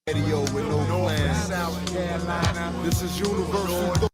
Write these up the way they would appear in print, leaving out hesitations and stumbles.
Radio with no plans. This is universal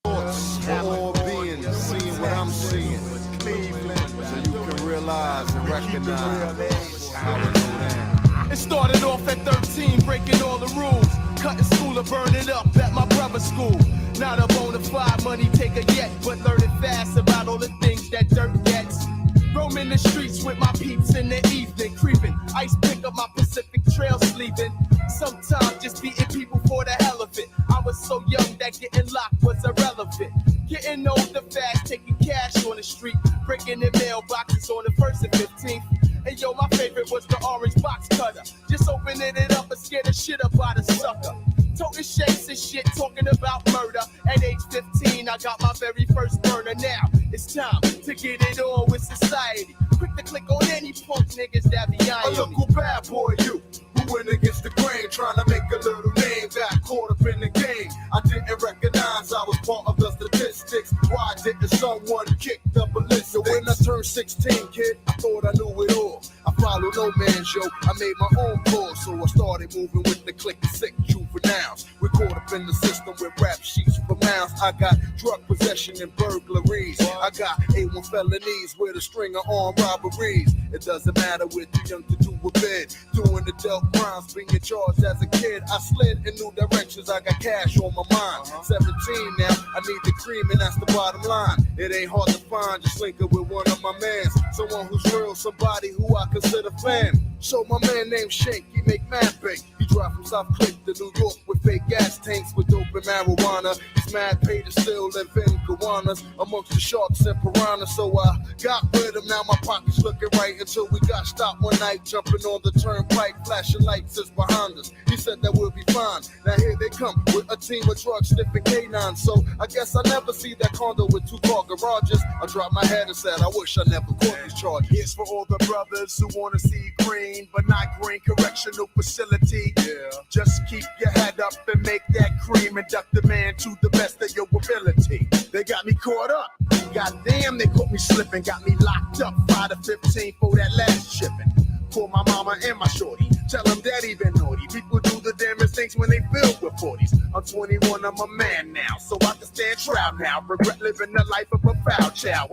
thoughts for all beings, seeing what I'm seeing, so you can realize and recognize how it go down. It started off at 13, breaking all the rules, cutting school or burning up at my brother's school. Not a bona fide money taker yet, but learning fast about all the things that dirt gets. Roaming the streets with my peeps in the evening, creeping, ice pick up my Pacific Trail sleeping. Sometimes just beating people for the hell of it. I was so young that getting locked was irrelevant. Getting older fast, taking cash on the street, breaking in mailboxes on the 1st and 15th. And yo, my favorite was the orange box cutter. Just opening it up and scared the shit up out of sucker. Toting shapes and shit, talking about murder. At age 15, I got my very first burner. Now it's time to get it on with society. Quick to click on any punk niggas that be eyeing me. A local bad boy, you who went against the grain, trying to make a little name. Got caught up in the game. I didn't recognize I was part of the statistics. Why didn't someone kick the ballistics? So when I turned 16, kid, I thought I knew it all. I followed no man's yo. I made my own call, so I started moving with the click of sick juveniles. We're caught up in the system with rap sheets for miles. I got drug possession and burglaries. I got A1 felonies with a string of armed robberies. It doesn't matter with too young to do a bid. Doing adult crimes, being charged as a kid. I slid in new directions. I got cash on my mind. 17 now, I need the cream, and that's the bottom line. It ain't hard to find, just link up with one of my mans. Someone who's real, somebody who I consider fan. So my man named Shank, he make mad bank. He drive from South Cliff to New York with fake gas tanks with dope and marijuana. He's mad paid to still live in Gowanus amongst the sharks and piranhas. So I got with him, now my pockets looking right until we got stopped one night, jumping on the turnpike, flashing lights is behind us. He said that we'll be fine. Now here they come with a team of trucks sniffing canines. So I guess I never see that condo with 2 car garages. I dropped my head and said I wish I never caught these charges. Here's for all the brothers who wanna see green, but not green correctional facility. Yeah. Just keep your head up and make that cream and duck the man to the best of your ability. They got me caught up. Goddamn, they caught me slipping, got me locked up 5 to 15 for that last shipping. Call my mama and my shorty, tell them daddy been naughty. People do the damnest things when they filled with 40s. I'm 21, I'm a man now, so I can stand trial now. Regret living the life of a foul child.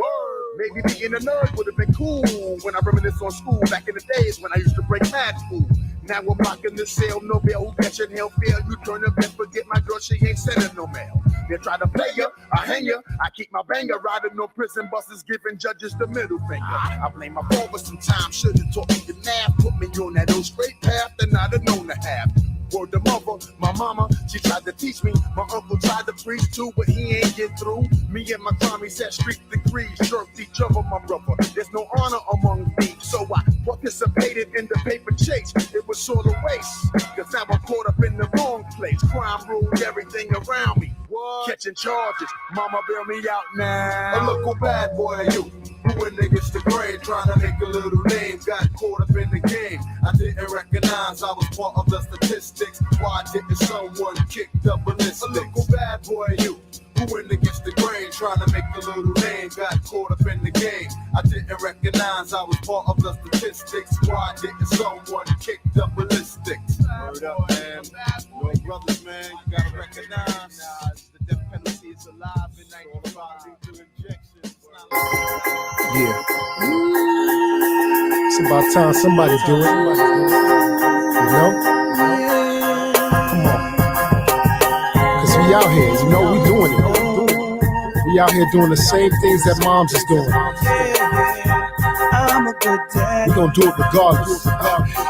Maybe being a nerd would have been cool when I reminisce on school back in the days when I used to break mad school. Now I'm blocking the sale, no bail, who catch and hell fail. You turn up and forget my girl, she ain't sending no mail. They try to play ya, I hang ya, I keep my banger riding on prison buses, giving judges the middle finger. I blame my father sometimes, should've taught me the math, put me on that old straight path that I'd have known to have. Word to mother, my mama, she tried to teach me. My uncle tried to preach too, but he ain't get through. Me and my Tommy set street degrees, jerked each other, my brother. There's no honor among thieves, so I participated in the paper chase. It was sort of waste, cause now I'm caught up in the wrong place. Crime ruled everything around me. What? Catching charges, mama bail me out now. A local bad boy, you who went against the grain, trying to make a little name. Got caught up in the game. I didn't recognize I was part of the statistics. Why didn't someone kick the ballistics? A local bad boy, you who went against the grain, trying to make a little name. Got caught up in the game. I didn't recognize I was part of the statistics. Why didn't someone kick the ballistics? Word up, man. Yo, brothers, man, you gotta recognize the death penalty is alive in 95 lethal injections. Yeah. It's about time somebody do it. You know? Come on. Cause we out here, you know, we doing it. We out here doing the same things that moms is doing. I'm a good dad. We gonna do it regardless.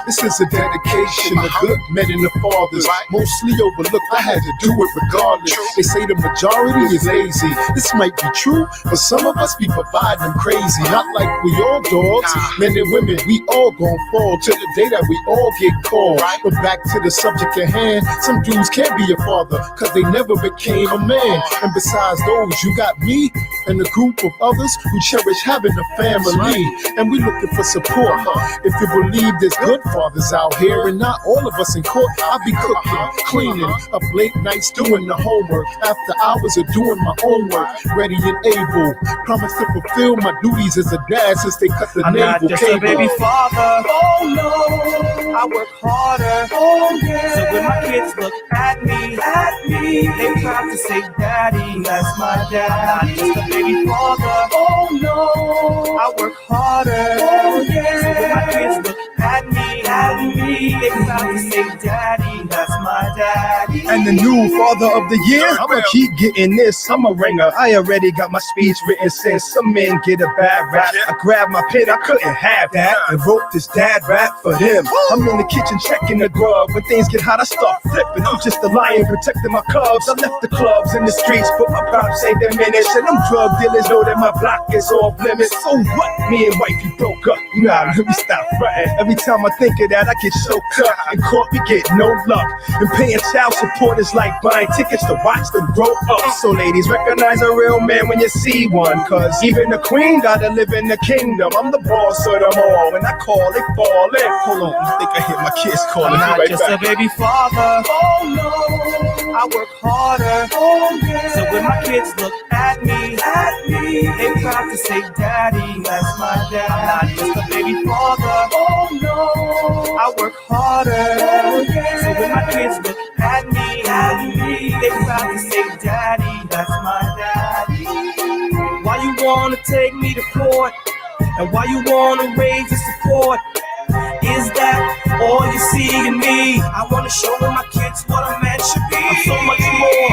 This is a dedication to good men and the fathers. Mostly overlooked, I had to do it regardless. They say the majority is lazy. This might be true, but some of us be providing them crazy. Not like we all dogs, men and women, we all gon' fall to the day that we all get called. But back to the subject at hand, some dudes can't be a father, cause they never became a man. And besides those, you got me, and a group of others who cherish having a family. And we looking for support. If you believe there's good fathers out here and not all of us in court, I'll be cooking, cleaning, up late nights doing the homework, after hours of doing my own work, ready and able. Promise to fulfill my duties as a dad since they cut the I'm navel not just cable. a baby father. Oh no, I work harder. Oh yeah. So when my kids look at me, they proud to say, "Daddy, that's my dad." I'm not just a baby father. Oh no, I work harder. Oh yeah. So when my kids look at me, they proud to say, "Daddy, that's my daddy." And the new father of the year, I'ma keep getting this. I'm a ringer. I already got my speech written since some men get a bad rap. I grabbed my pen, I couldn't have that, and wrote this dad rap for him. I'm in the kitchen checking the grub. When things get hot, I start flipping. I'm just a lion protecting my cubs. I left the clubs in the streets, but my props ain't diminished. And them drug dealers know that my block is off limits. So what? Me and wifey broke up. Nah, let me stop fronting. Every time I think of that, I get choked up. In court, we get no luck. And paying child support is like buying tickets to watch them grow up. So ladies, recognize a real man when you see one, cause even the queen gotta live in the kingdom. I'm the boss of them all. When I call, they fall in. Hold on, I think I hear my kids calling. I'm not right just back. a baby father. Oh no, I work harder. Oh yeah. So when my kids look at me, they proud to say, "Daddy, that's my dad." I'm not just a baby father. Oh no, I work harder. Oh yeah. So when my kids look at me, they proud to say, "Daddy, that's my daddy." Why you wanna take me to court? And why you wanna raise the support? Is that all you see in me? I wanna show my kids what a man should be. I'm so much more.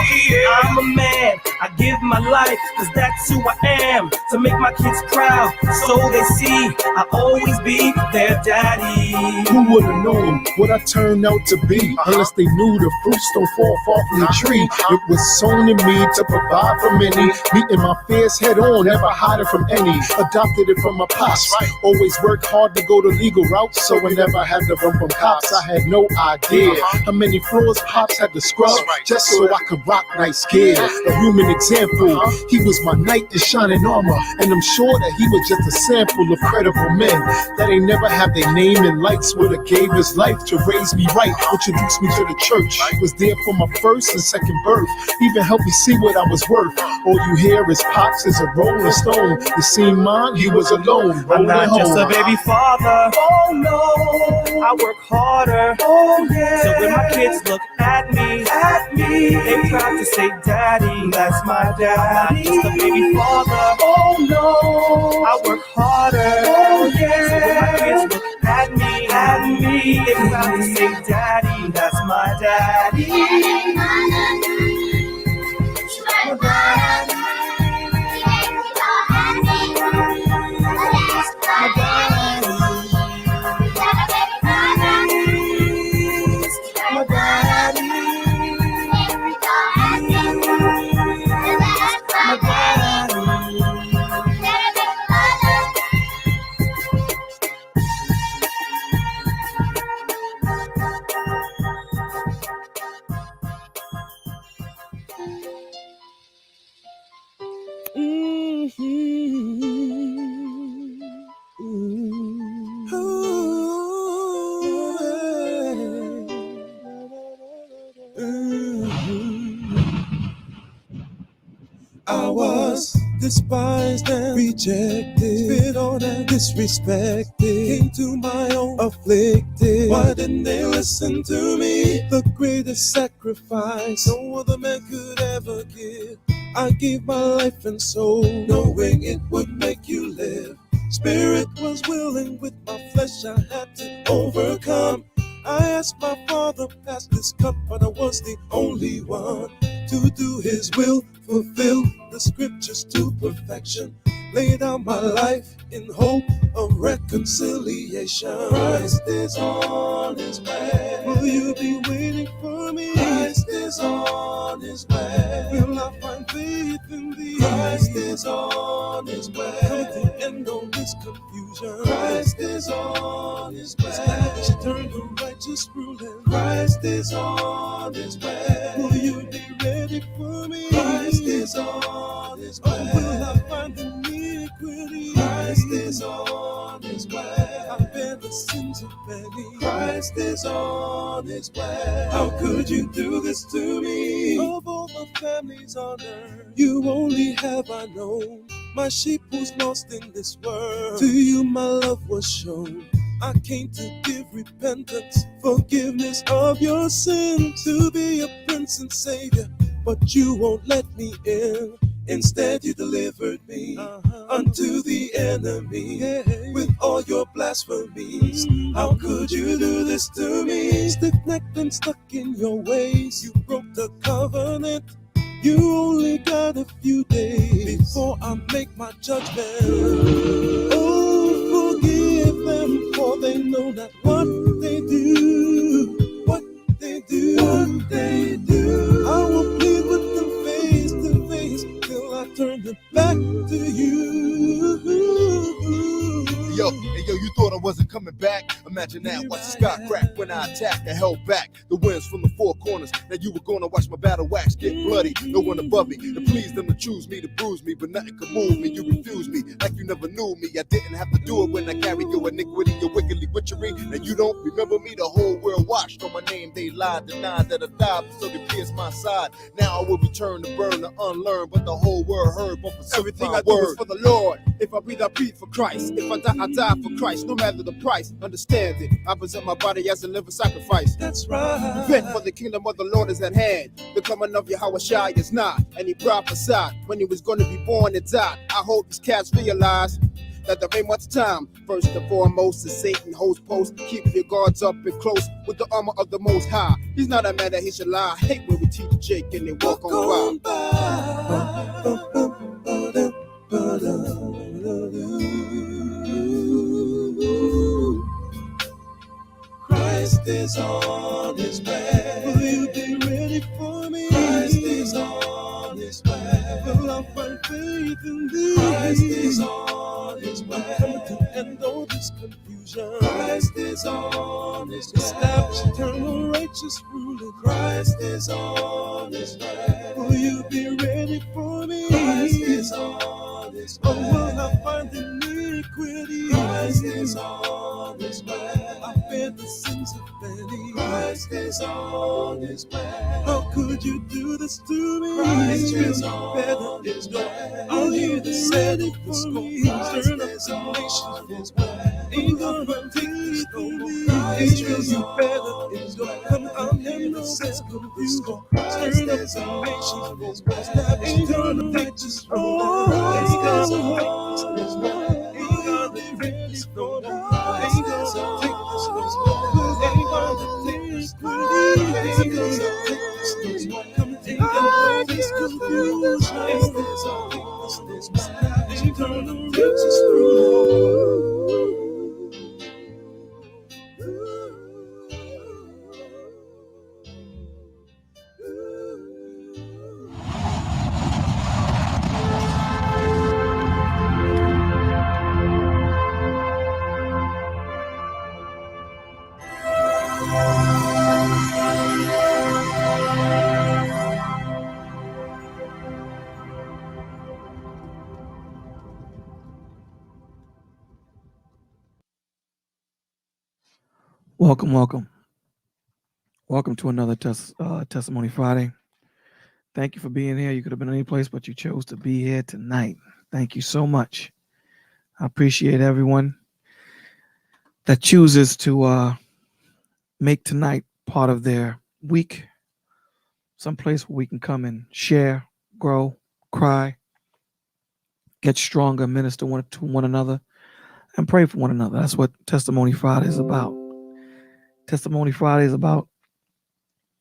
I'm a man. I give my life, cause that's who I am. To make my kids proud, so they see I always be their daddy. Who would've known what I turned out to be? Unless they knew the fruits don't fall far from the tree. It was sown in me to provide for many. Meeting my fears head on, never hiding from any. Adopted it from my pops. Always worked hard to go the legal route, so I never had to run from cops. I had no idea how many floors pops had to scrub just so I could rock nice gear. A human example, he was my knight in shining armor, and I'm sure that he was just a sample of credible men that ain't never had their name in lights. Would have gave his life to raise me right, introduced me to the church, was there for my first and second birth, even helped me see what I was worth. All you hear is pops is a rolling stone. You seen mine, he was alone. I'm not just a baby father. Oh no, I work harder. Oh yeah. So when my kids look at me, they proud to say, "Daddy, that's my dad." I'm not just a baby father. Oh no, I work harder. Oh yeah. So when my kids look at me, they proud to say, "Daddy, that's my daddy." I was despised and rejected, spit on and disrespected, came to my own afflicted. Why didn't they listen to me? The greatest sacrifice no other man could ever give. I gave my life and soul, knowing it would make you live. Spirit was willing, with my flesh I had to overcome. I asked my Father, pass this cup, but I was the only one to do His will, fulfill the scriptures to perfection. Lay down my life in hope of reconciliation. Christ is on His way. Will you be waiting for me? Christ is is on his way. Will I find faith in thee? Christ is on his way. Come to the end of this confusion. Christ is on his way. Establish eternal righteous ruling. Christ is on his way. Will you be ready for me? Christ is on his way. Or will I find iniquity? Christ is on his way. I bear the sins of many. Christ is on his way. How could you do this to me? Of all the families on earth, you only have I known. My sheep was lost in this world. To you my love was shown. I came to give repentance, forgiveness of your sin, to be a prince and savior, but you won't let me in. Instead you delivered me unto the enemy with all your blasphemies. How could you do this to me? Stiff-necked and stuck in your ways, you broke the covenant. You only got a few days before I make my judgment. Oh, forgive them, for they know not what they do. What they do, what they do. I will plead with them face to face till I turn them back to you. Yo, you thought I wasn't coming back? Imagine that, watch the sky crack when I attacked. I held back the winds from the four corners. Now you were gonna watch my battle wax get bloody. No one above me to please them, to choose me, to bruise me, but nothing could move me. You refused me like you never knew me. I didn't have to do it when I carried your iniquity, your wickedly witchery. And you don't remember me, the whole world watched on my name. They lied, denied that I died, so they pierced my side. Now I will return to burn, to unlearn, but the whole world heard. But for everything I do is for the Lord. If I breathe, I breathe for Christ. If I die for Christ, no matter the price. Understand it, I present my body as a living sacrifice. That's right. Repent, for the kingdom of the Lord is at hand. The coming of Yahushua is not. And he prophesied when he was going to be born and died. I hope these cats realize that there ain't much time. First and foremost is Satan holds post. Keep your guards up and close with the armor of the Most High. He's not a man that he should lie. I hate when we teach Jake and they walk on by. Christ is on his way. Will you be ready for me? Christ is on his way. Will I find faith in thee? Christ is on his way. Come to end all this confusion. Christ is on his way. Establish eternal righteous ruling. Christ is on his way. Will you be ready for me? Christ is on his way. Or will I find iniquity? Christ is on his way. I bear the sins of many. Christ is on his way. How could you do this to me? Christ is on his way. I'll hear the sound of the storm. Turn up the nations for way. Ain't gonna take this no more. Israel, you better enjoy. Come on and know that's confused. Turn up the nations for way. Ain't gonna take this no more. Ain't gonna take this no more. Ain't gonna take this no more. Ain't gonna take this no more. Ain't gonna take this no more. Ain't gonna take this no more. Come and take this confusion. Ain't gonna take this no more. Ain't gonna take this no more. Welcome to another Testimony Friday. Thank you for being here. You could have been any place, but you chose to be here tonight. Thank you so much. I appreciate everyone that chooses to make tonight part of their week, someplace where we can come and share, grow, cry, get stronger, minister to one another, and pray for one another. That's what Testimony Friday is about. Testimony Friday is about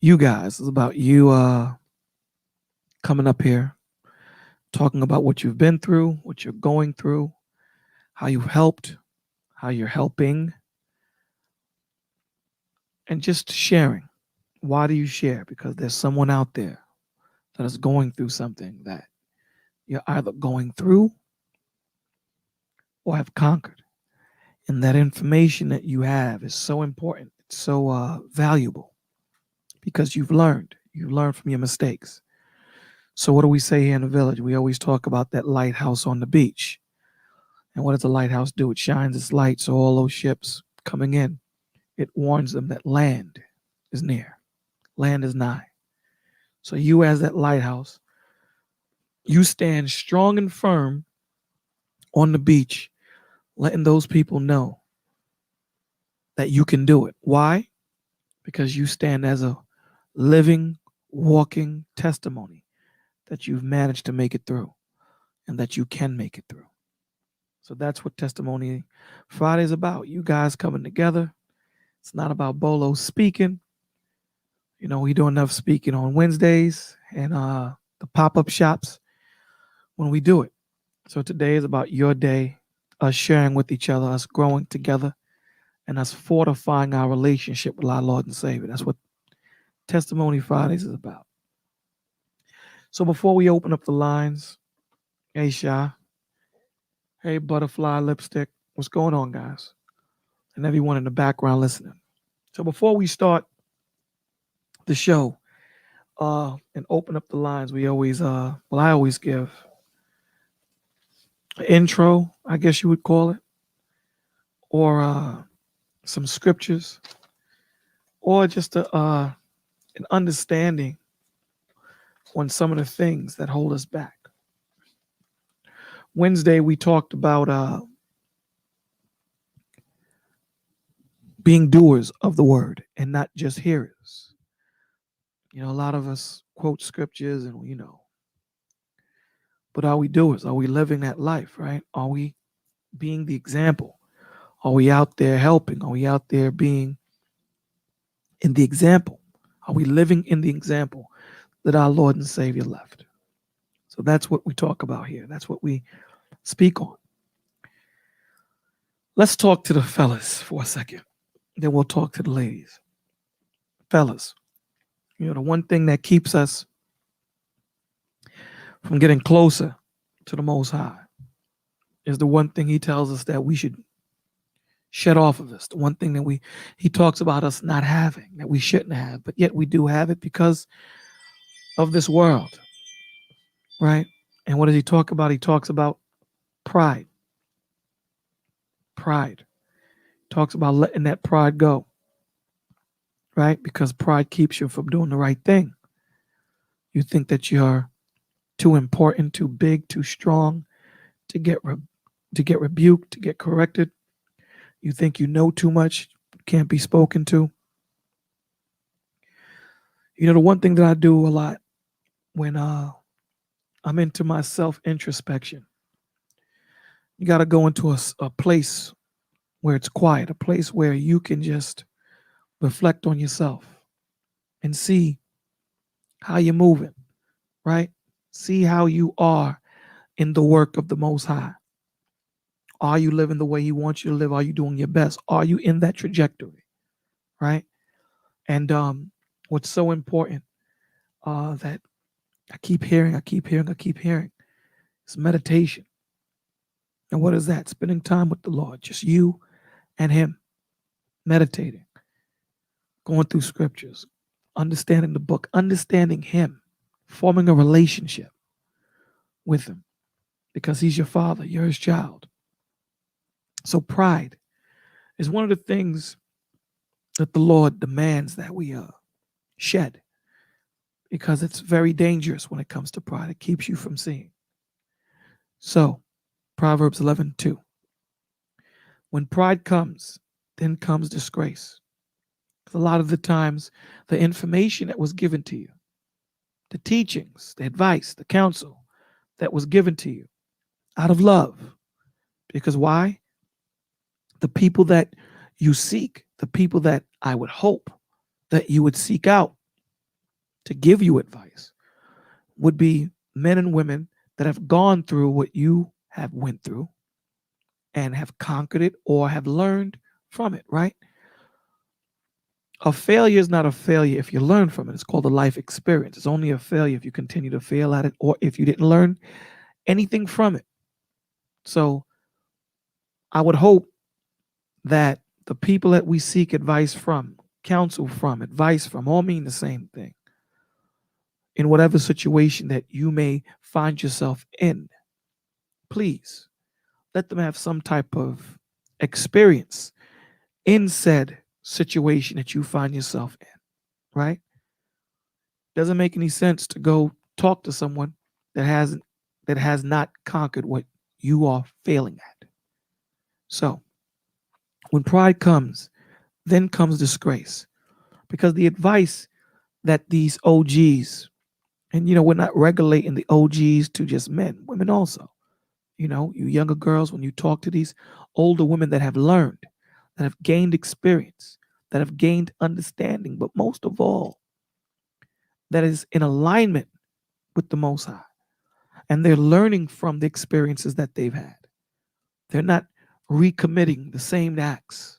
you guys. It's about you coming up here, talking about what you've been through, what you're going through, how you've helped, how you're helping, and just sharing Why do you share? Because there's someone out there that is going through something that you're either going through or have conquered. And that information that you have is so important. It's so valuable because you've learned. You learn from your mistakes. So what do we say here in the village? We always talk about that lighthouse on the beach. And what does a lighthouse do? It shines its light so all those ships coming in, it warns them that land is near. Land is nigh. So you as that lighthouse, you stand strong and firm on the beach, letting those people know that you can do it. Why? Because you stand as a living, walking testimony that you've managed to make it through and that you can make it through. So that's what Testimony Friday is about. You guys coming together. It's not about Bolo speaking. You know, we do enough speaking on Wednesdays and the pop-up shops when we do it. So today is about your day, us sharing with each other, us growing together, and us fortifying our relationship with our Lord and Savior. That's what Testimony Fridays is about. So before we open up the lines, hey Sha, hey Butterfly Lipstick, what's going on, guys? And everyone in the background listening. So before we start the show and open up the lines, we always, I always give an intro, I guess you would call it, or some scriptures, or just an understanding on some of the things that hold us back. Wednesday, we talked about being doers of the word and not just hearers. You know, a lot of us quote scriptures and, you know, but are we doers? Are we living that life, right? Are we being the example? Are we out there helping? Are we out there being in the example? Are we living in the example that our Lord and Savior left? So that's what we talk about here. That's what we speak on. Let's talk to the fellas for a second. Then we'll talk to the ladies. Fellas, you know, the one thing that keeps us from getting closer to the Most High is the one thing he tells us that we should shed off of us. The one thing that he talks about us not having, that we shouldn't have, but yet we do have it because of this world, right? And what does he talk about? He talks about pride. Pride. He talks about letting that pride go, right? Because pride keeps you from doing the right thing. You think that you're too important, too big, too strong to get rebuked, to get corrected. You think you know too much, can't be spoken to. You know, the one thing that I do a lot when I'm into my self-introspection, you got to go into a place where it's quiet, a place where you can just reflect on yourself and see how you're moving, right? See how you are in the work of the Most High. Are you living the way he wants you to live? Are you doing your best? Are you in that trajectory, right? And what's so important that I keep hearing is meditation. And what is that? Spending time with the Lord, just you and him, meditating, going through scriptures, understanding the book, understanding him, forming a relationship with him because he's your father, you're his child. So pride is one of the things that the Lord demands that we shed, because it's very dangerous when it comes to pride. It keeps you from seeing. So Proverbs 11:2. When pride comes, then comes disgrace. Because a lot of the times, the information that was given to you, the teachings, the advice, the counsel that was given to you out of love. Because why? The people that you seek, the people that I would hope that you would seek out to give you advice would be men and women that have gone through what you have went through and have conquered it or have learned from it, right? A failure is not a failure if you learn from it. It's called a life experience. It's only a failure if you continue to fail at it or if you didn't learn anything from it. So I would hope that the people that we seek advice from, counsel from, advice from, all mean the same thing. In whatever situation that you may find yourself in, please let them have some type of experience in said situation that you find yourself in, right? Doesn't make any sense to go talk to someone that has not conquered what you are failing at. So when pride comes, then comes disgrace. Because the advice that these OGs, and we're not regulating the OGs to just men, women also. You younger girls, when you talk to these older women that have learned, that have gained experience, that have gained understanding, but most of all, that is in alignment with the Most High. And they're learning from the experiences that they've had. They're not recommitting the same acts.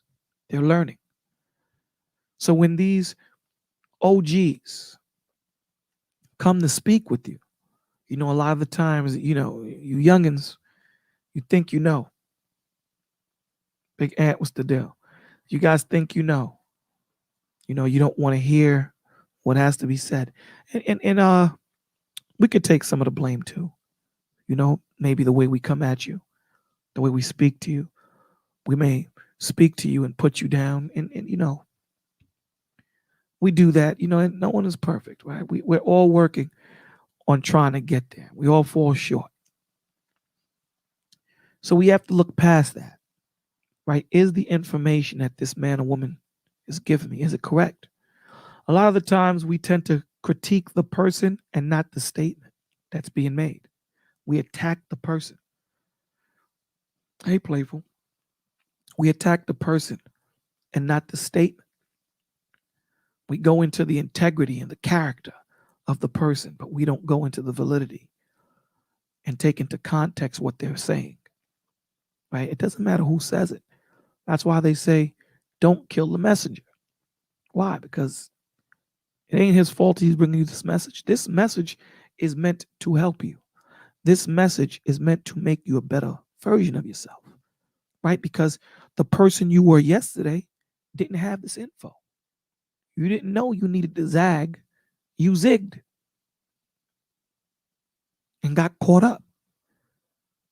They're learning. So when these OGs come to speak with you, a lot of the times, you youngins, you think you know. Big Ant, what's the deal? You guys think you know. You don't want to hear what has to be said. And we could take some of the blame too. Maybe the way we come at you, the way we speak to you. We may speak to you and put you down. And we do that, and no one is perfect, right? We're all working on trying to get there. We all fall short. So we have to look past that, right? Is the information that this man or woman is giving me, is it correct? A lot of the times we tend to critique the person and not the statement that's being made. We attack the person. Hey, Playful. We attack the person and not the statement. We go into the integrity and the character of the person, but we don't go into the validity and take into context what they're saying, right? It doesn't matter who says it. That's why they say, don't kill the messenger. Why? Because it ain't his fault he's bringing you this message. This message is meant to help you. This message is meant to make you a better version of yourself, right? Because the person you were yesterday didn't have this info. You didn't know you needed to zag. You zigged and got caught up.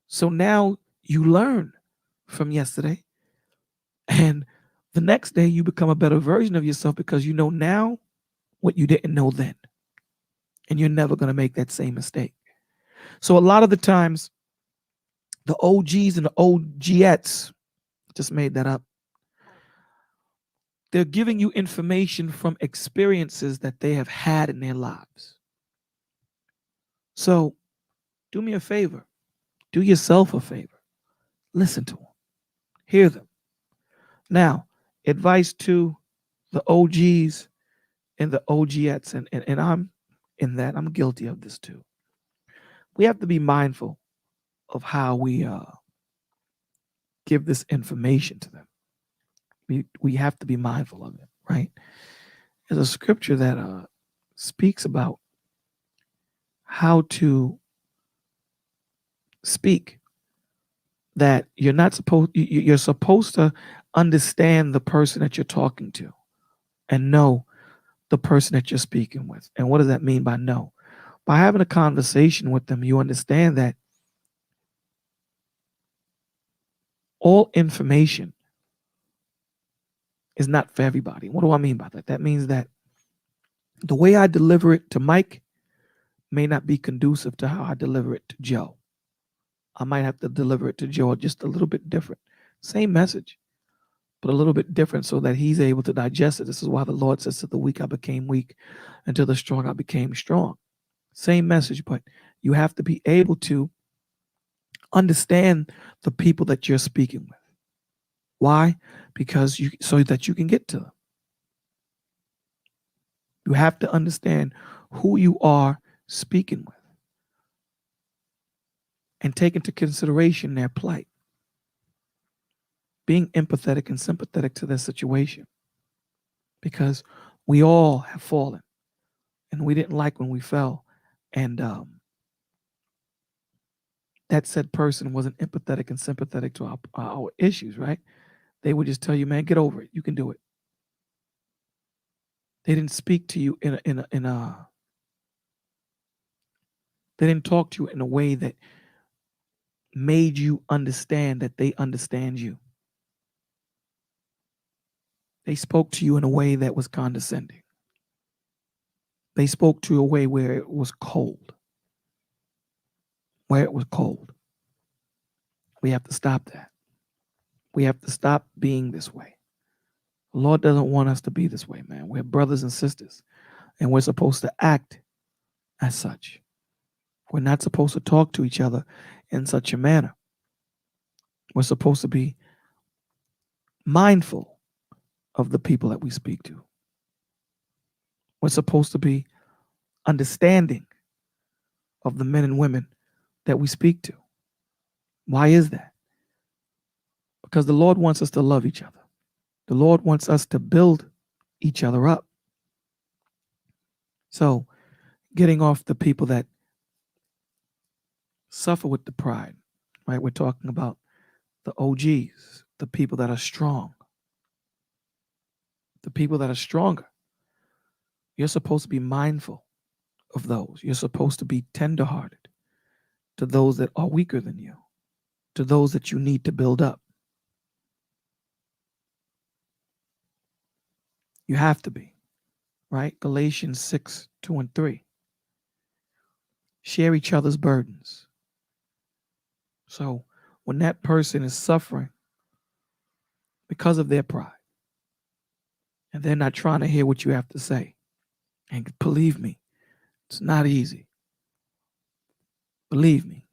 So now you learn from yesterday, and the next day you become a better version of yourself because you know now what you didn't know then. And you're never going to make that same mistake. So a lot of the times, the OGs and the OGettes, just made that up, they're giving you information from experiences that they have had in their lives. So do me a favor. Do yourself a favor. Listen to them. Hear them. Now, advice to the OGs and the OGettes, and I'm in that. I'm guilty of this too. We have to be mindful of how we give this information to them. We have to be mindful of it, right? There's a scripture that speaks about how to speak, that you're supposed to understand the person that you're talking to and know the person that you're speaking with. And what does that mean by know? By having a conversation with them, you understand that all information is not for everybody. What do I mean by that? That means that the way I deliver it to Mike may not be conducive to how I deliver it to Joe. I might have to deliver it to Joe just a little bit different. Same message, but a little bit different so that he's able to digest it. This is why the Lord says, to the weak I became weak, and to the strong I became strong. Same message, but you have to be able to understand the people that you're speaking with. Why? Because so that you can get to them. You have to understand who you are speaking with and take into consideration their plight, being empathetic and sympathetic to their situation. because we all have fallen, and we didn't like when we fell. And that said person wasn't empathetic and sympathetic to our issues, right? They would just tell you, man, get over it. You can do it. They didn't speak to you they didn't talk to you in a way that made you understand that they understand you. They spoke to you in a way that was condescending. They spoke to you a way where it was cold. Where it was cold. We have to stop that. We have to stop being this way. The Lord doesn't want us to be this way, man. We're brothers and sisters, and we're supposed to act as such. We're not supposed to talk to each other in such a manner. We're supposed to be mindful of the people that we speak to. We're supposed to be understanding of the men and women that we speak to. Why is that? Because the Lord wants us to love each other. The Lord wants us to build each other up. So, getting off the people that suffer with the pride, right? We're talking about the OGs, the people that are strong, the people that are stronger. You're supposed to be mindful of those. You're supposed to be tenderhearted to those that are weaker than you, to those that you need to build up. You have to be, right? Galatians 6:2-3. Share each other's burdens. So when that person is suffering because of their pride, and they're not trying to hear what you have to say, and believe me, it's not easy. Believe me,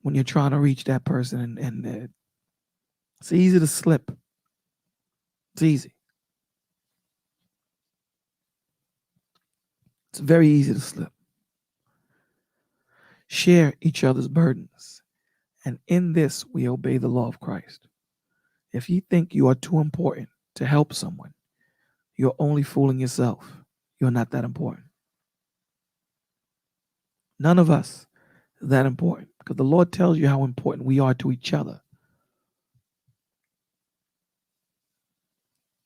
when you're trying to reach that person, and it's easy to slip. It's easy. It's very easy to slip. Share each other's burdens. And in this, we obey the law of Christ. If you think you are too important to help someone, you're only fooling yourself. You're not that important. None of us is that important, because the Lord tells you how important we are to each other.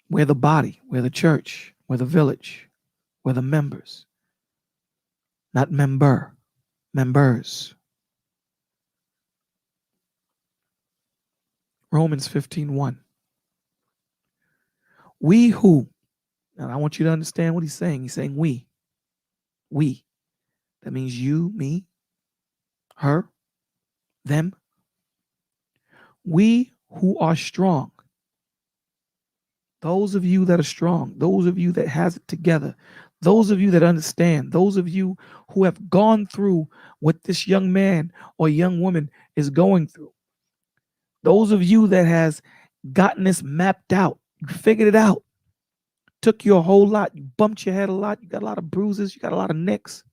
We're the body, we're the church, we're the village, we're the members. Not member, members. Romans 15:1. We who, and I want you to understand what he's saying. He's saying we. We. That means you, me, her, them. We who are strong. Those of you that are strong, those of you that has it together, those of you that understand, those of you who have gone through what this young man or young woman is going through, those of you that has gotten this mapped out, you figured it out, took you a whole lot, you bumped your head a lot, you got a lot of bruises, you got a lot of nicks.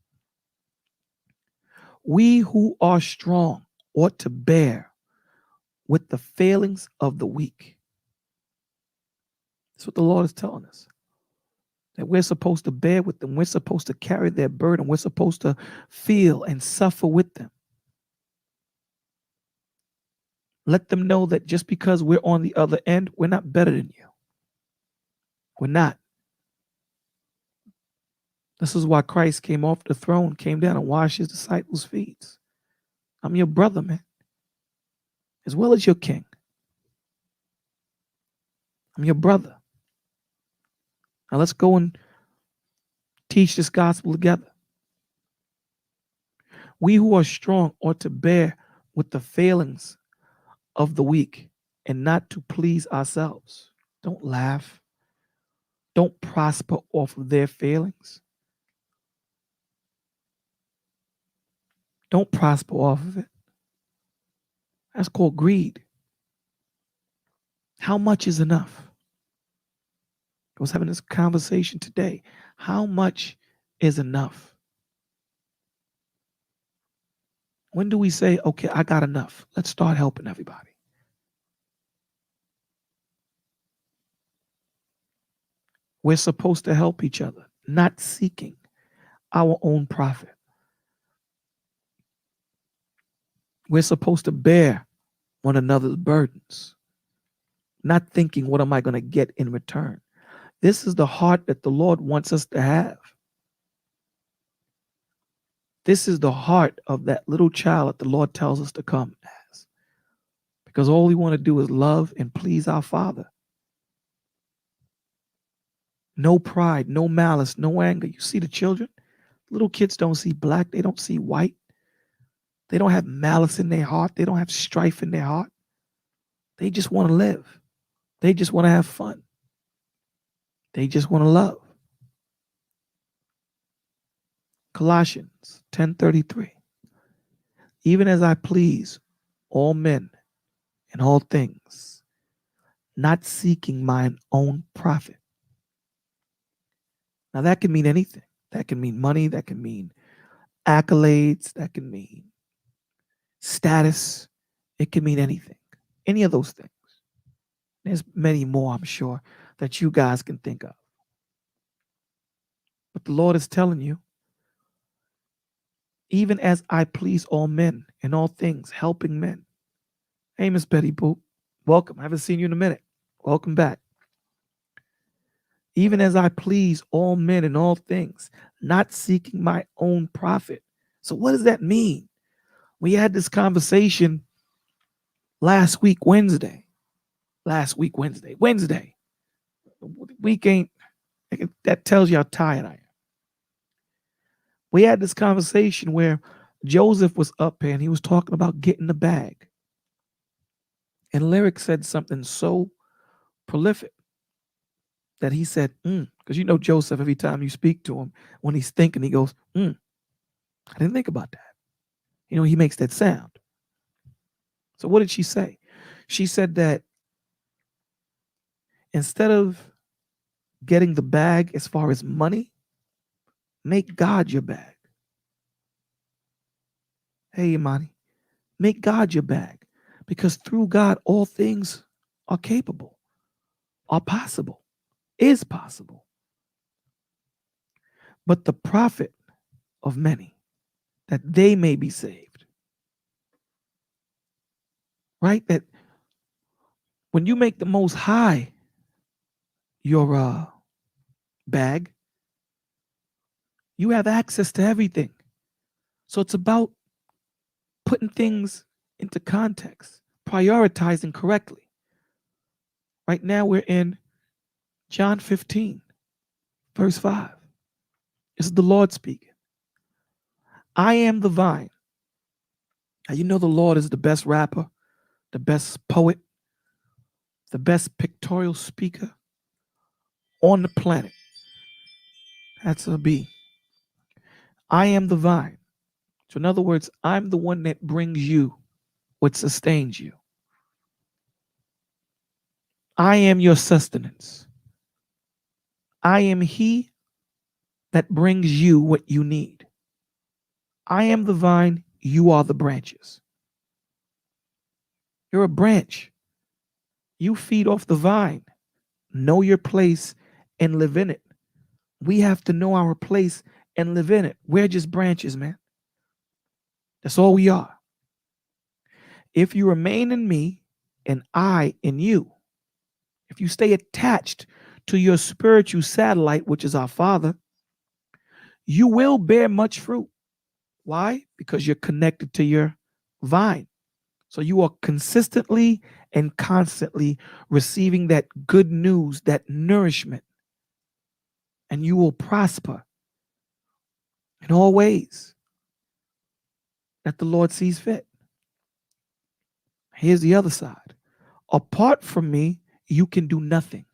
We who are strong ought to bear with the failings of the weak. That's what the Lord is telling us. That we're supposed to bear with them. We're supposed to carry their burden. We're supposed to feel and suffer with them. Let them know that just because we're on the other end, we're not better than you. We're not. This is why Christ came off the throne, came down and washed his disciples' feet. I'm your brother, man, as well as your king. I'm your brother. Now let's go and teach this gospel together. We who are strong ought to bear with the failings of the weak and not to please ourselves. Don't laugh. Don't prosper off of their failings. Don't prosper off of it. That's called greed. How much is enough? I was having this conversation today. How much is enough? When do we say, okay, I got enough? Let's start helping everybody. We're supposed to help each other, not seeking our own profit. We're supposed to bear one another's burdens, not thinking, what am I going to get in return? This is the heart that the Lord wants us to have. This is the heart of that little child that the Lord tells us to come as. Because all we want to do is love and please our Father. No pride, no malice, no anger. You see the children? Little kids don't see black. They don't see white. They don't have malice in their heart. They don't have strife in their heart. They just want to live. They just want to have fun. They just want to love. Colossians 10:33. Even as I please all men in all things, not seeking mine own profit. Now that can mean anything. That can mean money. That can mean accolades. That can mean status. It can mean anything. Any of those things. There's many more, I'm sure, that you guys can think of. But the Lord is telling you, even as I please all men in all things, helping men. Hey, Miss Betty Boop, welcome. I haven't seen you in a minute. Welcome back. Even as I please all men in all things, not seeking my own profit. So what does that mean? We had this conversation last week, Wednesday. Wednesday. Week ain't, that tells you how tired I am. We had this conversation where Joseph was up here and he was talking about getting the bag. And Lyric said something so prolific that he said, because you know Joseph, every time you speak to him, when he's thinking, he goes, I didn't think about that. You know, he makes that sound. So what did she say? She said that instead of getting the bag as far as money, make God your bag. Hey, Imani, make God your bag, because through God, all things are capable, are possible, is possible. But the profit of many, that they may be saved. Right? That when you make the Most High your bag, you have access to everything. So it's about putting things into context, prioritizing correctly. Right now we're in John 15, verse 5. This is the Lord speaking. I am the vine. Now you know the Lord is the best rapper, the best poet, the best pictorial speaker on the planet. That's a B. I am the vine. So in other words, I'm the one that brings you what sustains you. I am your sustenance. I am he that brings you what you need. I am the vine, you are the branches. You're a branch. You feed off the vine. Know your place and live in it. We have to know our place and live in it. We're just branches, man. That's all we are. If you remain in me and I in you, if you stay attached to your spiritual satellite, which is our Father, you will bear much fruit. Why? Because you're connected to your vine. So you are consistently and constantly receiving that good news, that nourishment, and you will prosper in all ways that the Lord sees fit. Here's the other side. Apart from me, you can do nothing.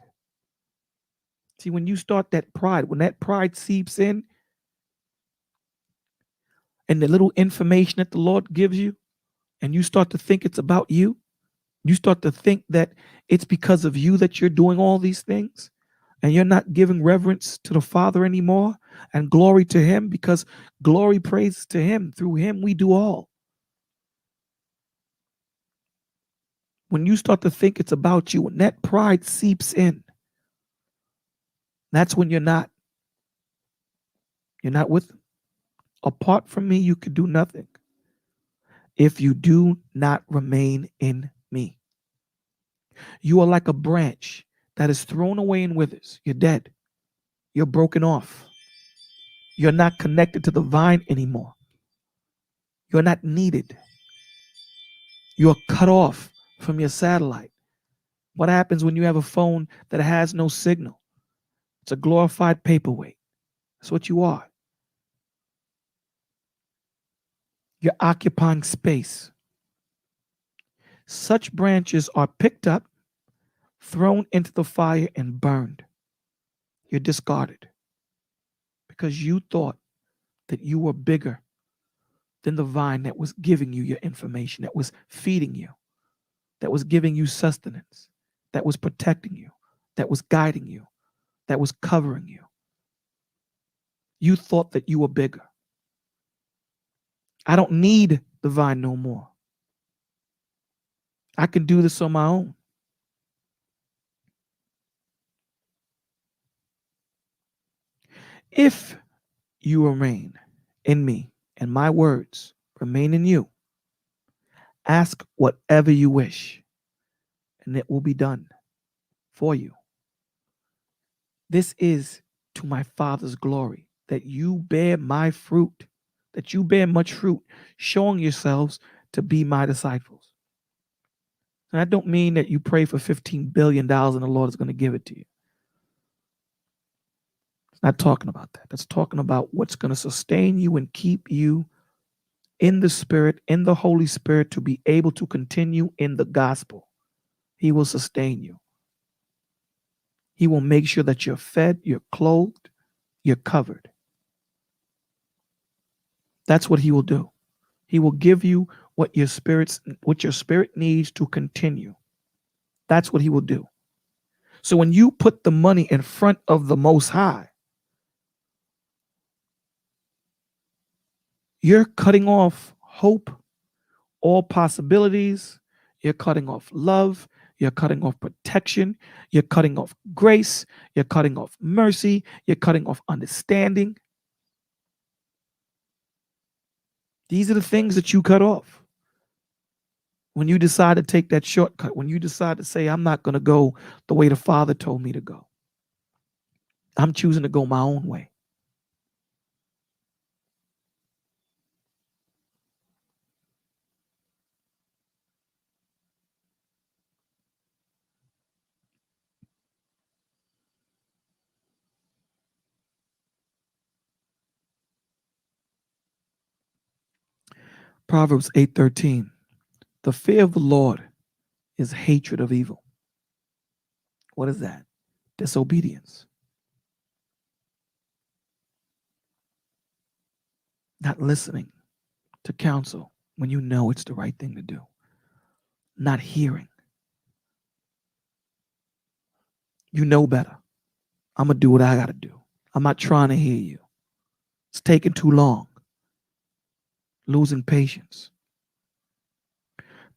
See, when you start that pride, when that pride seeps in, and the little information that the Lord gives you, and you start to think it's about you, you start to think that it's because of you that you're doing all these things, and you're not giving reverence to the Father anymore and glory to him, because glory praises to him. Through him we do all. When you start to think it's about you, when that pride seeps in, That's when you're not. You're not with them. Apart from me, you could do nothing if you do not remain in me. You are like a branch that is thrown away and withers. You're dead. You're broken off. You're not connected to the vine anymore. You're not needed. You're cut off from your satellite. What happens when you have a phone that has no signal? It's a glorified paperweight. That's what you are. You're occupying space. Such branches are picked up, thrown into the fire, and burned. You're discarded because you thought that you were bigger than the vine that was giving you your information, that was feeding you, that was giving you sustenance, that was protecting you, that was guiding you, that was covering you. You thought that you were bigger. I don't need the vine no more. I can do this on my own. If you remain in me and my words remain in you, ask whatever you wish, and it will be done for you. This is to my Father's glory, that you bear my fruit, that you bear much fruit, showing yourselves to be my disciples. And I don't mean that you pray for $15 billion and the Lord is going to give it to you. It's not talking about that. That's talking about what's going to sustain you and keep you in the Spirit, in the Holy Spirit, to be able to continue in the gospel. He will sustain you. He will make sure that you're fed, you're clothed, you're covered. That's what he will do. He will give you what your spirit needs to continue. That's what he will do. So when you put the money in front of the Most High, you're cutting off hope, all possibilities. You're cutting off love. You're cutting off protection. You're cutting off grace. You're cutting off mercy. You're cutting off understanding. These are the things that you cut off. When you decide to take that shortcut, when you decide to say, I'm not going to go the way the Father told me to go. I'm choosing to go my own way. Proverbs 8:13. The fear of the Lord is hatred of evil. What is that? Disobedience. Not listening to counsel when you know it's the right thing to do. Not hearing. You know better. I'm going to do what I got to do. I'm not trying to hear you. It's taking too long. Losing patience.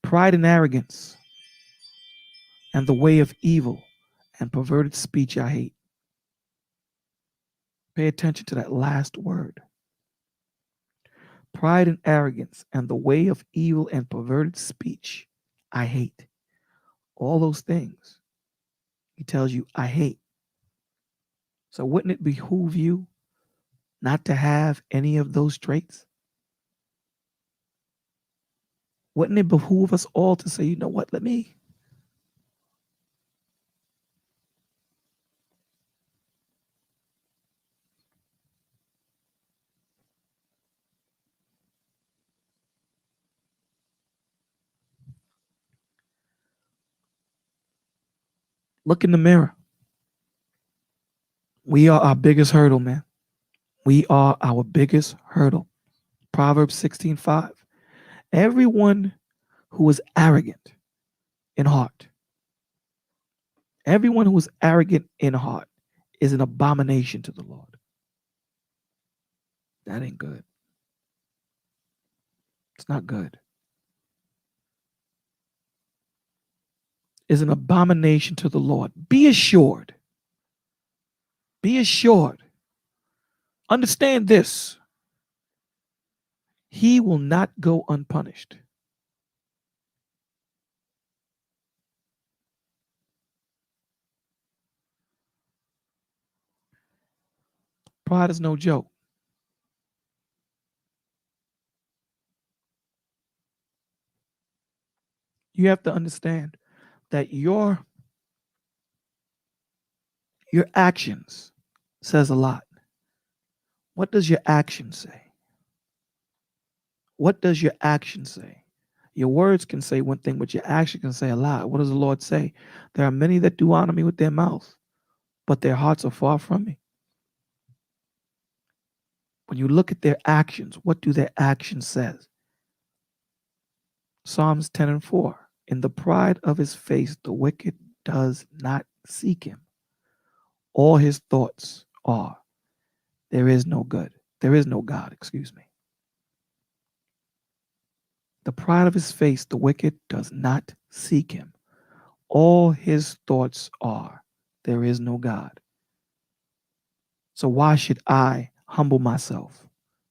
Pride and arrogance and the way of evil and perverted speech I hate. Pay attention to that last word. Pride and arrogance and the way of evil and perverted speech I hate. All those things. He tells you, I hate. So wouldn't it behoove you not to have any of those traits? Wouldn't it behoove us all to say, you know what, let me look in the mirror. We are our biggest hurdle, man. We are our biggest hurdle. Proverbs 16:5. Everyone who is arrogant in heart, everyone who is arrogant in heart is an abomination to the Lord. That ain't good. It's not good. Is an abomination to the Lord. Be assured Be assured. Understand this. He will not go unpunished. Pride is no joke. You have to understand that your actions says a lot. What does your action say? What does your action say? Your words can say one thing, but your action can say a lot. What does the Lord say? There are many that do honor me with their mouths, but their hearts are far from me. When you look at their actions, what do their actions says? Psalms 10:4. In the pride of his face, the wicked does not seek him. All his thoughts are, there is no good. There is no God, excuse me. The pride of his face, the wicked does not seek him. All his thoughts are, there is no God. So why should I humble myself?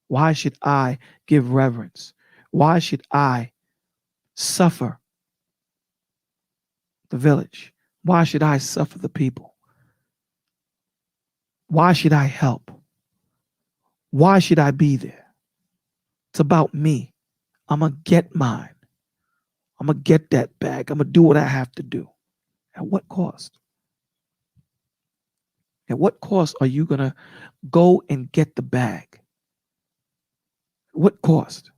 Why should I give reverence? Why should I suffer the village? Why should I suffer the people? Why should I help? Why should I be there? It's about me. I'm going to get mine. I'm going to get that bag. I'm going to do what I have to do. At what cost? At what cost are you going to go and get the bag? What cost?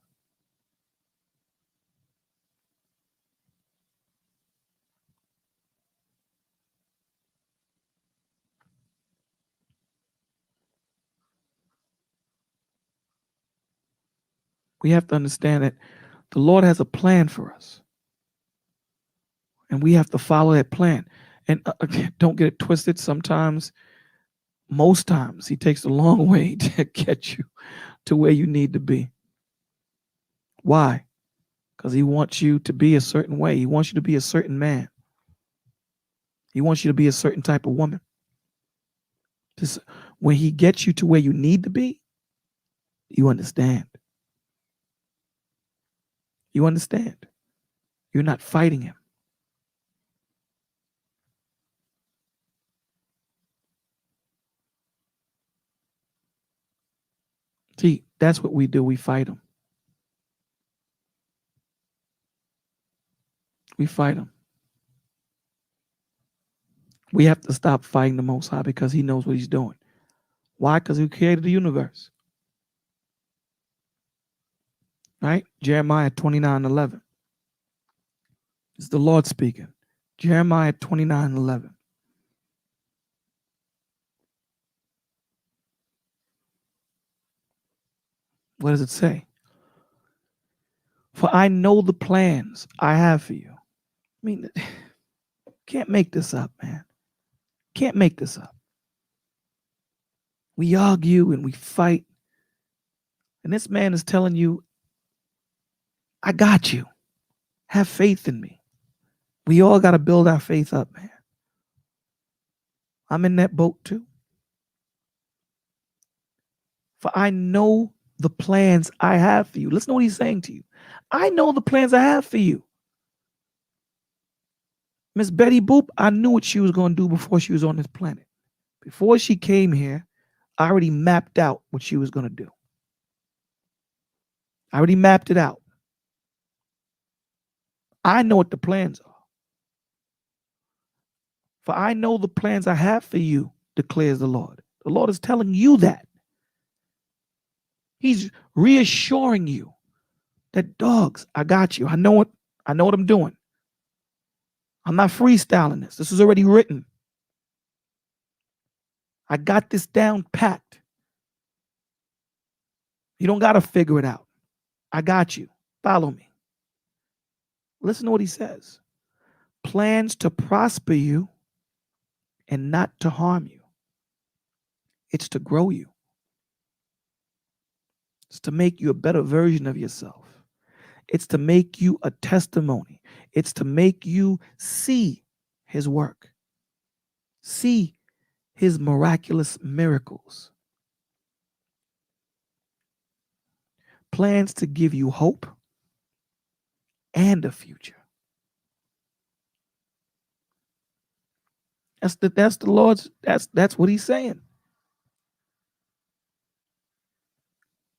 We have to understand that the Lord has a plan for us. And we have to follow that plan. And don't get it twisted. Sometimes, most times, he takes a long way to get you to where you need to be. Why? Because he wants you to be a certain way. He wants you to be a certain man. He wants you to be a certain type of woman. Just when he gets you to where you need to be, you understand. You understand. You're not fighting him. See, that's what we do. We fight him. We fight him. We have to stop fighting the Most High because he knows what he's doing. Why? Because he created the universe. Right? Jeremiah 29:11. It's the Lord speaking. Jeremiah 29:11. What does it say? For I know the plans I have for you. I mean, can't make this up, man. Can't make this up. We argue and we fight. And this man is telling you, I got you. Have faith in me. We all got to build our faith up, man. I'm in that boat too. For I know the plans I have for you. Listen to what he's saying to you. I know the plans I have for you. Miss Betty Boop, I knew what she was going to do before she was on this planet. Before she came here, I already mapped out what she was going to do. I already mapped it out. I know what the plans are. For I know the plans I have for you, declares the Lord. The Lord is telling you that. He's reassuring you that, dogs, I got you. I know what I'm doing. I'm not freestyling this. This is already written. I got this down packed. You don't got to figure it out. I got you. Follow me. Listen to what he says. Plans to prosper you and not to harm you. It's to grow you. It's to make you a better version of yourself. It's to make you a testimony. It's to make you see his work. See his miraculous miracles. Plans to give you hope and a future. That's the Lord's, that's what he's saying.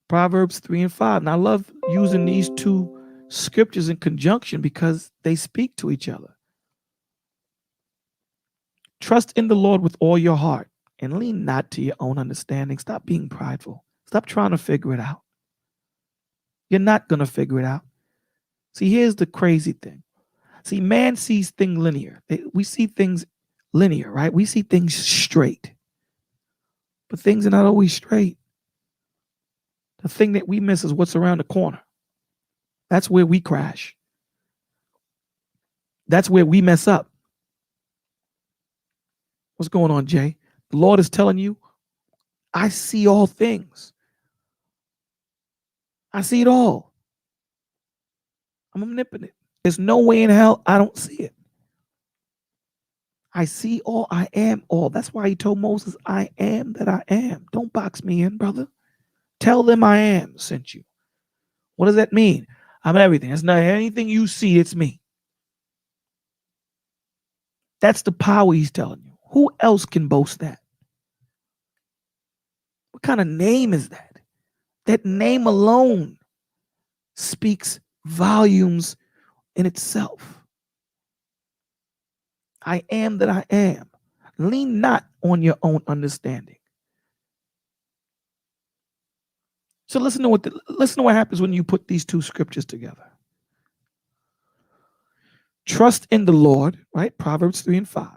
Proverbs 3 and 5. And I love using these two scriptures in conjunction because they speak to each other. Trust in the Lord with all your heart and lean not to your own understanding. Stop being prideful. Stop trying to figure it out. You're not going to figure it out. See, here's the crazy thing. See, man sees things linear. We see things linear, right? We see things straight. But things are not always straight. The thing that we miss is what's around the corner. That's where we crash. That's where we mess up. What's going on, Jay? The Lord is telling you, I see all things. I see it all. I'm omnipotent. There's no way in hell I don't see it. I see all, I am all. That's why he told Moses, I am that I am. Don't box me in, brother. Tell them I am sent you. What does that mean? I'm everything. It's not anything you see, it's me. That's the power he's telling you. Who else can boast that? What kind of name is that? That name alone speaks volumes in itself. I am that I am. Lean not on your own understanding. So listen to what happens when you put these two scriptures together. Trust in the Lord, right? Proverbs 3 and 5.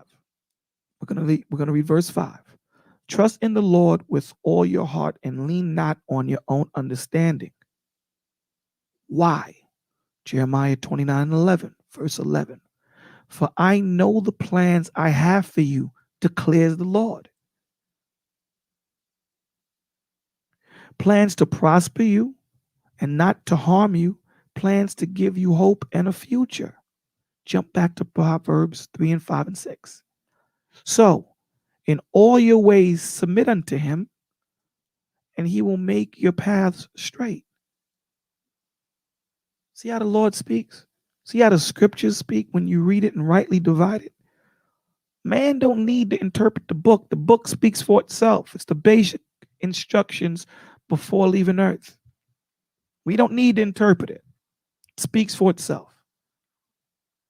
We're gonna read verse 5. Trust in the Lord with all your heart and lean not on your own understanding. Why? Jeremiah 29:11, verse 11. For I know the plans I have for you, declares the Lord. Plans to prosper you and not to harm you, plans to give you hope and a future. Jump back to Proverbs 3 and 5 and 6. So, in all your ways submit unto him, and he will make your paths straight. See how the Lord speaks? See how the scriptures speak when you read it and rightly divide it? Man don't need to interpret the book. The book speaks for itself. It's the basic instructions before leaving earth. We don't need to interpret it. It speaks for itself.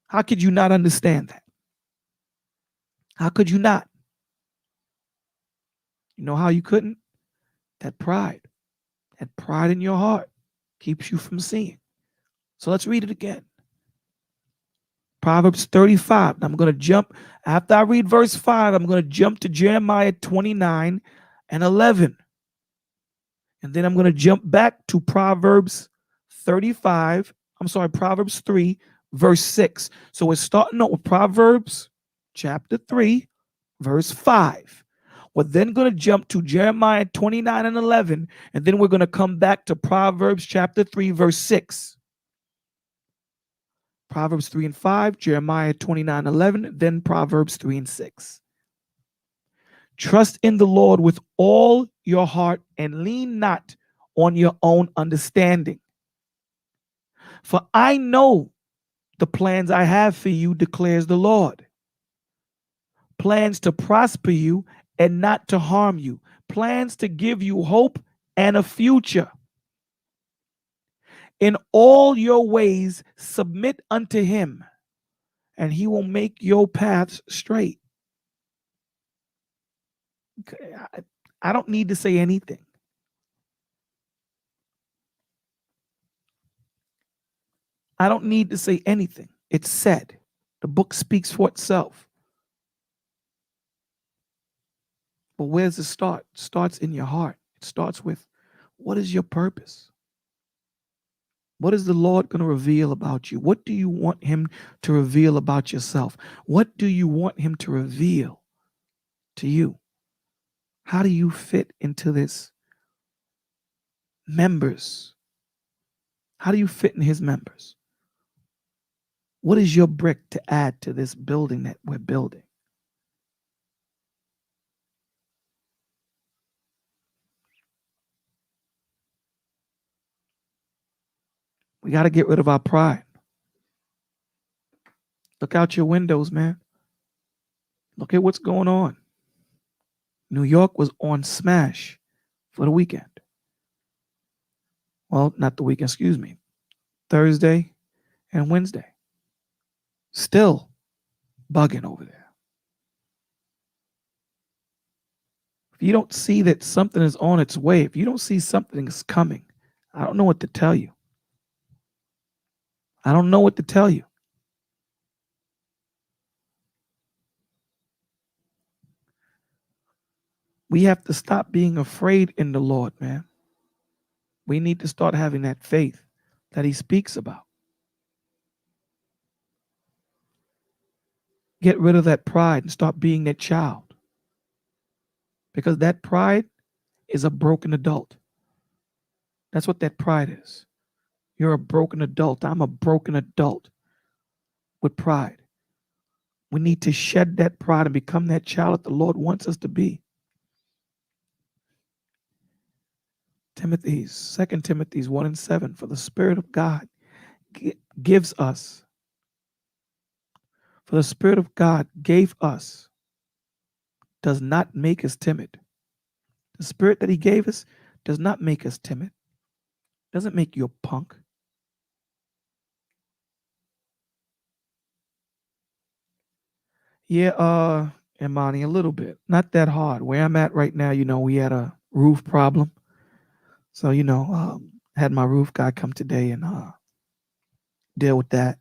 How could you not understand that? How could you not? You know how you couldn't? That pride in your heart keeps you from seeing. So let's read it again. Proverbs 35. I'm going to jump, after I read verse 5, I'm going to jump to Jeremiah 29 and 11. And then I'm going to jump back to Proverbs 3, verse 6. So we're starting out with Proverbs chapter 3, verse 5. We're then going to jump to Jeremiah 29 and 11, and then we're going to come back to Proverbs chapter 3, verse 6. Proverbs 3 and 5, Jeremiah 29, 11, then Proverbs 3 and 6. Trust in the Lord with all your heart and lean not on your own understanding. For I know the plans I have for you, declares the Lord. Plans to prosper you and not to harm you. Plans to give you hope and a future. In all your ways, submit unto him, and he will make your paths straight. I don't need to say anything. I don't need to say anything. It's said. The book speaks for itself. But where does it start? It starts in your heart. It starts with, what is your purpose? What is the Lord going to reveal about you? What do you want him to reveal about yourself? What do you want him to reveal to you? How do you fit into this members? How do you fit in his members? What is your brick to add to this building that we're building? We got to get rid of our pride. Look out your windows, man. Look at what's going on. New York was on smash for the weekend. Well, not the weekend, excuse me. Thursday and Wednesday. Still bugging over there. If you don't see that something is on its way, if you don't see something is coming, I don't know what to tell you. I don't know what to tell you. We have to stop being afraid in the Lord, man. We need to start having that faith that he speaks about. Get rid of that pride and start being that child. Because that pride is a broken adult. That's what that pride is. You're a broken adult. I'm a broken adult with pride. We need to shed that pride and become that child that the Lord wants us to be. 2 Timothy 1:7, for the Spirit of God gives us, for the Spirit of God gave us, does not make us timid. The Spirit that he gave us does not make us timid. Doesn't make you a punk. Yeah, Imani, a little bit. Not that hard. Where I'm at right now, we had a roof problem. So, had my roof guy come today and deal with that.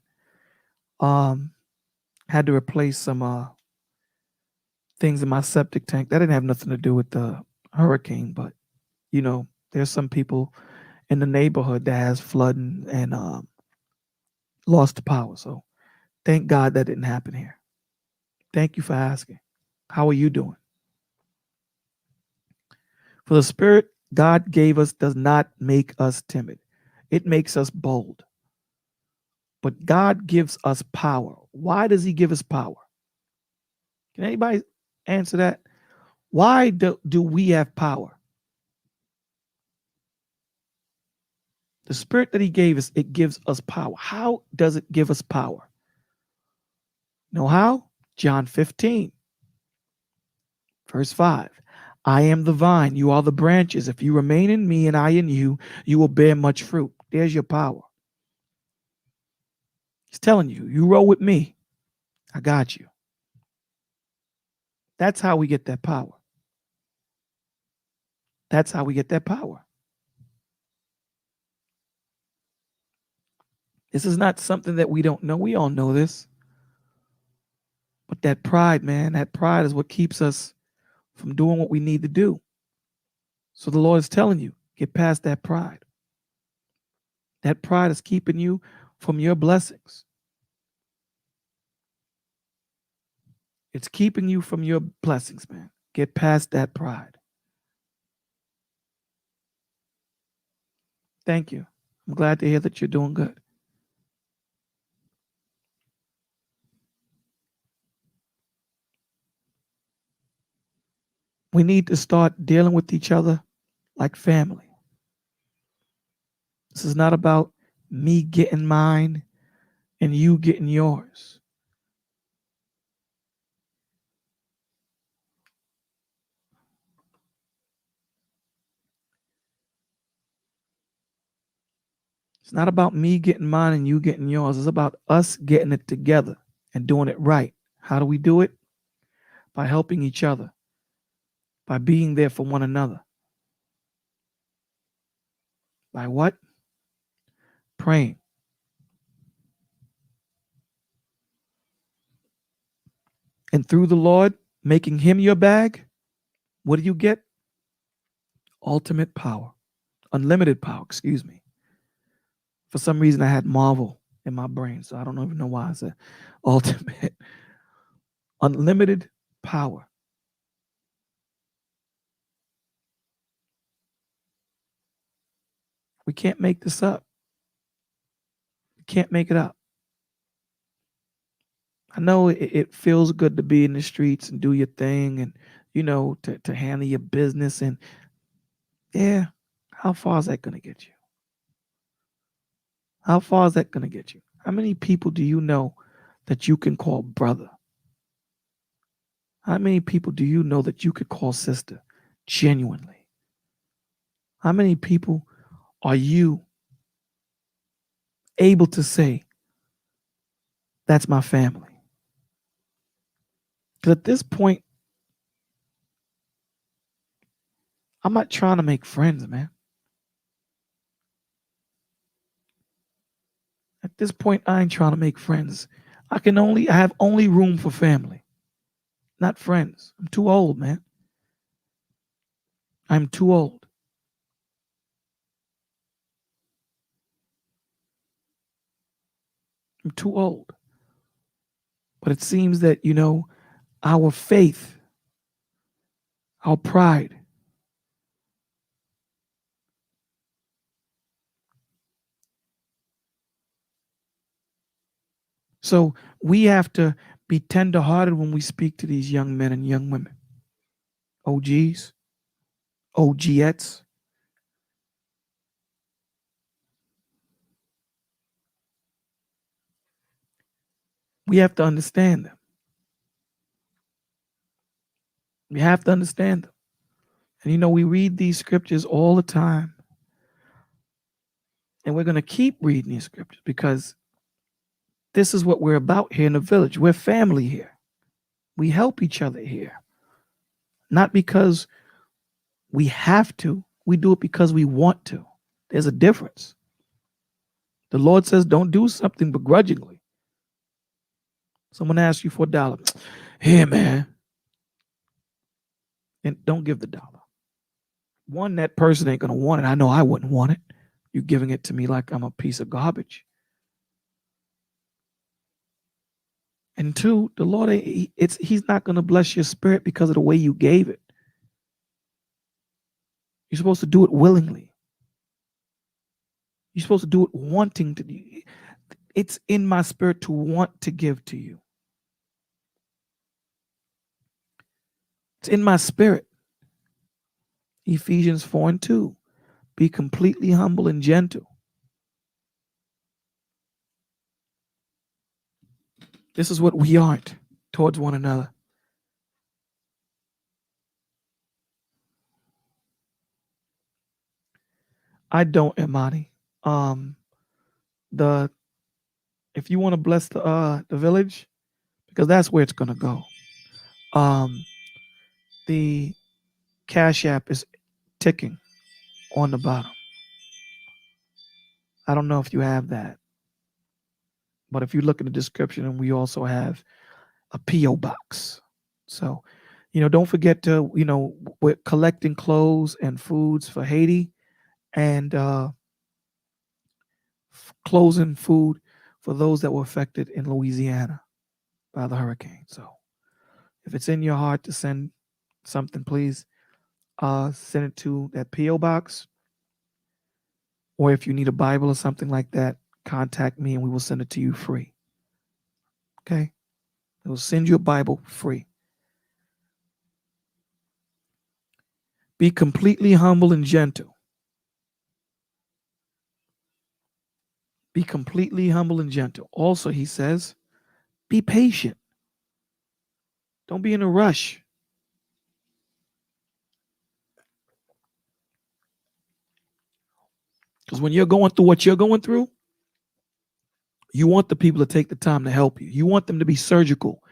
Had to replace some things in my septic tank. That didn't have nothing to do with the hurricane, but there's some people in the neighborhood that has flooding and lost the power. So thank God that didn't happen here. Thank you for asking. How are you doing? For the Spirit God gave us does not make us timid. It makes us bold. But God gives us power. Why does he give us power? Can anybody answer that? Why do we have power? The Spirit that he gave us, it gives us power. How does it give us power? Know how? John 15, verse 5. I am the vine, you are the branches. If you remain in me and I in you, you will bear much fruit. There's your power. He's telling you, you roll with me. I got you. That's how we get that power. That's how we get that power. This is not something that we don't know. We all know this. But that pride, man, that pride is what keeps us from doing what we need to do. So the Lord is telling you, get past that pride. That pride is keeping you from your blessings. It's keeping you from your blessings, man. Get past that pride. Thank you. I'm glad to hear that you're doing good. We need to start dealing with each other like family. This is not about me getting mine and you getting yours. It's not about me getting mine and you getting yours. It's about us getting it together and doing it right. How do we do it? By helping each other, by being there for one another. By what? Praying. And through the Lord, making him your bag, what do you get? Ultimate power. Unlimited power, excuse me. For some reason, I had Marvel in my brain, so I don't even know why I said ultimate. Unlimited power. We can't make this up. We can't make it up. I know it feels good to be in the streets and do your thing and, to handle your business. And yeah, how far is that going to get you? How far is that going to get you? How many people do you know that you can call brother? How many people do you know that you could call sister genuinely? How many people are you able to say, that's my family? Because at this point, I'm not trying to make friends, man. At this point, I ain't trying to make friends. I have only room for family, not friends. I'm too old, man. I'm too old. I'm too old. But it seems that, our faith, our pride, so we have to be tenderhearted when we speak to these young men and young women. OGs, OGettes. We have to understand them. We have to understand them. And we read these scriptures all the time. And we're going to keep reading these scriptures because this is what we're about here in the village. We're family here. We help each other here. Not because we have to. We do it because we want to. There's a difference. The Lord says don't do something begrudgingly. Someone asks you for $1. Here, man. And don't give the dollar. One, that person ain't going to want it. I know I wouldn't want it. You're giving it to me like I'm a piece of garbage. And two, the Lord, He's not going to bless your spirit because of the way you gave it. You're supposed to do it willingly. You're supposed to do it wanting to. It's in my spirit to want to give to you. It's in my spirit. Ephesians 4:2. Be completely humble and gentle. This is what we aren't towards one another. I don't, Imani. If you want to bless the village, because that's where it's gonna go. The Cash App is ticking on the bottom. I don't know if you have that, but if you look in the description, and we also have a P.O. box. So, don't forget to, we're collecting clothes and foods for Haiti, and clothes and food for those that were affected in Louisiana by the hurricane. So if it's in your heart to send something, please send it to that P.O. box. Or if you need a Bible or something like that, contact me and we will send it to you free. Okay? We'll send you a Bible free. Be completely humble and gentle. Be completely humble and gentle. Also, he says, be patient. Don't be in a rush. Because when you're going through what you're going through, you want the people to take the time to help you. You want them to be surgical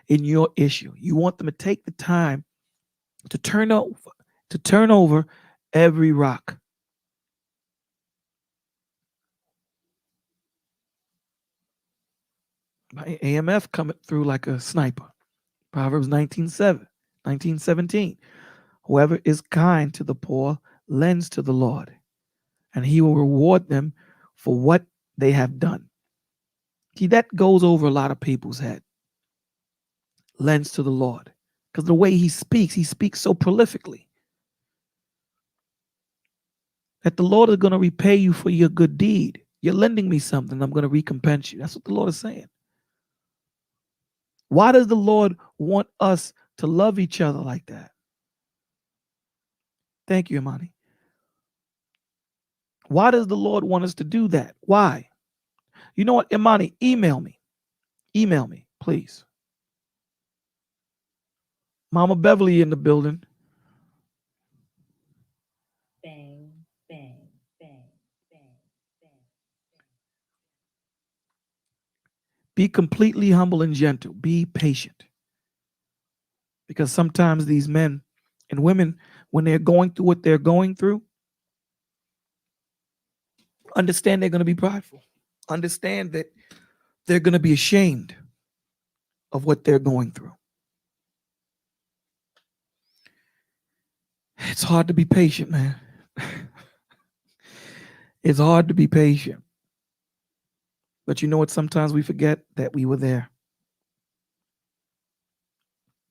in your issue. You want them to take the time to turn over every rock. My AMF coming through like a sniper. Proverbs 19:17. Whoever is kind to the poor lends to the Lord, and he will reward them for what they have done. See, that goes over a lot of people's head. Lends to the Lord. Because the way he speaks so prolifically. That the Lord is going to repay you for your good deed. You're lending me something, I'm going to recompense you. That's what the Lord is saying. Why does the Lord want us to love each other like that? Thank you, Imani. Why does the Lord want us to do that? Why? You know what, Imani, email me. Email me, please. Mama Beverly in the building. Bang, bang, bang, bang, bang. Be completely humble and gentle. Be patient. Because sometimes these men and women, when they're going through what they're going through, understand they're going to be prideful. Understand that they're going to be ashamed of what they're going through. It's hard to be patient, man. It's hard to be patient. But you know what? Sometimes we forget that we were there.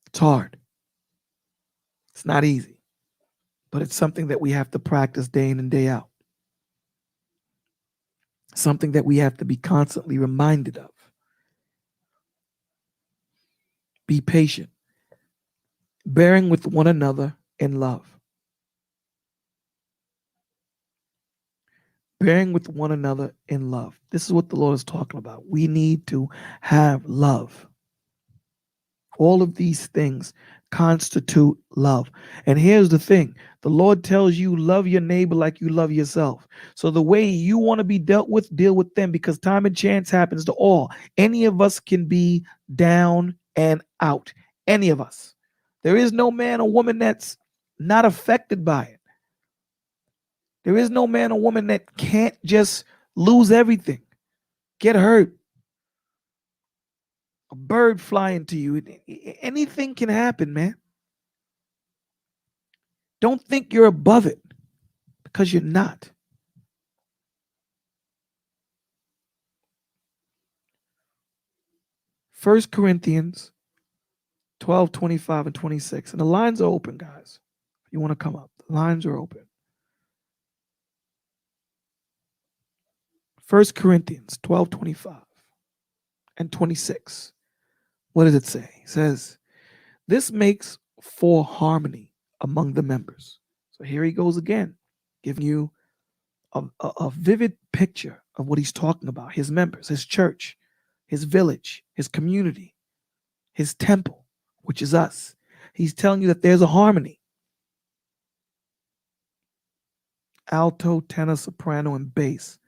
It's hard. It's not easy. But it's something that we have to practice day in and day out. Something that we have to be constantly reminded of. Be patient. Bearing with one another in love. Bearing with one another in love. This is what the Lord is talking about. We need to have love. All of these things constitute love. And here's the thing. The Lord tells you love your neighbor like you love yourself. So the way you want to be dealt with, deal with them, because time and chance happens to all. Any of us can be down and out. Any of us. There is no man or woman that's not affected by it. There is no man or woman that can't just lose everything, get hurt. A bird flying to you. Anything can happen, man. Don't think you're above it, because you're not. First Corinthians 12, 25, and 26. And the lines are open, guys. If you want to come up, the lines are open. 1 Corinthians 12, 25 and 26. What does it say? It says, this makes for harmony among the members. So here he goes again, giving you a vivid picture of what he's talking about. His members, his church, his village, his community, his temple, which is us. He's telling you that there's a harmony. Alto, tenor, soprano, and bass.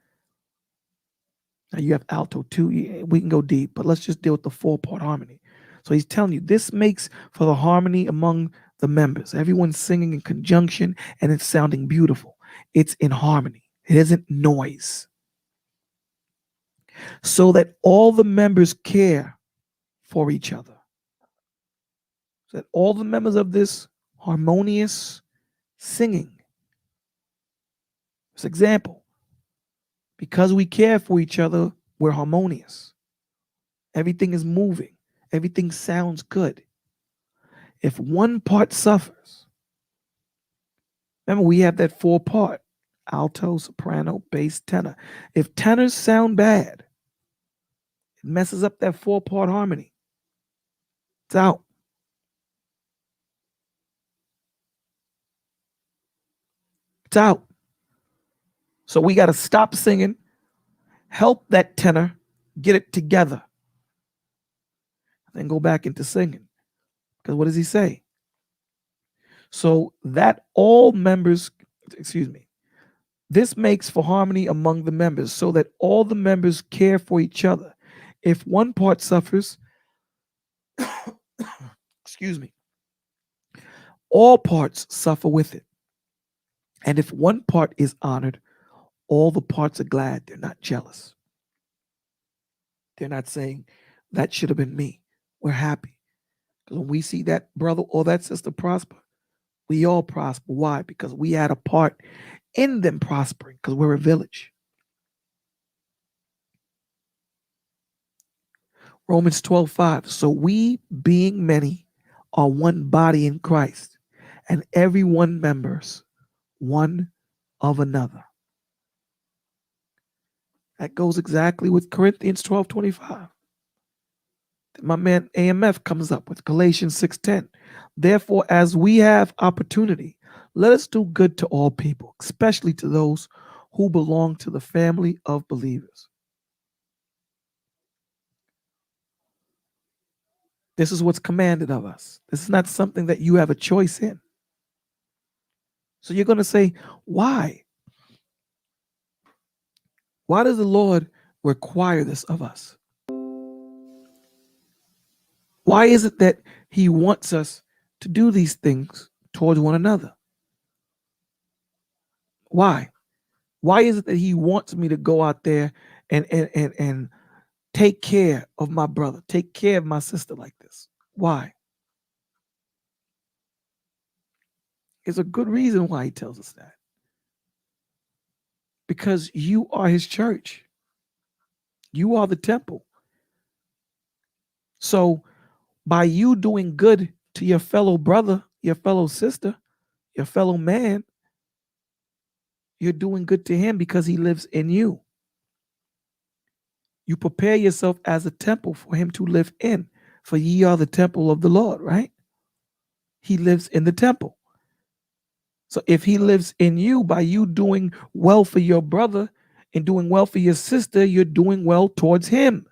Now you have alto too. We can go deep, but let's just deal with the 4-part harmony. So he's telling you this makes for the harmony among the members. Everyone's singing in conjunction and it's sounding beautiful. It's in harmony. It isn't noise. So that all the members care for each other. So that all the members of this harmonious singing. For example, because we care for each other, we're harmonious. Everything is moving. Everything sounds good. If one part suffers, remember we have that 4-part, alto, soprano, bass, tenor. If tenors sound bad, it messes up that 4-part harmony. It's out. It's out. So we got to stop singing, help that tenor get it together, then go back into singing. Because what does he say? So that all members, this makes for harmony among the members, so that all the members care for each other. If one part suffers, all parts suffer with it. And if one part is honored, all the parts are glad. They're not jealous. They're not saying, that should have been me. We're happy. Because when we see that brother or that sister prosper, we all prosper. Why? Because we had a part in them prospering, because we're a village. Romans 12:5. So we, being many, are one body in Christ, and every one members one of another. That goes exactly with Corinthians 12:25. My man AMF comes up with Galatians 6:10. Therefore, as we have opportunity, let us do good to all people, especially to those who belong to the family of believers. This is what's commanded of us. This is not something that you have a choice in. So you're going to say, why? Why does the Lord require this of us? Why is it that he wants us to do these things towards one another? Why? Why is it that he wants me to go out there and take care of my brother, take care of my sister like this? Why? There's a good reason why he tells us that. Because you are his church. You are the temple. So by you doing good to your fellow brother, your fellow sister, your fellow man, you're doing good to him because he lives in you. You prepare yourself as a temple for him to live in. For ye are the temple of the Lord, right? He lives in the temple. So if he lives in you, by you doing well for your brother and doing well for your sister, you're doing well towards him.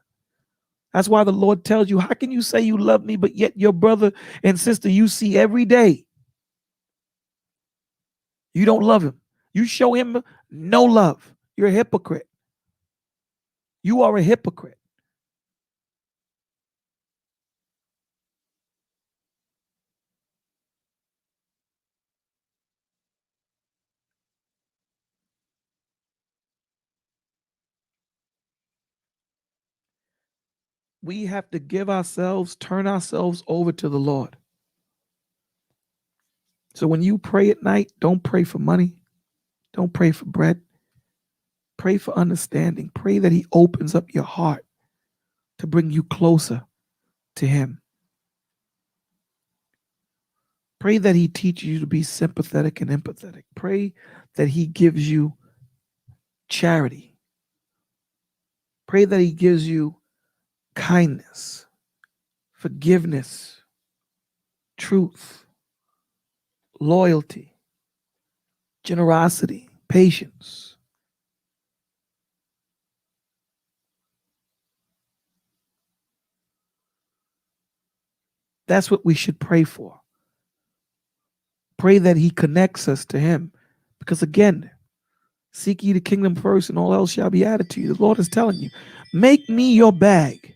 That's why the Lord tells you, how can you say you love me, but yet your brother and sister you see every day, you don't love him? You show him no love. You're a hypocrite. You are a hypocrite. We have to turn ourselves over to the Lord. So when you pray at night, don't pray for money. Don't pray for bread. Pray for understanding. Pray that he opens up your heart to bring you closer to him. Pray that he teaches you to be sympathetic and empathetic. Pray that he gives you charity. Pray that he gives you kindness, forgiveness, truth, loyalty, generosity, patience. That's what we should pray for. Pray that he connects us to him. Because again, seek ye the kingdom first and all else shall be added to you. The Lord is telling you, make me your bag.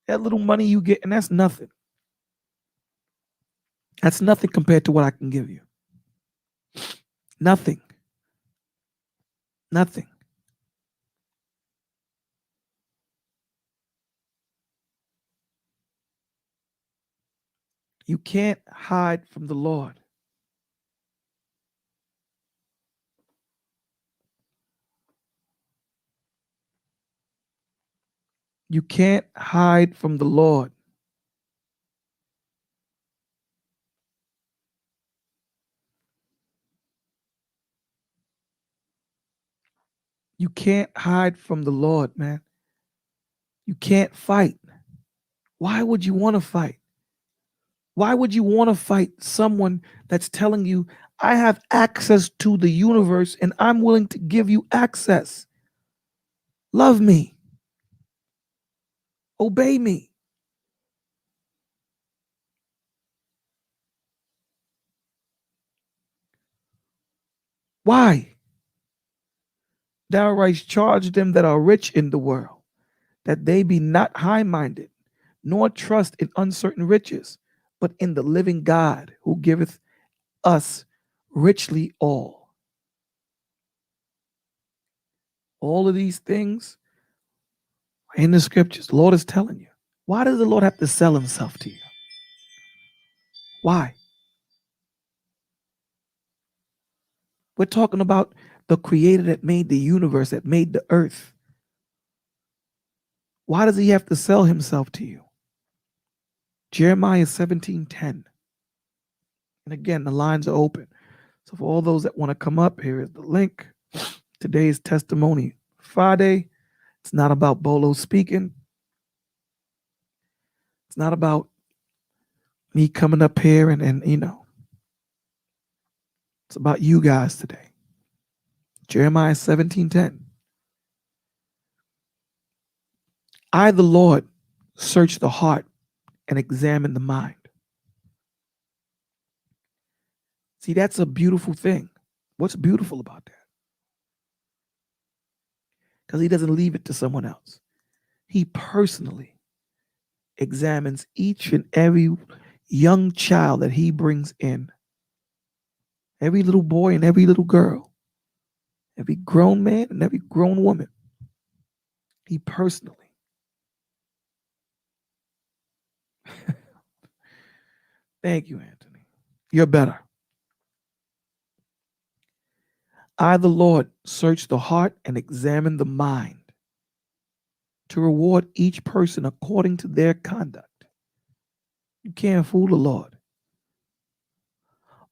That little money you get, and that's nothing. That's nothing compared to what I can give you. Nothing. Nothing. You can't hide from the Lord. You can't hide from the Lord. You can't hide from the Lord, man. You can't fight. Why would you want to fight? Why would you want to fight someone that's telling you, I have access to the universe and I'm willing to give you access? Love me. Obey me. Why? Thou writes, charge them that are rich in the world, that they be not high-minded, nor trust in uncertain riches, but in the living God, who giveth us richly all. All of these things are in the scriptures. The Lord is telling you. Why does the Lord have to sell himself to you? Why? We're talking about the creator that made the universe, that made the earth. Why does he have to sell himself to you? Jeremiah 17:10. And again, the lines are open. So for all those that want to come up, here is the link. Today's Testimony Friday. It's not about Bolo speaking. It's not about me coming up here and you know. It's about you guys today. Jeremiah 17:10. I, the Lord, search the heart and examine the mind. See, that's a beautiful thing. What's beautiful about that? Because he doesn't leave it to someone else. He personally examines each and every young child that he brings in, every little boy and every little girl, every grown man and every grown woman. He personally. Thank you, Anthony. You're better. I, the Lord, search the heart and examine the mind to reward each person according to their conduct. You can't fool the Lord.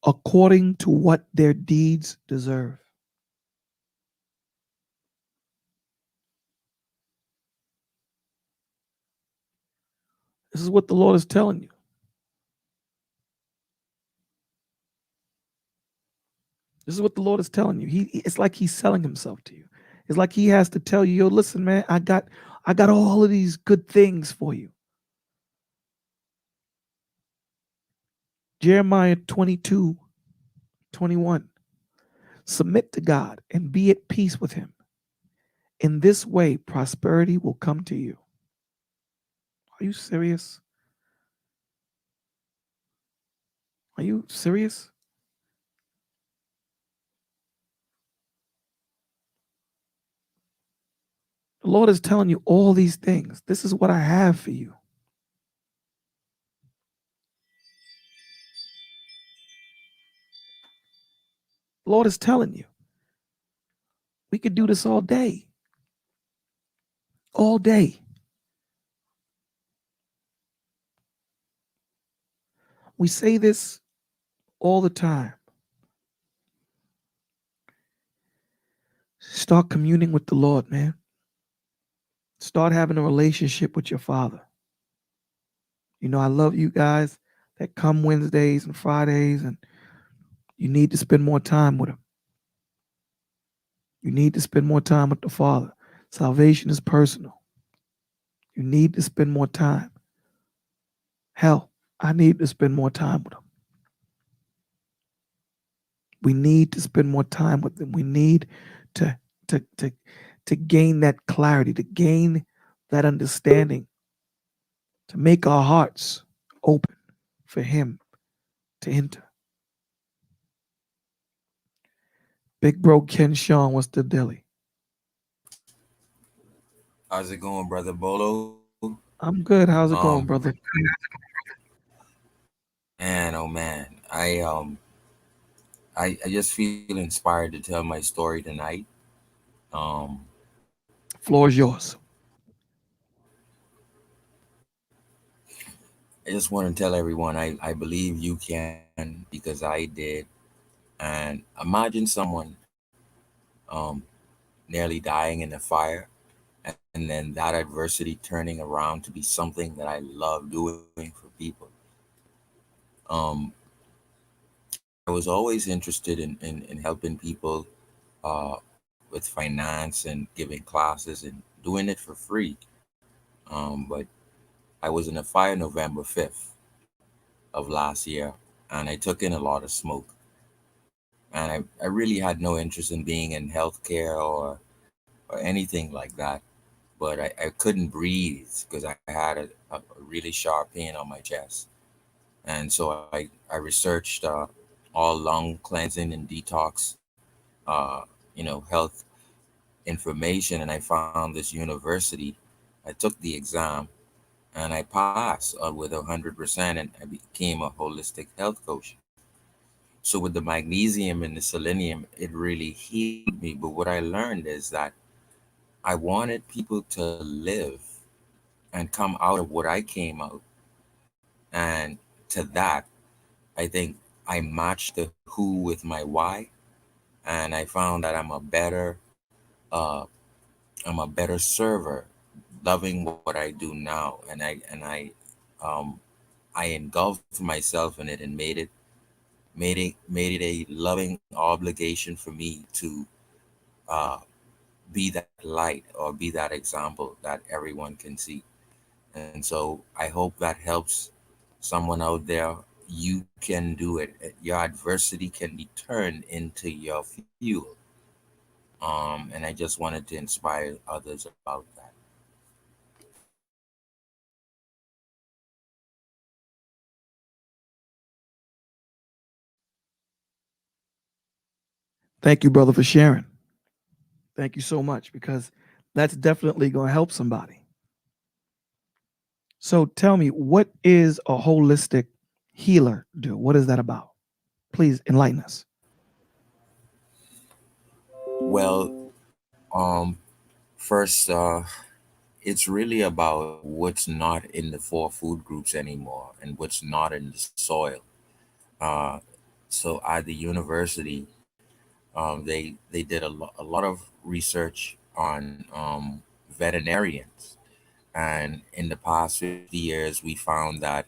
According to what their deeds deserve. This is what the Lord is telling you. This is what the Lord is telling you. It's like he's selling himself to you. It's like he has to tell you, yo, listen, man, I got all of these good things for you. Jeremiah 22:21. Submit to God and be at peace with him. In this way, prosperity will come to you. Are you serious? Are you serious? The Lord is telling you all these things. This is what I have for you. The Lord is telling you. We could do this all day. All day. We say this all the time. Start communing with the Lord, man. Start having a relationship with your Father. You know, I love you guys that come Wednesdays and Fridays, and you need to spend more time with him. You need to spend more time with the Father. Salvation is personal. You need to spend more time. Hell, I need to spend more time with him. We need to spend more time with him. We need to gain that clarity, to gain that understanding, to make our hearts open for him to enter. Big bro Ken Sean, what's the dilly? How's it going, brother Bolo? I'm good. How's it going, brother? Man, oh man, I just feel inspired to tell my story tonight. Um, Floor is yours. I just want to tell everyone I believe you can because I did. And imagine someone um, nearly dying in a fire, and then that adversity turning around to be something that I love doing for people. Um, I was always interested in helping people uh, with finance and giving classes and doing it for free. But I was in a fire November 5th of last year, and I took in a lot of smoke. And I really had no interest in being in healthcare or anything like that. But I couldn't breathe because I had a really sharp pain on my chest. And so I researched all lung cleansing and detox, uh, health information, and I found this university. I took the exam and I passed with 100%, and I became a holistic health coach. So with the magnesium and the selenium, it really healed me. But what I learned is that I wanted people to live and come out of what I came out. And to that, I think I matched the who with my why, and I found that uh, I'm a better server, loving what I do now, um, I engulfed myself in it and made it a loving obligation for me to uh, be that light or be that example that everyone can see. And so I hope that helps someone out there. You can do it. Your adversity can be turned into your fuel. And I just wanted to inspire others about that. Thank you, brother, for sharing. Thank you so much because that's definitely going to help somebody. So tell me, what is a holistic healer do? What is that about? Please enlighten us. Well, first, it's really about what's not in the four food groups anymore and what's not in the soil. Uh, so at the university, they did a lot of research on veterinarians, and in the past 50 years, we found that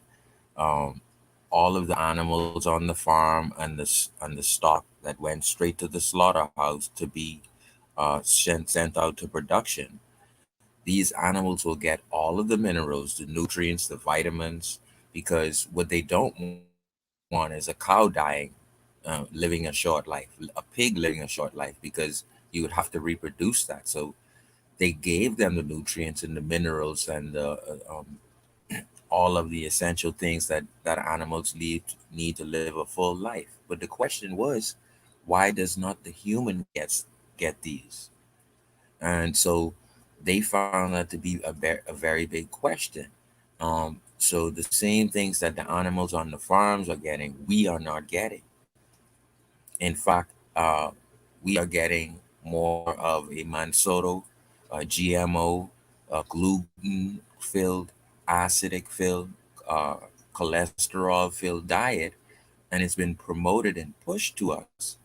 um, all of the animals on the farm and the stock that went straight to the slaughterhouse to be sent out to production. These animals will get all of the minerals, the nutrients, the vitamins, because what they don't want is a cow dying, living a short life, a pig living a short life, because you would have to reproduce that. So they gave them the nutrients and the minerals and all of the essential things that animals need to live a full life. But the question was, why does not the human get these? And so they found that to be a very big question. So the same things that the animals on the farms are getting, we are not getting. In fact, we are getting more of a Mansoto, GMO, gluten filled, acidic filled, uh, cholesterol filled diet, and it's been promoted and pushed to us.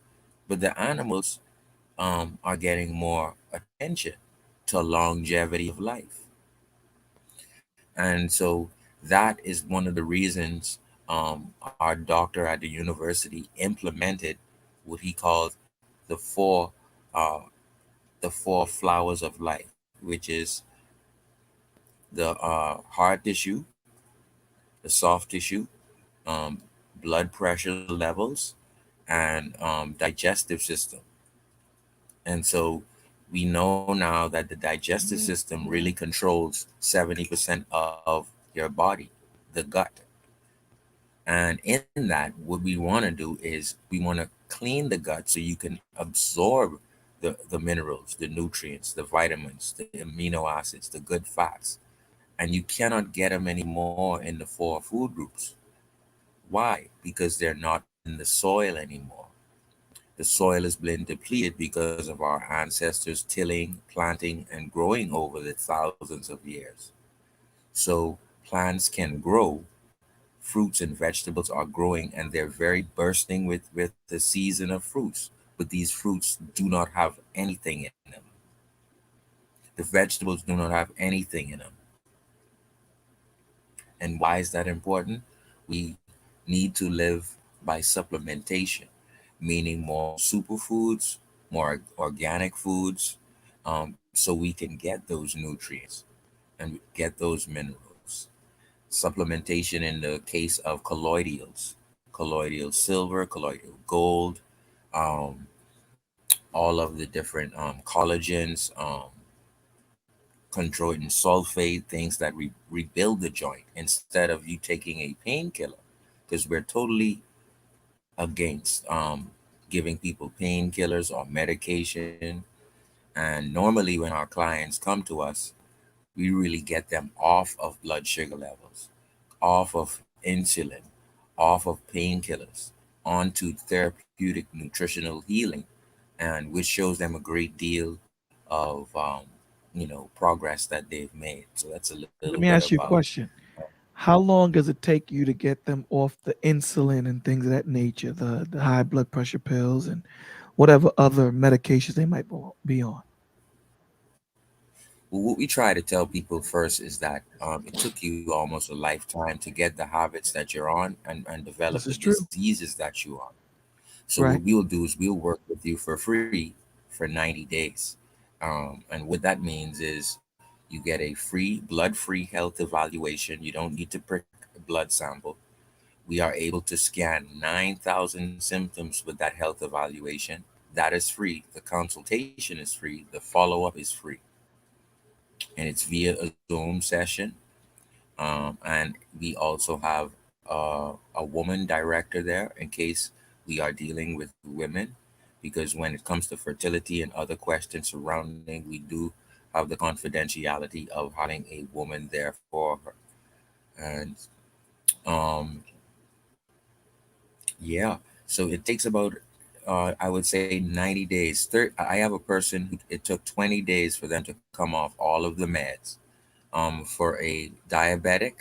But the animals are getting more attention to longevity of life. And so that is one of the reasons our doctor at the university implemented what he called the uh, four flowers of life, which is the hard tissue, the soft tissue, um, blood pressure levels, and digestive system. And so we know now that the digestive system really controls 70% of your body, the gut. And in that, what we want to do is we want to clean the gut so you can absorb the minerals, the nutrients, the vitamins, the amino acids, the good fats. And you cannot get them anymore in the four food groups. Why? Because they're not in the soil anymore. The soil has been depleted because of our ancestors tilling, planting, and growing over the thousands of years. So plants can grow, fruits and vegetables are growing, and they're very bursting with the season of fruits. But these fruits do not have anything in them. The vegetables do not have anything in them. And why is that important? We need to live by supplementation, meaning more superfoods, more organic foods, so we can get those nutrients and get those minerals. Supplementation in the case of colloidal silver, colloidal gold, um, all of the different collagens, chondroitin sulfate, things that rebuild the joint instead of you taking a painkiller, because we're totally against giving people painkillers or medication. And normally, when our clients come to us, we really get them off of blood sugar levels, off of insulin, off of painkillers, onto therapeutic nutritional healing, and which shows them a great deal of progress that they've made. So that's a little Let bit me ask you a about. question. How long does it take you to get them off the insulin and things of that nature, the high blood pressure pills and whatever other medications they might be on? Well, what we try to tell people first is that it took you almost a lifetime to get the habits that you're on and develop This the is true, diseases that you're on. So what right? we'll do is we'll work with you for free for 90 days. And what that means is you get a free, blood free health evaluation. You don't need to prick a blood sample. We are able to scan 9,000 symptoms with that health evaluation. That is free. The consultation is free. The follow up is free. And it's via a Zoom session. And we also have a woman director there in case we are dealing with women. Because when it comes to fertility and other questions surrounding, we do have the confidentiality of having a woman there for her. And um, yeah, so it takes about, I would say, 90 days. I have a person who it took 20 days for them to come off all of the meds. For a diabetic,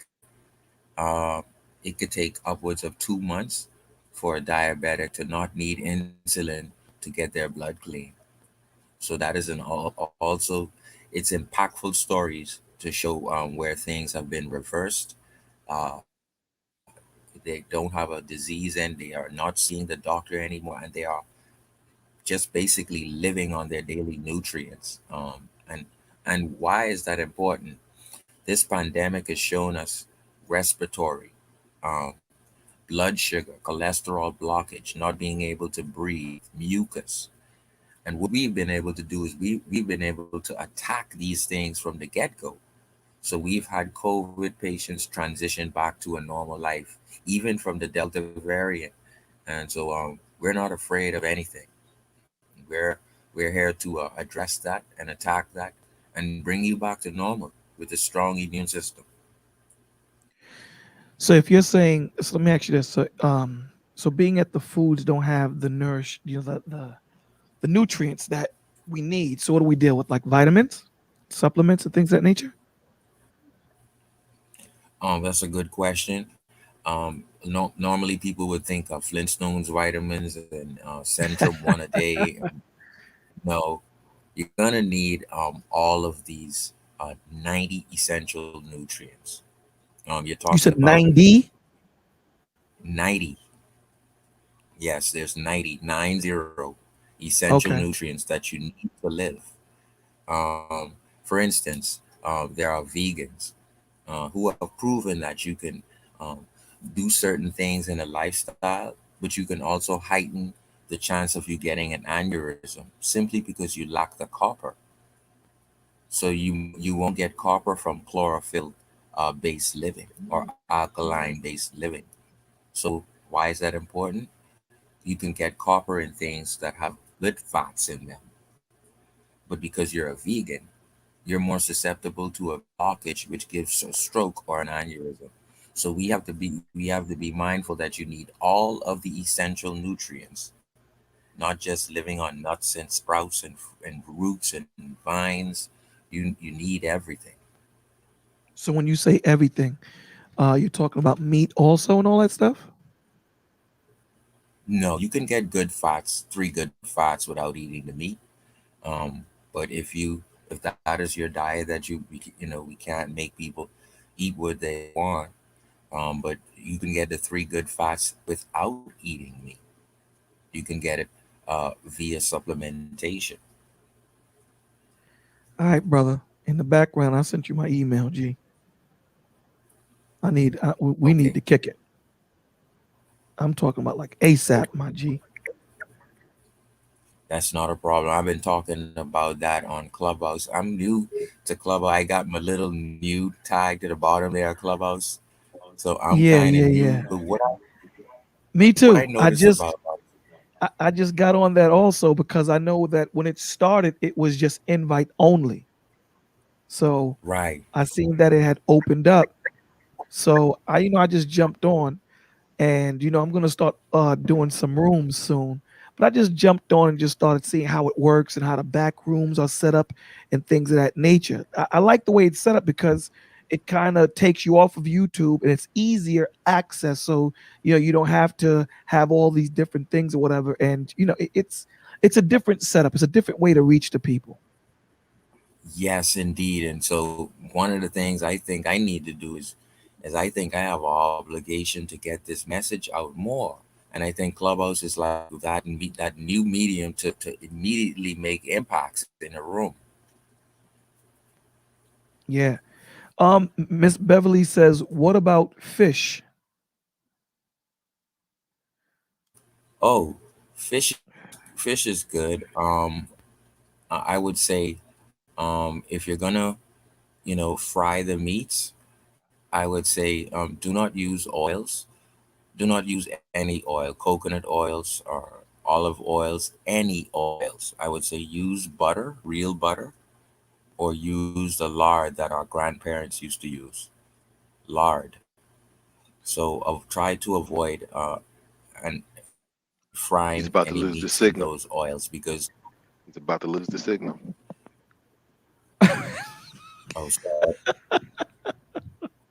uh, it could take upwards of 2 months for a diabetic to not need insulin to get their blood clean. So that is also it's impactful stories to show where things have been reversed. They don't have a disease and they are not seeing the doctor anymore, and they are just basically living on their daily nutrients. And why is that important? This pandemic has shown us respiratory, um, blood sugar, cholesterol blockage, not being able to breathe, mucus. And what we've been able to do is we've been able to attack these things from the get go. So we've had COVID patients transition back to a normal life, even from the Delta variant. And so we're not afraid of anything. We're here to address that and attack that and bring you back to normal with a strong immune system. So if you're saying, so let me ask you this. So being at the foods don't have the nourish, the nutrients that we need. So what do we deal with? Like vitamins, supplements, and things of that nature? That's a good question. No, normally people would think of Flintstones vitamins and Centrum one a day. No, you're gonna need all of these 90 essential nutrients. You're You talking said about 90. 90. Yes, there's 90 essential Okay. nutrients that you need to live. For instance, there are vegans who have proven that you can um, do certain things in a lifestyle, but you can also heighten the chance of you getting an aneurysm simply because you lack the copper. So you won't get copper from chlorophyll based living or alkaline based living. So why is that important? You can get copper in things that have good fats in them, but because you're a vegan, you're more susceptible to a blockage, which gives a stroke or an aneurysm. So we have to be mindful that you need all of the essential nutrients, not just living on nuts and sprouts and roots and vines. You need everything. So when you say everything, you're talking about meat also and all that stuff? No, you can get good fats, three good fats without eating the meat. But if that is your diet that we can't make people eat what they want. But you can get the three good fats without eating meat. You can get it via supplementation. All right, brother. In the background, I sent you my email, G. We Okay, need to kick it. I'm talking about like ASAP, my G. that's not a problem. I've been talking about that on Clubhouse. I'm new to Clubhouse. I got my little new tag to the bottom there, Clubhouse. So I'm Yeah, kind of yeah, new. yeah. But Me what I too. notice about I just got on that also because I know that when it started, it was just invite only. So right, I seen that it had opened up. So I just jumped on, and I'm gonna start doing some rooms soon. But I just jumped on and just started seeing how it works and how the back rooms are set up and things of that nature. I like the way it's set up because it kind of takes you off of YouTube and it's easier access. So you don't have to have all these different things or whatever. And it's a different setup. It's a different way to reach the people. yes, indeed. And so one of the things I think I need to do is I think I have an obligation to get this message out more. And I think Clubhouse is like that new medium to immediately make impacts in a room. Yeah. Miss Beverly says, what about fish? Oh, fish fish is good. I would say if you're gonna, fry the meats, I would say do not use oils. Do not use any oil, coconut oils or olive oils, any oils. I would say use butter, real butter, or use the lard that our grandparents used to use. Lard. So try to avoid and He's frying about to any lose the meats in signal. those oils because He's about to lose the signal. oh,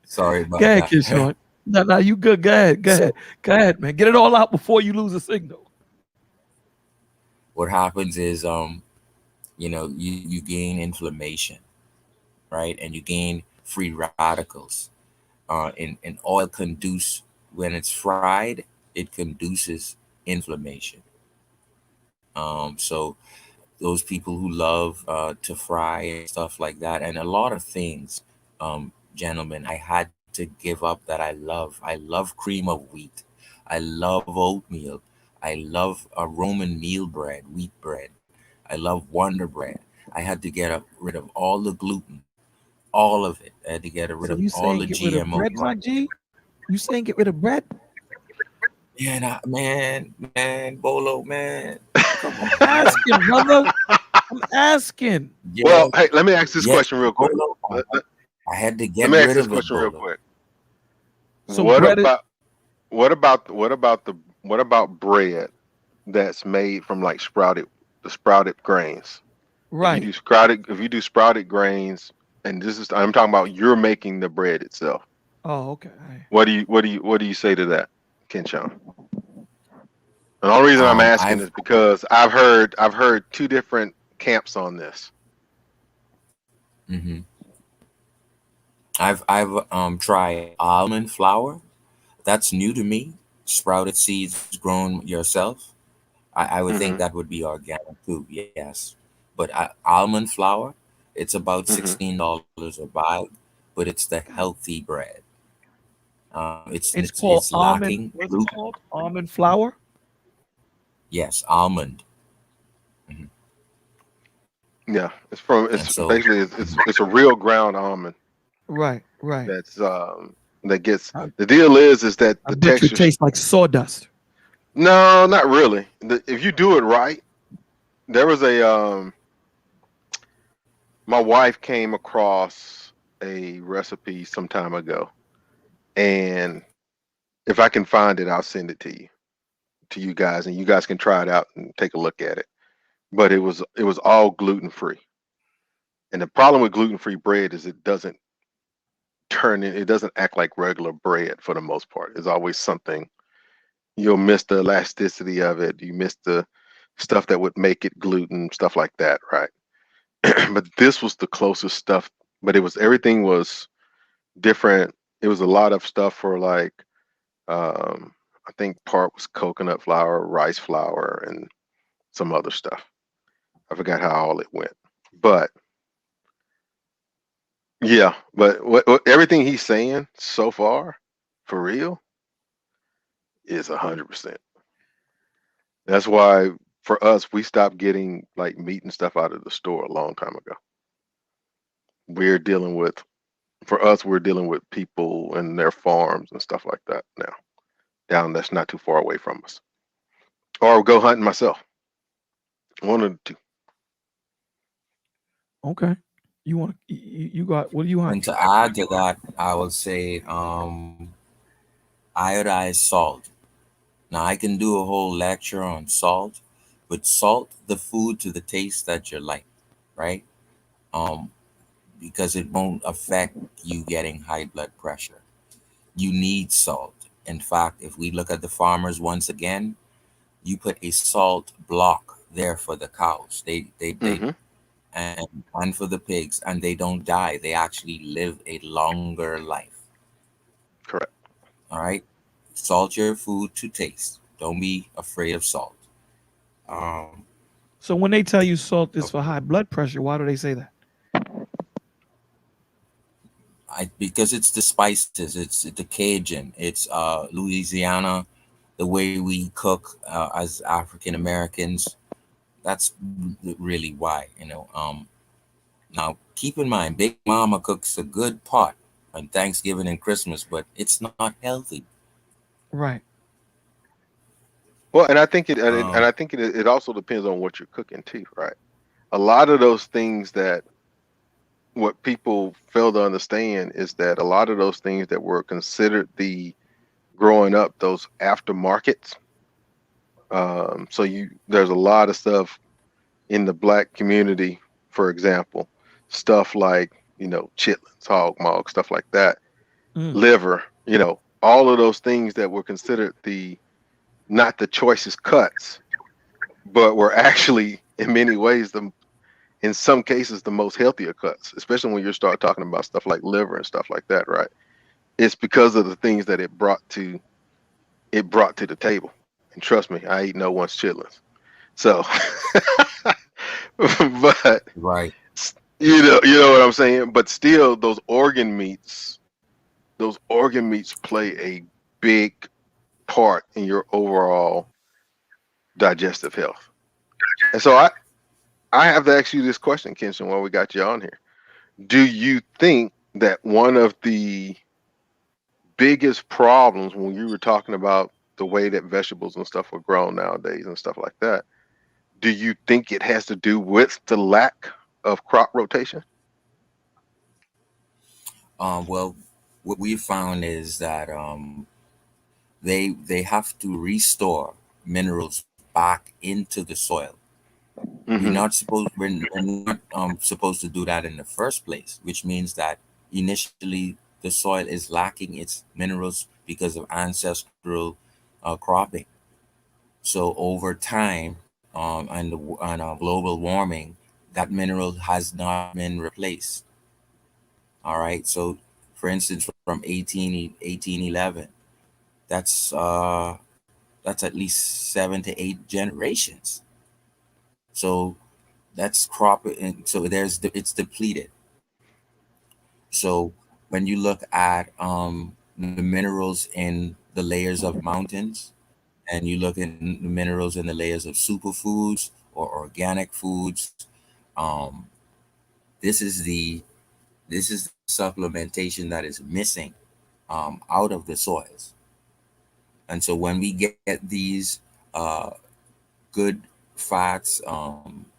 sorry Go about ahead, that. Keyshawn. No, you good. Go ahead. Go ahead. So Go ahead, man. Get it all out before you lose a signal. what happens is you gain inflammation, right? And you gain free radicals. And oil conduce when it's fried, it conduces inflammation. So those people who love to fry and stuff like that, and a lot of things, gentlemen, I had to give up that I love. I love cream of wheat. I love oatmeal. I love Roman meal bread, wheat bread. I love Wonder Bread. I had to rid of all the gluten, all of it. I had to get rid So of you all saying the get rid of GMO. bread, my G? You saying get rid of bread? Yeah, nah, man, Bolo, man. Come I'm on, man. asking, brother. I'm asking. Well, Yes, hey, let me ask this yes, question real quick. Bolo. Let, let- I had to let get me ask rid this of it, question real Bolo. quick. So What bread is about what about bread that's made from like sprouted grains? right. If you do sprouted grains, and this is I'm talking about you're making the bread itself. Oh, okay. All right. What do you say to that, Kenshawn? And the only reason I'm asking I've is because I've heard two different camps on this. hmm I've tried almond flour. That's new to me. Sprouted seeds grown yourself. I would think Hmm. that would be organic too. Yes, but almond flour, it's about Hmm. $16 a bag, but it's the healthy bread. It's It's called almond. lacking What's it gluten. called? Almond flour. Yes, almond. Mhm. Yeah, it's And so basically it's a real ground almond Right. Right. that's that gets I, the deal is that I the bet you it texture. tastes like sawdust. No, not really. If you do it right, there was a my wife came across a recipe some time ago, and if I can find it, I'll send it to you guys, and you guys can try it out and take a look at it. But it was all gluten free, and the problem with gluten free bread is it doesn't act like regular bread for the most part. There's always something you'll miss the elasticity of it. You miss the stuff that would make it gluten, stuff like that, right? But this was the closest stuff. But everything was different. It was a lot of stuff for like I think part was coconut flour, rice flour, and some other stuff. I forgot how all it went. But yeah, but everything he's saying so far, for real, is 100%. That's why for us, we stopped getting like meat and stuff out of the store a long time ago. We're dealing with, for us, we're dealing with people and their farms and stuff like that now. Down that's not too far away from us. Or go hunting myself. One of the two. Okay. You got what do you and hunt? to add to that, I would say iodized salt. Now I can do a whole lecture on salt, but salt the food to the taste that you like, right? Um, because it won't affect you getting high blood pressure. You need salt. In fact, if we look at the farmers once again, you put a salt block there for the cows. They Hmm. and for the pigs, and they don't die. They actually live a longer life. Correct. All right. Salt your food to taste. Don't be afraid of salt. Um, So when they tell you salt is for high blood pressure, why do they say that? because it's the spices, it's the Cajun, it's Louisiana, the way we cook as African Americans. That's really why, Now keep in mind, Big Mama cooks a good pot on Thanksgiving and Christmas, but it's not healthy. Right. Well, and I think Um, it also depends on what you're cooking too, right? A lot of those things that what people fail to understand is that a lot of those things that were considered the growing up, those aftermarkets. So there's a lot of stuff in the black community, for example, stuff like chitlins, hog maw, stuff like that, Mm. liver, all of those things that were considered the not the choicest cuts, but were actually in many ways in some cases the most healthier cuts, especially when you start talking about stuff like liver and stuff like that, right? It's because of the things that it brought to the table. And trust me, I eat no one's chitlins. So, but right, you know what I'm saying. But still, those organ meats play a big part in your overall digestive health. And so I have to ask you this question, Kenshin, while we got you on here. Do you think that one of the biggest problems when you were talking about the way that vegetables and stuff are grown nowadays and stuff like that, do you think it has to do with the lack of crop rotation? well, what we found is that they have to restore minerals back into the soil. Hmm. We're not supposed to do that in the first place, which means that initially the soil is lacking its minerals because of ancestral cropping. So over time, and global warming, that mineral has not been replaced. All right. So, for instance, from 1811, that's uh, that's at least 7 to 8 generations. So that's crop, and so it's depleted. So when you look at the minerals in the layers of mountains, and you look in the minerals in the layers of superfoods or organic foods, um, this is the supplementation that is missing out of the soils. And so when we get these uh, good fats,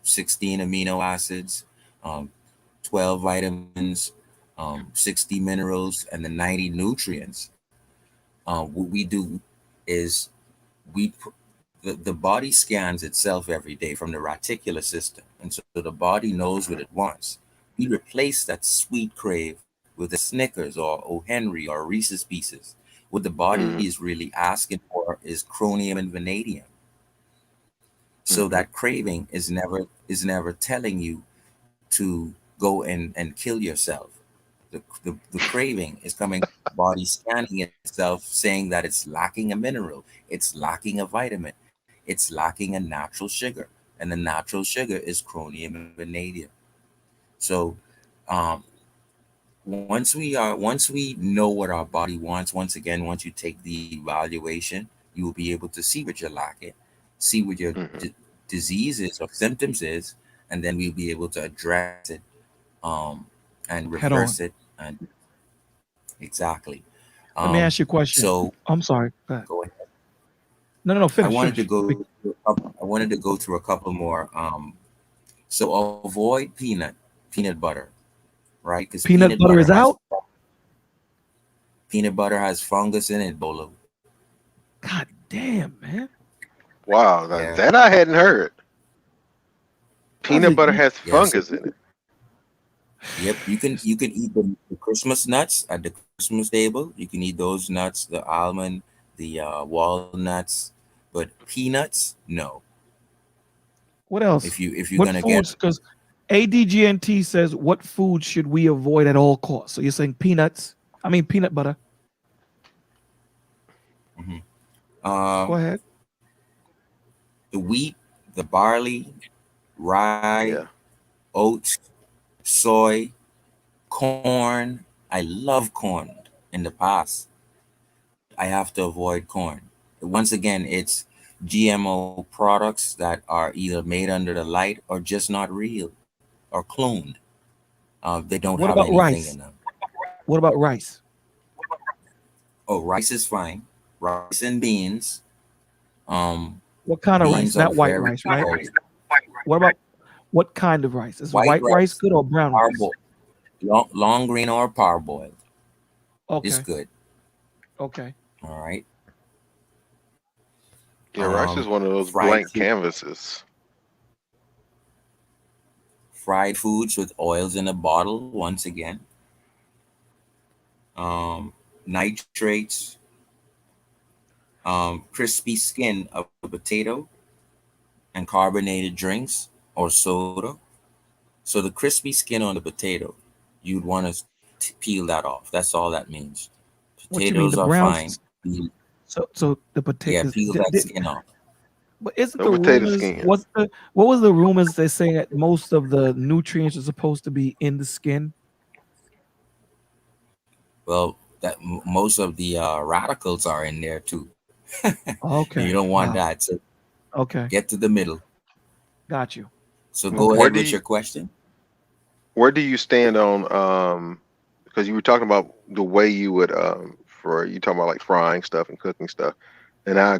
16 amino acids, um, 12 vitamins, 60 minerals, and the 90 nutrients, what we do is the body scans itself every day from the reticular system. And so the body knows what it wants. We replace that sweet crave with a Snickers or O. Henry or Reese's Pieces. What the body Hmm. is really asking for is chromium and vanadium. So Hmm. that craving is never telling you to go and kill yourself. The craving is coming from the body scanning itself, saying that it's lacking a mineral, it's lacking a vitamin, it's lacking a natural sugar, and the natural sugar is chromium and vanadium. So um, once we know what our body wants, once again, once you take the evaluation, you will be able to see what you're lacking, see what your Hmm. diseases or symptoms is, and then we'll be able to address it, um, and Head reverse on. it, and exactly. Let me ask you a question. So I'm sorry. Go ahead. go ahead. No, no, no. I Finish, wanted to finish. go. I wanted to go through a couple more. So avoid peanut butter, right? Because Peanut butter is out. peanut butter has fungus in it, Bolo. God damn, man. Wow, now Yeah, that I hadn't heard. Brother, Peanut butter has yeah. So fungus in it. yep, you can eat the Christmas nuts at the Christmas table. You can eat those nuts, the almond, the walnuts, but peanuts, no. what If else? you're What gonna get foods? Because ADGNT says what foods should we avoid at all costs? So you're saying peanuts? I mean peanut butter. mhm. Go um ahead. the wheat, the barley, rye, Yeah. oats, soy, corn. I love corn in the past, but I have to avoid corn. Once again, it's GMO products that are either made under the light or just not real or cloned. They don't What have about anything in rice? them. What about rice? Oh, rice is fine. Rice and beans. What kind of Beans rice? are Not white very, rice, right? very What about what kind of rice? Is white white rice rice, good or brown rice? parboiled, long green or parboiled is Okay. good. Okay. All right. Yeah, rice is one of those Fried blank food, canvases. fried foods with oils in a bottle. Once again, nitrates, crispy skin of the potato, and carbonated drinks or soda. So the crispy skin on the potato, you'd want to peel that off. That's all that means. What you mean? Potatoes The are brown. fine. So the Yeah, potatoes. peel that skin off. But isn't No the potato rumors? skin. What was the rumors? They're saying that most of the nutrients are supposed to be in the skin. Well, most of the radicals are in there too. You Okay. don't want Wow. that. So Okay. get to the middle. Got you. So go Okay. Where ahead do with you your question. where do you stand on because you were talking about the way you would for you talking about like frying stuff and cooking stuff. And I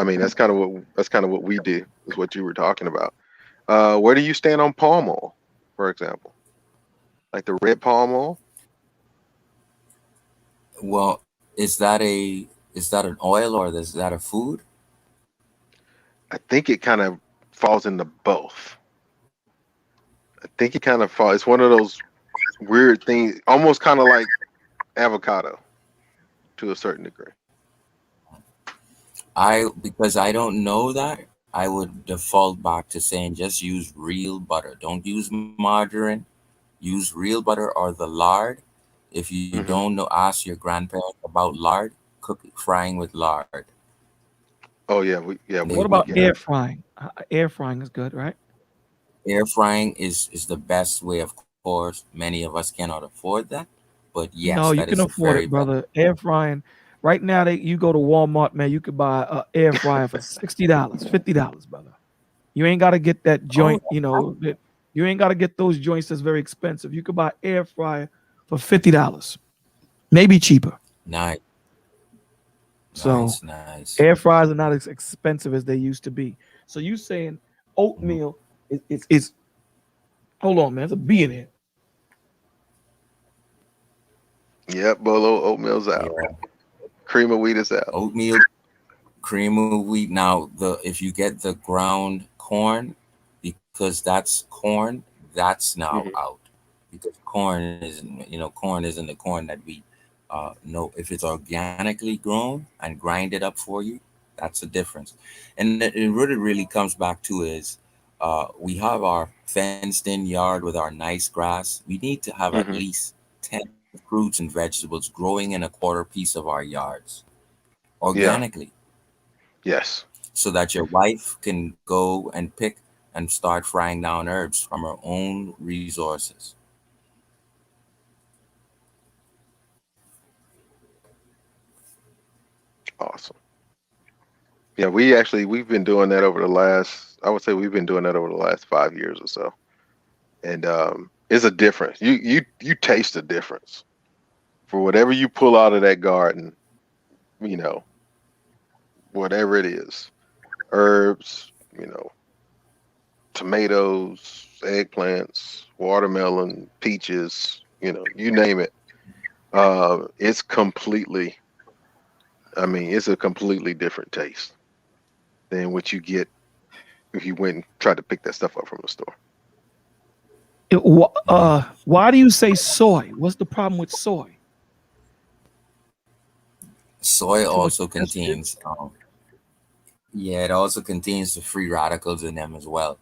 mean that's kind of what we do is what you were talking about. Where do you stand on palm oil, for example? Like the red palm oil? Well, is that an oil or is that a food? I think it kind of falls into both. I think it kind of falls. It's one of those weird things, almost kind of like avocado to a certain degree. Because I don't know that, I would default back to saying just use real butter. Don't use margarine. Use real butter or the lard. If you Hmm. don't know, ask your grandparents about lard. Cook frying with lard. Oh yeah, They What would about yeah. air frying? Air frying is good, right? air frying is the best way. Of course, many of us cannot afford that, but yes, No, that you is can the afford very it, best. brother. Air frying. Right now, you go to Walmart, man. You could buy a air fryer for $60, $50, brother. You ain't got to get that Oh, joint. You ain't got to get those joints that's very expensive. You could buy air fryer for $50, maybe cheaper. nice, So nice. air fryers are not as expensive as they used to be. So you saying Mhm. oatmeal is hold on, man. There's a bee in here. Yep, Bolo oatmeal's out. Yeah, Cream of wheat is out. oatmeal, cream of wheat. Now, the if you get the ground corn, because that's corn, that's now Hmm. out. Because corn isn't, corn isn't the corn that we know. If it's organically grown and grind it up for you, that's the difference. And it really comes back to is we have our fenced in yard with our nice grass. We need to have at Hmm. least 10 fruits and vegetables growing in a quarter piece of our yards Yeah. organically Yes. so that your wife can go and pick and start frying down herbs from her own resources. Awesome. Yeah, we've been doing that over the last. I would say we've been doing that over the last 5 years or so, and it's a difference. You taste the difference for whatever you pull out of that garden. You know, whatever it is, herbs. You know, tomatoes, eggplants, watermelon, peaches. You know, you name it. It's completely. I mean, it's a completely different taste than what you get if you went and tried to pick that stuff up from the store. Why do you say soy? What's the problem with soy? Soy Too much also estrogen? contains, yeah, it also contains the free radicals in them as well,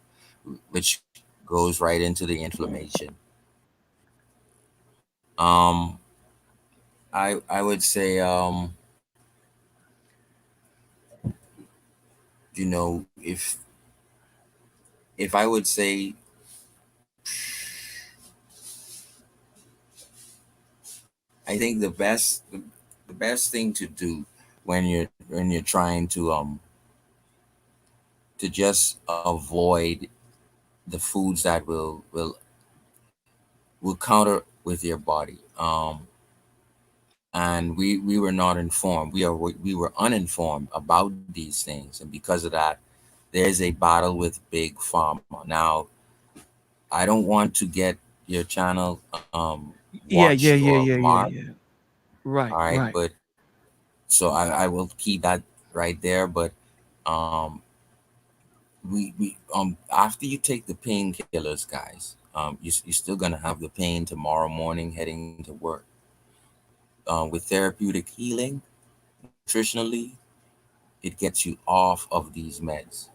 which goes right into the inflammation. Um, I would say, if I would say I think the best thing to do when you're trying to just avoid the foods that will counter with your body. And we were not informed. We were uninformed about these things, and because of that, there's a battle with big pharma. Now, I don't want to get your channel Yeah, watched yeah, or yeah, yeah, yeah, marked. yeah. Right, All right, right. but so I will keep that right there. But um, we after you take the painkillers, guys, you're still gonna have the pain tomorrow morning heading to work. With therapeutic healing, nutritionally, it gets you off of these meds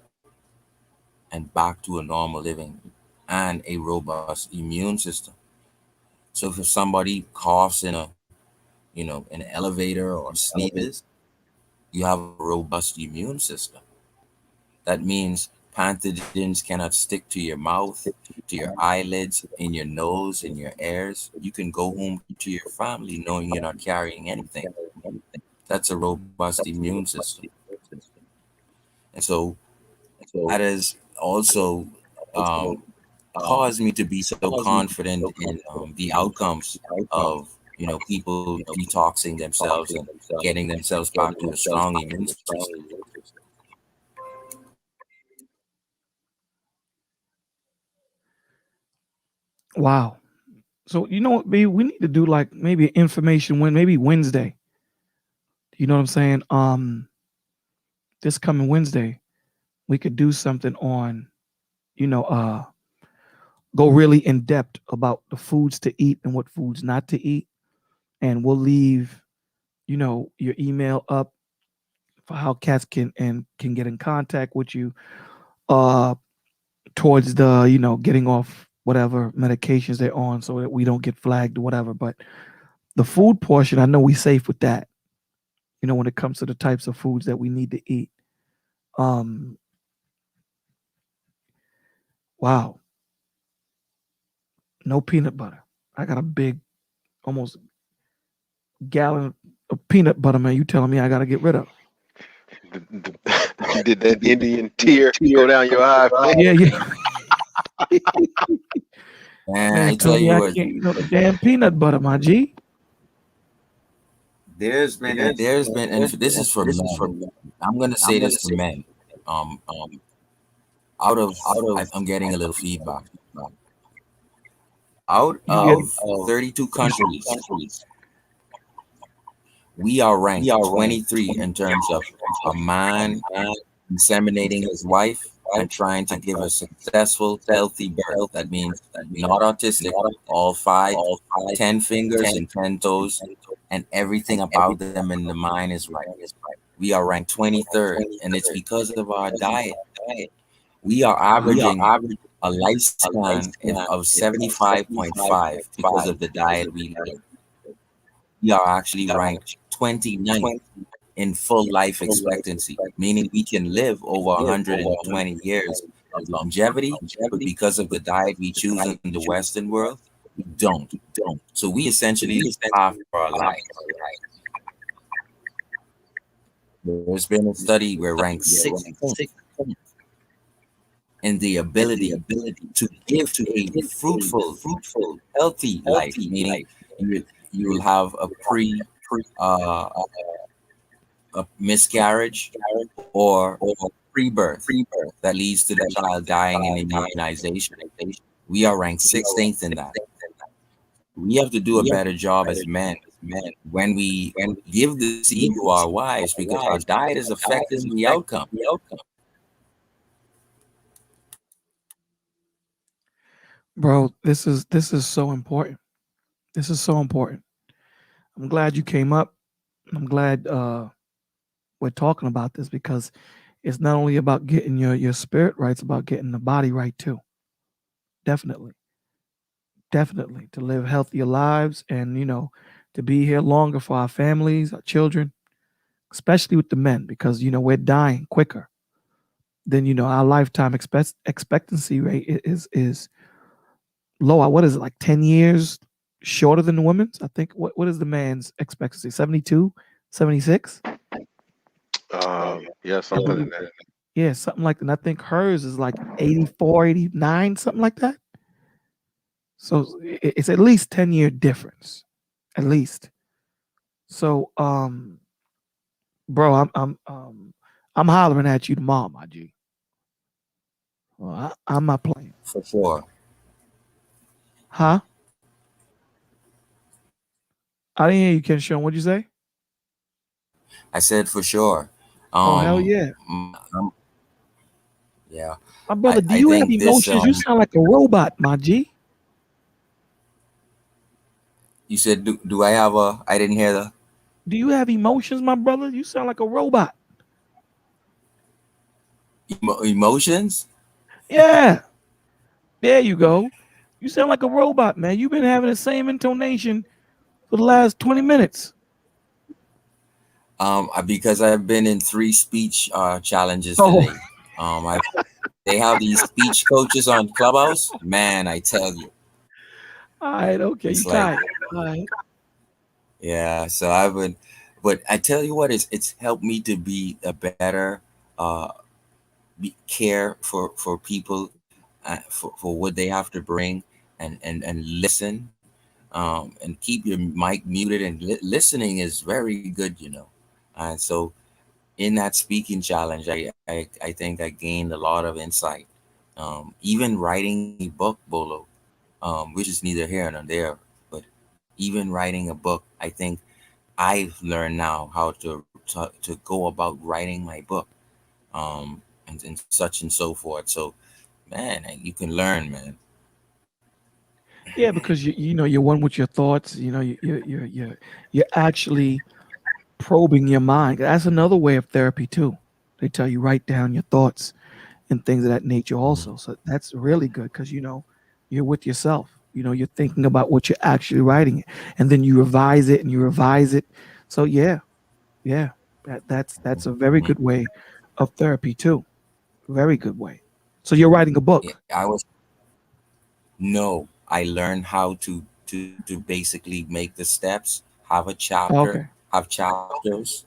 and back to a normal living and a robust immune system. So if somebody coughs in an elevator or sneezes, you have a robust immune system. That means pathogens cannot stick to your mouth, to your eyelids, in your nose, in your ears. You can go home to your family knowing you're not carrying anything. That's a robust immune system. And so that has also um, caused me to be so confident in the outcomes of people detoxing themselves and getting themselves back to a strong immune system. Wow. So you know what, B, we need to do like maybe an information when maybe Wednesday. You know what I'm saying? This coming Wednesday, we could do something on, you know, go really in depth about the foods to eat and what foods not to eat. And we'll leave, your email up for how cats can get in contact with you uh towards the, getting off whatever medications they're on so that we don't get flagged or whatever. But the food portion, I know we safe with that, when it comes to the types of foods that we need to eat. Um, wow, no peanut butter. I got a big, almost gallon of peanut butter, man. You telling me I got to get rid of? Did that Indian tear go down your eye, man? Yeah, yeah. And Man, I tell told me you I what, can't eat no damn peanut butter, my G. there's been, and this is for men. I'm gonna say this to men. Um, I'm getting a little feedback. Out You get of 32 countries, we are ranked 23 in terms of a man inseminating his wife and trying to give a successful, healthy birth. That means not autistic, all five, 10 fingers and 10 toes, and everything about them in the mind is right. We are ranked 23rd, and it's because of our diet. We are averaging a lifespan of 75.5 because of the diet we live. We are actually ranked 29th in full life expectancy, meaning we can live over 120 years of longevity, but because of the diet we choose in the Western world, we don't. So we essentially live half our life. There's been a study where ranked 6th in the ability to give a fruitful, healthy life, meaning you will have uh, a miscarriage or pre-birth that leads to the child dying in immunization. We are ranked 16th in that. We have to do a better job as men when we give the seed to our wives because our diet is affecting the outcome. bro. This is so important. This is so important. I'm glad you came up. I'm glad we're talking about this because it's not only about getting your spirit right, it's about getting the body right too. Definitely. Definitely. To live healthier lives and, to be here longer for our families, our children, especially with the men, because, we're dying quicker than, our lifetime expectancy rate is low. What is it, like 10 years? shorter than the women's. I think what is the man's expectancy? 72, 76? Yeah, I something believe. in that. Yeah, something like that. And I think hers is like 84, 89, something like that. So it's at least 10-year difference. At least. So bro, I'm hollering at you tomorrow, my G. Well, I'm not playing. For sure. Huh? I didn't hear you, Ken Sean. What'd you say? I said for sure. Oh hell yeah. Yeah. My brother, do I you have think this emotions? You sound like a robot, my G. you said do I have a I didn't hear the Do you have emotions, my brother? You sound like a robot. emotions? Yeah. There you go. You sound like a robot, man. You've been having the same intonation for the last 20 minutes. Because I've been in 3 speech challenges Oh, today. I They have these speech coaches on Clubhouse. Man, I tell you, all right, okay. You it's like, tired. All right. yeah. So I've been, but I tell you what, it's helped me to be a better uh care for people, for what they have to bring, and listen, and keep your mic muted, and listening is very good, and so in that speaking challenge, I think I gained a lot of insight. Even writing a book, Bolo, which is neither here nor there, but even writing a book, I think I've learned now how to go about writing my book, and such and so forth. So, man, you can learn, man. Yeah, because you're one with your thoughts. You're actually probing your mind. That's another way of therapy too. They tell you write down your thoughts and things of that nature also. So that's really good because you're with yourself. You're thinking about what you're actually writing, and then you revise it and you revise it. So yeah, that's a very Mhm. good way of therapy too. Very good way. So you're writing a Yeah, book. I was no. I learned how to basically make the steps, have a chapter, Okay. have chapters.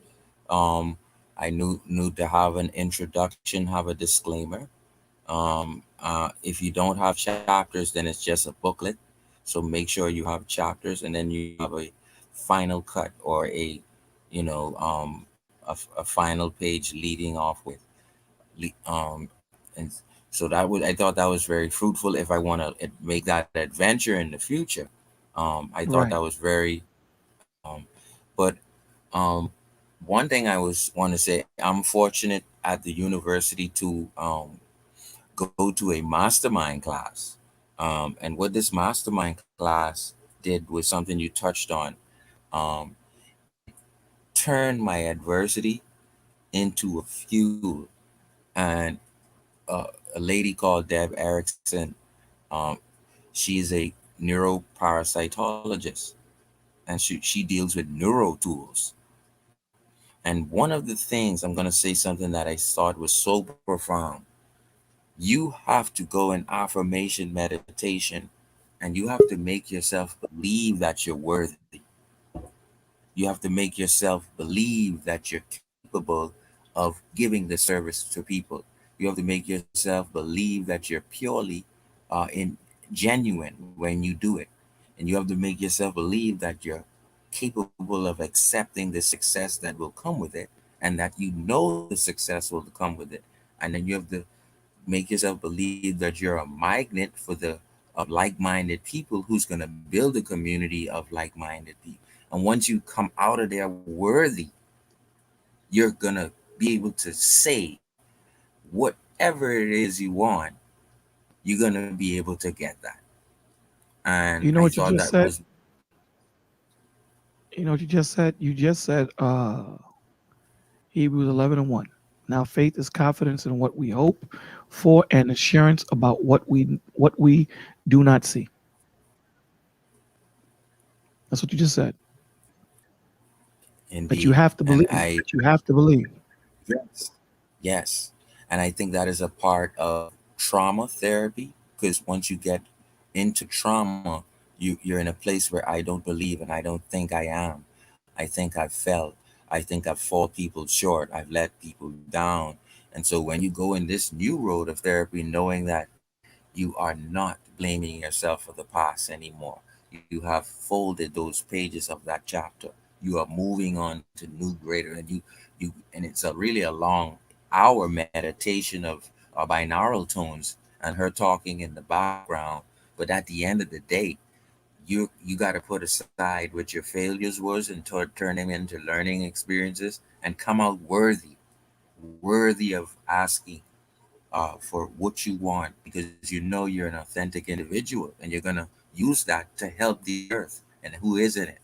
Um, I knew to have an introduction, have a disclaimer. If you don't have chapters, then it's just a booklet. So make sure you have chapters, and then you have a final cut, or a final page leading off with. And so I thought that was very fruitful if I want to make that adventure in the future. I thought that Right. was very, um, but um, one thing I was want to say, I'm fortunate at the university to go to a mastermind class. And what this mastermind class did was something you touched on. It turned my adversity into a fuel. And a lady called Deb Erickson, um, she is a neuroparasitologist, and she deals with neuro tools. And one of the things, I'm going to say something that I thought was so profound. You have to go in affirmation meditation, and you have to make yourself believe that you're worthy. You have to make yourself believe that you're capable of giving the service to people. You have to make yourself believe that you're purely in genuine when you do it. And you have to make yourself believe that you're capable of accepting the success that will come with it, and that you know the success will come with it. And then you have to make yourself believe that you're a magnet for the of like-minded people who's going to build a community of like-minded people. And once you come out of there worthy, you're going to be able to say whatever it is you want. You're going to be able to get that. And You know I what you thought just that said? was You know what you just said? You just said Hebrews 11:1. Now faith is confidence in what we hope for and assurance about what we do not see. That's what you just said. But you indeed. have to And believe. But you have to believe. yes, yes. And I think that is a part of trauma therapy, because once you get into trauma, You're in a place where I don't believe and I don't think I am. I think I've failed. I think I've fallen people short. I've let people down. And so when you go in this new road of therapy, knowing that you are not blaming yourself for the past anymore, you have folded those pages of that chapter. You are moving on to new greater, and and it's a really a long hour meditation of binaural tones and her talking in the background. But at the end of the day, you got to put aside what your failures was and turn them into learning experiences and come out worthy of asking for what you want, because you know you're an authentic individual and you're gonna use that to help the earth. And who isn't it?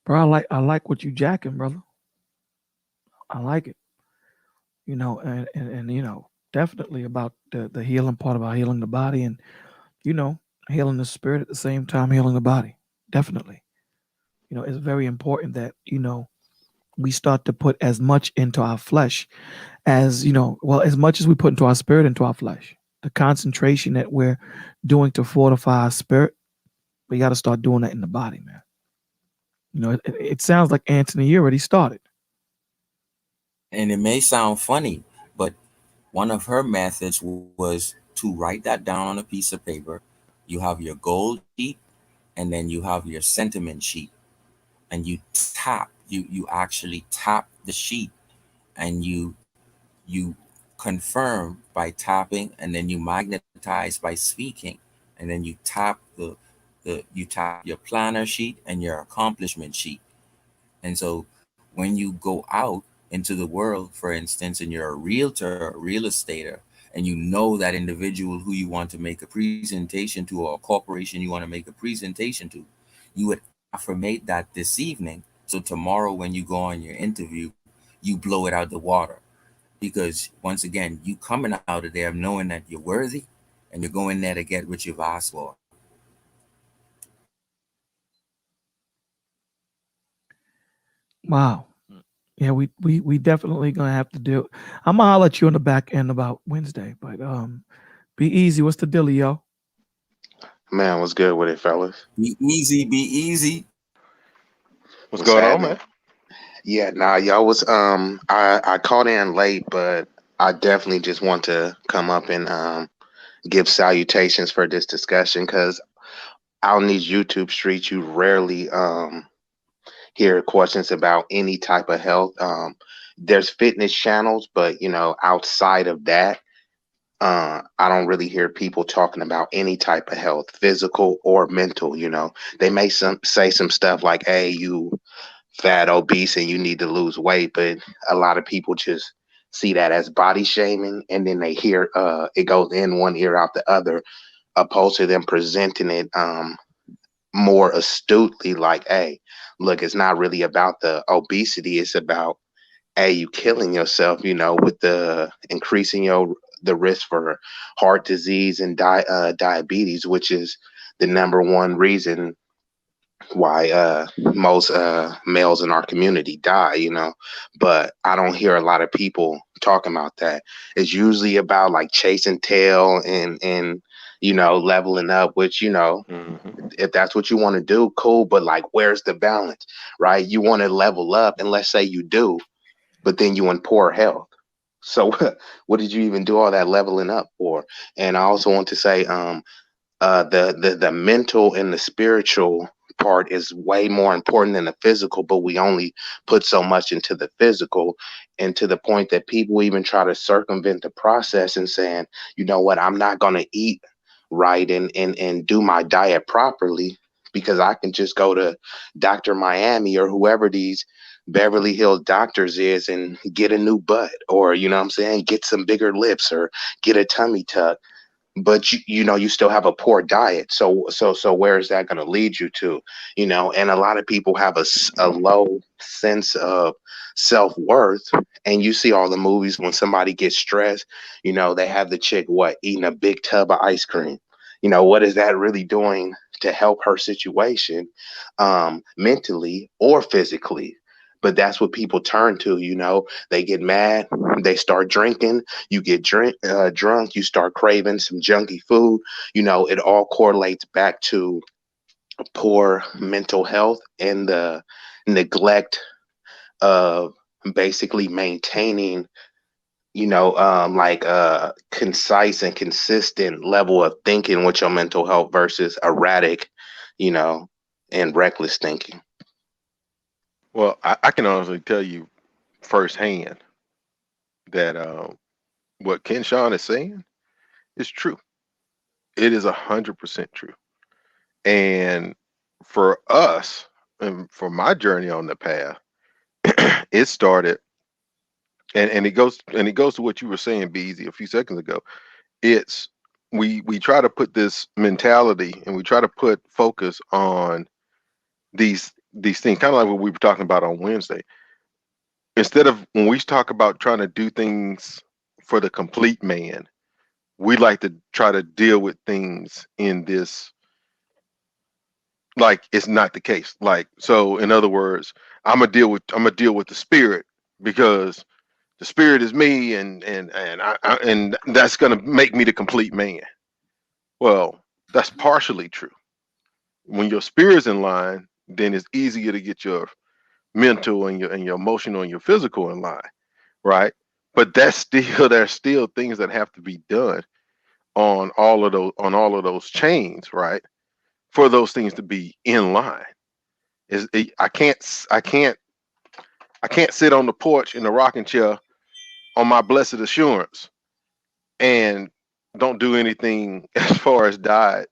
Bro, I like what you jacking, brother. I like it. And definitely about the healing part, about healing the body, and you know, healing the spirit at the same time, healing the body. Definitely. It's very important that, we start to put as much into our flesh as, well, as much as we put into our spirit, into our flesh. The concentration that we're doing to fortify our spirit, we got to start doing that in the body, man. It sounds like Anthony, you already started. And it may sound funny, but one of her methods was to write that down on a piece of paper. You have your goal sheet, and then you have your sentiment sheet, and you actually tap the sheet, and you confirm by tapping, and then you magnetize by speaking, and then you tap your planner sheet and your accomplishment sheet. And so when you go out into the world, for instance, and you're a realtor, a real estater, and you know that individual who you want to make a presentation to, or a corporation you want to make a presentation to, you would affirmate that this evening. So tomorrow when you go on your interview, you blow it out the water. Because once again, you coming out of there knowing that you're worthy and you're going there to get what you've asked for. Wow. Yeah, we definitely gonna have to do. I'm gonna holler at you on the back end about Wednesday, but be easy. What's the deal, yo? Man, what's good with it, fellas? Be easy, be easy. What's What's going on, happening? man? Yeah, nah, y'all was I called in late, but I definitely just want to come up and give salutations for this discussion because out in these YouTube streets, you rarely hear questions about any type of health. There's fitness channels, but outside of that, I don't really hear people talking about any type of health, physical or mental. They may say some stuff like, "Hey, you fat, obese, and you need to lose weight," but a lot of people just see that as body shaming, and then they hear it goes in one ear out the other, opposed to them presenting it more astutely, like, "Hey, look, it's not really about the obesity; it's about you killing yourself, with the increasing the risk for heart disease and diabetes, which is the number one reason why most males in our community die, but I don't hear a lot of people talking about that. It's usually about like chasing tail and leveling up, which Hmm. if that's what you want to do, cool, but like where's the balance, right? You want to level up, and let's say you do, but then you in poor health. So what did you even do all that leveling up for? And I also want to say the mental and the spiritual part is way more important than the physical, but we only put so much into the physical, and to the point that people even try to circumvent the process and saying, you know what, I'm not going to eat right and do my diet properly because I can just go to Dr. Miami or whoever these Beverly Hills doctors is and get a new butt, or you know what I'm saying, get some bigger lips or get a tummy tuck, but you still have a poor diet. So where is that going to lead you to? And a lot of people have a low sense of self-worth, and you see all the movies when somebody gets stressed, they have the chick what eating a big tub of ice cream. What is that really doing to help her situation, mentally or physically? But that's what people turn to, you know. They get mad, they start drinking, you get drunk, you start craving some junky food. You know, it all correlates back to poor mental health and the neglect of basically maintaining, you know, like a concise and consistent level of thinking with your mental health versus erratic, you know, and reckless thinking. Well, I can honestly tell you firsthand that what Ken Sean is saying is true. It is 100% true. And for us, and for my journey on the path, it started, and it goes to what you were saying, Beezy, a few seconds ago. It's we try to put this mentality and we try to put focus on these things, kind of like what we were talking about on Wednesday. Instead of when we talk about trying to do things for the complete man, we like to try to deal with things in this like it's not the case. Like, so in other words, I'm gonna deal with the spirit because the spirit is me, and that's gonna make me the complete man. Well, that's partially true. When your spirit's in line, then it's easier to get your mental and your emotional and your physical in line, right? But that's still there's still things that have to be done on all of those chains, right? For those things to be in line. I can't sit on the porch in the rocking chair on my blessed assurance and don't do anything as far as diet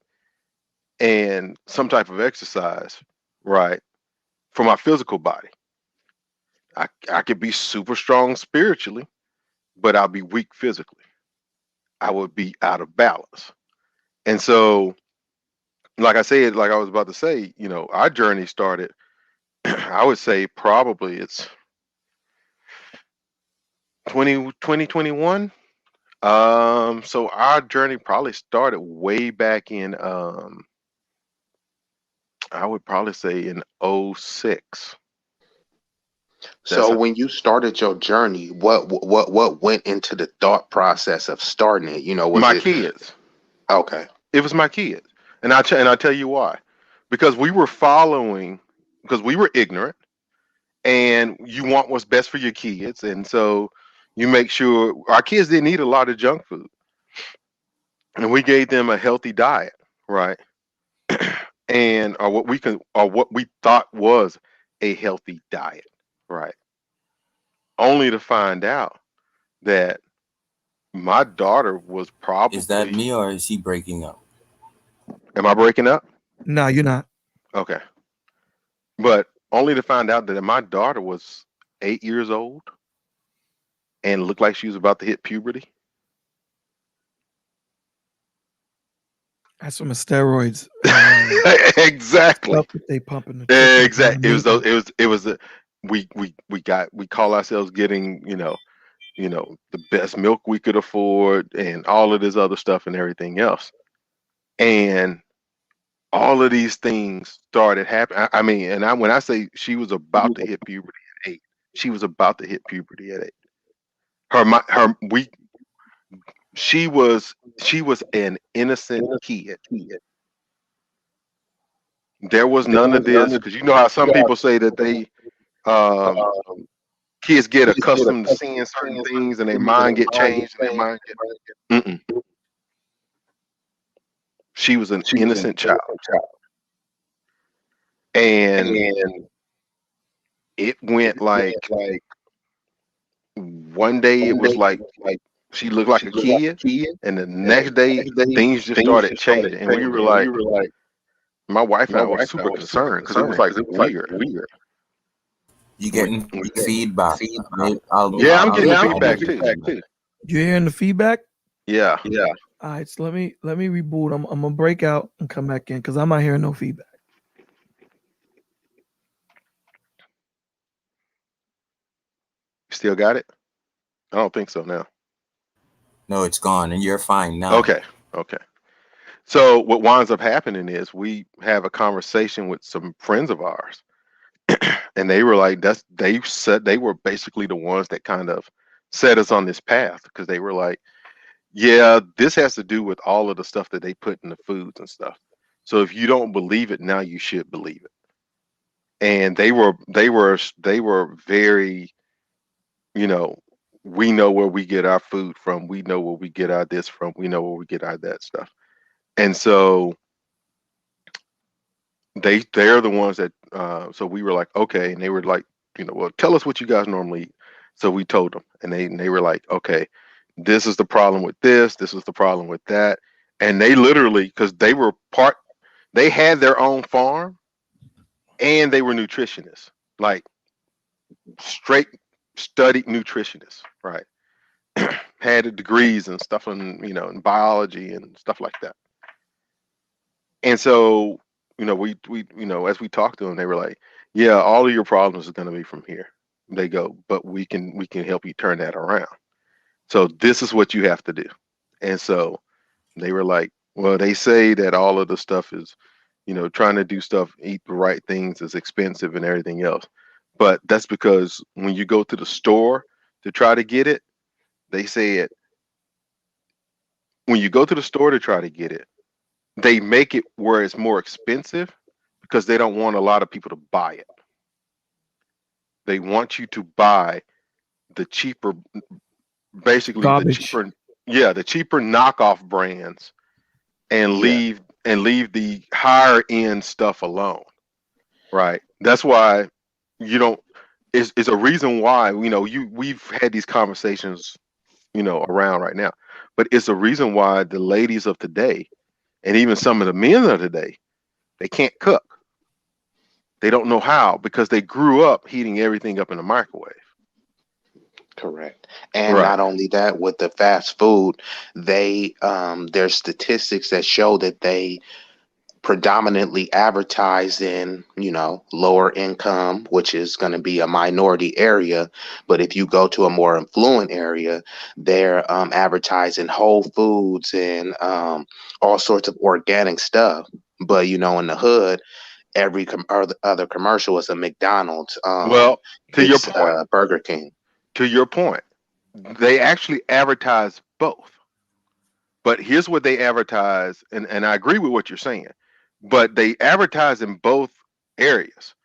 and some type of exercise, right? For my physical body. I could be super strong spiritually, but I'll be weak physically. I would be out of balance. And so, like I said, like I was about to say, you know, our journey started, I would say probably it's 2021. So our journey probably started way back in I would probably say in '06. That's So when you started your journey, what went into the thought process of starting it? You know, was my it kids. okay? It was my kids. And I tell you why. Because we were following because we were ignorant and you want what's best for your kids, and so you make sure our kids didn't eat a lot of junk food and we gave them a healthy diet, right? And or what we thought was a healthy diet, right? Only to find out that my daughter was Is that probably. me or is he breaking up? Am I breaking up? No, you're not. Okay. But only to find out that my daughter was 8 years old and looked like she was about to hit puberty. That's from the steroids. Exactly. Stuff that they pump in the chicken. Exactly. It was the we call ourselves getting, the best milk we could afford and all of this other stuff and everything else. And all of these things started happening. I mean, when I say she was about to hit puberty at 8, she was about to hit puberty at 8. She was an innocent kid. There was none of this because you know how some people say that they um, kids get accustomed to seeing certain things and their mind get changed and their mind get. Mm-mm. She was an innocent child, and it went like one day it was like she looked like a kid, and the next day things just started changing, and we were like, my wife and I were super concerned because it was like weird. You getting feedback? Yeah, I'm getting feedback too. You hearing the feedback? Yeah. All right, so let me reboot. I'm gonna break out and come back in because I'm not hearing no feedback. Still got it? I don't think so now. No, it's gone, and you're fine now. Okay. So what winds up happening is we have a conversation with some friends of ours, And they were like, they said they were basically the ones that kind of set us on this path, because they were like, yeah, this has to do with all of the stuff that they put in the foods and stuff. So if you don't believe it now, you should believe it. And they were very, we know where we get our food from. We know where we get our this from. We know where we get our that stuff. And so they're the ones that so we were like, okay. And they were like, well, tell us what you guys normally eat. So we told them, and they were like, okay, this is the problem with this is the problem with that. And they literally, because they had their own farm, and they were nutritionists, like straight studied nutritionists, right? Had degrees and stuff in biology and stuff like that. And so, we as we talked to them, they were like, yeah, all of your problems are going to be from here. They go, but we can help you turn that around. So this is what you have to do. And so they were like, well, they say that all of the stuff is, trying to do stuff, eat the right things is expensive and everything else. But that's because when you go to the store to try to get it, they say when you go to the store to try to get it, they make it where it's more expensive because they don't want a lot of people to buy it. They want you to buy the cheaper, basically Garbage. the cheaper knockoff brands, and leave the higher end stuff alone. Right. That's why it's a reason why, we've had these conversations, around right now, but it's a reason why the ladies of today, and even some of the men of today, they can't cook. They don't know how, because they grew up heating everything up in the microwave. Correct. And not only that, with the fast food, there's statistics that show that they predominantly advertise in, lower income, which is going to be a minority area. But if you go to a more affluent area, they're advertising Whole Foods and all sorts of organic stuff. But, in the hood, every other commercial is a McDonald's. Well, to your point, Burger King. To your point, they actually advertise both. But here's what they advertise, and I agree with what you're saying, but they advertise in both areas.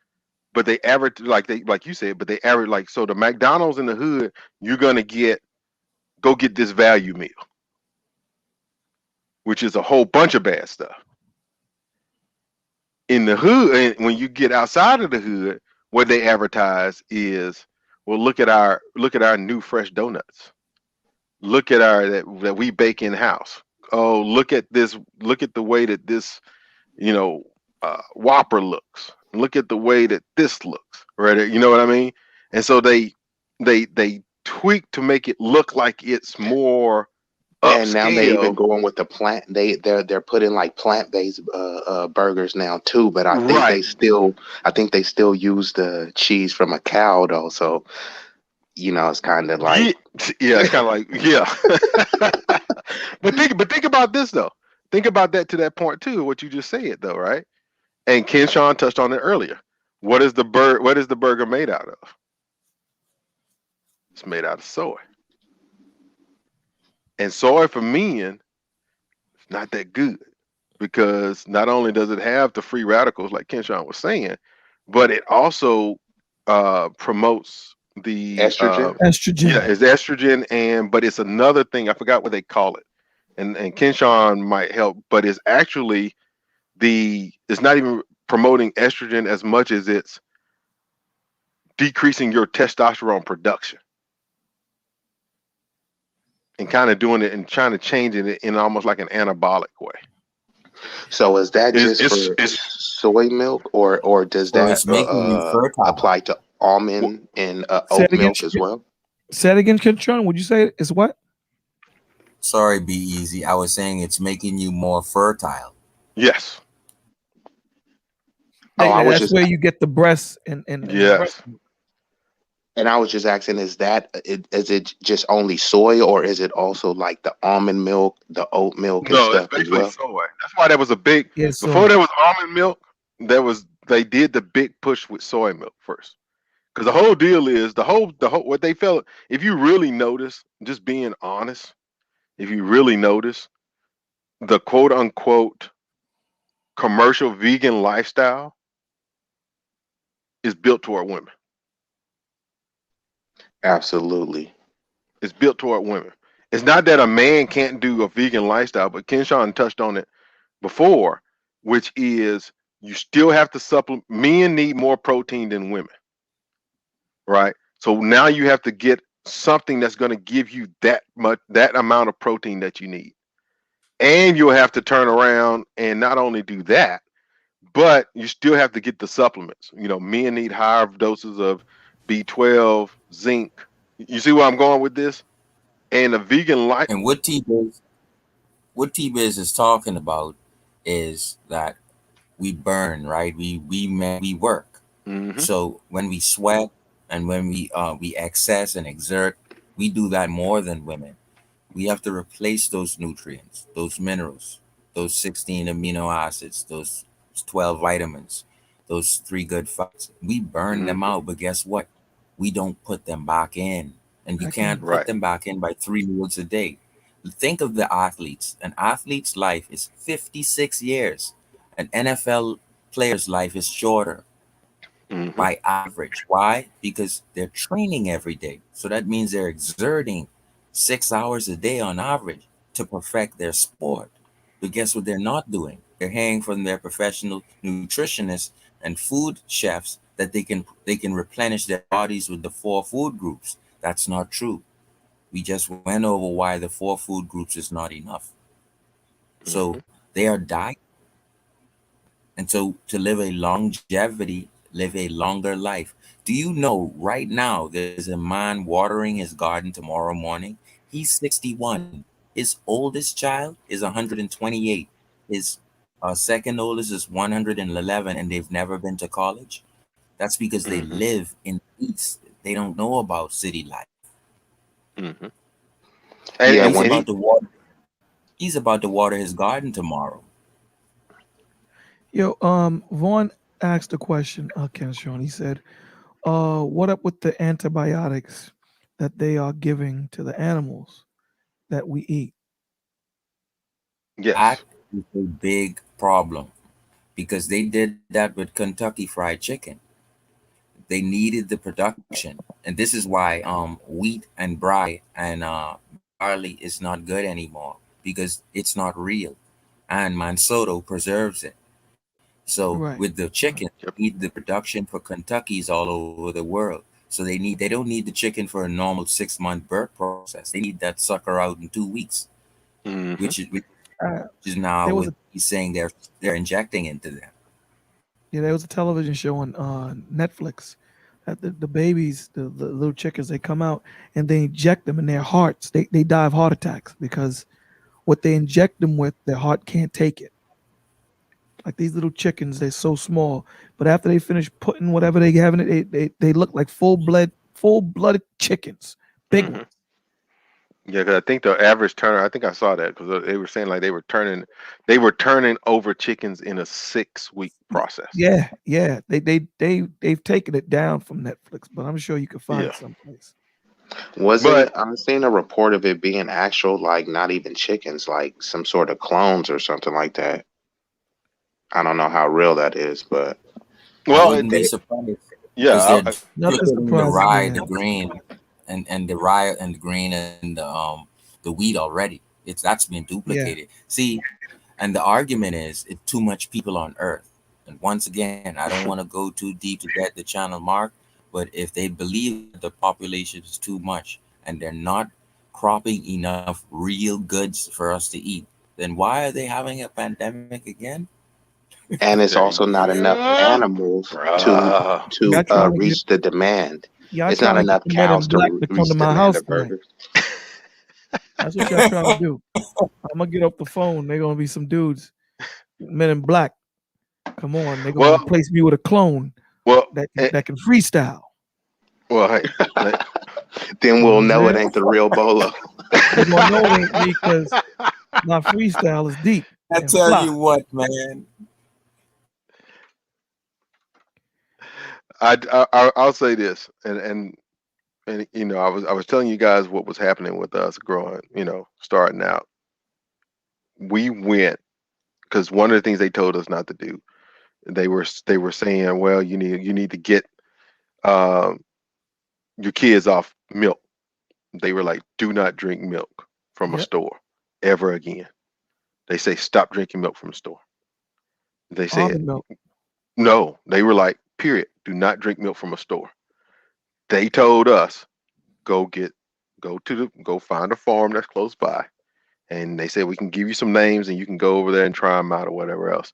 But they advertise like you said, but they average so the McDonald's in the hood, you're gonna go get this value meal, which is a whole bunch of bad stuff. In the hood, and when you get outside of the hood, what they advertise is, well, look at our new fresh donuts. Look at our that we bake in house. Oh, look at this. Look at the way that this, Whopper looks. Look at the way that this looks. Right? You know what I mean? And so they tweak to make it look like it's more upscale. And now they even going with the plant. They're putting like plant-based burgers now too. But I think they still use the cheese from a cow though. So it's kind of like it's kind of like But think about this though. Think about that to that point too. What you just said though, right? And Kenshawn touched on it earlier. What is the burger made out of? It's made out of soy. And soy for men is not that good, because not only does it have the free radicals like Kenshawn was saying, but it also promotes the estrogen. Estrogen. Yeah, it's estrogen, but it's another thing. I forgot what they call it. And Kenshawn might help, but it's actually it's not even promoting estrogen as much as it's decreasing your testosterone production. And kind of doing it and trying to change it in almost like an anabolic way. So is that for soy milk, or does that apply to almond and oat milk as well? Say it again, Kenshawn. Would you say it's what? Sorry, Be Easy. I was saying it's making you more fertile. Yes. That's where you get the breasts and yes. And I was just asking, is it just only soy, or is it also like the almond milk, the oat milk, and stuff it's basically soy. That's why there was a big before there was almond milk. There was they did the big push with soy milk first. Because the whole deal is the whole what they felt. If you really notice, just being honest, if you really notice, the quote unquote commercial vegan lifestyle is built toward women. Absolutely. It's built toward women. It's not that a man can't do a vegan lifestyle, but Kenshawn touched on it before, which is you still have to supplement. Men need more protein than women, right? So now you have to get something that's going to give you that amount of protein that you need. And you'll have to turn around and not only do that, but you still have to get the supplements. You know, men need higher doses of B12, zinc. You see where I'm going with this? And a vegan life. And what T-Biz is talking about is that we burn, right? We work. Mm-hmm. So when we sweat and when we excess and exert, we do that more than women. We have to replace those nutrients, those minerals, those 16 amino acids, those 12 vitamins, those 3 good fats. We burn them out, but guess what? We don't put them back in. And you can't put them back in by 3 meals a day. Think of the athletes. An athlete's life is 56 years. An NFL player's life is shorter by average. Why? Because they're training every day. So that means they're exerting 6 hours a day on average to perfect their sport. But guess what they're not doing? They're hearing from their professional nutritionists and food chefs that they can replenish their bodies with the 4 food groups. That's not true. We just went over why the 4 food groups is not enough. So they are dying. And so to live a longevity, live a longer life. Do you know right now there's a man watering his garden tomorrow morning? He's 61. His oldest child is 128. His second oldest is 111, and they've never been to college. That's because they live in peace. They don't know about city life. And he's about to water his garden tomorrow. Yo, Vaughn asked a question, Ken Sean. He said, what up with the antibiotics that they are giving to the animals that we eat? Yes. That is a big problem because they did that with Kentucky Fried Chicken. They needed the production. And this is why wheat and rye and barley is not good anymore because it's not real. And Monsanto preserves it. So with the chicken, they need the production for Kentucky's all over the world. So they don't need the chicken for a normal 6-month birth process. They need that sucker out in 2 weeks, which is now what he's saying they're injecting into them. Yeah, there was a television show on Netflix that the babies, the little chickens, they come out and they inject them in their hearts. They die of heart attacks because what they inject them with, their heart can't take it. Like these little chickens, they're so small, but after they finish putting whatever they have in it, they look like full-blooded chickens, big ones. Yeah, because I think the average turner, I think I saw that because they were saying like they were turning over chickens in a 6-week process. Yeah. They've taken it down from Netflix, but I'm sure you can find it someplace. I'm seeing a report of it being actual, like not even chickens, like some sort of clones or something like that. I don't know how real that is, but I wouldn't be surprised. Yeah, the rye, the grain, and the rye and the grain and the wheat already. That's been duplicated. Yeah. See, and the argument is it's too much people on Earth. And once again, I don't want to go too deep to get the channel mark, but if they believe the population is too much and they're not cropping enough real goods for us to eat, then why are they having a pandemic again? And it's also not enough animals to reach the demand. It's not enough cows to reach the demand of burgers. That's what y'all trying to do. I'm gonna get off the phone. They're gonna be some dudes, men in black. Come on, they're gonna replace me with a clone. That can freestyle. Well, hey, then we'll know it ain't the real Bolo. We're gonna know it ain't me because my freestyle is deep. I tell you what, man. I'll say this, and you know, I was telling you guys what was happening with us growing, you know, starting out. We went because one of the things they told us not to do, they were saying, well, you need to get um, your kids off milk. They were like, do not drink milk from a Yep. store ever again. They say stop drinking milk from the store. They said Almond milk. no. They were like, period, do not drink milk from a store. They told us go get go find a farm that's close by, and they said we can give you some names and you can go over there and try them out or whatever else.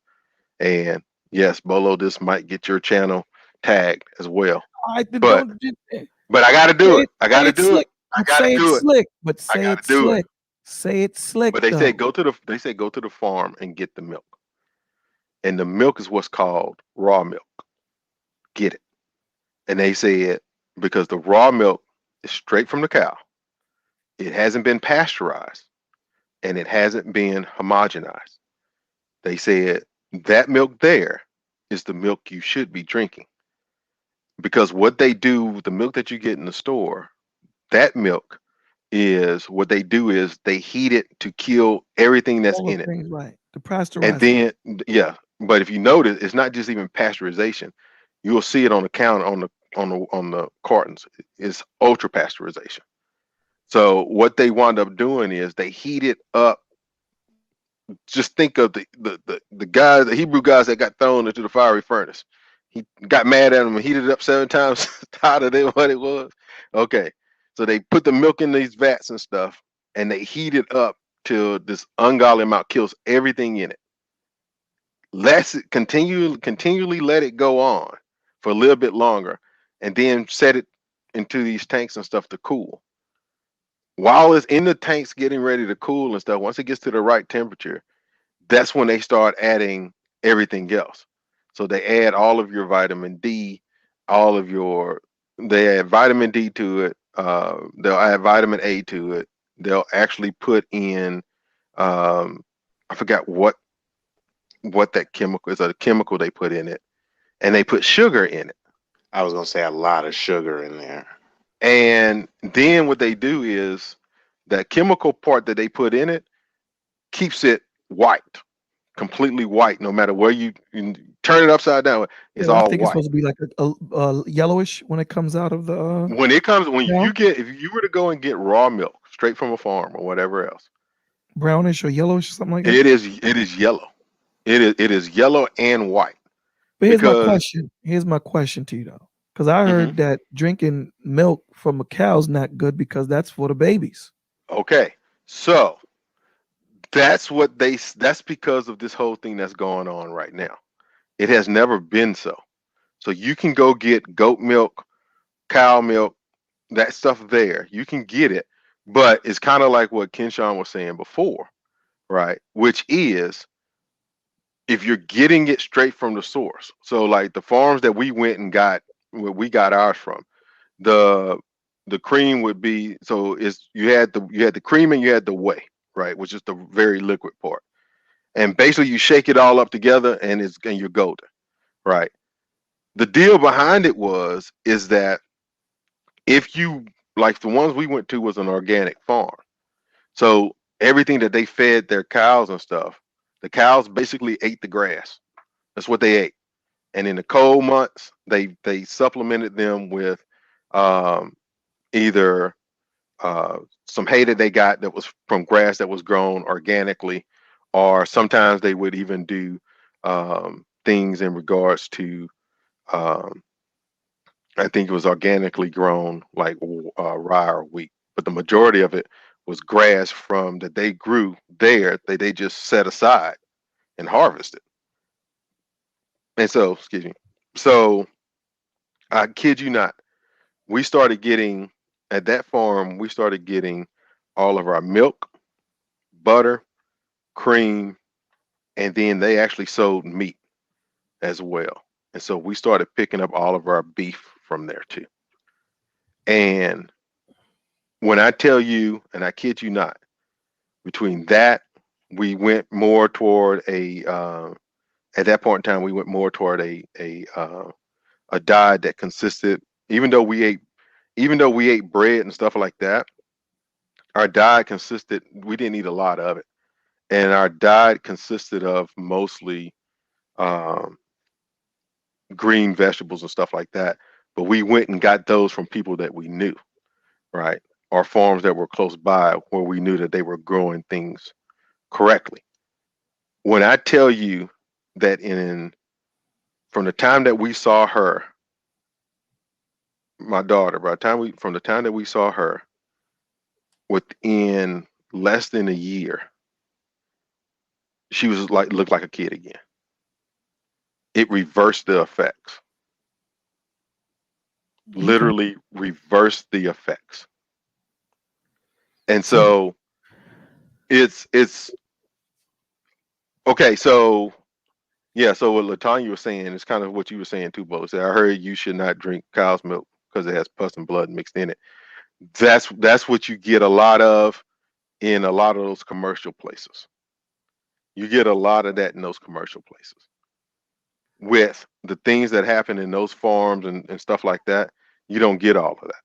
And yes, Bolo, this might get your channel tagged as well. I But don't but I got to do it. I got say to it do it. slick. I But got to say it do it. slick. But I say got it to do it. slick. Say it slick But they though. said go to the farm and get the milk. And the milk is what's called raw milk. Get it. And they said because the raw milk is straight from the cow. It hasn't been pasteurized and it hasn't been homogenized. They said that milk there is the milk you should be drinking. Because what they do, the milk that you get in the store, that milk is what they do is they heat it to kill everything that's All in those it. things right. To And pasteurize it. then yeah, but if you notice, it's not just even pasteurization. You will see it on the counter on the cartons. It's ultra pasteurization. So what they wound up doing is they heat it up. Just think of the guys, the Hebrew guys that got thrown into the fiery furnace. He got mad at them and heated it up 7 times hotter than what it was. Okay, so they put the milk in these vats and stuff, and they heat it up till this ungodly amount kills everything in it. Let it continually let it go on for a little bit longer, and then set it into these tanks and stuff to cool. While it's in the tanks getting ready to cool and stuff, once it gets to the right temperature, that's when they start adding everything else. So they add all of your vitamin D, all of your they add vitamin D to it. They'll add vitamin A to it. They'll actually put in I forgot what that chemical is. A chemical they put in it, and they put sugar in it. I was gonna say a lot of sugar in there. And then what they do is that chemical part that they put in it keeps it white, completely white, no matter where you turn it upside down, it's Yeah, I all think it's white. supposed to be like a yellowish when it comes out of the When it comes, when cow. you get, if you were to go and get raw milk straight from a farm or whatever else, Brownish or yellowish or something like that. it is yellow. It is yellow and white But here's my because question. Here's my question to you though. Because I mhm, heard that drinking milk from a cow's not good because that's for the babies. okay, so that's because of this whole thing that's going on right now. It has never been so. So you can go get goat milk, cow milk, that stuff there. You can get it, but it's kind of like what Kenshawn was saying before, right? Which is if you're getting it straight from the source. So like the farms that we went and got, where we got ours from, the the cream would be so it's you had the cream and you had the whey, right? Which is the very liquid part. And basically you shake it all up together and you're golden, right? The deal behind it is that if you like the ones we went to was an organic farm. So everything that they fed their cows and stuff, the cows basically ate the grass. That's what they ate. And in the cold months, they supplemented them with um, either some hay that they got that was from grass that was grown organically, or sometimes they would even do things in regards to um, I think it was organically grown like rye or wheat, but the majority of it was grass from that they grew there that they just set aside and harvested. And so, excuse me. So I kid you not, we started getting at that farm. We started getting all of our milk, butter, cream, and then they actually sold meat as well. And so we started picking up all of our beef from there too. And when I tell you, and I kid you not, between that, we went more toward a at that point in time we went more toward a diet that consisted, even though we ate bread and stuff like that, our diet consisted, we didn't eat a lot of it. And our diet consisted of mostly um, green vegetables and stuff like that. But we went and got those from people that we knew, right? Or farms that were close by where we knew that they were growing things correctly. When I tell you that from the time that we saw her, my daughter, from the time that we saw her, within less than a year, she was like looked like a kid again. It reversed the effects. Literally reversed the effects. And so it's okay. So yeah, so what Latanya was saying is kind of what you were saying too, Bo. I heard you should not drink cow's milk because it has pus and blood mixed in it. That's what you get a lot of in a lot of those commercial places. You get a lot of that in those commercial places. With the things that happen in those farms and stuff like that, you don't get all of that.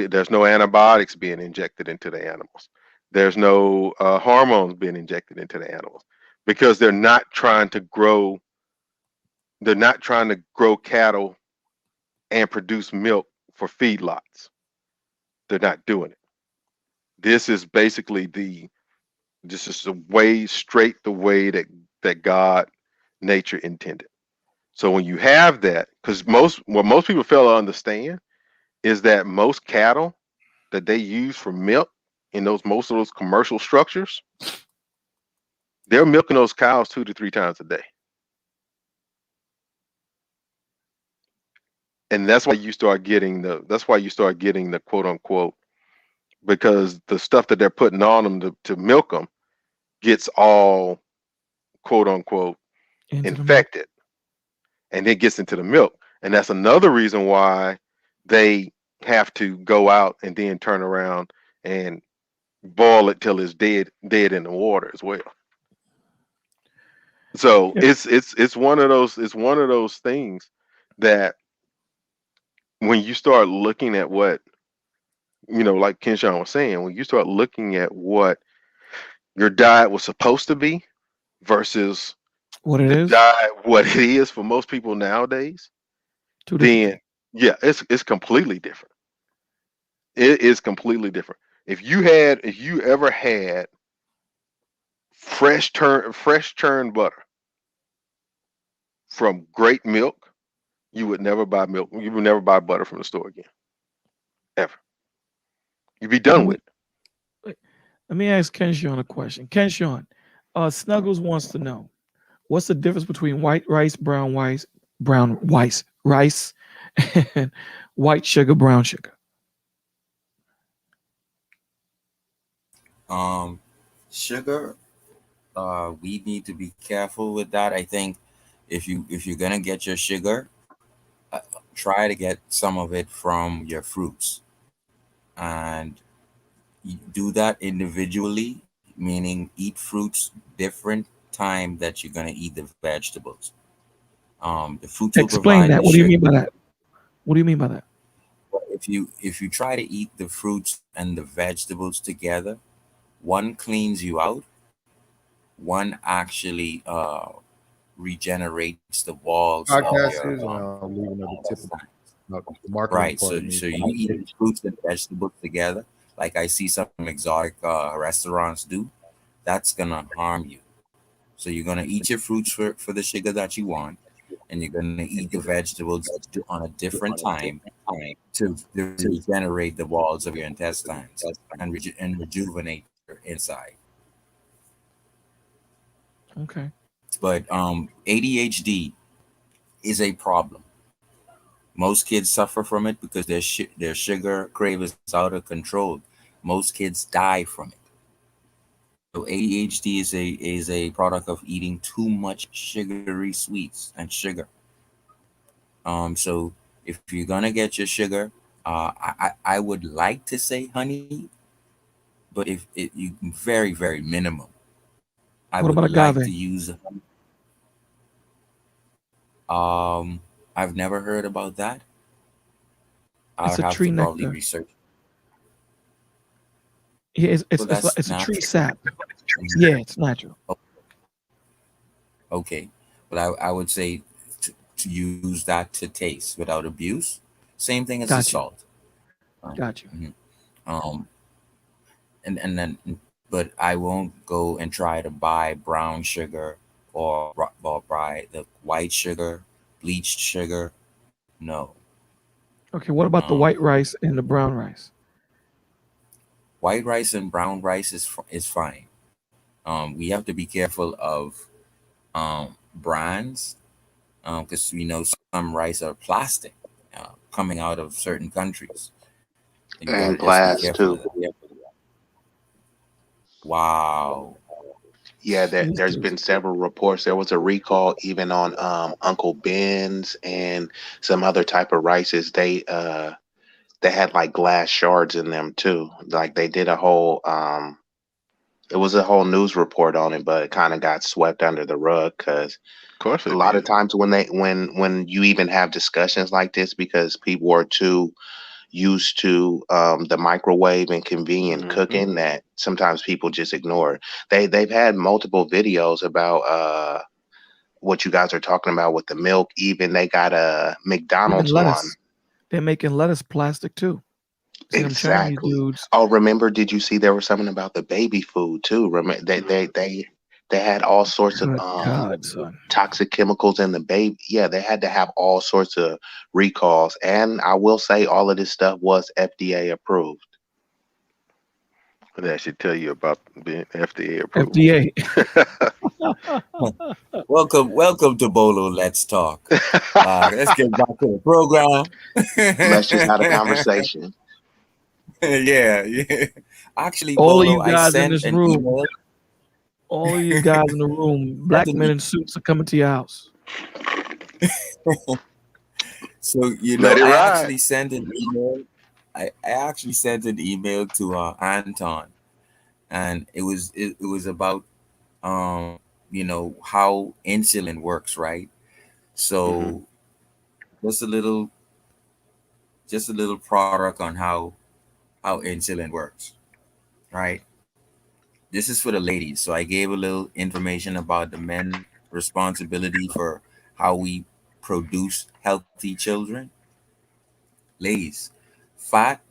There's no antibiotics being injected into the animals. There's no hormones being injected into the animals because they're not trying to grow cattle and produce milk for feedlots. They're not doing it. This is basically this is the way that God nature intended. So when you have that, because what most people fail to understand is that most cattle that they use for milk in most of those commercial structures, they're milking those cows 2 to 3 times a day. And that's why you start getting the quote unquote, because the stuff that they're putting on them to milk them gets all quote unquote infected, and it gets into the milk. And that's another reason why they have to go out and then turn around and boil it till it's dead in the water as well. So it's one of those things that when you start looking at what, like Kenshawn was saying, when you start looking at what your diet was supposed to be versus what it is, what it is for most people nowadays, then yeah, it's completely different. It is completely different. If you ever had fresh churned butter from great milk, you would never buy milk. You would never buy butter from the store again, ever. You'd be done with it. Let me ask Kenshawn a question. Kenshawn, Snuggles wants to know what's the difference between white rice, brown rice, and white sugar, brown sugar. Sugar, we need to be careful with that. I think if you're gonna get your sugar, try to get some of it from your fruits, and you do that individually, meaning eat fruits different time that you're gonna eat the vegetables. The fruits will Explain provide that. the What do you sugar. mean by that? What do you mean by that? If you try to eat the fruits and the vegetables together, one cleans you out, one actually regenerates the walls of Podcast your is, and I'll leave another tip of intestine. the marketing Right. part So of me. you eat fruits and vegetables together, like I see some exotic restaurants do. That's gonna harm you. So you're gonna eat your fruits for the sugar that you want, and you're gonna eat the vegetables on a different time to regenerate the walls of your intestines and rejuvenate your inside. Okay. But ADHD is a problem. Most kids suffer from it because their sugar cravings is out of control. Most kids die from it. So ADHD is a product of eating too much sugary sweets and sugar. So if you're gonna get your sugar, I would like to say honey, but if you very minimum, I What would about like to agave? use honey. Um, I've never heard about that. I'll It's a have tree to probably nectar. research. Yeah, Well, it's like that's it's a tree natural. sap. Mhm. Yeah, it's natural. O- Okay, but I would say to use that to taste without abuse. Same thing as the Got you. salt. Got you. Mhm. Um, and then, but I won't go and try to buy brown sugar or buy the white sugar, bleached sugar. No. Okay, what about the Um, white rice and the brown rice? White rice and brown rice is fine. We have to be careful of brands because we know some rice are plastic coming out of certain countries. And you got to And just be glass careful of too. that. Wow. Yeah, These there's dudes. been several reports. There was a recall even on Uncle Ben's and some other type of rices. They had like glass shards in them too. Like they did a whole it was a whole news report on it, but it kind of got swept under the rug because Of course a they lot of did. times when you even have discussions like this because people are too used to the microwave and convenient Hmm. cooking that sometimes people just ignore it. They've had multiple videos about what you guys are talking about with the milk. Even they got a Even McDonald's one. lettuce. They're making lettuce plastic too. See them Chinese Exactly. dudes. Oh, remember? Did you see there was something about the baby food too? Remember they had all sorts of Good God, son. toxic chemicals in the baby. Yeah, they had to have all sorts of recalls. And I will say all of this stuff was FDA approved. That should tell you about being FDA approved. FDA. Welcome to Bolo. Let's talk. Let's get back to the program. Let's just have a conversation. Yeah, yeah. Actually, All of Bolo, you I guys in sent this an room, email. all of you guys in the room, Sent black an men e- in suits are coming to your house. so Let it I ride. actually sent an email. I actually sent an email to Anton, and it was about um how insulin works, right? Hmm. So just a little product on how insulin works, right? This is for the ladies. So I gave a little information about the men responsibility for how we produce healthy children. Ladies, fat,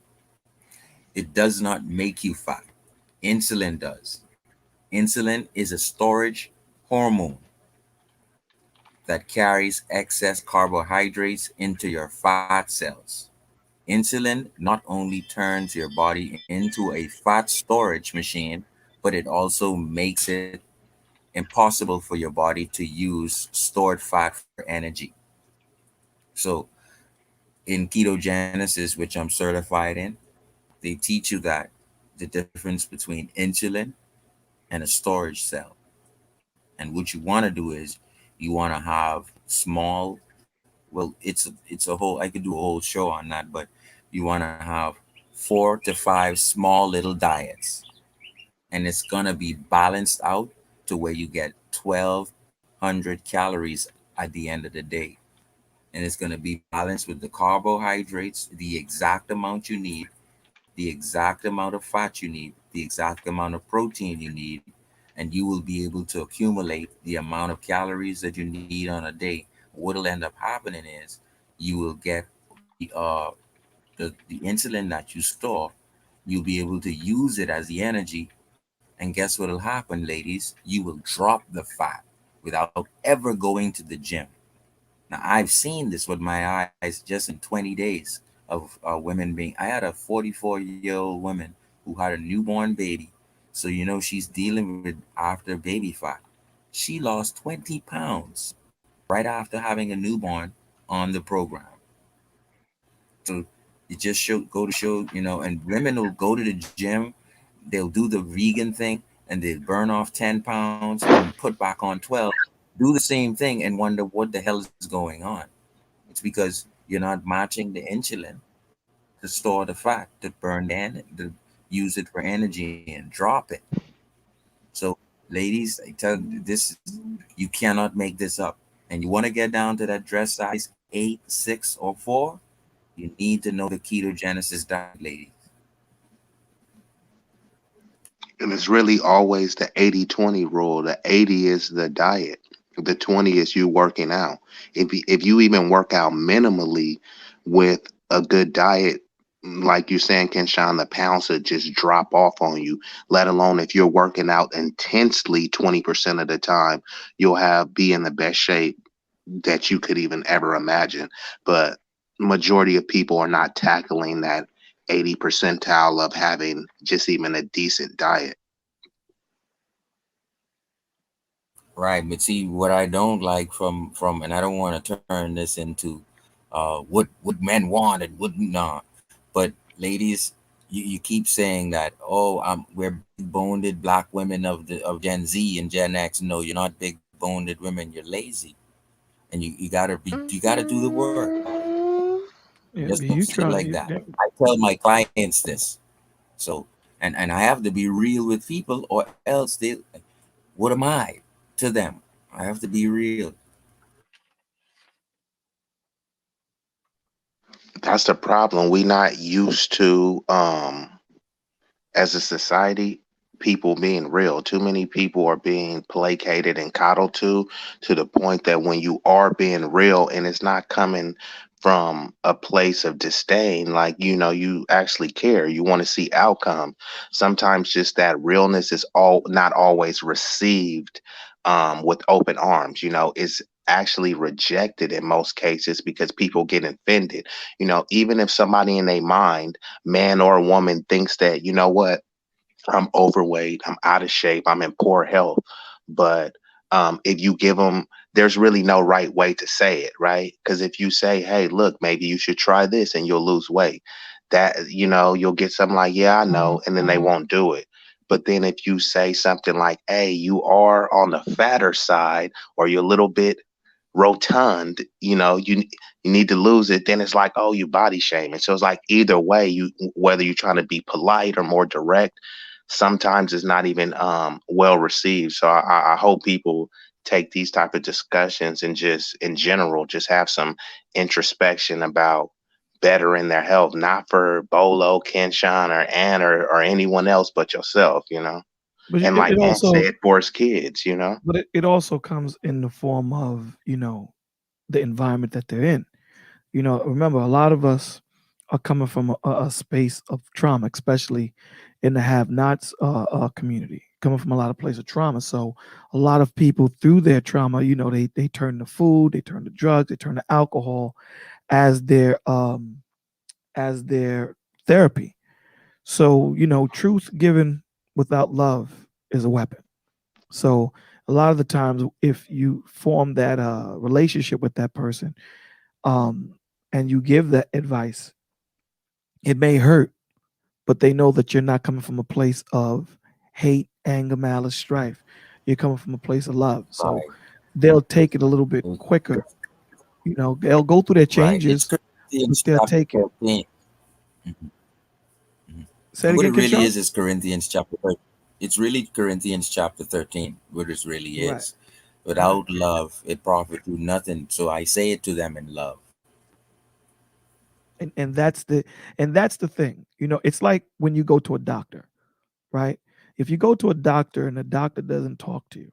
it does not make you fat. Insulin does. Insulin is a storage hormone that carries excess carbohydrates into your fat cells. Insulin not only turns your body into a fat storage machine, but it also makes it impossible for your body to use stored fat for energy. So, in ketogenesis, which I'm certified in, they teach you that the difference between insulin and a storage cell. And what you want to do is you want to have small, well, it's a whole, I could do a whole show on that, but you want to have 4 to 5 small little diets, and it's gonna be balanced out to where you get 1,200 calories at the end of the day, and it's gonna be balanced with the carbohydrates, the exact amount you need, the exact amount of fat you need, the exact amount of protein you need, and you will be able to accumulate the amount of calories that you need on a day. What'll end up happening is you will get the insulin that you store, you'll be able to use it as the energy. And guess what'll happen, ladies? You will drop the fat without ever going to the gym. Now, I've seen this with my eyes just in 20 days of women being. I had a 44-year-old woman who had a newborn baby. So, she's dealing with after baby fat. She lost 20 pounds right after having a newborn on the program. So it just go to show, and women will go to the gym, they'll do the vegan thing, and they burn off 10 pounds and put back on 12, do the same thing and wonder what the hell is going on. It's because you're not matching the insulin to store the fat, to burn to use it for energy and drop it. So, ladies, I tell you, you cannot make this up. And you want to get down to that dress size 8, 6, or 4, you need to know the ketogenesis diet, ladies. And it's really always the 80-20 rule. The 80 is the diet. The 20 is you working out. If you even work out minimally with a good diet, like you're saying, Kenshawn, the pounds would just drop off on you. Let alone if you're working out intensely 20% of the time, you'll be in the best shape that you could even ever imagine. But majority of people are not tackling that 80 percentile of having just even a decent diet. Right, but see what I don't like from, and I don't want to turn this into what men want and what not. But ladies, you keep saying that, oh, we're big boned black women of Gen Z and Gen X. No, you're not big boned women. You're lazy, and you gotta do the work. Yeah, Just but don't you say it try. like that. I tell my clients this. So, and I have to be real with people, or else what am I to them? I have to be real. That's the problem. We not used to as a society, people being real. Too many people are being placated and coddled to the point that when you are being real and it's not coming from a place of disdain, like, you actually care, you want to see outcome. Sometimes just that realness is all not always received with open arms. It's actually rejected in most cases because people get offended. Even if somebody in their mind, man or woman, thinks that, you know what, I'm overweight, I'm out of shape, I'm in poor health. But if you give them, there's really no right way to say it, right? Because if you say, hey, look, maybe you should try this and you'll lose weight, that, you'll get something like, yeah, I know, and then they won't do it. But then if you say something like, hey, you are on the fatter side, or you're a little bit rotund, you need to lose it, then it's like, oh, you body shaming. So it's like either way, whether you're trying to be polite or more direct, sometimes it's not even well received. So I hope people take these type of discussions and just in general just have some introspection about bettering their health, not for Bolo, Kenshawn, or Ann, or anyone else but yourself. But And it like Ann also, said, for his kids. but it also comes in the form of the environment that they're in. Remember, a lot of us are coming from a space of trauma, especially in the have-nots community, coming from a lot of place of trauma. So a lot of people through their trauma, they turn to food, they turn to drugs, they turn to alcohol as their therapy. So truth given without love is a weapon. So a lot of the times, if you form that relationship with that person, um, and you give that advice, it may hurt, but they know that you're not coming from a place of hate, anger, malice, strife. You're coming from a place of love. So Right. they'll take it a little bit quicker. They'll go through their Right. It's changes, but Corinthians they'll chapter take it. 13. Mhm, mhm. Say it And what again, it really Kenshawn? is Corinthians chapter 13. It's really Corinthians chapter 13, what it really Right, is. right. Without love, it profit you nothing. So I say it to them in love. And that's the thing. It's like when you go to a doctor, right? If you go to a doctor and the doctor doesn't talk to you,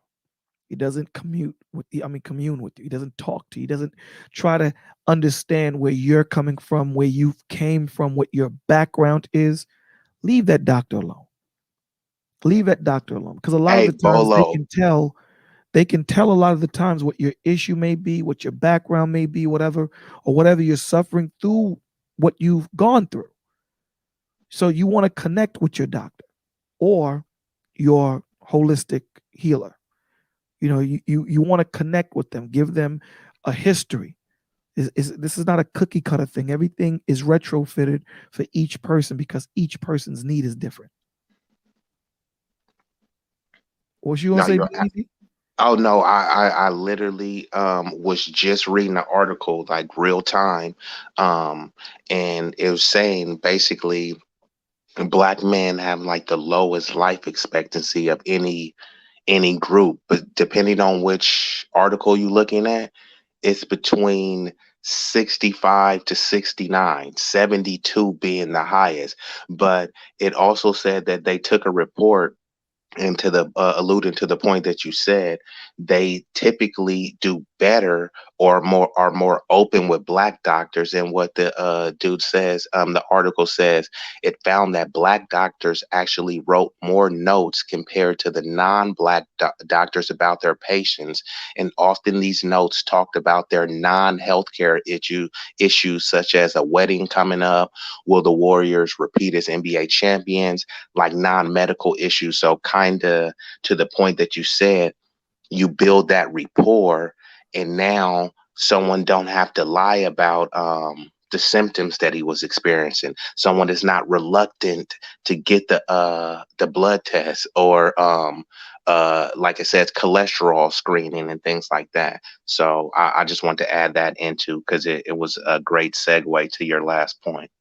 he doesn't commune with you. He doesn't talk to you. He doesn't try to understand where you're coming from, where you came from, what your background is. Leave that doctor alone. Leave that doctor alone. Because a lot of Hey, the times Bolo, they can tell a lot of the times what your issue may be, what your background may be, whatever, or whatever you're suffering through, what you've gone through. So you want to connect with your doctor or your holistic healer. You want to connect with them, give them a history. This is not a cookie cutter thing. Everything is retrofitted for each person because each person's need is different. What you gonna no, say, you're BZ? Oh no, I literally was just reading an article like real time, um, and it was saying basically black men have like the lowest life expectancy of any group, but depending on which article you're looking at, it's between 65 to 69, 72 being the highest. But it also said that they took a report, and to the alluding to the point that you said, they typically do better or more are more open with black doctors. And what the dude says, the article says, it found that black doctors actually wrote more notes compared to the non-black doctors about their patients, and often these notes talked about their non-healthcare issues such as a wedding coming up, will the Warriors repeat as NBA champions, like non-medical issues. So kind of to the point that you said, you build that rapport, and now someone don't have to lie about the symptoms that he was experiencing. Someone is not reluctant to get the blood test, or like I said, cholesterol screening and things like that. So I just want to add that into, because it was a great segue to your last point.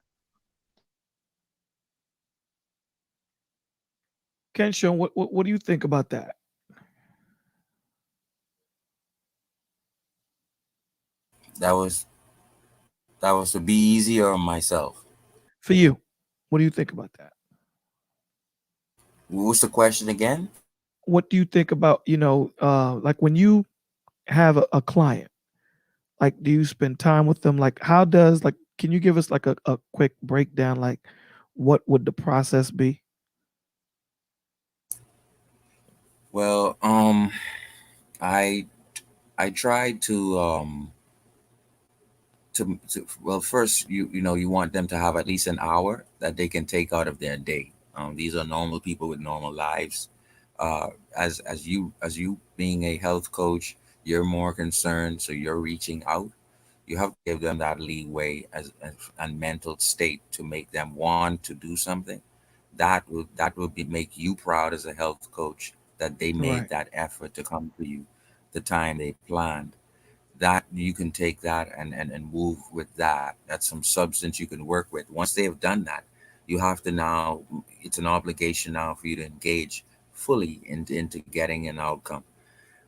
Kenshawn, what do you think about that? That was that was to be easier on myself. For you, what do you think about that? What was the question again? What do you think about, like when you have a client, like do you spend time with them? Like how does, like, can you give us like a quick breakdown? Like what would the process be? Well, I I tried to well, first you want them to have at least an hour that they can take out of their day. These are normal people with normal lives. As you being a health coach, you're more concerned, so you're reaching out. You have to give them that leeway as and mental state to make them want to do something. That will be make you proud as a health coach that they made Right. that effort to come to you the time they planned. That you can take that and move with that. That's some substance you can work with. Once they have done that, you have to now, it's an obligation now for you to engage fully into getting an outcome.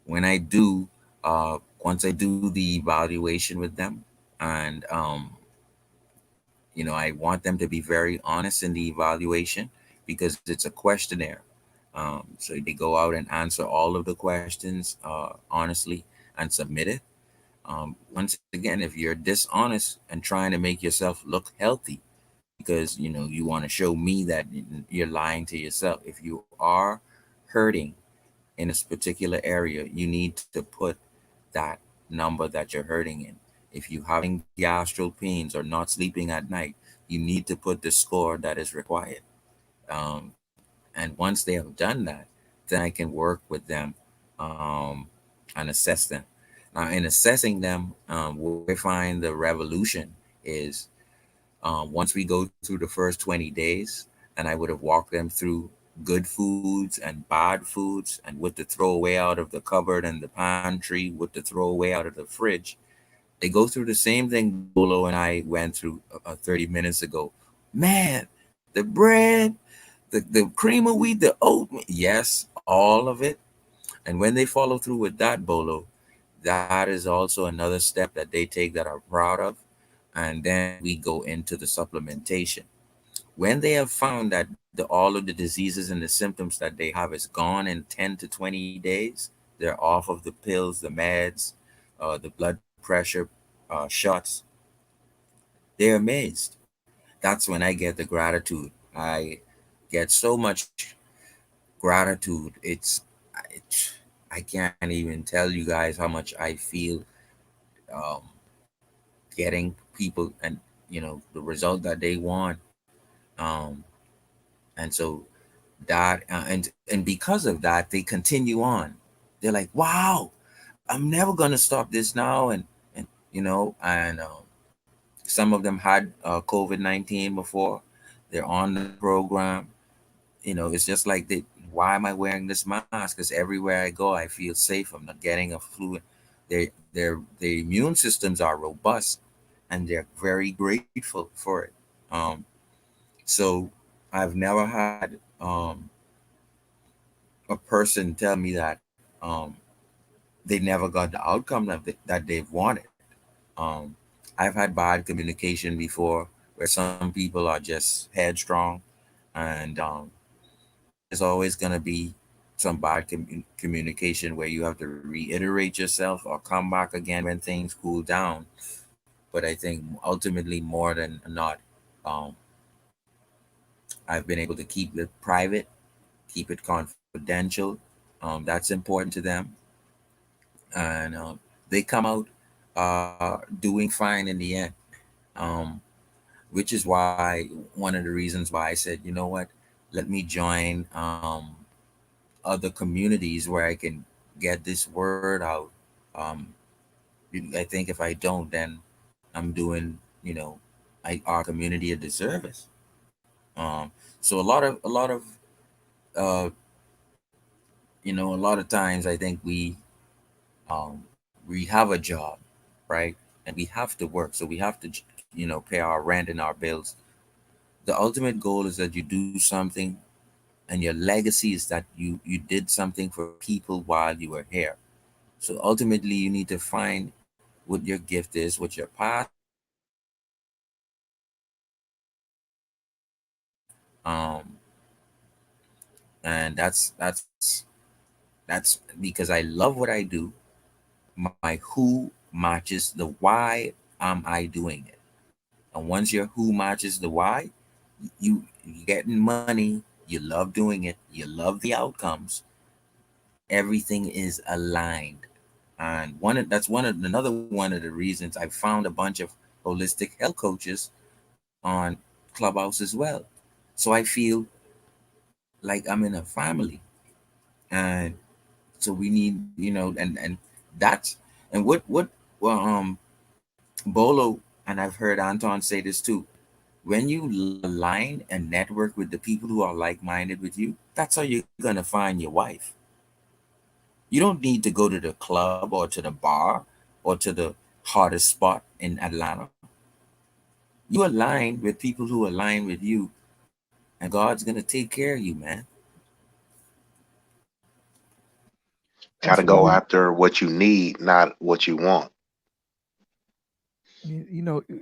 When I do, once I do the evaluation with them, and I want them to be very honest in the evaluation because it's a questionnaire. So they go out and answer all of the questions honestly and submit it. Once again, if you're dishonest and trying to make yourself look healthy because you want to show me that you're lying to yourself, if you are hurting in this particular area, you need to put that number that you're hurting in. If you're having gastral pains or not sleeping at night, you need to put the score that is required. Um, and once they have done that, then I can work with them um, and assess them. Now, in assessing them, where I find the revolution is once we go through the first 20 days, and I would have walked them through good foods and bad foods, and what to throw away out of the cupboard and the pantry, what to throw away out of the fridge. They go through the same thing Bolo and I went through 30 minutes ago. Man, the bread, the cream of wheat, the oatmeal, yes, all of it. And when they follow through with that, Bolo, that is also another step that they take that are proud of. And then we go into the supplementation. When they have found that all of the diseases and the symptoms that they have is gone in 10 to 20 days, they're off of the pills, the meds, the blood pressure shots, they're amazed. That's when I get the gratitude. I get so much gratitude. I can't even tell you guys how much I feel um, getting people and the result that they want. Um, and so that and because of that, they continue on. They're like, "Wow, I'm never gonna stop this now." And some of them had COVID-19 before. They're on the program. It's just like they. Why am I wearing this mask? Because everywhere I go, I feel safe. I'm not getting a flu. Their immune systems are robust, and they're very grateful for it. Um, so I've never had a person tell me that they never got the outcome that they've wanted. Um, I've had bad communication before where some people are just headstrong, and there's always going to be some bad communication where you have to reiterate yourself or come back again when things cool down. But I think ultimately, more than not, um, I've been able to keep it private, keep it confidential. That's important to them, and they come out doing fine in the end. Um, which is why one of the reasons why I said, you know what, let me join other communities where I can get this word out. Um, I think if I don't, then I'm doing, our community a disservice. Um, so uh, a lot of times I think we have a job, right, and we have to work, so we have to, pay our rent and our bills. The ultimate goal is that you do something, and your legacy is that you did something for people while you were here. So ultimately, you need to find what your gift is, what your passion is, um, and that's because I love what I do. My who matches the why am I doing it, and once your who matches the why, you getting money, you love doing it, you love the outcomes, everything is aligned. And that's one of another one of the reasons I found a bunch of holistic health coaches on Clubhouse as well. So I feel like I'm in a family, and so we need, and that's and what well Bolo, and I've heard Anton say this too. When you align and network with the people who are like-minded with you, that's how you're gonna find your wife. You don't need to go to the club or to the bar or to the hottest spot in Atlanta. You align with people who align with you, and God's gonna take care of you, man. Got That's to why go after what you need, not what you want.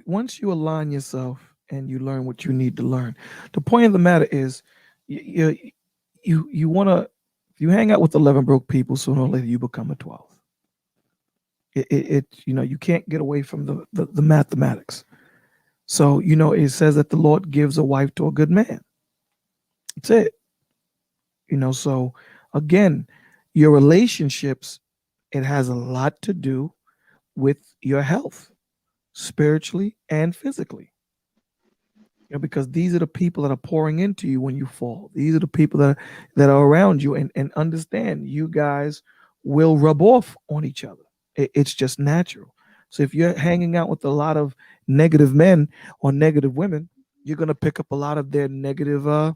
once you align yourself and you learn what you need to learn, the point of the matter is, you want to, if you hang out with 11 broke people, sooner or later you become a 12th. You can't get away from the mathematics. So, it says that the Lord gives a wife to a good man. That's it. So again, your relationships, it has a lot to do with your health, spiritually and physically. Because these are the people that are pouring into you when you fall. These are the people that are around you, and understand, you guys will rub off on each other. It's just natural. So if you're hanging out with a lot of negative men or negative women, you're going to pick up a lot of their negative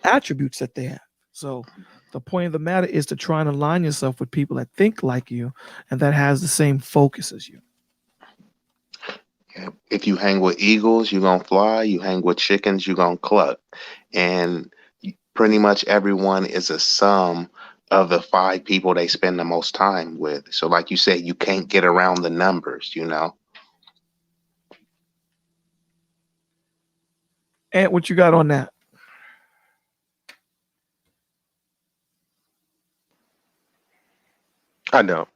attributes that they have. So the point of the matter is to try and align yourself with people that think like you and that has the same focus as you. If you hang with eagles, you're going to fly. You hang with chickens, you're going to cluck. And pretty much everyone is a sum of the five people they spend the most time with. So, like you said, you can't get around the numbers, you know? And what you got on that? I know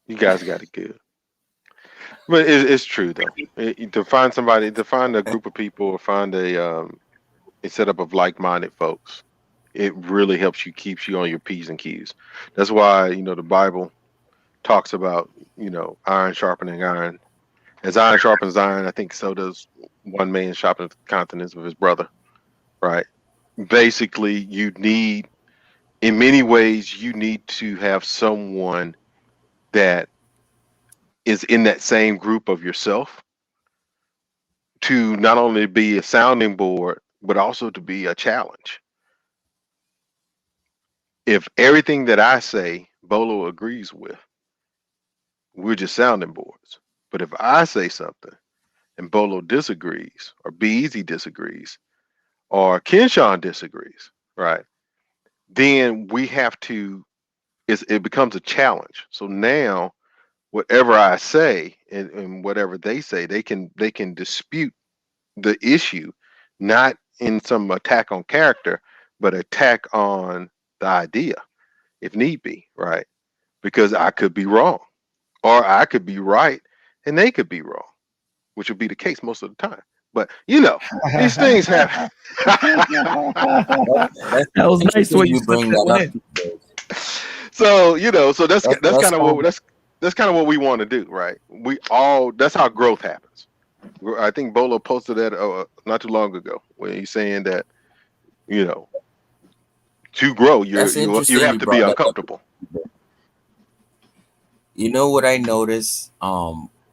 you guys got it good, but it's true though. To find somebody, to find a group of people, or find a setup of like-minded folks, it really helps you, keeps you on your P's and Q's. That's why the Bible talks about iron sharpening iron. As iron sharpens iron, I think so does one man sharpen the countenance of his brother. Right. Basically, in many ways, you need to have someone that is in that same group of yourself to not only be a sounding board, but also to be a challenge. If everything that I say, Bolo agrees with, we're just sounding boards. But if I say something and Bolo disagrees, or Be Easy disagrees, or Kenshawn disagrees, right? Then we have to, it becomes a challenge. So now whatever I say and whatever they say, they can dispute the issue, not in some attack on character, but attack on the idea, if need be, right? Because I could be wrong, or I could be right, and they could be wrong, which would be the case most of the time. But these things happen. That's That was nice the interesting way you you slipped bring that that one up. in. So so that's That's kind of what that's kind of what we want to do, right? That's how growth happens. I think Bolo posted that not too long ago when he's saying that to grow That's you interesting have you to be brought that up. uncomfortable. You know what I notice?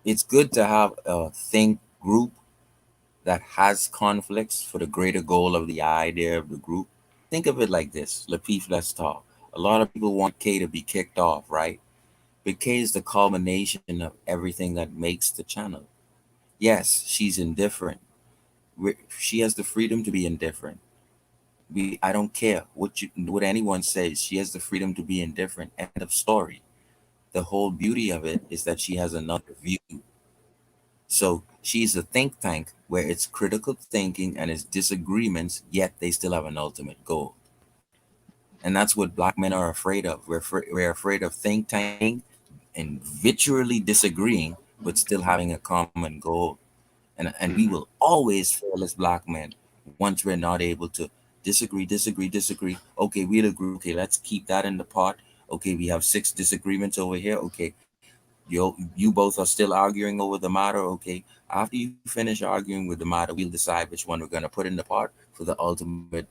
It's good to have a think group that has conflicts for the greater goal of the idea of the group. Think of it like this, Lapeef, let's talk. A lot of people want K to be kicked off, right? But K is the culmination of everything that makes the channel. Yes, she's indifferent. She has the freedom to be indifferent. I don't care what anyone says. She has the freedom to be indifferent. End of story. The whole beauty of it is that she has another view. So she's a think tank where it's critical thinking and it's disagreements, yet they still have an ultimate goal. And that's what black men are afraid of. We're afraid of think tanking and virtually disagreeing, but still having a common goal. And we will always fail as black men once we're not able to disagree. Okay, we'll agree. Okay, let's keep that in the pot. Okay, we have 6 disagreements over here. Okay, you both are still arguing over the matter. Okay, after you finish arguing with the matter, we'll decide which one we're going to put in the pot for the ultimate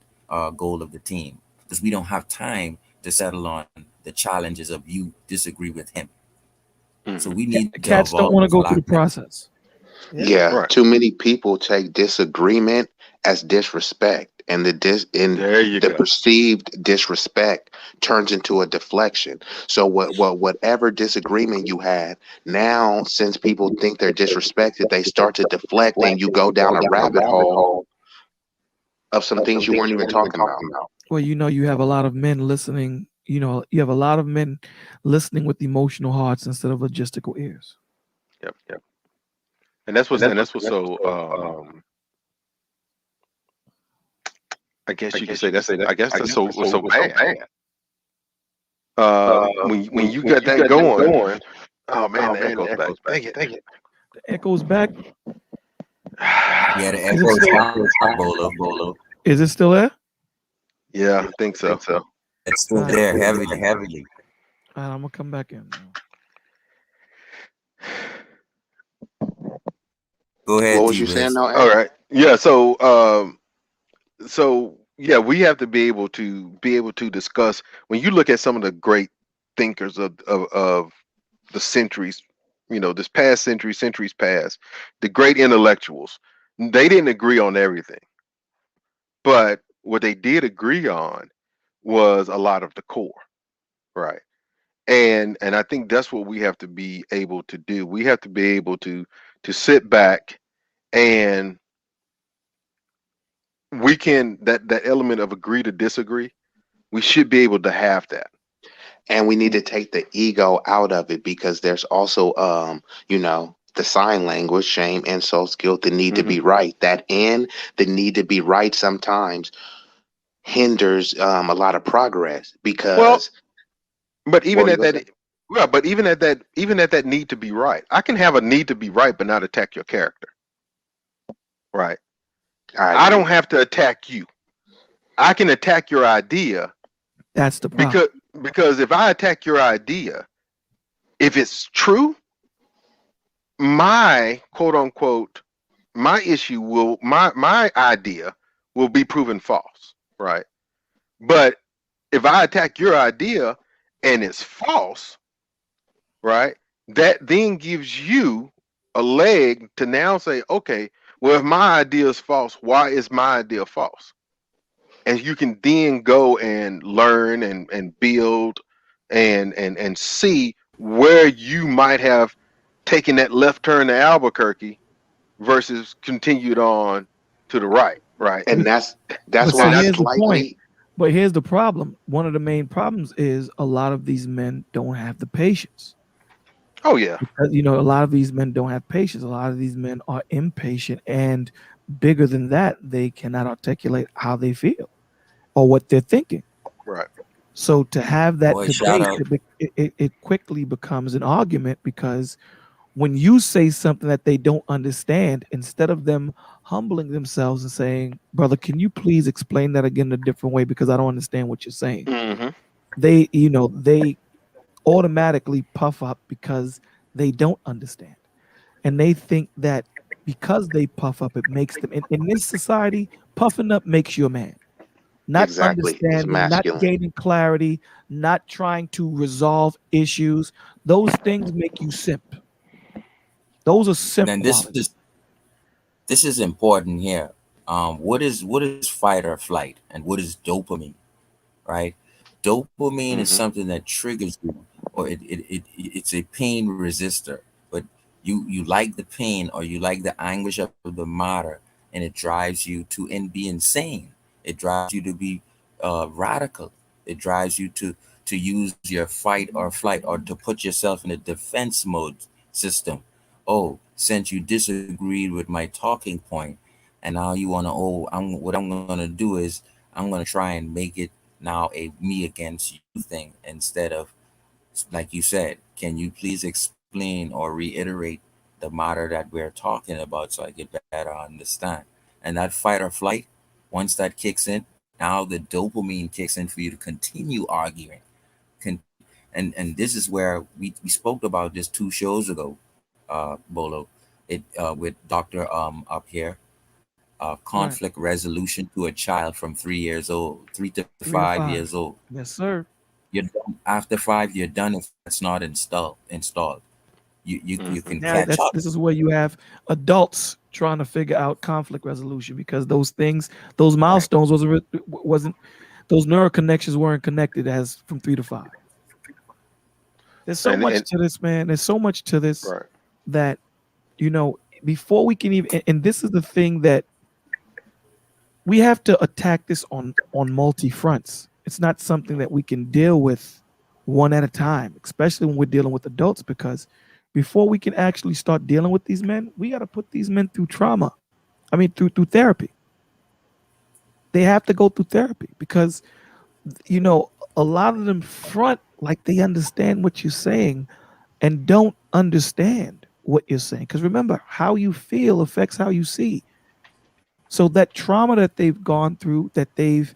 goal of the team. Because we don't have time to settle on the challenges of you disagree with him. So we need to Cats don't evolve want to as go through the black men. process. Yeah, Right. too many people take disagreement as disrespect, and There you the go. perceived disrespect turns into a deflection. So whatever disagreement you had, now since people think they're disrespected, they start to deflect, and you go down a rabbit hole of some things you weren't even talking about. Well, you have a lot of men listening. You have a lot of men listening with emotional hearts instead of logistical ears. Yep. And that's what's so I guess you could say that's so bad. When you got that going, oh man, the echo's back. Dang it. The echo's back. Yeah, the Is it echoes still, Bolo. is it still there? Yeah, I think so. It's still there heavily. All right, I'm gonna come back in. Go ahead, What was you saying T-Biz. now, All Ed? right. Yeah, so yeah, we have to be able to discuss when you look at some of the great thinkers of the centuries, this past century, centuries past, the great intellectuals, they didn't agree on everything. But what they did agree on was a lot of the core, right? And I think that's what we have to be able to do. We have to be able to sit back, and we can that element of agree to disagree. We should be able to have that. And we need to take the ego out of it, because there's also the sign language, shame, insult, guilt, the need to be right. That and the need to be right sometimes hinders a lot of progress, because But even Well, at you that, well, but even at that need to be right, I can have a need to be right, but not attack your character. Right. I don't have to attack you. I can attack your idea. That's the problem. Because if I attack your idea, if it's true, my quote unquote my issue will my idea will be proven false, right? But if I attack your idea and it's false, right, that then gives you a leg to now say, okay, well, if my idea is false, why is my idea false? And you can then go and learn and build and see where you might have taken that left turn to Albuquerque versus continued on to the right, right? And that's But why see, I here's the point. slightly But here's the problem. One of the main problems is a lot of these men don't have the patience. Oh yeah. Because, a lot of these men don't have patience. A lot of these men are impatient, and bigger than that, they cannot articulate how they feel or what they're thinking. Right. So to have that Boy, shout debate, out. it quickly becomes an argument, because when you say something that they don't understand, instead of them humbling themselves and saying, "Brother, can you please explain that again a different way, because I don't understand what you're saying," Hmm. they automatically puff up because they don't understand. And they think that because they puff up, it makes them, in this society, puffing up makes you a man. Not Exactly. It's understanding, not masculine. gaining clarity, not trying to resolve issues. Those things make you simp. Those are And simp then qualities. this is important here. What is fight or flight, and what is dopamine? Right? Dopamine is Hmm. something that triggers you, or it's a pain resistor. But you like the pain, or you like the anguish of the matter, and it drives you to be insane. It drives you to be radical. It drives you to use your fight or flight, or to put yourself in a defense mode system. Oh, since you disagreed with my talking point, and now you want to, what I'm going to do is I'm going to try and make it now a me against you thing, instead of, like you said, can you please explain or reiterate the matter that we're talking about so I get better understand? And that fight or flight, once that kicks in, now the dopamine kicks in for you to continue arguing. Con- and this is where we spoke about this 2 shows ago, Bolo, with Dr. Up here, Right. conflict resolution to a child from 3 years old, 3 to 5 3 to years 5. old. Yes, sir. You're done. After 5, you're done if that's not installed. You Hmm. can Now catch that's up. this is where you have adults trying to figure out conflict resolution, because those things, those Right. milestones wasn't those neural connections weren't connected as from 3 to 5. There's so much And to this, man. There's so much to this right. that, you know, before we can even, and this is the thing that we have to attack this on multi fronts. It's not something that we can deal with one at a time, especially when we're dealing with adults, because before we can actually start dealing with these men, we got to put these men through trauma. I mean, through therapy. They have to go through therapy, because a lot of them front like they understand what you're saying and don't understand what you're saying. Because remember, how you feel affects how you see. So that trauma that they've gone through, that they've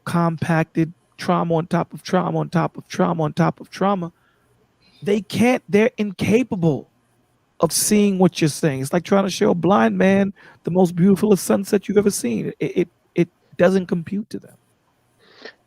compacted trauma on top of trauma on top of trauma on top of trauma, they're incapable of seeing what you're saying. It's like trying to show a blind man the most beautiful sunset you've ever seen. It doesn't compute to them.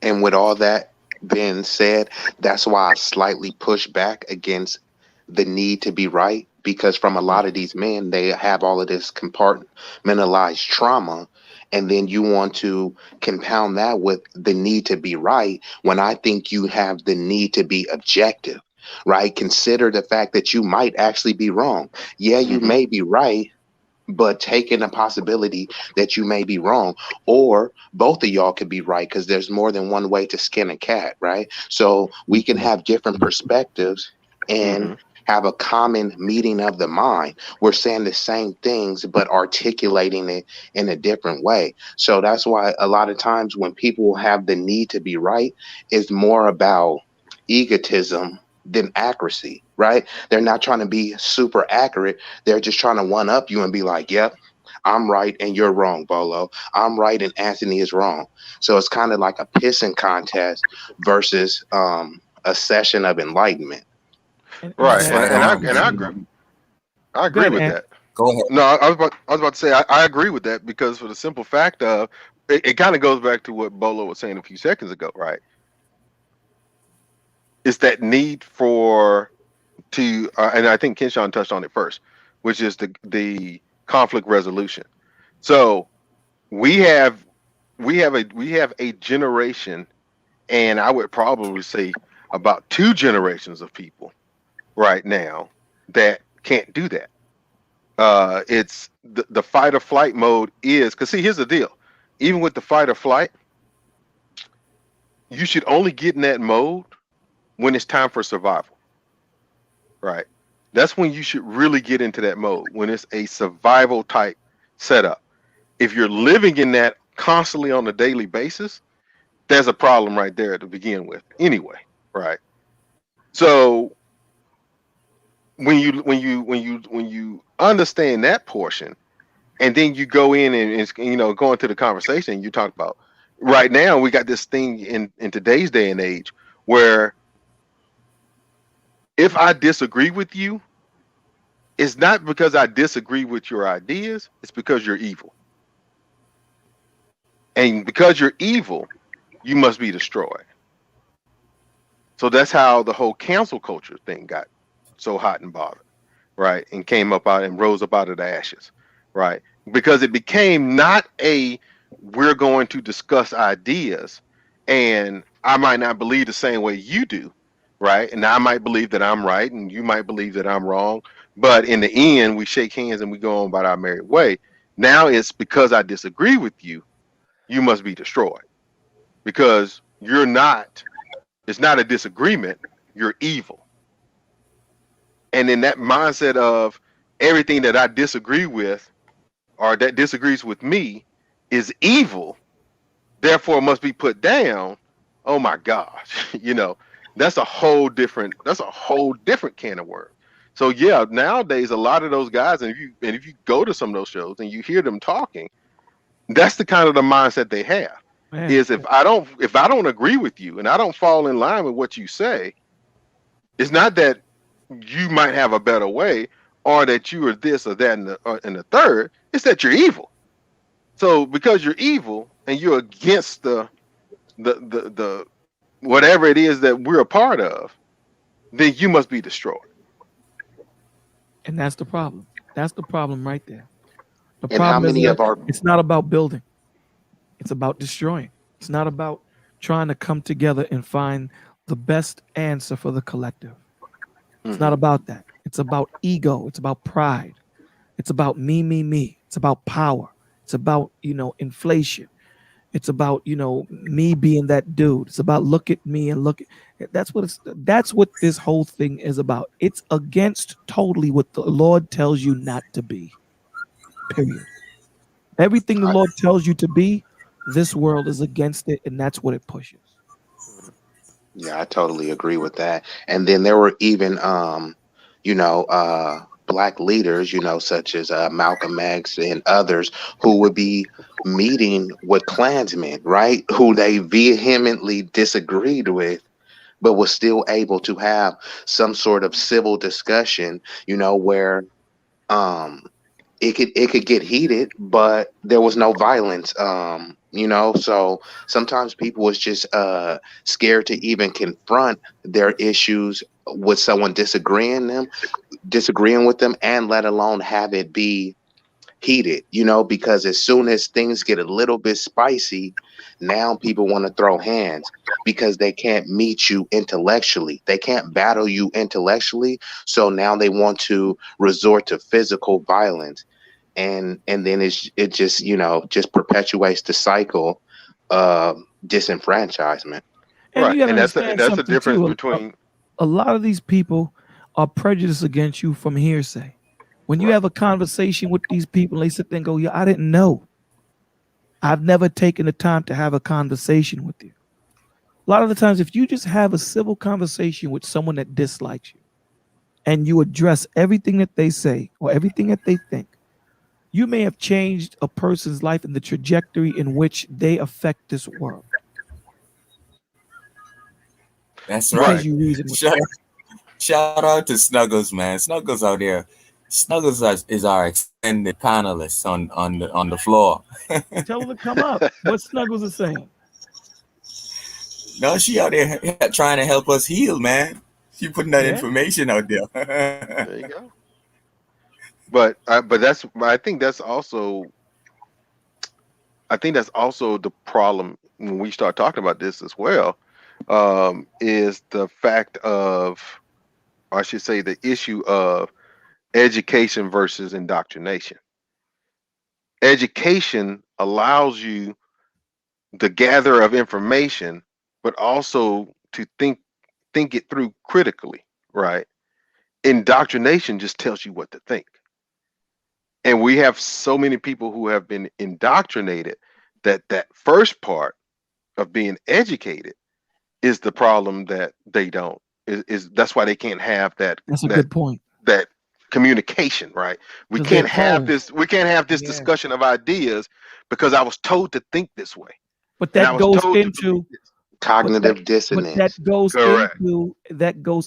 And with all that being said, that's why I slightly push back against the need to be right, because from a lot of these men, they have all of this compartmentalized trauma. And then you want to compound that with the need to be right, when I think you have the need to be objective, right? Consider the fact that you might actually be wrong. Yeah, you Hmm. may be right, but taking the possibility that you may be wrong, or both of y'all could be right, because there's more than one way to skin a cat, right? So we can have different perspectives and Hmm. have a common meeting of the mind. We're saying the same things but articulating it in a different way. So that's why a lot of times when people have the need to be right, it's more about egotism than accuracy, right? They're not trying to be super accurate, they're just trying to one up you and be like, yep, I'm right and you're wrong, Bolo. I'm right and Anthony is wrong. So it's kind of like a pissing contest versus a session of enlightenment. And Right. That's that And right and I on. and I agree. And I go agree ahead, with Ant. that. go ahead. No, I was about to say I agree with that, because for the simple fact of it kind of goes back to what Bolo was saying a few seconds ago, right? It's that need for to and I think Kenshawn touched on it first, which is the conflict resolution. So we have we have a generation, and I would probably say about 2 generations of people right now that can't do that. It's the fight or flight mode is, because see, here's the deal. Even with the fight or flight, you should only get in that mode when it's time for survival. right? That's when you should really get into that mode, when it's a survival type setup. If you're living in that constantly on a daily basis, there's a problem right there to begin with anyway, right? So when you understand that portion, and then you go in and go into the conversation, you talk about right now we got this thing in today's day and age where if I disagree with you, it's not because I disagree with your ideas, it's because you're evil. And because you're evil, you must be destroyed. So that's how the whole cancel culture thing got so hot and bothered, right? And came up out and rose up out of the ashes, right? Because it became not a we're going to discuss ideas, and I might not believe the same way you do, right? And I might believe that I'm right, and you might believe that I'm wrong. But in the end, we shake hands and we go on about our merry way. Now it's because I disagree with you, you must be destroyed because you're not. It's not a disagreement. You're evil. And in that mindset of everything that I disagree with or that disagrees with me is evil, therefore must be put down. Oh my gosh, that's a whole different can of worms. So yeah, nowadays a lot of those guys, and if you go to some of those shows and you hear them talking, that's the kind of the mindset they have. Man. Is if I don't agree with you and I don't fall in line with what you say, it's not that you might have a better way or that you are this or that and the third. It's that you're evil. So because you're evil and you're against the whatever it is that we're a part of, then you must be destroyed. And that's the problem. That's the problem right there. The And how problem is many that of our it's not about building. It's about destroying. It's not about trying to come together and find the best answer for the collective. It's not about that. It's about ego. It's about pride. It's about me, me, me. It's about power. It's about, inflation. It's about, me being that dude. It's about look at me and look at that's what this whole thing is about. It's against totally what the Lord tells you not to be. Period. Everything the Lord tells you to be, this world is against it, and that's what it pushes. Yeah, I totally agree with that. And then there were even, black leaders, such as Malcolm X and others who would be meeting with Klansmen, right? Who they vehemently disagreed with, but was still able to have some sort of civil discussion, where um, it could get heated, but there was no violence. So sometimes people was just scared to even confront their issues with someone disagreeing with them, and let alone have it be heated, because as soon as things get a little bit spicy, now people want to throw hands because they can't meet you intellectually. They can't battle you intellectually. So now they want to resort to physical violence. And then it just perpetuates the cycle of disenfranchisement. And Right. you got to And that's understand the something difference too. between A lot of these people are prejudiced against you from hearsay. When you right. have a conversation with these people, they sit there and go, "Yeah, I didn't know. I've never taken the time to have a conversation with you." A lot of the times, if you just have a civil conversation with someone that dislikes you and you address everything that they say or everything that they think, you may have changed a person's life in the trajectory in which they affect this world That's because right. you reason with them. Shout out to Snuggles, man. Snuggles out there. Snuggles is our extended panelist on the floor. Tell them to come up. What Snuggles is saying. No, she out there trying to help us heal, man. She putting that Yeah. information out there. There you go. But I think that's also the problem when we start talking about this as well, is the fact of, or I should say, the issue of education versus indoctrination. Education allows you the gather of information, but also to think it through critically, right? indoctrination just tells you what to think. And we have so many people who have been indoctrinated that that first part of being educated is the problem that they don't is that's why they can't have that That's a good point. that communication, right? We 'Cause can't they're have told. this we can't have this Yeah. discussion of ideas because I was told to think this way. But And I that was goes told to believe into this. Cognitive but dissonance. that goes Correct.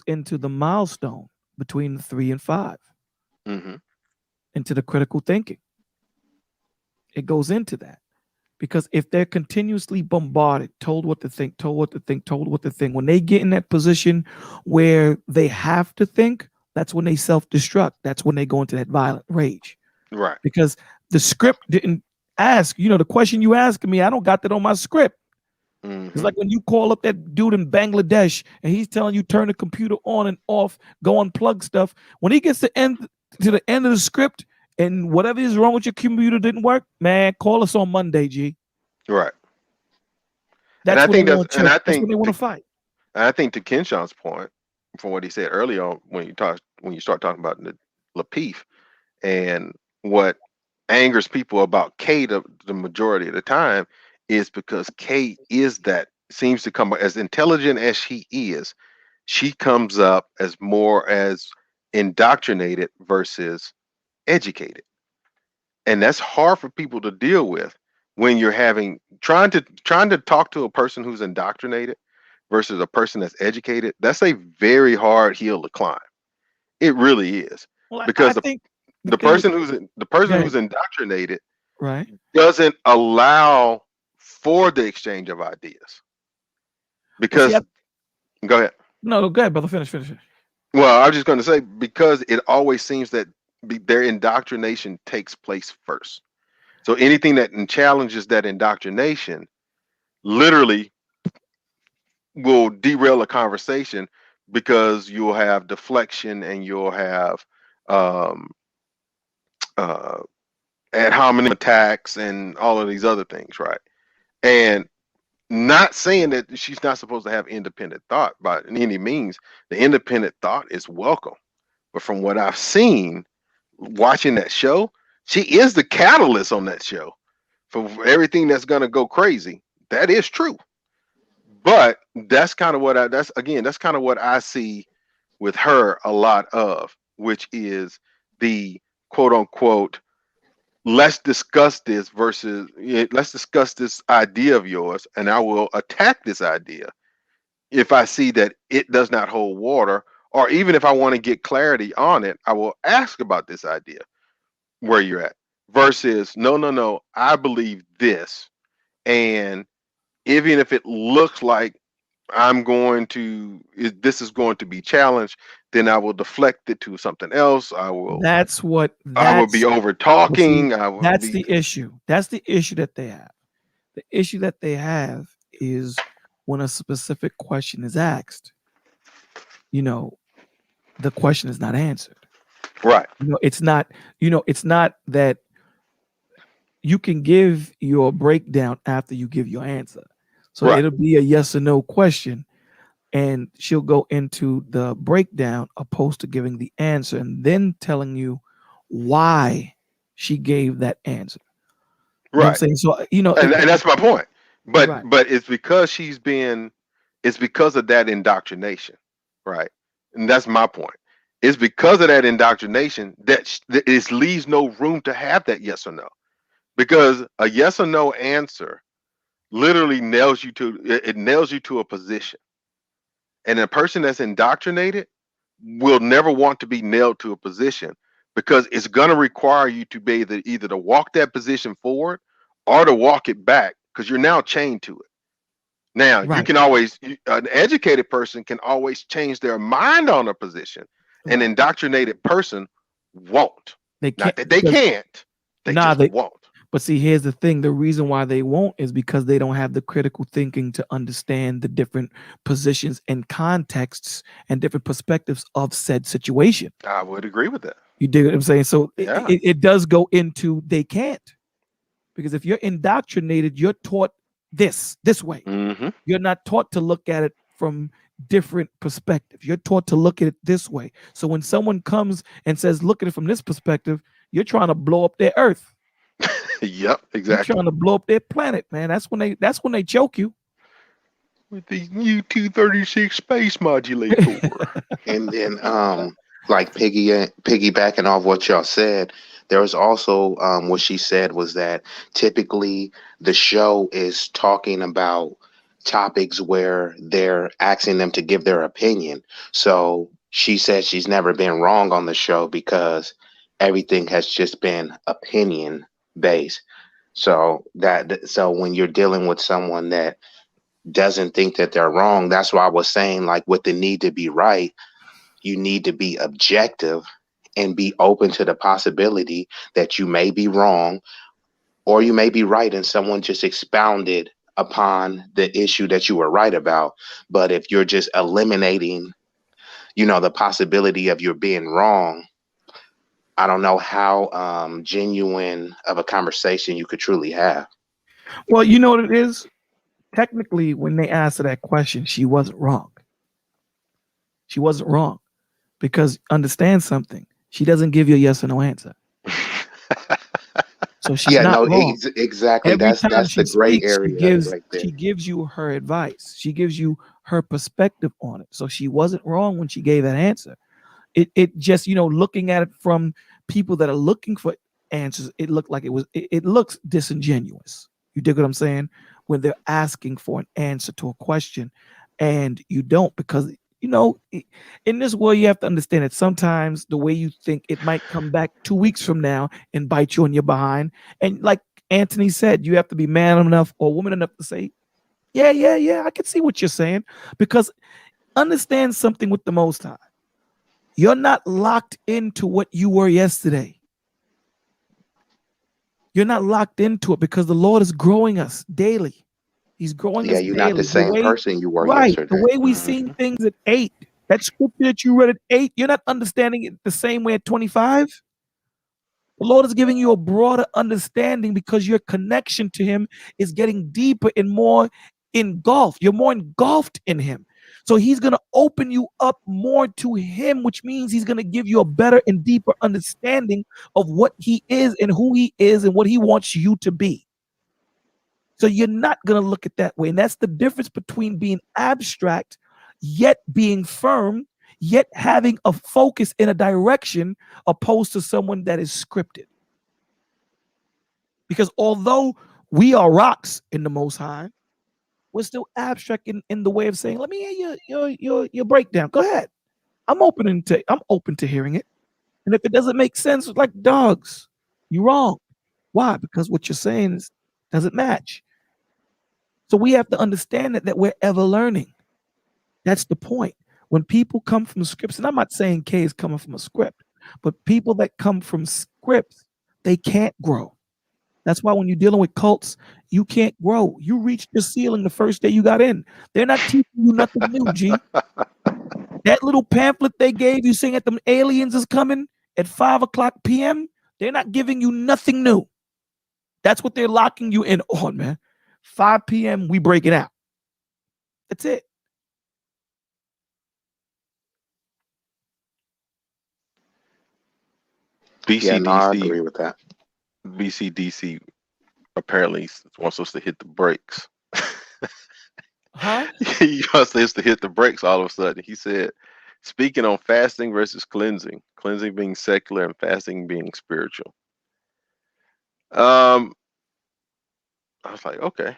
into the milestone between 3 and 5, Mm-hmm. into the critical thinking. It goes into that. Because if they're continuously bombarded, told what to think, told what to think, told what to think, when they get in that position where they have to think, that's when they self-destruct. That's when they go into that violent rage. Right. Because the script didn't ask, the question you asking me, I don't got that on my script. Mm-hmm. It's like when you call up that dude in Bangladesh and he's telling you turn the computer on and off, go unplug stuff. When he gets to the end of the script and whatever is wrong with your computer didn't work, man, call us on Monday, G. Right. That's And I when think they want that's and I That's when think they want to to, fight. and I think to Kenshawn's point, from what he said earlier on when you start talking about the Lapeef and what angers people about K the majority of the time is because K is that seems to come as intelligent as she is, she comes up as more as indoctrinated versus educated. And that's hard for people to deal with when you're trying to talk to a person who's indoctrinated versus a person that's educated. That's a very hard hill to climb. It really is. Well, I Because think the thing is, person who's go ahead. indoctrinated Right. doesn't allow for the exchange of ideas. Well, see, Because go ahead. no, go ahead, brother. Finish it. Well, I was just going to say because it always seems that their indoctrination takes place first. So anything that challenges that indoctrination literally will derail a conversation because you'll have deflection and you'll have um, ad hominem attacks and all of these other things, right? And not saying that she's not supposed to have independent thought by any means. The independent thought is welcome. But from what I've seen watching that show, she is the catalyst on that show for everything that's going to go crazy. That is true. But that's kind of what that's kind of what I see with her a lot of, which is the quote unquote let's discuss this versus let's discuss this idea of yours and I will attack this idea if I see that it does not hold water, or even if I want to get clarity on it, I will ask about this idea where you're at versus no, I believe this. And even if it looks like this is going to be challenged, then I will deflect it to something else. I will be over talking. That's the issue. That's the issue that they have. The issue that they have is when a specific question is asked, the question is not answered. Right. It's not that you can give your breakdown after you give your answer. So Right. it'll be a yes or no question, and she'll go into the breakdown opposed to giving the answer and then telling you why she gave that answer. You know what I'm Right. saying? So, And that's my point. But Right. but it's because it's because of that indoctrination, right? And that's my point. It's because of that indoctrination that it leaves no room to have that yes or no. Because a yes or no answer literally nails you to a position. And a person that's indoctrinated will never want to be nailed to a position because it's going to require you to be either to walk that position forward or to walk it back because you're now chained to it. Now, Right. an educated person can always change their mind on a position. An Right. indoctrinated person won't. They Not can't. that they can't. They just won't. But see, here's the thing. The reason why they won't is because they don't have the critical thinking to understand the different positions and contexts and different perspectives of said situation. I would agree with that. You dig what I'm saying? So Yeah. it does go into they can't. Because if you're indoctrinated, you're taught this way. Mm-hmm. You're not taught to look at it from different perspective. You're taught to look at it this way. So when someone comes and says, look at it from this perspective, you're trying to blow up their earth. Yep, You're exactly. trying to blow up their planet, man. That's when they choke you. With the new 236 space modulator. And then, like piggybacking off what y'all said, there was also what she said was that typically the show is talking about topics where they're asking them to give their opinion. So she said she's never been wrong on the show because everything has just been opinion based. So when you're dealing with someone that doesn't think that they're wrong, that's why I was saying, like, with the need to be right, you need to be objective and be open to the possibility that you may be wrong or you may be right and someone just expounded upon the issue that you were right about. But if you're just eliminating, the possibility of you being wrong, I don't know how genuine of a conversation you could truly have. Well, you know what it is? Technically, when they asked her that question, she wasn't wrong. She wasn't wrong because understand something. She doesn't give you a yes or no answer. So she's Yeah, not no, wrong. exactly. Every That's time the she gray speaks, area right there. she gives you her advice. She gives you her perspective on it. So she wasn't wrong when she gave that answer. It just, looking at it from people that are looking for answers, it looked like it looks disingenuous. You dig what I'm saying? When they're asking for an answer to a question and you don't, because in this world you have to understand that sometimes the way you think, it might come back 2 weeks from now and bite you on your behind. And like Anthony said, you have to be man enough or woman enough to say, yeah, I can see what you're saying. Because understand something with the Most High. You're not locked into what you were yesterday. You're not locked into it because the Lord is growing us daily. He's growing Yeah, us you're not the daily. same person you were Right. The yesterday. way we seen things at 8, that scripture that you read at 8, you're not understanding it the same way at 25. The Lord is giving you a broader understanding because your connection to Him is getting deeper and more engulfed. You're more engulfed in Him. So He's going to open you up more to Him, which means He's going to give you a better and deeper understanding of what He is and who He is and what He wants you to be. So you're not going to look at that way. And that's the difference between being abstract, yet being firm, yet having a focus in a direction, opposed to someone that is scripted. Because although we are rocks in the Most High, we're still abstract in the way of saying, let me hear your breakdown. Go ahead. I'm open to hearing it. And if it doesn't make sense, like dogs, you're wrong. Why? Because what you're saying doesn't match. So we have to understand that we're ever learning. That's the point. When people come from scripts, and I'm not saying K is coming from a script, but people that come from scripts, they can't grow. That's why when you're dealing with cults, you can't grow. You reached your ceiling the first day you got in. They're not teaching you nothing new, G. That little pamphlet they gave you saying that them aliens is coming at 5:00 p.m., they're not giving you nothing new. That's what they're locking you in on, man. 5 p.m., we break it out. That's it. Yeah, no, I BCDC agree with that. BCDC apparently wants us to hit the brakes. Huh? He wants us to hit the brakes all of a sudden. He said, speaking on fasting versus cleansing being secular and fasting being spiritual. I was like, okay.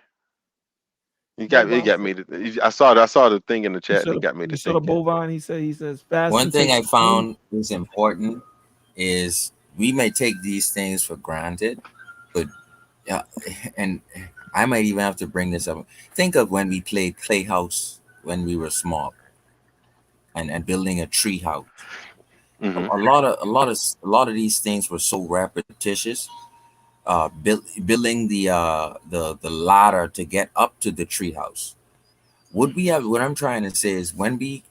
He got me to. I saw the thing in the chat and it got me to You saw the thinking. bovine. He says fast. One thing I found is important is we may take these things for granted, but yeah, and I might even have to bring this up. Think of when we played Playhouse when we were small, and building a tree house. Mhm. A lot of these things were so repetitious. Building the ladder to get up to the treehouse. Would we have? What I'm trying to say is, when we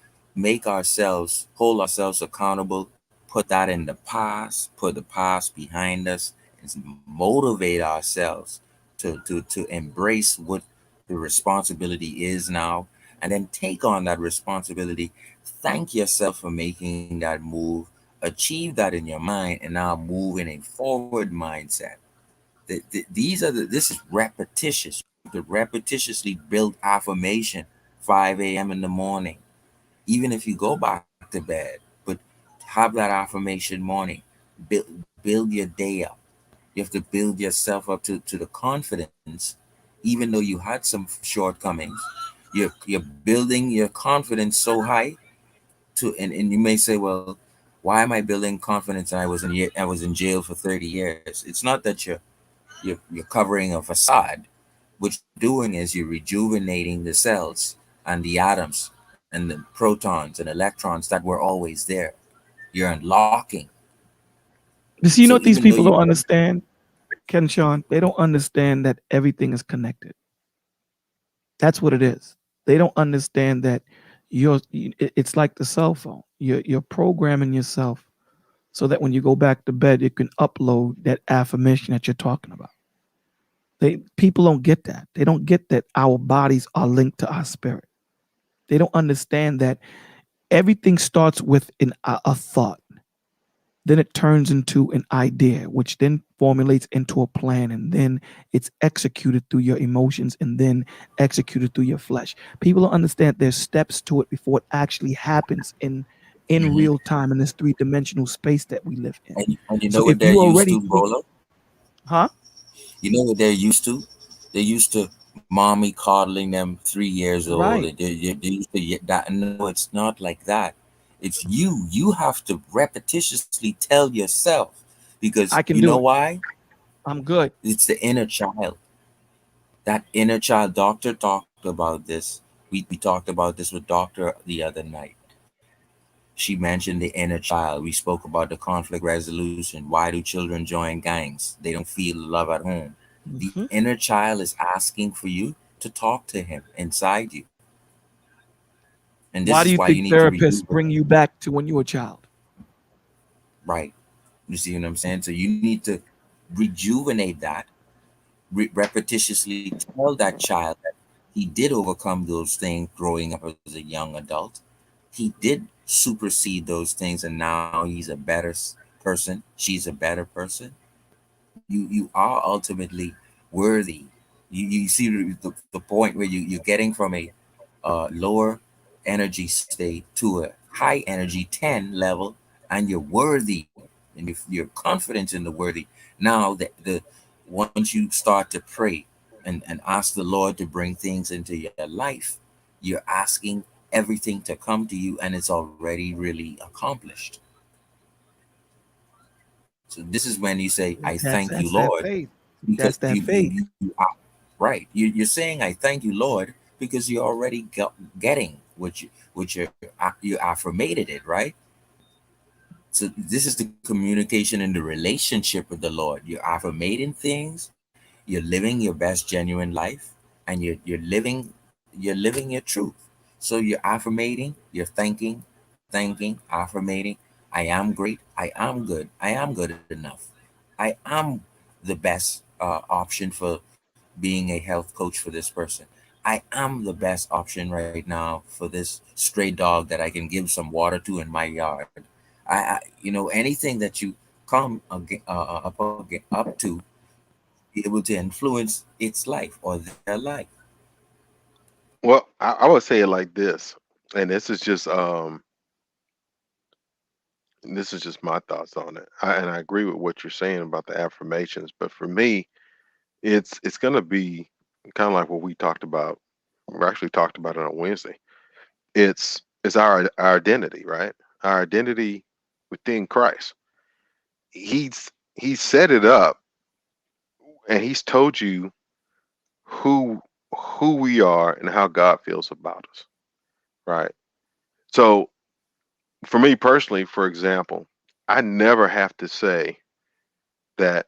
hold ourselves accountable, put that in the past, put the past behind us, and motivate ourselves to embrace what the responsibility is now, and then take on that responsibility. Thank yourself for making that move, achieve that in your mind, and now move in a forward mindset. This is repetitious. You have to repetitiously build affirmation 5 a.m. in the morning, even if you go back to bed, but have that affirmation morning. Build your day up. You have to build yourself up to the confidence, even though you had some shortcomings. You're building your confidence so high and you may say, well, why am I building confidence? I was in jail for 30 years. It's not that you're covering a facade. What you're doing is you're rejuvenating the cells and the atoms and the protons and electrons that were always there. You're unlocking. You So know what these even though people you don't understand, Ken Sean? They don't understand that everything is connected. That's what it is. They don't understand that it's like the cell phone. You're programming yourself so that when you go back to bed, you can upload that affirmation that you're talking about. People don't get that. They don't get that our bodies are linked to our spirit. They don't understand that everything starts with a thought. Then it turns into an idea, which then formulates into a plan, and then it's executed through your emotions and then executed through your flesh. People don't understand there's steps to it before it actually happens in Mhm. real time in this three-dimensional space that we live in. And you So know what if they're you used already to, think, Bolo? huh? You know what they're used to? They're used to mommy coddling them 3 years old. Right. They used to get that. No, it's not like that. It's you. You have to repetitiously tell yourself because I can you do know it. why? I'm good. It's the inner child. That inner child. Doctor talked about this. We talked about this with Doctor the other night. She mentioned the inner child. We spoke about the conflict resolution. Why do children join gangs? They don't feel love at home. The Mhm. inner child is asking for you to talk to him inside you. And this Why is do you why you think need to redo therapists it. bring you back to when you were a child? Right. You see what I'm saying? So you need to rejuvenate that, repetitiously tell that child that he did overcome those things growing up as a young adult. He did supersede those things, and now he's a better person. She's a better person. You are ultimately worthy. You see the point where you're getting from a lower energy state to a high energy 10 level, and you're worthy, and you're confident in the worthy. Now the once you start to pray and ask the Lord to bring things into your life, you're asking everything to come to you, and it's already really accomplished. So this is when you say, I thank you, That's that Lord, faith. because That's that faith. you are right. You're saying, I thank you, Lord, because you're already getting you affirmated it, right? So this is the communication and the relationship with the Lord. You're affirmating things, you're living your best genuine life, and you're living your truth. So you're affirmating, you're thanking, affirmating. I am great. I am good. I am good enough. I am the best option for being a health coach for this person. I am the best option right now for this stray dog that I can give some water to in my yard. Anything that you come up to, be able to influence its life or their life. Well, I would say it like this, and this is just my thoughts on it. And I agree with what you're saying about the affirmations, but for me, it's gonna be kind of like what we talked about. We actually talked about it on Wednesday. It's our identity, right? Our identity within Christ. He's set it up, and he's told you who who we are and how God feels about us, right? So for me personally, for example, I never have to say that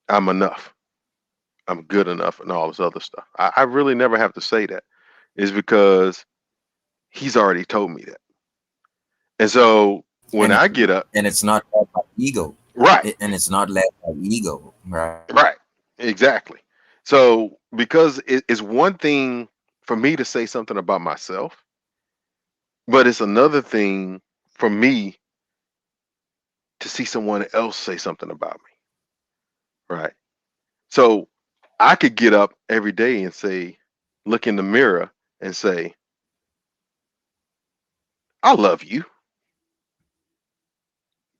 I'm enough, I'm good enough, and all this other stuff. I really never have to say that. Is because he's already told me that. And so when And I get up, and it's not led by ego. right, And it's not led by ego, right? right, exactly. So because it's one thing for me to say something about myself, but it's another thing for me to see someone else say something about me, right? So I could get up every day and say, look in the mirror and say, I love you,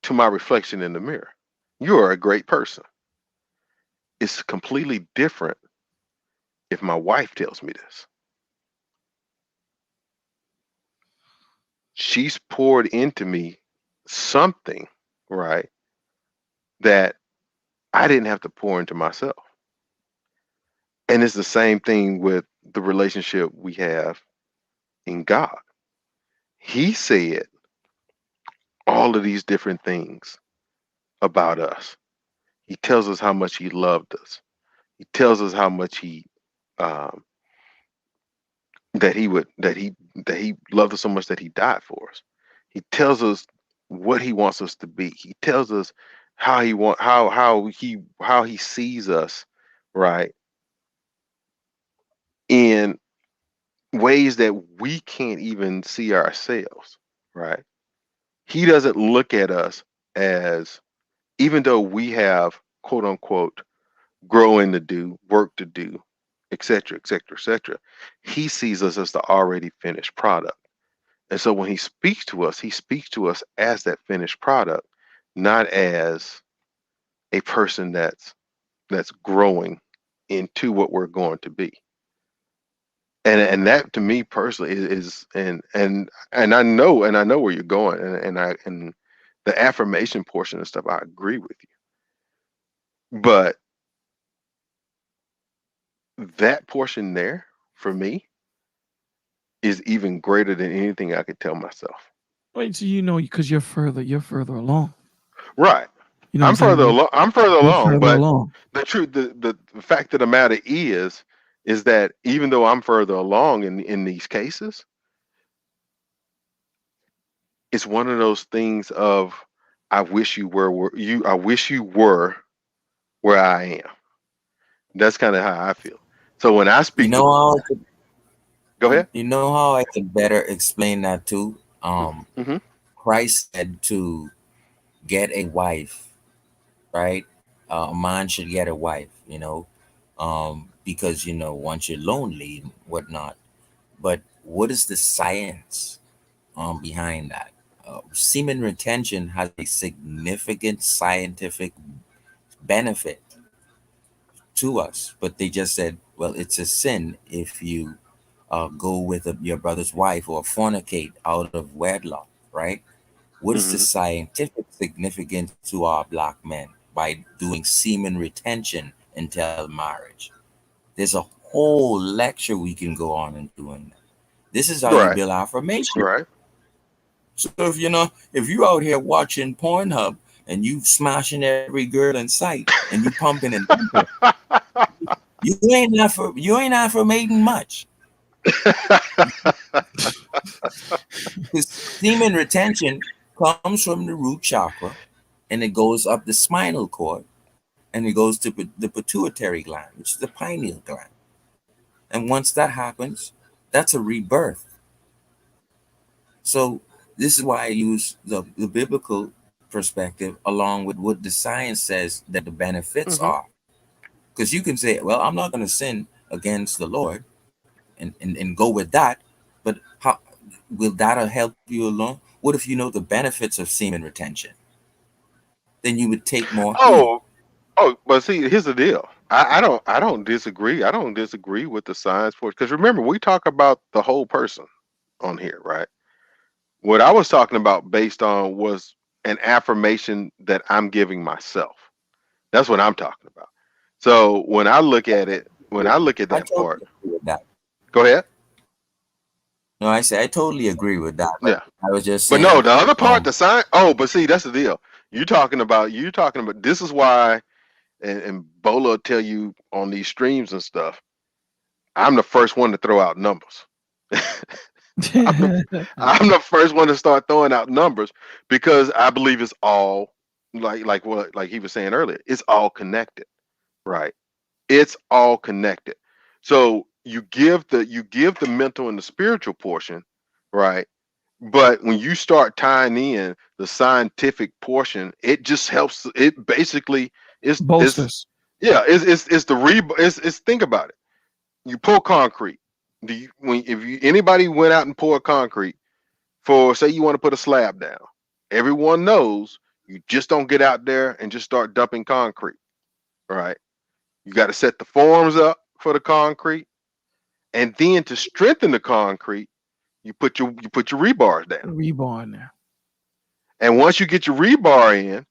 to my reflection in the mirror. You are a great person. It's completely different if my wife tells me this. She's poured into me something, right, that I didn't have to pour into myself. And it's the same thing with the relationship we have in God. He said all of these different things about us. He tells us how much he loved us. He tells us how much he um, that he loved us so much that he died for us. He tells us what he wants us to be. He tells us how how he sees us, right, in ways that we can't even see ourselves, right? He doesn't look at us as, even though we have quote unquote growing to do, work to do, etc., etc., etc., he sees us as the already finished product. And so when he speaks to us as that finished product, not as a person that's growing into what we're going to be. And that to me personally is and I know where you're going, and the affirmation portion of stuff, I agree with you. But that portion there for me is even greater than anything I could tell myself. Wait, so you know, because you're further along. Right. You know what I'm saying? I'm further You're along, further but along. the truth, the fact of the matter is that even though I'm further along in these cases, it's one of those things of I wish you I wish you were where I am. That's kind of how I feel. So when I You speak to, know how go ahead. you know how I can better explain that too. Mm-hmm. Christ said to get a wife, right? A man should get a wife, because once you're lonely and whatnot. But what is the science behind that? Semen retention has a significant scientific benefit to us, but they just said, well, it's a sin if you go with your brother's wife or fornicate out of wedlock, right? What is the Mm-hmm. scientific significance to our black men by doing semen retention until marriage? There's a whole lecture we can go on and doing that. This is how you Right. build affirmation. Right. So if you out here watching Pornhub and you smashing every girl in sight and you pumping and dumping, you ain't affirmating much. Because semen retention comes from the root chakra, and it goes up the spinal cord, and it goes to the pituitary gland, which is the pineal gland. And once that happens, that's a rebirth. So this is why I use the biblical perspective along with what the science says that the benefits Mm-hmm. are. Because you can say, well, I'm not going to sin against the Lord and go with that. But how will that help you along? What if you know the benefits of semen retention? Then you would take more heed. Oh, but see, here's the deal. I don't disagree. I don't disagree with the science for it. Because remember, we talk about the whole person on here, right? What I was talking about based on was an affirmation that I'm giving myself. That's what I'm talking about. So when I look at it, when I look at I that part, totally agree with that. go ahead. No, I say I totally agree with that. But Yeah. I was just But no, saying, the other part, the science. Oh, but see, that's the deal. You talking about. This is why, and Bola will tell you on these streams and stuff. I'm the first one to throw out numbers. I'm the, I'm the first one to start throwing out numbers because I believe it's all like he was saying earlier. It's all connected, right? It's all connected. So you give the mental and the spiritual portion, right? But when you start tying in the scientific portion, it just helps. It basically is Bolsters. yeah, it's the it's think about it. You pour concrete. Do you when if you anybody went out and poured concrete for, say, you want to put a slab down, everyone knows you just don't get out there and just start dumping concrete, right? You got to set the forms up for the concrete, and then to strengthen the concrete, you put your rebars down. Rebar in there. And once you get your rebar in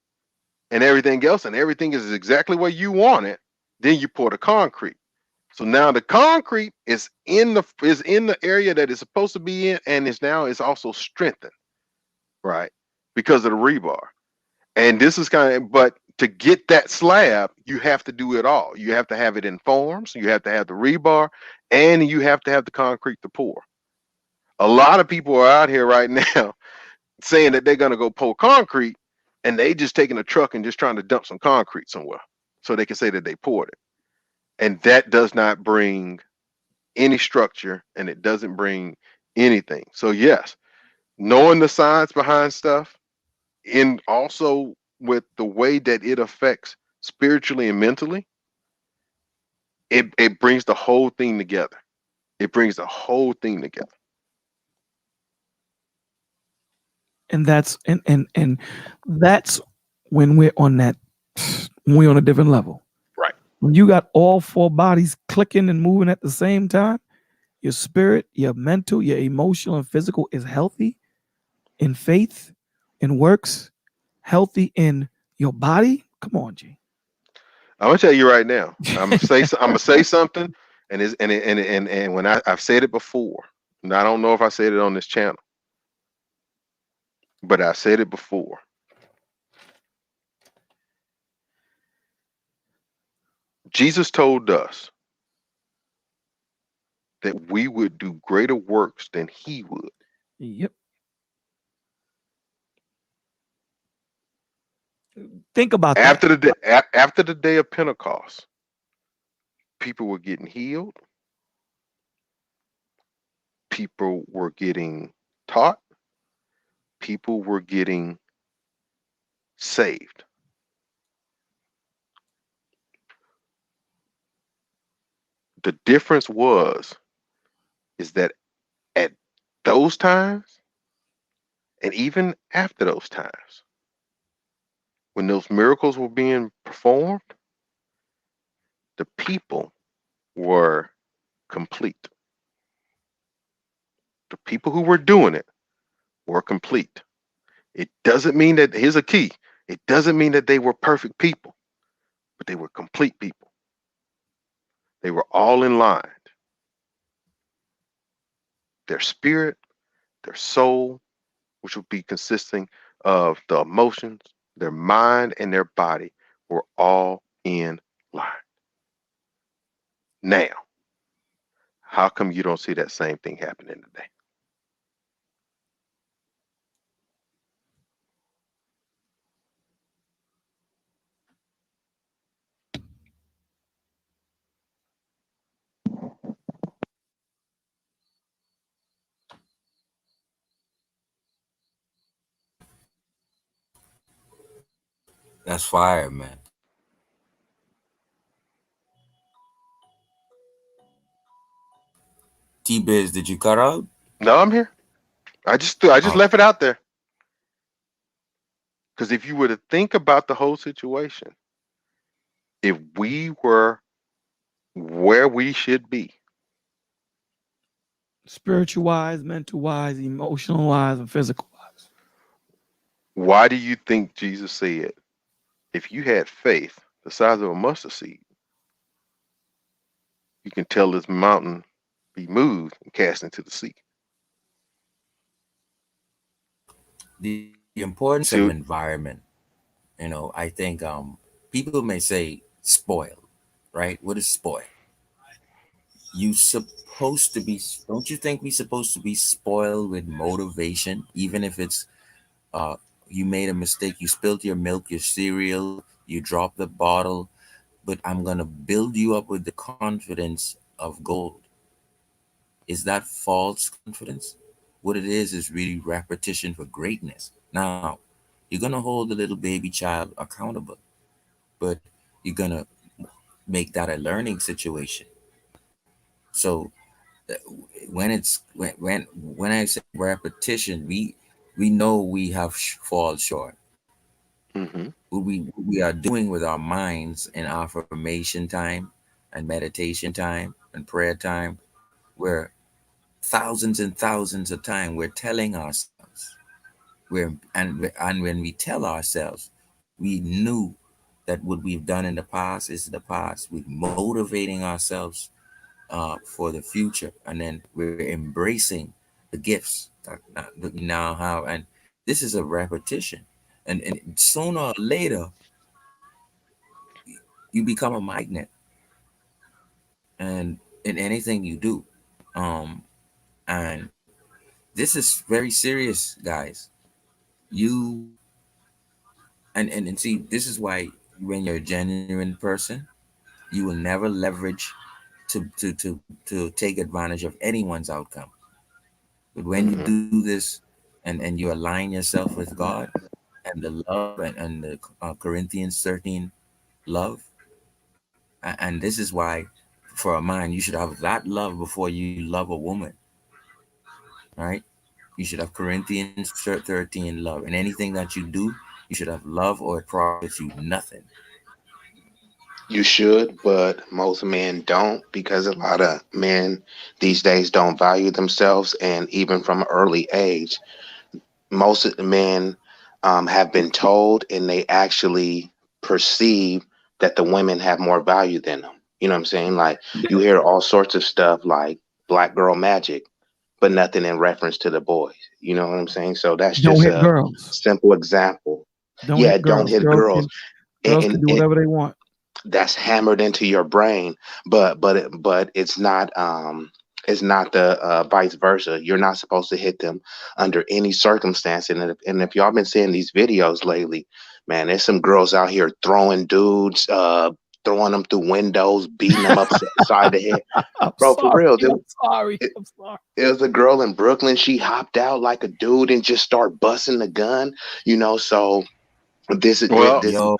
and everything else, and everything is exactly where you want it, then you pour the concrete. So now the concrete is in the area that it's supposed to be in, and it's also strengthened, right? Because of the rebar. And this is but to get that slab, you have to do it all. You have to have it in forms, you have to have the rebar, and you have to have the concrete to pour. A lot of people are out here right now saying that they're gonna go pour concrete, and they just taking a truck and just trying to dump some concrete somewhere so they can say that they poured it. And that does not bring any structure, and it doesn't bring anything. So yes, knowing the science behind stuff, and also with the way that it affects spiritually and mentally, it brings the whole thing together. It brings the whole thing together. And that's when we're on a different level. Right. When you got all four bodies clicking and moving at the same time, your spirit, your mental, your emotional, and physical is healthy in faith, in works, healthy in your body. Come on, G. I'm gonna tell you right now. I'm gonna say something, and when I've said it before, and I don't know if I said it on this channel, but I said it before. Jesus told us that we would do greater works than he would. Yep. Think about After that. after the day of Pentecost, people were getting healed. People were getting taught. People were getting saved. The difference is that at those times, and even after those times, when those miracles were being performed, the people were complete. The people who were doing it were complete. It doesn't mean that, here's a key, it doesn't mean that they were perfect people, but they were complete people. They were all in line. Their spirit, their soul, which would be consisting of the emotions, their mind, and their body, were all in line. Now, how come you don't see that same thing happening today? That's fire, man. T-Biz, did you cut out? No, I'm here. I just Oh, left it out there. Because if you were to think about the whole situation, if we were where we should be, Spiritual wise, mental wise, emotional wise, and physical wise. why do you think Jesus said, if you had faith the size of a mustard seed, you can tell this mountain be moved and cast into the sea? the importance of See, environment. I think people may say spoil, right? What is spoil? You supposed to be, don't you think we supposed to be spoiled with motivation, even if it's uh you made a mistake, you spilled your milk, your cereal, you dropped the bottle, but I'm gonna build you up with the confidence of gold. Is that false confidence? What it is really repetition for greatness. Now, you're gonna hold the little baby child accountable, but you're gonna make that a learning situation. So uh, when it's when I say repetition, we know we have fall short. Hmm. What we are doing with our minds in affirmation time and meditation time and prayer time, where thousands and thousands of time we're telling ourselves, and when we tell ourselves, we knew that what we've done in the past is the past. We're motivating ourselves for the future, and then we're embracing the gifts that we now have. And this is a repetition, and sooner or later you become a magnet, and in anything you do. Um and this is very serious, guys. You and see, this is why when you're a genuine person, you will never leverage to take advantage of anyone's outcome. But when you Hmm. do this, and you align yourself with God and the love, and the Corinthians 13 love, and this is why for a man you should have that love before you love a woman, right? You should have Corinthians 13 love. And anything that you do, you should have love, or it profits you nothing. You should, but most men don't because a lot of men these days don't value themselves, and even from an early age, most of the men have been told, and they actually perceive that the women have more value than them. You know what I'm saying? Like you hear all sorts of stuff like black girl magic, but nothing in reference to the boys. You know what I'm saying? So that's Don't just hit a girls. simple example. Don't Yeah, hit don't girls. hit girls, and, Girls and, can do and whatever they want. that's hammered into your brain, but it's not the vice versa. You're not supposed to hit them under any circumstance. And if y'all been seeing these videos lately, man, there's some girls out here throwing dudes, throwing them through windows, beating them upside the head. I'm Bro, for sorry. real, I'm sorry. it, I'm sorry. it was a girl in Brooklyn. She hopped out like a dude and just start busting the gun. So this is this, Well, this Yo,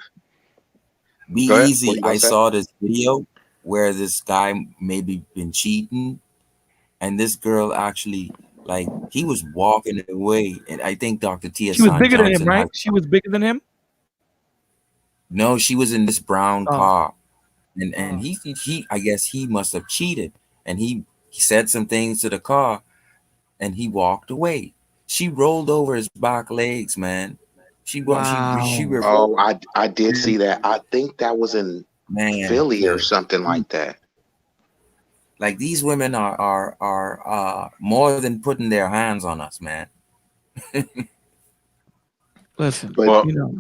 be go ahead. What easy. you gonna I say? saw this video where this guy maybe been cheating, and this girl actually, like, he was walking away, and I think Dr. She was Tiersan bigger than him, Johnson right? has. She was bigger than him. No, she was in this brown Oh, car, and oh, he I guess he must have cheated, and he said some things to the car, and he walked away. She rolled over his back legs, man. She wow. reversed. Oh, I did see that. I think that was in Man, Philly or something like that. like these women are more than putting their hands on us, man. Listen, But you know,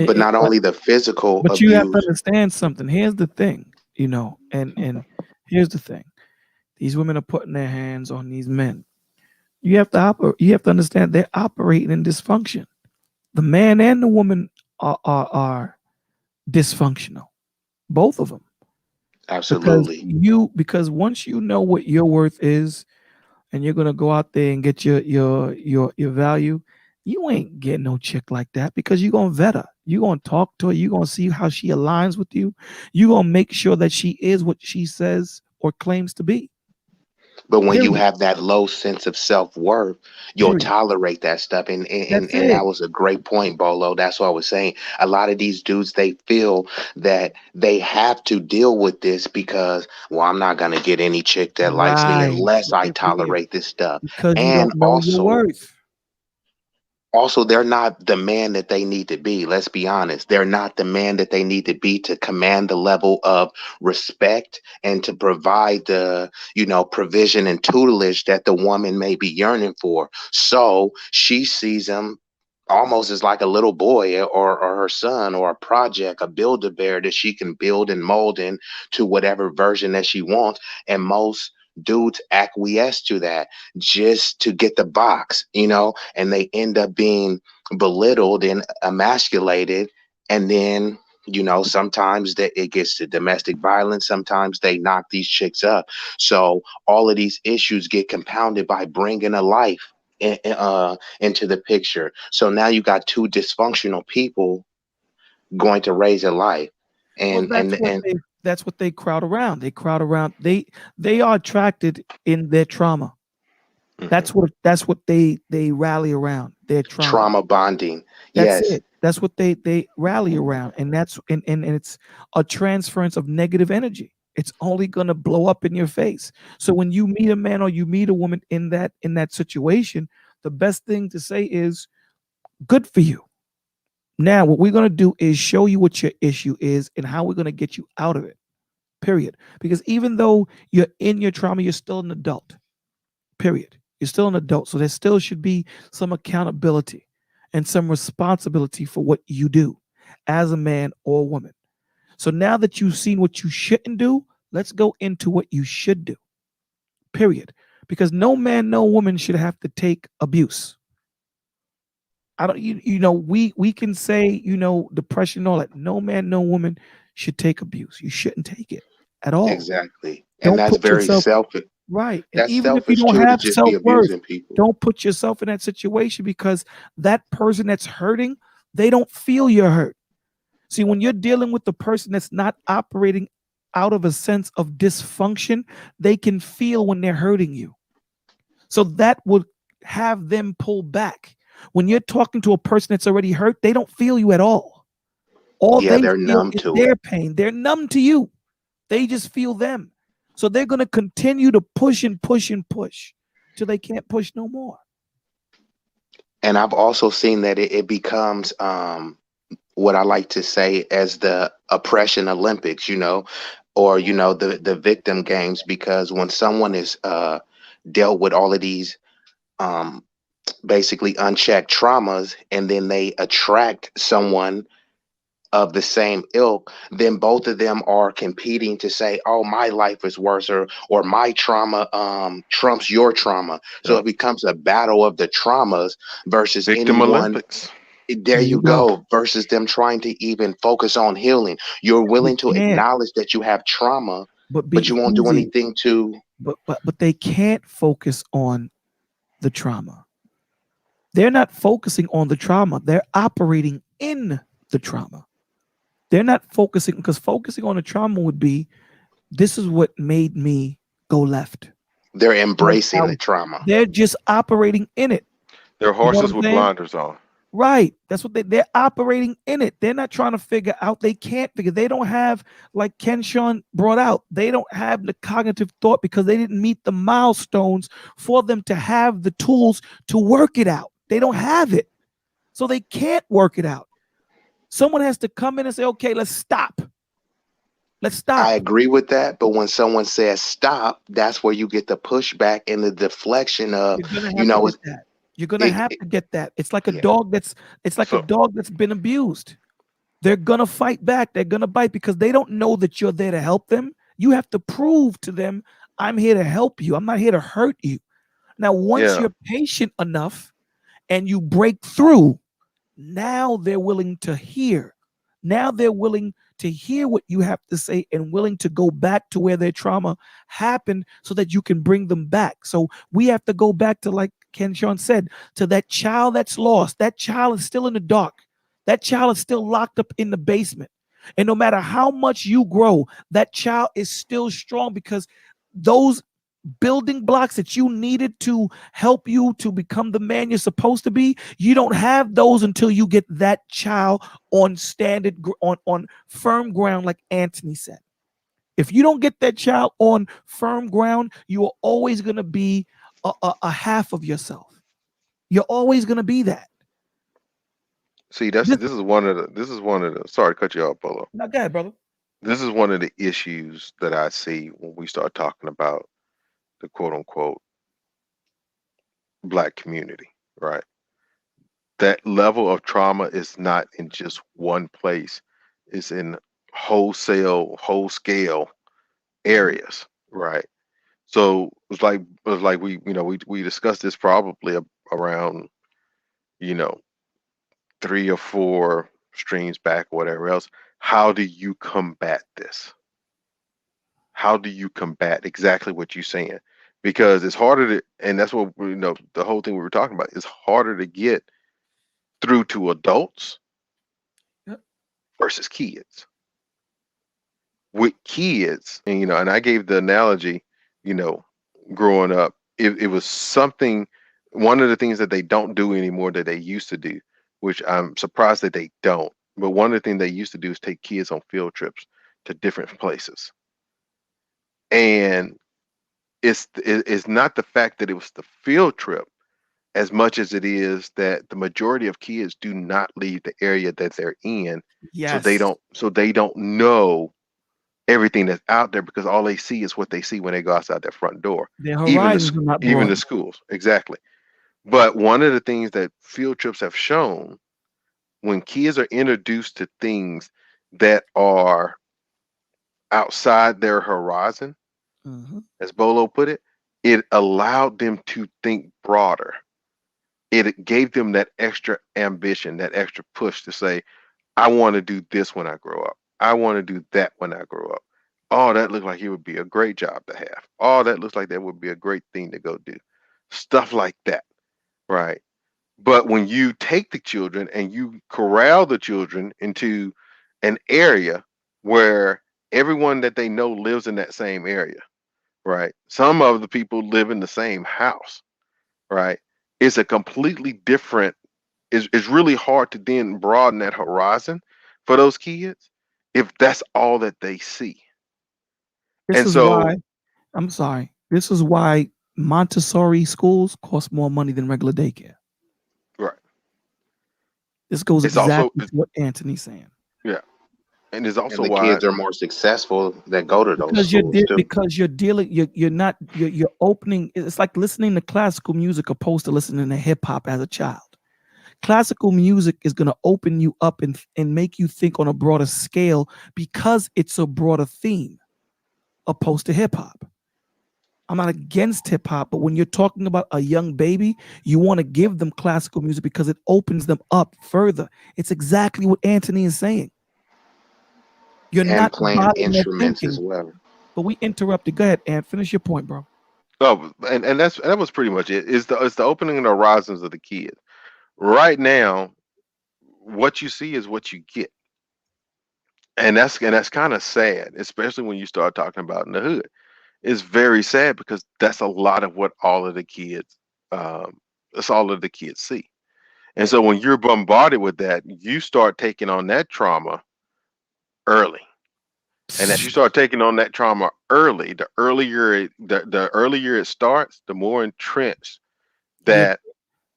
but not but only the physical you have to abuse. understand something. Here's the thing, and here's the thing. These women are putting their hands on these men. You have to You have to understand they're operating in dysfunction. The man and the woman are dysfunctional, both of them, Absolutely. because once you know what your worth is, and you're gonna go out there and get your value, you ain't getting no chick like that because you're gonna vet her. You're gonna talk to her. You're gonna see how she aligns with you. You're gonna make sure that she is what she says or claims to be. But when you Period. have that low sense of self-worth, you'll Period. tolerate that stuff. And That's and that it. was a great point, Bolo. That's what I was saying. A lot of these dudes, they feel that they have to deal with this because, well, I'm not gonna get any chick that likes me Right. unless I Look at here. tolerate this stuff. Because you And don't know your worth. also they're not the man that they need to be. Let's be honest, they're not the man that they need to be to command the level of respect and to provide the provision and tutelage that the woman may be yearning for. So she sees him almost as like a little boy, or her son, or a project, a build a bear that she can build and mold into whatever version that she wants. And most dudes acquiesce to that just to get the box, and they end up being belittled and emasculated. And then You know, sometimes that it gets to domestic violence, sometimes they knock these chicks up. So all of these issues get compounded by bringing a life into the picture. So now you got two dysfunctional people going to raise a life. Well, and and and that's what they crowd around. They crowd around. They are attracted in their trauma. Hmm. That's what they rally around. Their trauma. trauma bonding. That's Yes, it. That's what they rally around, and and it's a transference of negative energy. It's only gonna blow up in your face. So when you meet a man or you meet a woman in that situation, the best thing to say is good for you. Now, what we're gonna do is show you what your issue is and how we're gonna get you out of it. Period. Because even though you're in your trauma, you're still an adult. Period. You're still an adult. So there still should be some accountability and some responsibility for what you do as a man or a woman. So now that you've seen what you shouldn't do, let's go into what you should do. Period. Because no man, no woman should have to take abuse. I don't you know, we can say, you know, depression and all that. No man, no woman should take abuse. You shouldn't take it at all. exactly. And Don't that's put very yourself selfish. right. And That's even if you selfish don't too, to have just be self-worth, abusing people. don't put yourself in that situation because that person that's hurting, they don't feel your hurt. See, when you're dealing with the person that's not operating out of a sense of dysfunction, they can feel when they're hurting you. So that would have them pull back. When you're talking to a person that's already hurt, they don't feel you at all. All Yeah, they they're feel numb is to it. their pain. They're numb to you. They just feel them. So they're going to continue to push and push and push till they can't push no more. And I've also seen that it becomes what I like to say as the oppression Olympics, you know, or you know, the victim games, because when someone is dealt with all of these um basically unchecked traumas, and then they attract someone of the same ilk, then both of them are competing to say, "Oh, my life is worse," or "My trauma trumps your trauma." So Yep. it becomes a battle of the traumas versus Victim anyone. Olympics. There There you you go. go. Versus them trying to even focus on healing. You're They willing to can't, acknowledge that you have trauma, but but you be won't do easy. anything to. But they can't focus on the trauma. They're not focusing on the trauma. They're operating in the trauma. They're not focusing because focusing on the trauma would be this is what made me go left. They're Like embracing the trauma. they're just operating in it. They're You know what horses I'm with saying? blinders on. Right. That's what they're operating in it. They're not trying to figure out. They can't figure. They don't have, like Ken Sean brought out, they don't have the cognitive thought because they didn't meet the milestones for them to have the tools to work it out. They don't have it. So they can't work it out. Someone has to come in and say, okay, let's stop. Let's I stop. agree with that, but when someone says stop, that's where you get the pushback and the deflection of, You're gonna you have to know, get that. You're gonna it, have it to get that. yeah. It's like a So dog that's been abused. They're gonna fight back. They're gonna bite because they don't know that you're there to help them. You have to prove to them, I'm here to help you. I'm not here to hurt you. Now, once yeah. you're patient enough and you break through, now they're willing to hear. Now they're willing to hear what you have to say and willing to go back to where their trauma happened so that you can bring them back. So we have to go back to, like Ken Sean said, to that child that's lost. That child is still in the dark. That child is still locked up in the basement. And no matter how much you grow, that child is still strong because those building blocks that you needed to help you to become the man you're supposed to be, you don't have those until you get that child on on firm ground, like Anthony said. If you don't get that child on firm ground, you are always going to be a half of yourself. You're always going to be that. See, This, this is one of the sorry to cut you off, Polo. now, go ahead, brother. This is one of the issues that I see when we start talking about the quote unquote black community, right? That level of trauma is not in just one place. It's in whole scale areas, right? So it's like we discussed this probably around, you know, 3 or 4 streams back, whatever else. how do you combat this? How do you combat exactly what you're saying? Because it's harder to, and that's what the whole thing we were talking about. It's harder to get through to adults Yep. versus kids. With kids, and I gave the analogy, growing up, it was something, one of the things that they don't do anymore that they used to do, which I'm surprised that they don't. But one of the things they used to do is take kids on field trips to different places. And it's not the fact that it was the field trip as much as it is that the majority of kids do not leave the area that they're in. Yes. So they don't know everything that's out there, because all they see is what they see when they go outside their front door. Their Even horizons are not even the broad. schools, exactly. But one of the things that field trips have shown, when kids are introduced to things that are outside their horizon, as Bolo put it, it allowed them to think broader. It gave them that extra ambition, that extra push to say, I want to do this when I grow up. I want to do that when I grow up. Oh, that looks like it would be a great job to have. Oh, that looks like that would be a great thing to go do. Stuff like that, right? But when you take the children and you corral the children into an area where everyone that they know lives in that same area, right? Some of the people live in the same house, right? It's a completely different, it's really hard to then broaden that horizon for those kids if that's all that they see. This And is so, why, I'm sorry, this is why Montessori schools cost more money than regular daycare. right. This goes It's also, exactly to what Anthony's saying. yeah. And it's And also the why, kids are more successful that go to those Because you're schools too. because you're dealing, you're opening. It's like listening to classical music opposed to listening to hip hop as a child. Classical music is going to open you up and make you think on a broader scale because it's a broader theme opposed to hip hop. I'm not against hip hop, but when you're talking about a young baby, you want to give them classical music because it opens them up further. It's exactly what Anthony is saying. You're And not playing bothering their instruments as thinking, well. but we interrupted. Go ahead, and finish your point, bro. oh, and that was pretty much it. It's the opening of the horizons of the kid. Right now, what you see is what you get. And that's kind of sad, especially when you start talking about in the hood. It's very sad because that's a lot of what all of the kids, that's all of the kids see. And so when you're bombarded with that, you start taking on that trauma early. And as you start taking on that trauma early, the earlier it starts, the more entrenched Yep.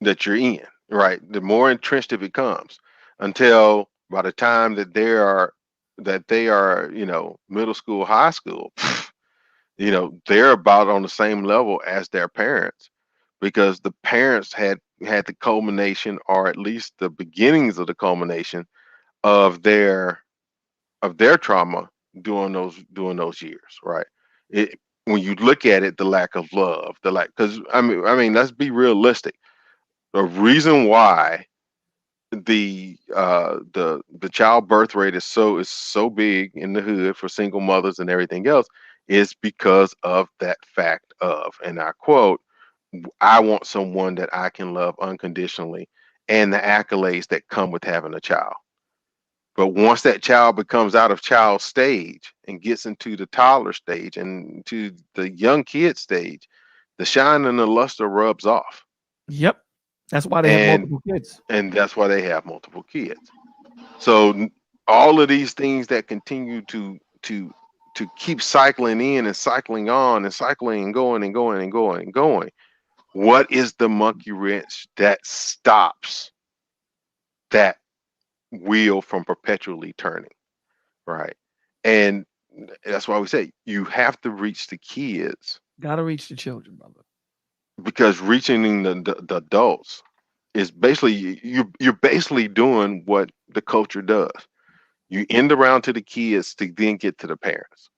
that you're in, right? The more entrenched it becomes, until by the time that they are, middle school, high school, they're about on the same level as their parents, because the parents had the culmination, or at least the beginnings of the culmination of their trauma during those years, right? It, when you look at it, the lack of love, because I mean, let's be realistic. The reason why the child birth rate is so big in the hood for single mothers and everything else is because of that fact of, and I quote, I want someone that I can love unconditionally, and the accolades that come with having a child. But once that child becomes out of child stage and gets into the toddler stage and to the young kid stage, the shine and the luster rubs off. Yep. That's why they have And multiple kids. that's why they have multiple kids. So all of these things that continue to keep cycling in and cycling on and cycling and going and going and going and going. What is the monkey wrench that stops that wheel from perpetually turning? Right. And that's why we say you have to reach the kids, Gotta reach the children, brother. because reaching the adults is basically, you're basically doing what the culture does. You end around to the kids to then get to the parents.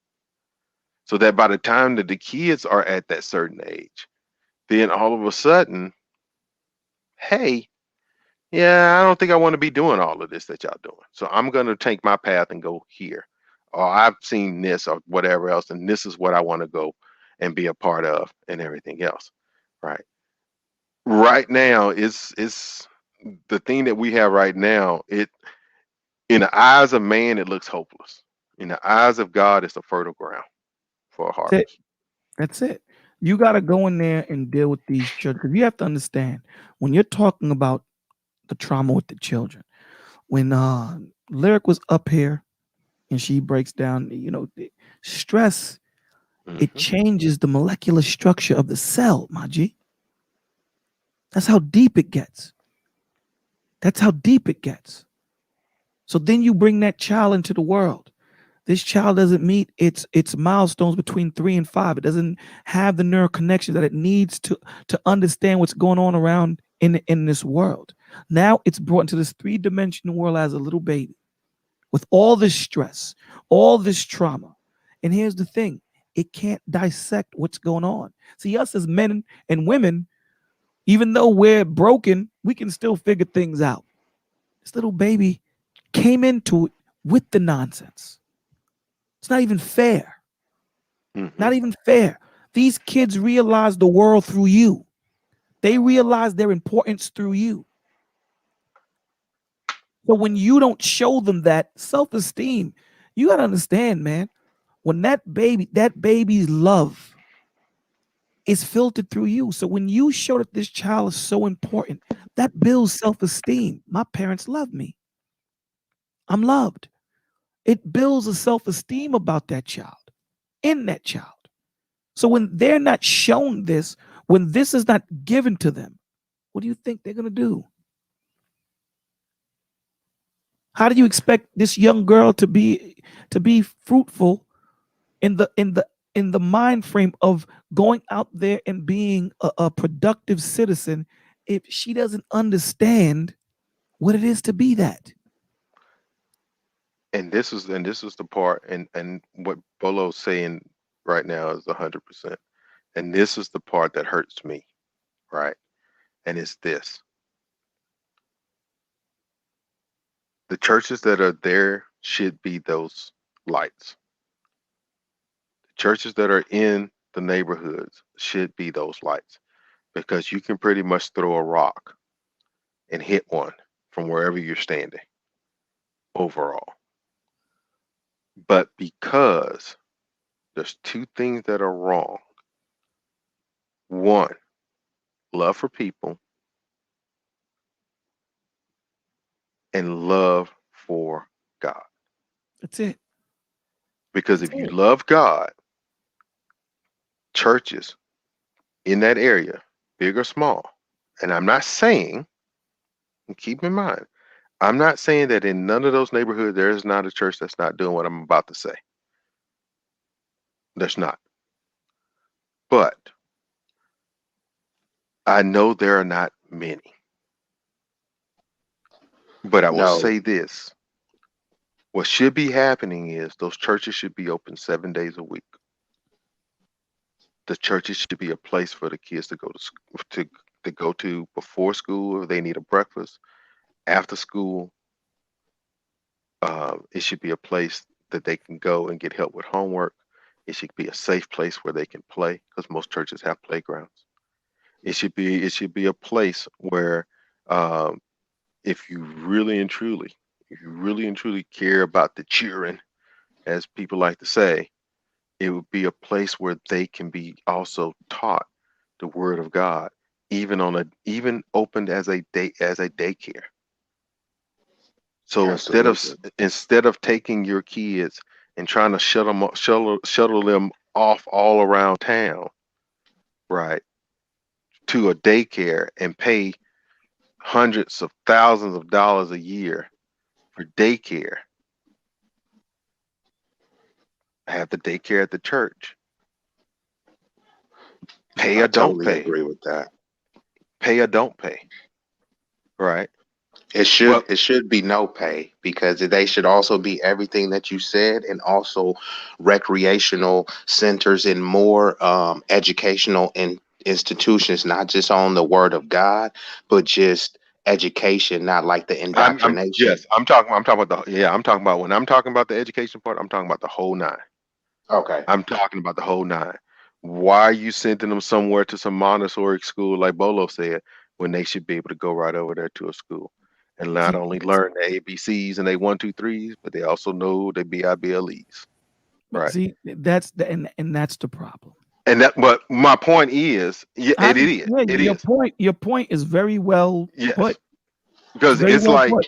So that by the time that the kids are at that certain age, then all of a sudden, hey, yeah, I don't think I want to be doing all of this that y'all doing. So I'm going to take my path and go here. Or I've seen this or whatever else, and this is what I want to go and be a part of and everything else. Right. Right now, it's the thing that we have right now. It in the eyes of man, it looks hopeless. In the eyes of God, it's a fertile ground for a That's it. harvest. That's it. You got to go in there and deal with these children. 'Cause you have to understand when you're talking about the trauma with the children. When Lyric was up here and she breaks down, the stress, it Hmm. changes the molecular structure of the cell, my G. That's how deep it gets. That's how deep it gets. So then you bring that child into the world. This child doesn't meet its milestones between 3 and 5. It doesn't have the neural connection that it needs to understand what's going on around in this world. Now it's brought into this 3-dimensional world as a little baby with all this stress, all this trauma. And here's the thing, it can't dissect what's going on. See, us as men and women, even though we're broken, we can still figure things out. This little baby came into it with the nonsense. It's not even fair. Hmm. Not even fair. These kids realize the world through you. They realize their importance through you. So when you don't show them that self-esteem, you got to understand, man, when that baby's love is filtered through you. So when you show that this child is so important, that builds self-esteem. My parents love me. I'm loved. It builds a self-esteem about that child, in that child. So when they're not shown this, when this is not given to them, what do you think they're going to do? How do you expect this young girl to be fruitful in the mind frame of going out there and being a productive citizen if she doesn't understand what it is to be that? And this is the part, and what Bolo's saying right now is 100%. And this is the part that hurts me, right? And it's this: the churches that are there should be those lights. The churches that are in the neighborhoods should be those lights, because you can pretty much throw a rock and hit one from wherever you're standing overall. But because there's two things that are wrong. One, love for people, and love for God. That's it. Because That's if you it. love God, churches in that area, big or small, and I'm not saying, and keep in mind, I'm not saying that in none of those neighborhoods there is not a church that's not doing what I'm about to say. There's not. But I know there are not many. But I will No, say this. What should be happening is those churches should be open 7 days a week. The churches should be a place for the kids to go to go to before school if they need a breakfast, after school. It should be a place that they can go and get help with homework. It should be a safe place where they can play, because most churches have playgrounds. It should be a place where, um, if you really and truly, care about the children, as people like to say, it would be a place where they can be also taught the word of God, even opened as a daycare. So absolutely. instead of taking your kids and trying to shuttle them off all around town, right, to a daycare and pay hundreds of thousands of dollars a year for daycare, have the daycare at the church. Pay I or don't totally pay. agree with that. Pay or don't pay. Right. But It should be no pay, because they should also be everything that you said, and also recreational centers and more educational institutions, not just on the word of God, but just education, not like the indoctrination. Yes, I'm talking about I'm talking about when I'm talking about the education part, I'm talking about the whole nine. Okay. I'm talking about the whole nine. Why are you sending them somewhere to some Montessori school, like Bolo said, when they should be able to go right over there to a school and not only learn the ABCs and they 1, 2, 3s, but they also know the BIBLEs. Right. See, that's the and that's the problem. And that, but my point is, yeah, it is. Yeah, It your is. your point is very well Yes. put. Because Very it's well like put.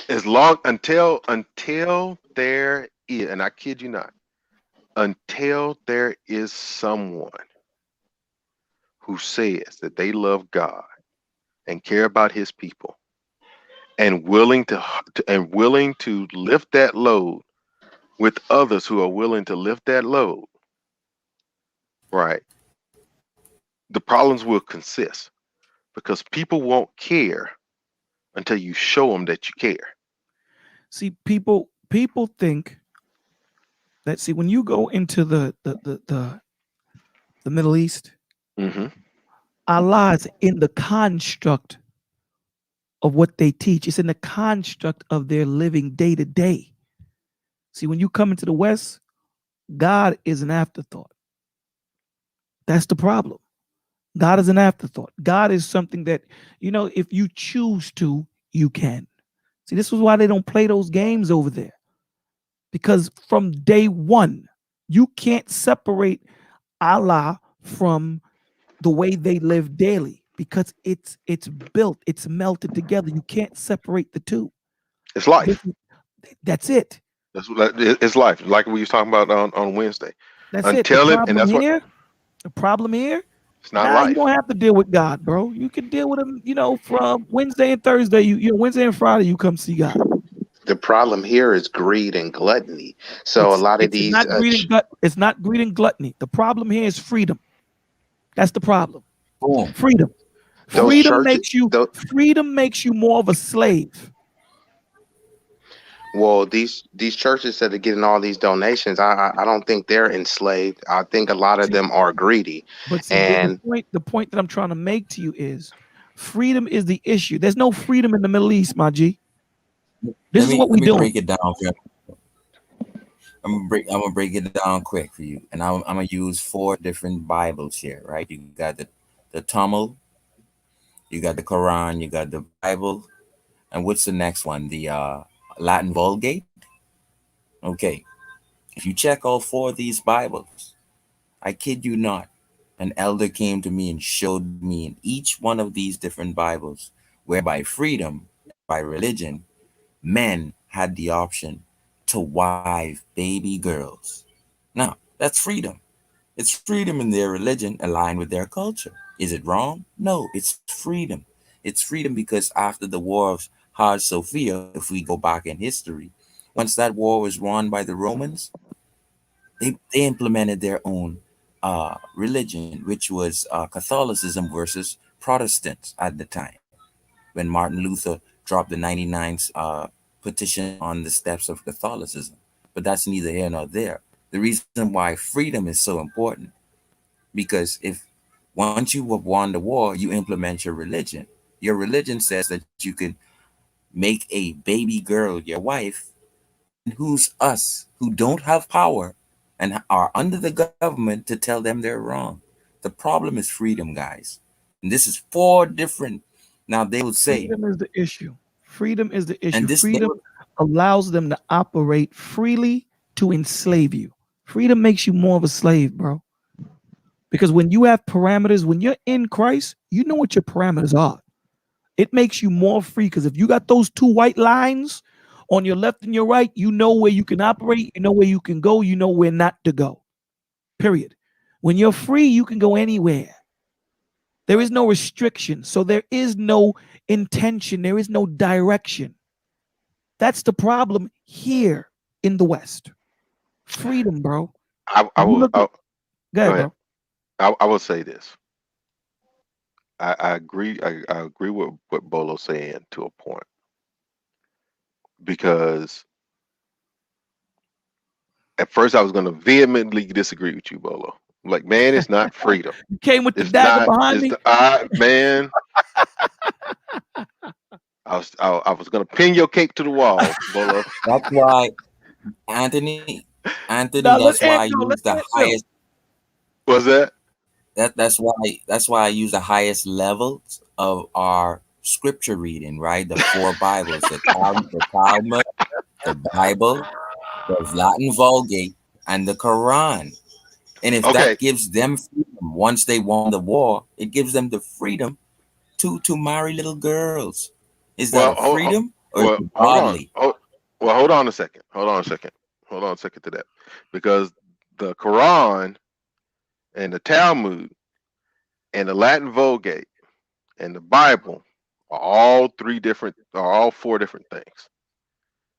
as long until there is, and I kid you not, until there is someone who says that they love God and care about his people and willing to lift that load with others who are willing to lift that load, right? The problems will consist because people won't care until you show them that you care. See, people think that, see, when you go into the Middle East, Allah is in the construct of what they teach. It's in the construct of their living day to day. See, when you come into the West, God is an afterthought. That's the problem. God is an afterthought. God is something that, if you choose to, you can. See, this is why they don't play those games over there. Because from day one, you can't separate Allah from the way they live daily, because it's built, it's melted together. You can't separate the two. It's life. That's it. It's life, like we was talking about on Wednesday. That's Until it. and that's the problem here. It's not Nah, life. you don't have to deal with God, bro. You can deal with him, from Wednesday and Thursday. You Wednesday and Friday, you come see God. The problem here is greed and gluttony. So a lot of these it's not greed and gluttony. The problem here is freedom. That's the problem. Boom. Freedom. Freedom makes you more of a slave. Well, these churches that are getting all these donations, I don't think they're enslaved. I think a lot of them are greedy. But see, and the point that I'm trying to make to you is freedom is the issue. There's no freedom in the Middle East, my G. This is what we do. Break it down. I'm gonna break it down quick for you, and I'm gonna use 4 different Bibles here, right? You got the Tamil, you got the Quran, you got the Bible, and what's the next one? The Latin Vulgate. Okay, if you check all 4 of these Bibles, I kid you not, an elder came to me and showed me in each one of these different Bibles, whereby freedom, by religion, men had the option to wife baby girls. Now, that's freedom. It's freedom in their religion aligned with their culture. Is it wrong? No, it's freedom. It's freedom because after the War of Hagia Sophia, if we go back in history, once that war was won by the Romans, they implemented their own religion, which was Catholicism versus Protestants at the time, when Martin Luther dropped the 99 petition on the steps of Catholicism. But that's neither here nor there. The reason why freedom is so important, because if once you have won the war, you implement your religion. Your religion says that you can make a baby girl your wife, and who's us who don't have power and are under the government to tell them they're wrong. The problem is freedom, guys. And this is 4 different. Now they will say freedom is the issue. Freedom is the issue. And this freedom allows them to operate freely to enslave you. Freedom makes you more of a slave, bro. Because when you have parameters, when you're in Christ, you know what your parameters are. It makes you more free, because if you got those 2 white lines on your left and your right, you know where you can operate, you know where you can go, you know where not to go. Period. When you're free, you can go anywhere. There is no restriction. So there is no intention. There is no direction. That's the problem here in the West. Freedom, bro. I will Go ahead, bro. I will say this. I agree. I agree with what Bolo's saying to a point, because at first I was going to vehemently disagree with you, Bolo. I'm like, man, it's not freedom. You came with the dagger behind me. Man. I was gonna pin your cape to the wall, Bolo. That's why, Anthony, Now that's why I use let's the answer. highest. What's that? That's why I use the highest levels of our scripture reading, right? The four Bibles, the Talmud, the Bible, the Latin Vulgate, and the Quran. And if Okay. that gives them freedom, once they won the war, it gives them the freedom to marry little girls. Is that Well, a freedom or is well, it hold on. godly? Well, hold on a second. Hold on a second. Hold on a second to that, because the Quran and the Talmud and the Latin Vulgate and the Bible are all four different things.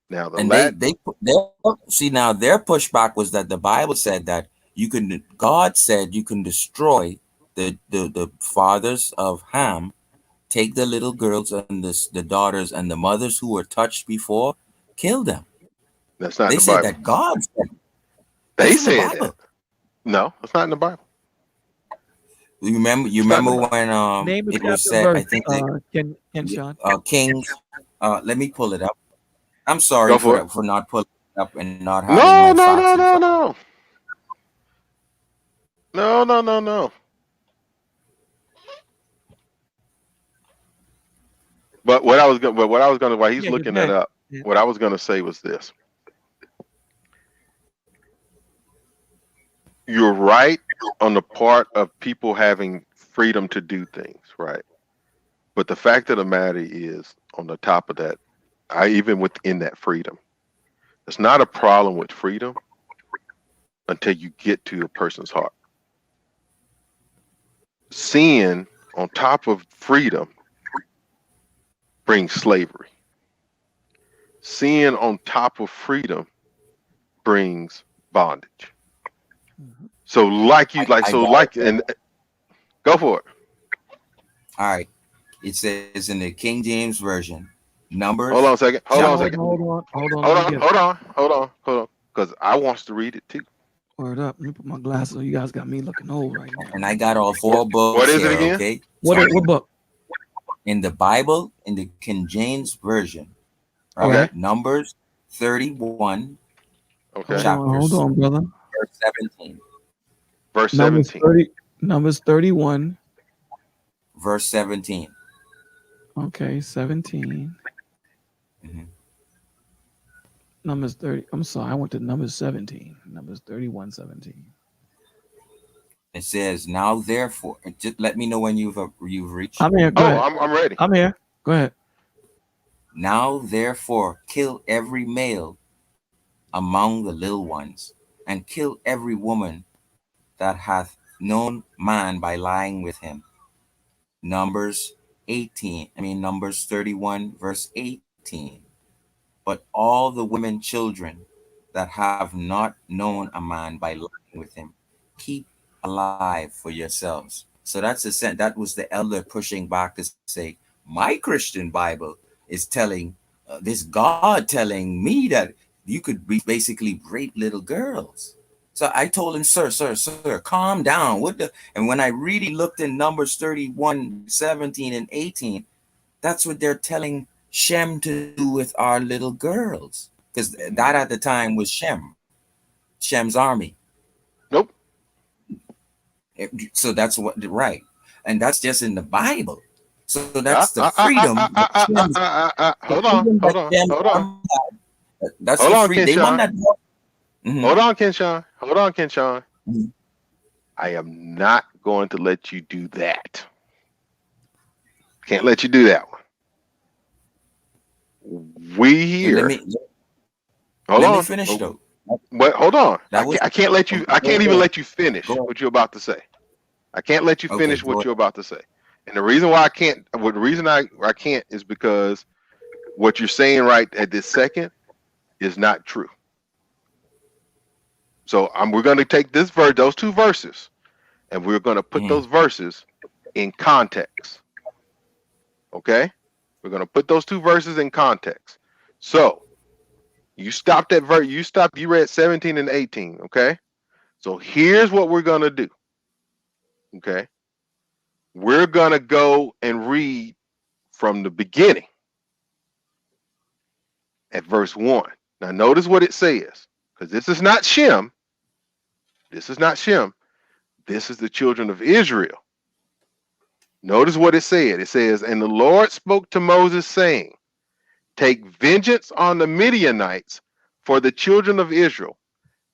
Now the And Latin, see, now their pushback was that the Bible said that God said you can destroy the fathers of Ham, take the little girls and the daughters and the mothers who were touched before, kill them. that's not in They the said Bible. that God said They that's in the said that. Bible. No, it's not in the Bible. You remember It's not in the Bible. when Name the it was chapter and said, I verse. think Ken Sean. Kings, let me pull it up. I'm sorry Go for it. for not pulling it up and not having No, my no, facts no, in no, front. no. No, no, no, no. But what I was going, while he's Yeah, looking go that ahead. up, Yeah. what I was going to say was this: you're right on the part of people having freedom to do things, right? But the fact of the matter is, on the top of that, even within that freedom, it's not a problem with freedom until you get to a person's heart. Sin on top of freedom brings slavery. Sin on top of freedom brings bondage. So and go for it. All right. It says in the King James Version, Numbers. Hold on a second. Hold on a second. Hold on. Hold on. Because I wants to read it too. Word up. Let me put my glasses on. You guys got me looking old right now. And I got all four books What is it here, again? okay? What book? In the Bible, in the King James Version, right? Okay. Numbers 31, Okay. Hold on, brother. verse 17. Verse Numbers 17. Numbers 31. Verse 17. Okay, 17. Mhm. Numbers 30. I'm sorry, I went to Numbers 17. Numbers 31, 17. It says, "Now therefore," just let me know when you've reached. I'm here. Go ahead. I'm ready. I'm here. Go ahead. "Now therefore kill every male among the little ones, and kill every woman that hath known man by lying with him." Numbers 31, verse 18. "But all the women children that have not known a man by lying with him, keep alive for yourselves." So that was the elder pushing back to say, my Christian Bible is telling this God telling me that you could basically rape little girls. So I told him, sir, calm down. And when I really looked in Numbers 31, 17, and 18, that's what they're telling Shem to do with our little girls. Because that at the time was Shem's army. Nope. So that's right. And that's just in the Bible. So that's the freedom. Hold on. That's Hold the on, freedom. They won that war. Mhm. Hold on, Kenshawn. Mhm. I am not going to let you do that. Can't let you do that one. We here. Let me finish though. But hold on. I can't let you. I can't even let you finish what you're about to say. I can't let you finish what you're about to say. And the reason why I can't, the reason I can't is because what you're saying right at this second is not true. So we're going to take those two verses, and we're going to put those verses in context. Okay? We're going to put those two verses in context. So you stopped at you read 17 and 18. Okay? So here's what we're going to do. Okay? We're going to go and read from the beginning. at verse 1. Now notice what it says, because this is not Shem. This is not Shem. This is the children of Israel. Notice what it said. It says, and the Lord spoke to Moses, saying, take vengeance on the Midianites for the children of Israel.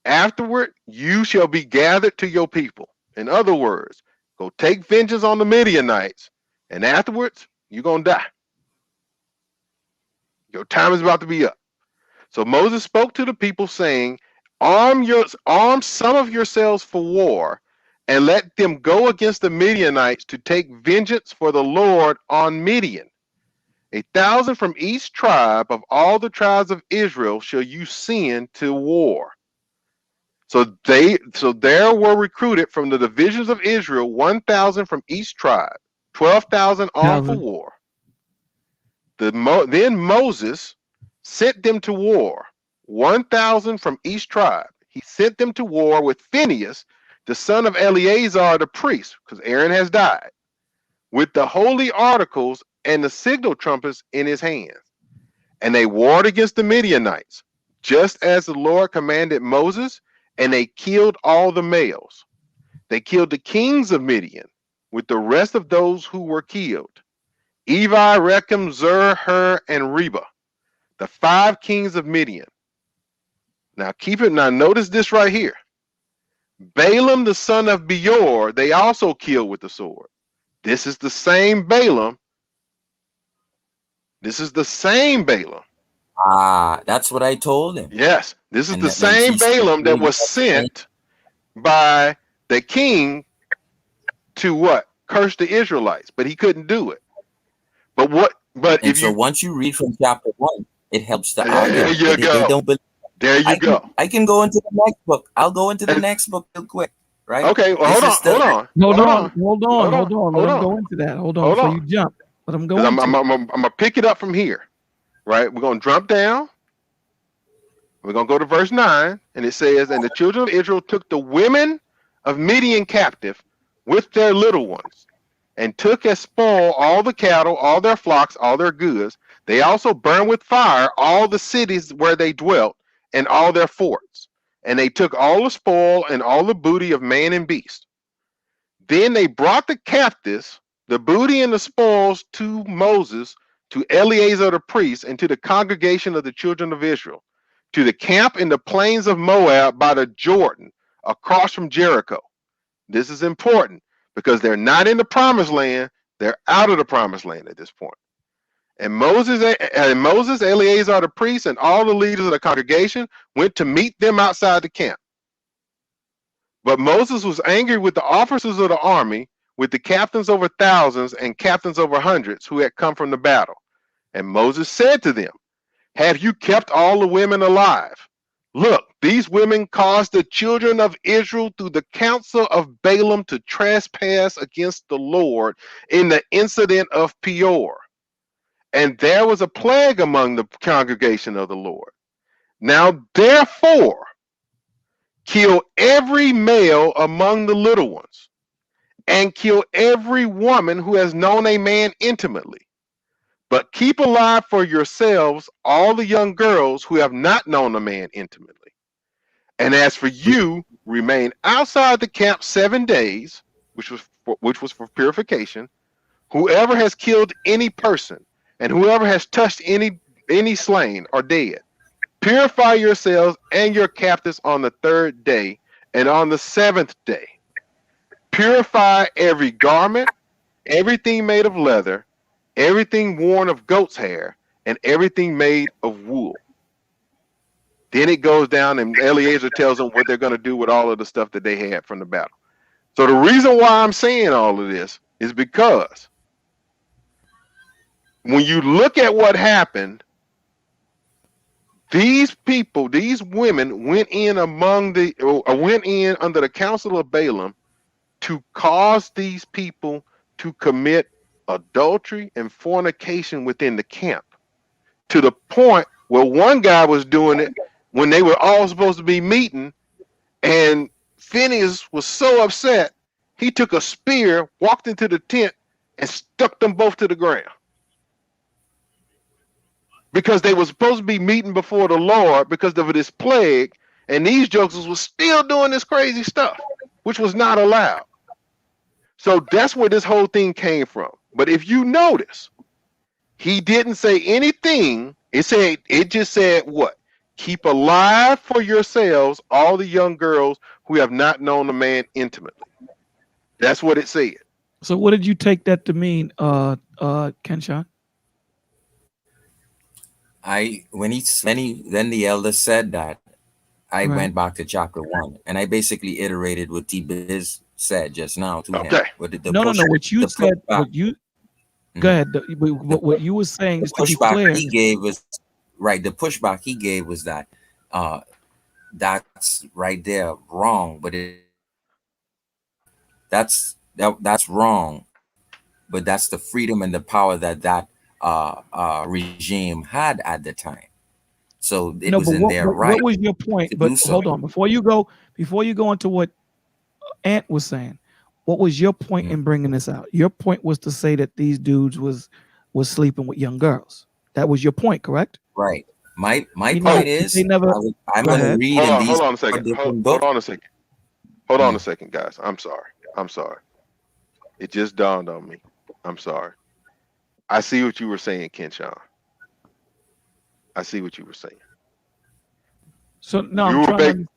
Afterward, you shall be gathered to your people. In other words, go take vengeance on the Midianites, and afterwards, you're going to die. Your time is about to be up. So Moses spoke to the people, saying, arm some of yourselves for war, and let them go against the Midianites to take vengeance for the Lord on Midian. 1,000 from each tribe of all the tribes of Israel shall you send to war. So there were recruited from the divisions of Israel 1,000 from each tribe, 12,000 armed for war. Then Moses sent them to war, 1,000 from each tribe. He sent them to war with Phinehas, the son of Eleazar the priest, because Aaron has died, with the holy articles and the signal trumpets in his hands. And they warred against the Midianites, just as the Lord commanded Moses, and they killed all the males. They killed the kings of Midian with the rest of those who were killed, Evi, Rechem, Zur, Hur, and Reba, the 5 kings of Midian. Now notice this right here. Balaam, the son of Beor, they also killed with the sword. This is the same Balaam. This is the same Balaam. That's what I told him. Yes, this is the same Balaam that was sent by the king to what? Curse the Israelites, but he couldn't do it. Once you read from chapter 1, it helps the There argument. you go. They don't believe. There you go. I can go into the next book. I'll go into the next book real quick. Right? Okay, well, hold on. Hold on. Let him go into that. Hold on before you jump. Let him go. I'm gonna pick it up from here. Right? We're gonna jump down. We're gonna go to verse 9, and it says, and the children of Israel took the women of Midian captive with their little ones, and took as spoil all the cattle, all their flocks, all their goods. They also burned with fire all the cities where they dwelt, and all their forts. And they took all the spoil and all the booty of man and beast. Then they brought the captives, the booty and the spoils, to Moses, to Eleazar the priest, and to the congregation of the children of Israel, to the camp in the plains of Moab by the Jordan, across from Jericho. This is important because they're not in the promised land. They're out of the promised land at this point. And Moses, Eleazar the priest, and all the leaders of the congregation went to meet them outside the camp. But Moses was angry with the officers of the army, with the captains over thousands and captains over hundreds who had come from the battle. And Moses said to them, have you kept all the women alive? Look, these women caused the children of Israel through the counsel of Balaam to trespass against the Lord in the incident of Peor. And there was a plague among the congregation of the Lord. Now, therefore, kill every male among the little ones, and kill every woman who has known a man intimately. But keep alive for yourselves all the young girls who have not known a man intimately. And as for you, remain outside the camp 7 days, which was for purification. Whoever has killed any person, and whoever has touched any slain or dead, purify yourselves and your captives on the 3rd day, and on the 7th day. Purify every garment, everything made of leather, everything worn of goat's hair, and everything made of wool. Then it goes down, and Eleazar tells them what they're going to do with all of the stuff that they had from the battle. So the reason why I'm saying all of this is because when you look at what happened, these people, these women went in under the counsel of Balaam to cause these people to commit adultery and fornication within the camp, to the point where one guy was doing it when they were all supposed to be meeting, and Phinehas was so upset, he took a spear, walked into the tent, and stuck them both to the ground. because they were supposed to be meeting before the Lord because of this plague, and these jokers was still doing this crazy stuff, which was not allowed. So that's where this whole thing came from. But if you notice, he didn't say anything. It just said what? Keep alive for yourselves all the young girls who have not known the man intimately. That's what it said. So what did you take that to mean, Kenshawn? Then the elder said that, I Right. went back to chapter 1 and I basically iterated what T Biz said just now to him. Okay. What did No, no, no. What you the said, pushback, what you go mhm. ahead. the, What you were saying, the just to be pushback clear. he gave was right. The pushback he gave was that uh, that's right there wrong, but that's wrong, but that's the freedom and the power that regime had at the time. So it No, was but in their what right was your point? to But do so. hold on, before you go into what Ant was saying, what was your point Mhm. in bringing this out? Your point was to say that these dudes was sleeping with young girls. That was your point, correct? Right. My He Oh, never, point they is never. I'm Go going to ahead. read in hold these on a four second. different Hold books. on a second. Hold on a Mm. second, guys. I'm sorry. I'm sorry. It just dawned on me. I'm sorry. I see what you were saying, Kenshawn. I see what you were saying. So no, You I'm were trying ba- to.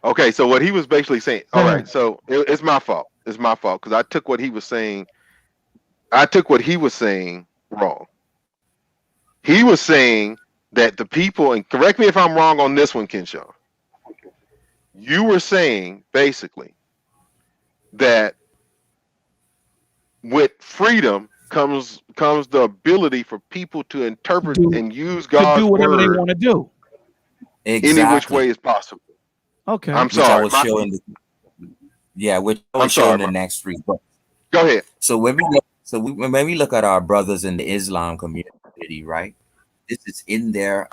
okay. So what he was basically saying. Go All right. ahead. So it's my fault. It's my fault because I took what he was saying. I took what he was saying wrong. He was saying that the people, and correct me if I'm wrong on this one, Kenshawn. You were saying basically that with freedom comes the ability for people to To interpret do and use to do God's whatever they word want to do. any which way Exactly. is possible. Okay. I'm Which I sorry. will show in the which I will I'm show sorry, in the bro. next 3 books. Go ahead. So when we look at our brothers in the Islam community, right? This is in their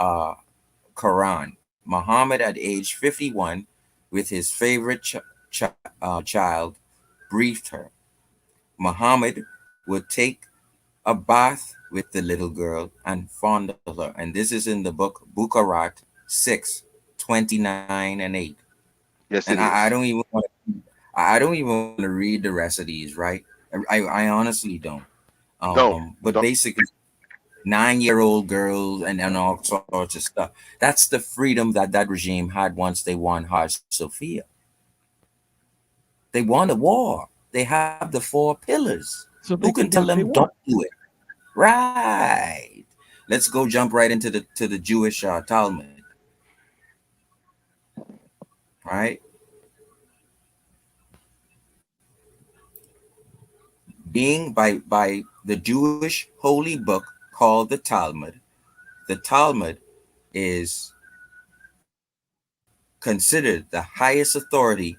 Quran. Muhammad at age 51, with his favorite child, briefed her. Muhammad would take a bath with the little girl and fondle her. And this is in the book Bukarat 6:29 and 8. Yes, And it I is. don't even want I don't even want to read the rest of these, right? I honestly don't. Don't. But Don't. basically, 9-year-old girls and all sorts of stuff. That's the freedom that regime had once they won Hajj Sophia. They won the war. They have the 4 pillars. So Who they can can tell do what them they don't want. do it? Right. Let's go jump right into the Jewish Talmud. Right. Being by the Jewish holy book called the Talmud. The Talmud is considered the highest authority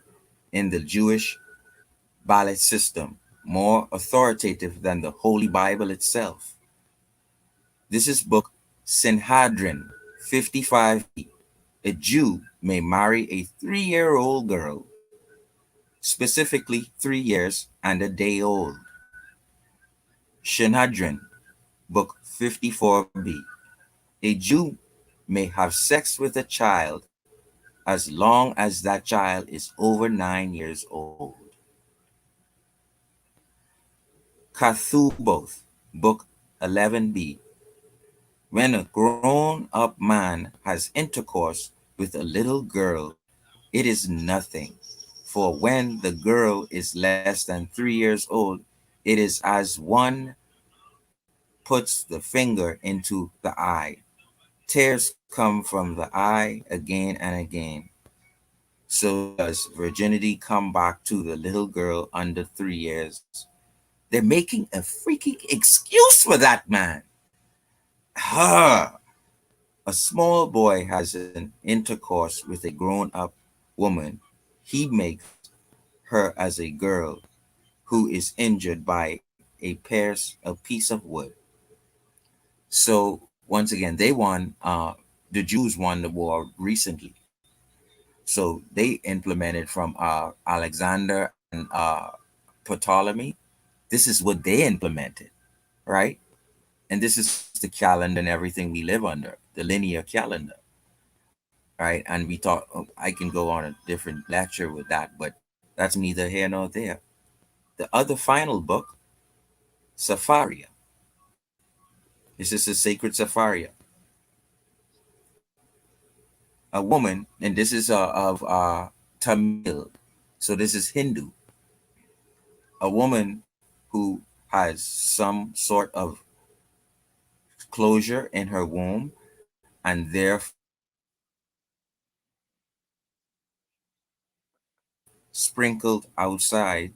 in the Jewish ballot system, more authoritative than the Holy Bible itself. This is book Sanhedrin 55b. A Jew may marry a 3-year-old girl, specifically 3 years and a day old. Sanhedrin, book 54b. A Jew may have sex with a child as long as that child is over 9 years old. Kathuboth, book 11b. When a grown up man has intercourse with a little girl, it is nothing. For when the girl is less than 3 years old, it is as one puts the finger into the eye. Tears come from the eye again and again. So does virginity come back to the little girl under 3 years. They're making a freaking excuse for that man. Her. A small boy has an intercourse with a grown up woman. He makes her as a girl who is injured by a piece of wood. So once again, they won. The Jews won the war recently. So they implemented from Alexander and Ptolemy. This is what they implemented, right? And this is the calendar and everything we live under, the linear calendar, right? And we thought, I can go on a different lecture with that, but that's neither here nor there. The other final book, Safaria. This is a sacred Safaria. A woman, and this is of Tamil, so this is Hindu. A woman who has some sort of closure in her womb, and therefore sprinkled outside.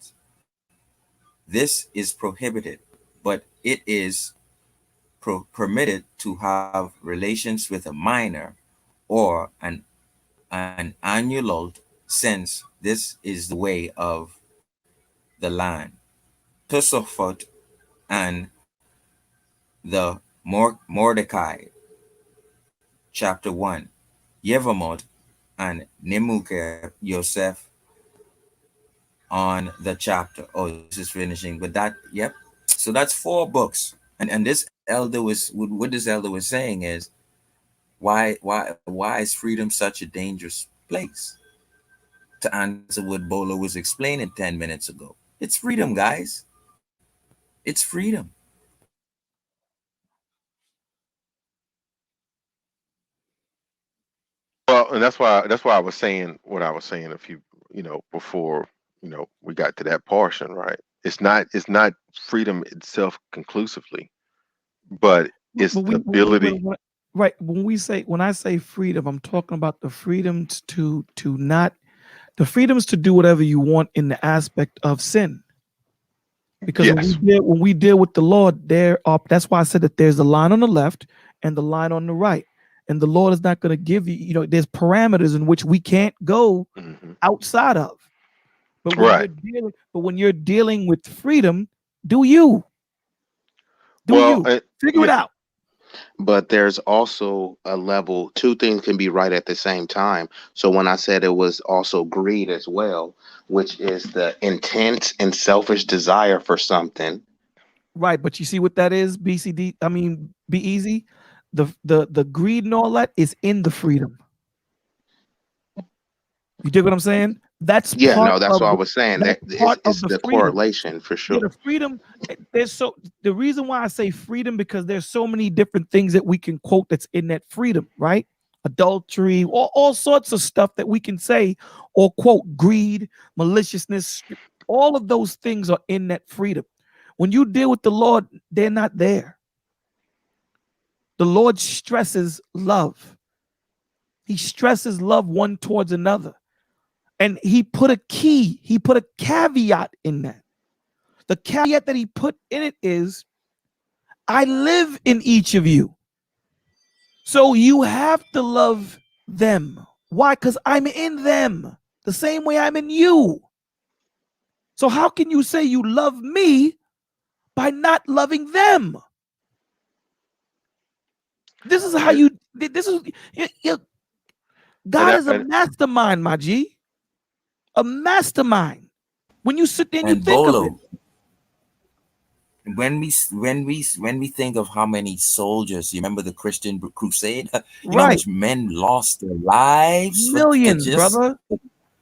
This is prohibited, but it is permitted to have relations with a minor or an annulled, since this is the way of the land. Tosafot and the Mordecai, chapter 1, Yevamot and Nemuker Yosef on the chapter. Oh, this is finishing, but that, yep. So that's 4 books. And this elder was, what this elder was saying is, why is freedom such a dangerous place? To answer what Bolo was explaining 10 minutes ago. It's freedom, guys. It's freedom. Well, and that's why I was saying what I was saying a few, before, we got to that portion, right? It's not freedom itself conclusively, but it's But the ability. right. When I say freedom, I'm talking about the freedoms to not the freedoms to do whatever you want in the aspect of sin. Because Yes. when we deal with the Lord, that's why I said that there's a line on the left and the line on the right. And the Lord is not going to give you, there's parameters in which we can't go outside of. But when you're dealing with freedom, do you figure it out? But there's also a level, 2 things can be right at the same time. So when I said it was also greed as well, which is the intense and selfish desire for something. Right, but you see what that is? BCD, I mean, be easy. The greed and all that is in the freedom. You dig what I'm saying? That's Yeah, part no, that's of what I was saying. That of it's the the freedom. correlation for sure. Yeah, the freedom. The reason why I say freedom, because there's so many different things that we can quote that's in that freedom, right? Adultery, all sorts of stuff that we can say or quote. Greed, maliciousness, all of those things are in that freedom. When you deal with the Lord, they're not there. The Lord stresses love. He stresses love one towards another. And he put a caveat in that. The caveat that he put in it is, I live in each of you. So you have to love them. Why? Because I'm in them the same way I'm in you. So how can you say you love me by not loving them? This is how God is a mastermind, my G. A mastermind. When you sit there and you think of it. When we think of how many soldiers, you remember the Christian crusade? You know how Right. much men lost their lives? Millions, brother.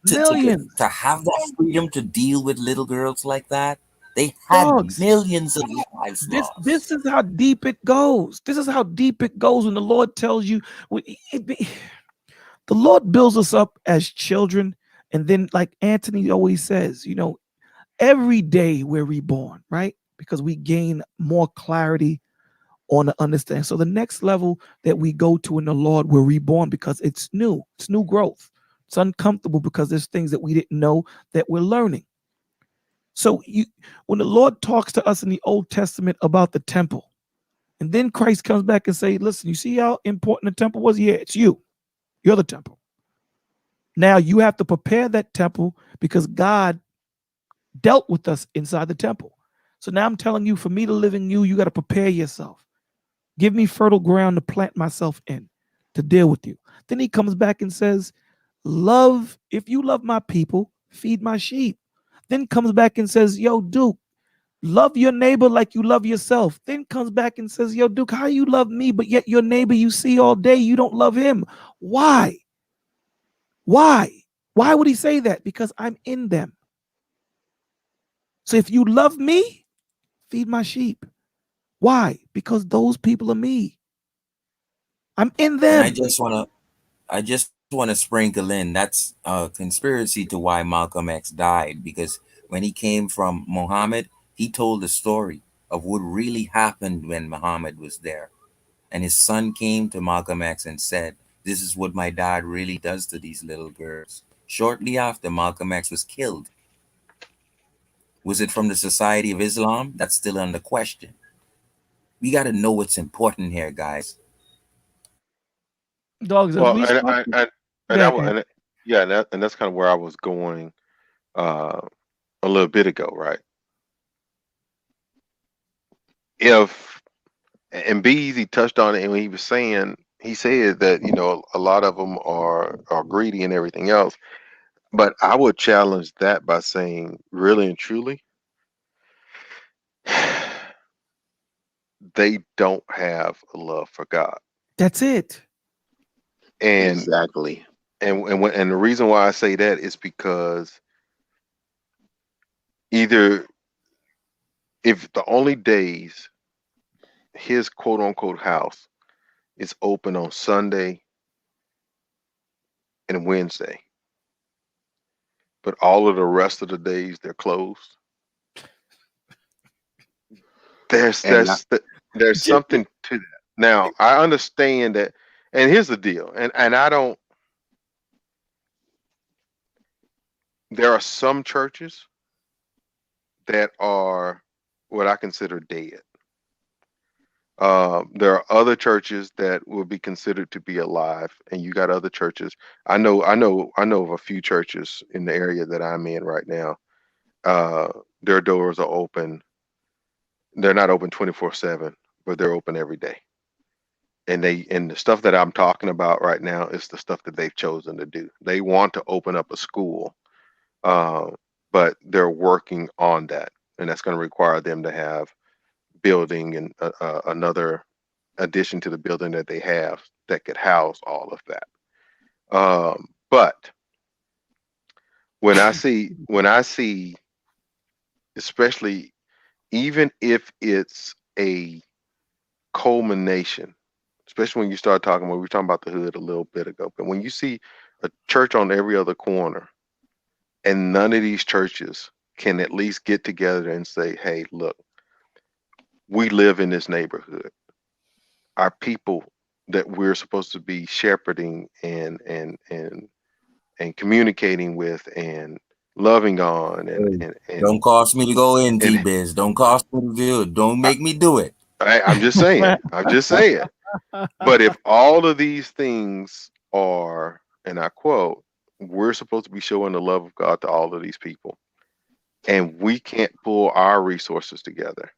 Millions. To have that freedom to deal with little girls like that. They had millions of lives lost. This is how deep it goes. This is how deep it goes when the Lord tells you. The Lord builds us up as children. And then, like Anthony always says, every day we're reborn, right? Because we gain more clarity on the understanding. So the next level that we go to in the Lord, we're reborn because it's new. It's new growth. It's uncomfortable because there's things that we didn't know that we're learning. So when the Lord talks to us in the Old Testament about the temple, and then Christ comes back and say, listen, you see how important the temple was? Yeah, it's you. You're the temple. Now you have to prepare that temple because God dealt with us inside the temple. So now I'm telling you, for me to live in you, you got to prepare yourself. Give me fertile ground to plant myself in, to deal with you. Then he comes back and says, if you love my people, feed my sheep. Then comes back and says, yo, Duke, Love your neighbor like you love yourself. Then comes back and says, yo, Duke, how you love me, but yet your neighbor you see all day, you don't love him? Why? Why? Why would he say that? Because I'm in them. So if you love me, feed my sheep. Why? Because those people are me. I'm in And them. I just want to sprinkle in that's a conspiracy to why Malcolm X died, because when he came from Muhammad, he told the story of what really happened when Muhammad was there. And his son came to Malcolm X and said, "This is what my dad really does to these little girls." Shortly after, Malcolm X was killed. Was it from the Society of Islam? That's still under question. We got to know what's important here, guys. Dogs, as Well, we start. and Go I, ahead. yeah, and that's kind of where I was going uh, a little bit ago, right? If and B Easy touched on it, and when he was saying, he said that a lot of them are greedy and everything else. But I would challenge that by saying, really and truly, they don't have a love for God. That's it. And Exactly. and the reason why I say that is because either if the only days his quote unquote house is open on Sunday and Wednesday, but all of the rest of the days they're closed. There's And not there's there's just something to that. Now I understand that, and here's the deal, and I don't. There are some churches that are what I consider dead. There are other churches that will be considered to be alive, and you got other churches. I know of a few churches in the area that I'm in right now. Their doors are open. They're not open 24/7, but they're open every day. And the stuff that I'm talking about right now is the stuff that they've chosen to do. They want to open up a school, uh, but they're working on that, and that's going to require them to have building and another addition to the building that they have that could house all of that. But when I see, especially even if it's a culmination, especially when you start talking about, we were talking about the hood a little bit ago, but when you see a church on every other corner and none of these churches can at least get together and say, hey, look, we live in this neighborhood. Our people that we're supposed to be shepherding and communicating with and loving on Hey, don't cost me to go in, and T-Biz. Don't cost me to do it. Don't I, make me do it. I'm just saying. I'm just saying. But if all of these things are, and I quote, we're supposed to be showing the love of God to all of these people, and we can't pull our resources together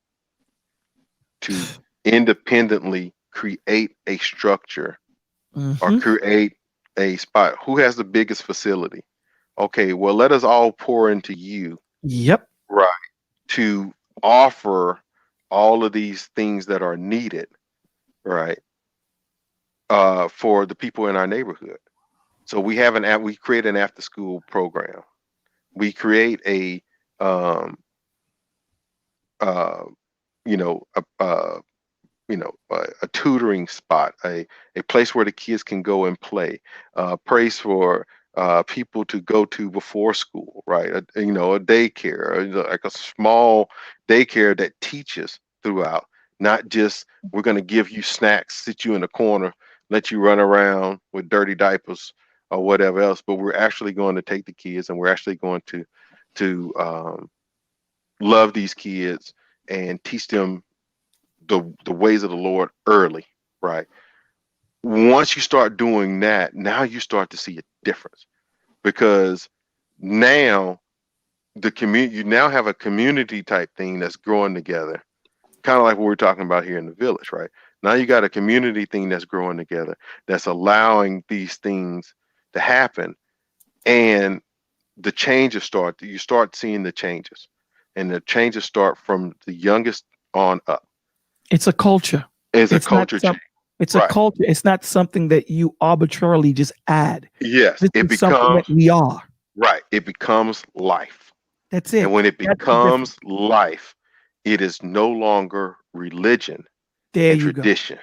to independently create a structure or Mhm. create a spot. Who has the biggest facility? Okay, well, let us all pour into you, Yep. right, to offer all of these things that are needed, right, for the people in our neighborhood. So we create an after school program. We create a um uh you know a tutoring spot, a place where the kids can go and play, place for people to go to before school, right? A daycare, like a small daycare that teaches throughout, not just we're going to give you snacks, sit you in a corner, let you run around with dirty diapers or whatever else, but we're actually going to take the kids and we're actually going to love these kids and teach them the ways of the Lord early, right? Once you start doing that, now you start to see a difference because now you now have a community type thing that's growing together, kind of like what we're talking about here in the village, right? Now you got a community thing that's growing together that's allowing these things to happen, and you start seeing the changes. and the changes start from the youngest on up. It's a culture. It's a It's not culture some. change. It's a Right. culture. It's not something that you arbitrarily just add. Yes, This it is something that becomes we are. right. It becomes life. That's And it. when it That's the difference. becomes life, it is no longer religion There and you go. tradition.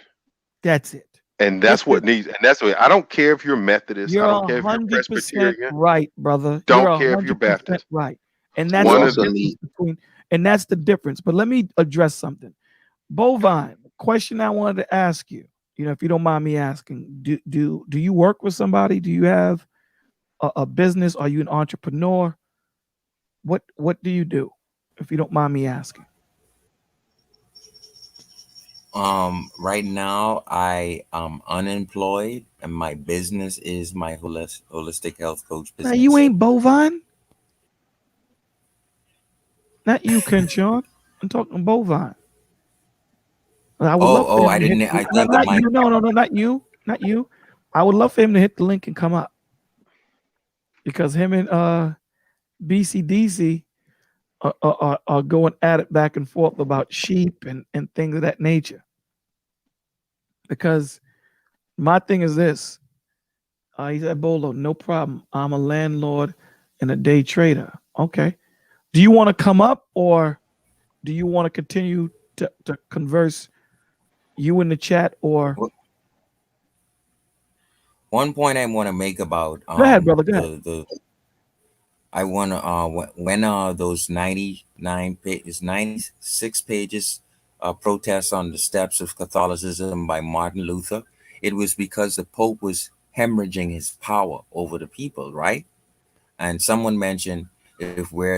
That's it. And It's that's what needs, and that's what I don't care if you're Methodist, I You're don't care if you're 100% Presbyterian, right, brother. You're don't care if you're 100% Baptist. right, and that's We One the of also the difference need between. And that's the difference. But let me address something. Bovine, question I wanted to ask you. If you don't mind me asking, do you work with somebody? Do you have a business? Are you an entrepreneur? What do you do? If you don't mind me asking. Right now I am unemployed, and my business is my holistic health coach Now you business. ain't Bovine. Not you, Kenshawn. I'm talking Bovine. I would love for Oh, him I to hit. didn't. I No, think the not mic. you. No, no, no, not you. Not you. I would love for him to hit the link and come up because him and BCDC are going at it back and forth about sheep and things of that nature. Because my thing is this. He said, Bolo, no problem. I'm a landlord and a day trader. Okay. Do you want to come up or do you want to continue to converse you in the chat or One point I want to make about go ahead, brother. Go ahead. the I want to when those 96 pages protest on the steps of Catholicism by Martin Luther, it was because the Pope was hemorrhaging his power over the people, right? And someone mentioned, if we're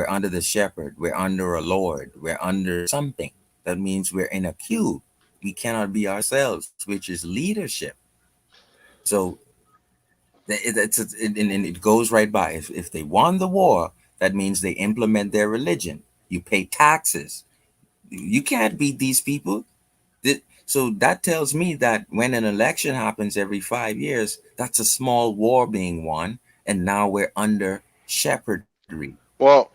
under the shepherd, we're under a lord, we're under something. That means we're in a queue. We cannot be ourselves, which is leadership. So and it goes right by. If they won the war, that means they implement their religion. You pay taxes. You can't beat these people. So that tells me that when an election happens every 5 years, that's a small war being won, and now we're under shepherdry. Well,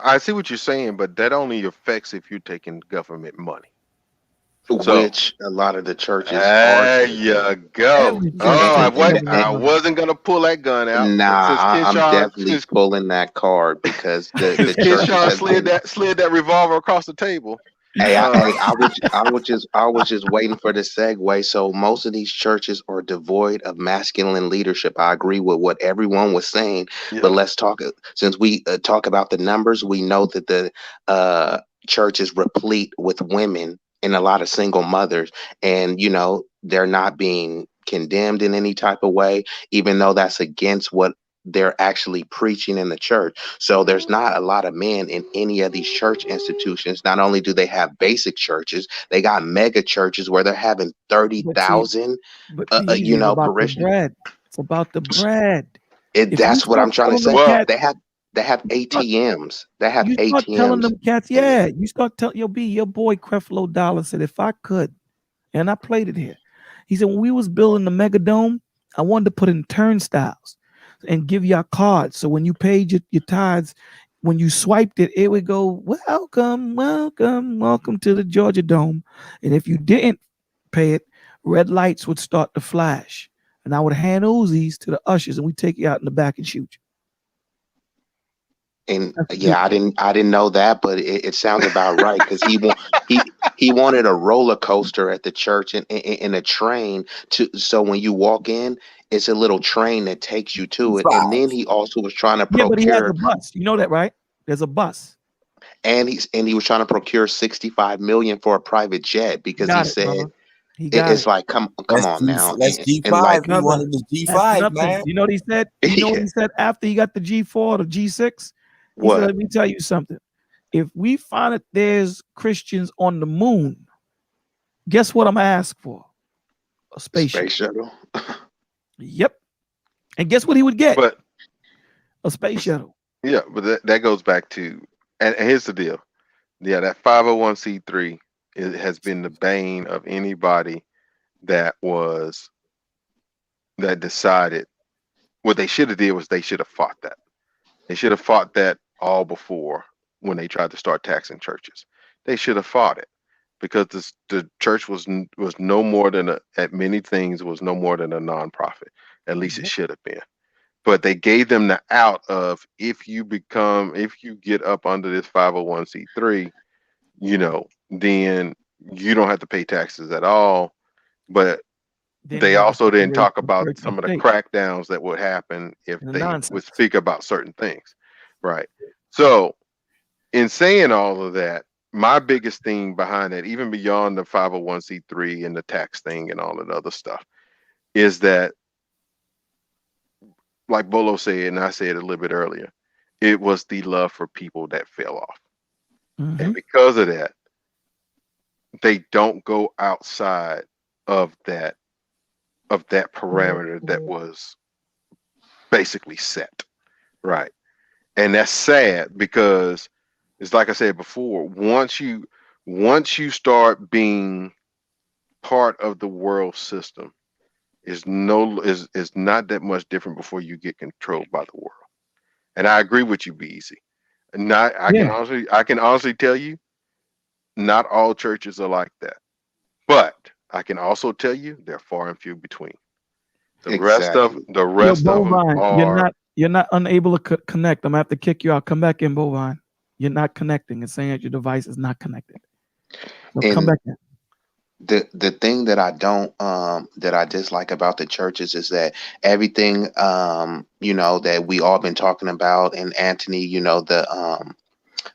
I see what you're saying, but that only affects if you're taking government money. So which a lot of the churches are there taking. you go. Every And, Oh, church I is and, was and, taking and I money. wasn't gonna pull that gun out, nah, but since I'm Kenshawn definitely pulling that card because the since churches Kenshawn have been. slid that revolver across the table. Hey, Uh, I was just waiting for the segue. So most of these churches are devoid of masculine leadership. I agree with what everyone was saying, yeah. but let's talk. Since we talk about the numbers, we know that the uh, church is replete with women and a lot of single mothers, and they're not being condemned in any type of way, even though that's against what they're actually preaching in the church. So there's not a lot of men in any of these church institutions. Not only do they have basic churches, they got mega churches where they're having But see, 30,000, but see, easy is about the parishioners. bread. It's about the bread. If you That's what I'm start trying to telling them say. Well, cats, They have you start, ATMs. They have you start telling ATMs, them cats, and yeah, you start telling your boy Creflo Dollar said, if I could, and I played it here. He said, when we was building the mega dome, I wanted to put in turnstiles and give y'all cards. So when you paid your tithes, when you swiped it, it would go, welcome, welcome, welcome to the Georgia Dome. And if you didn't pay it, red lights would start to flash. And I would hand Uzis to the ushers and we take you out in the back and shoot you. That's the yeah, truth. I didn't know that, but it sounds about right because he wanted a roller coaster at the church and a train so when you walk in, it's a little train that takes you to it. And then he also was trying to Yeah, but he has a procure, bus. You know that, right? There's a bus. and he was trying to procure 65 million for a private jet He because he got it, said brother. He got it's it. like come on now, That's and G5. like He Brother, wanted the that's G5, nothing. man. You know what he said? You know what yeah, he said after he got the G4 or the G6? He said, what let me tell you something. If we find that there's Christians on the moon, guess what I'm gonna ask for? A spaceship. space shuttle? Yep. And guess what he would get? but A space shuttle. yeah, but that goes back to, and here's the deal. Yeah, that 501c3 has been the bane of anybody that was that decided. What they should have did was they should have fought that. They should have fought that all before. when they tried to start taxing churches. They should have fought it because the church was no more than at many things was no more than a nonprofit. At least it should have been. But they gave them the out of if you get up under this 501c3, then you don't have to pay taxes at all. But Then they you have to also didn't separate talk the about church and some of the state crackdowns that would happen if and the they would nonsense. speak about certain things. Right. So in saying all of that, my biggest thing behind that, even beyond the 501c3 and the tax thing and all of the other stuff, is that, like Bolo said, and I said a little bit earlier, it was the love for people that fell off. And because of that, they don't go outside of that parameter that was basically set. Right. And that's sad because it's like I said before, once you start being part of the world system, is not that much different before you get controlled by the world. And I agree with you, BEC. I can honestly tell you, not all churches are like that. But I can also tell you they're far and few between. The rest of them are. You're not unable to connect. I'm gonna have to kick you out. Come back in, Bovine. You're not connecting. It's saying that your device is not connected. So come And back in. the thing that I don't that I dislike about the churches is that everything that we all been talking about, and Anthony,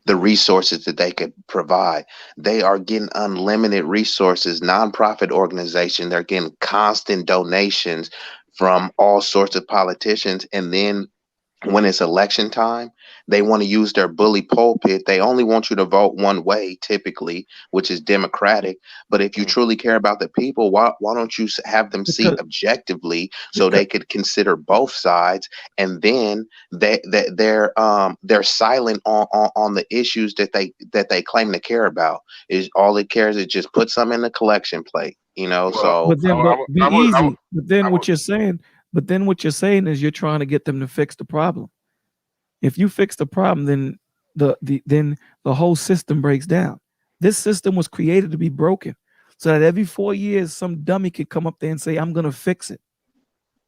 the resources that they could provide, they are getting unlimited resources. Nonprofit organization, they're getting constant donations from all sorts of politicians, and then when it's election time, they want to use their bully pulpit. They only want you to vote one way, typically, which is Democratic. But if you truly care about the people, why don't you have them see objectively so they could consider both sides? And then they're silent on the issues that they claim to care about. Is all it cares is just put some in the collection plate, So But then, be easy. But then what you're saying is you're trying to get them to fix the problem. If you fix the problem, then the whole system breaks down. This system was created to be broken, so that every 4 years some dummy could come up there and say, "I'm going to fix it."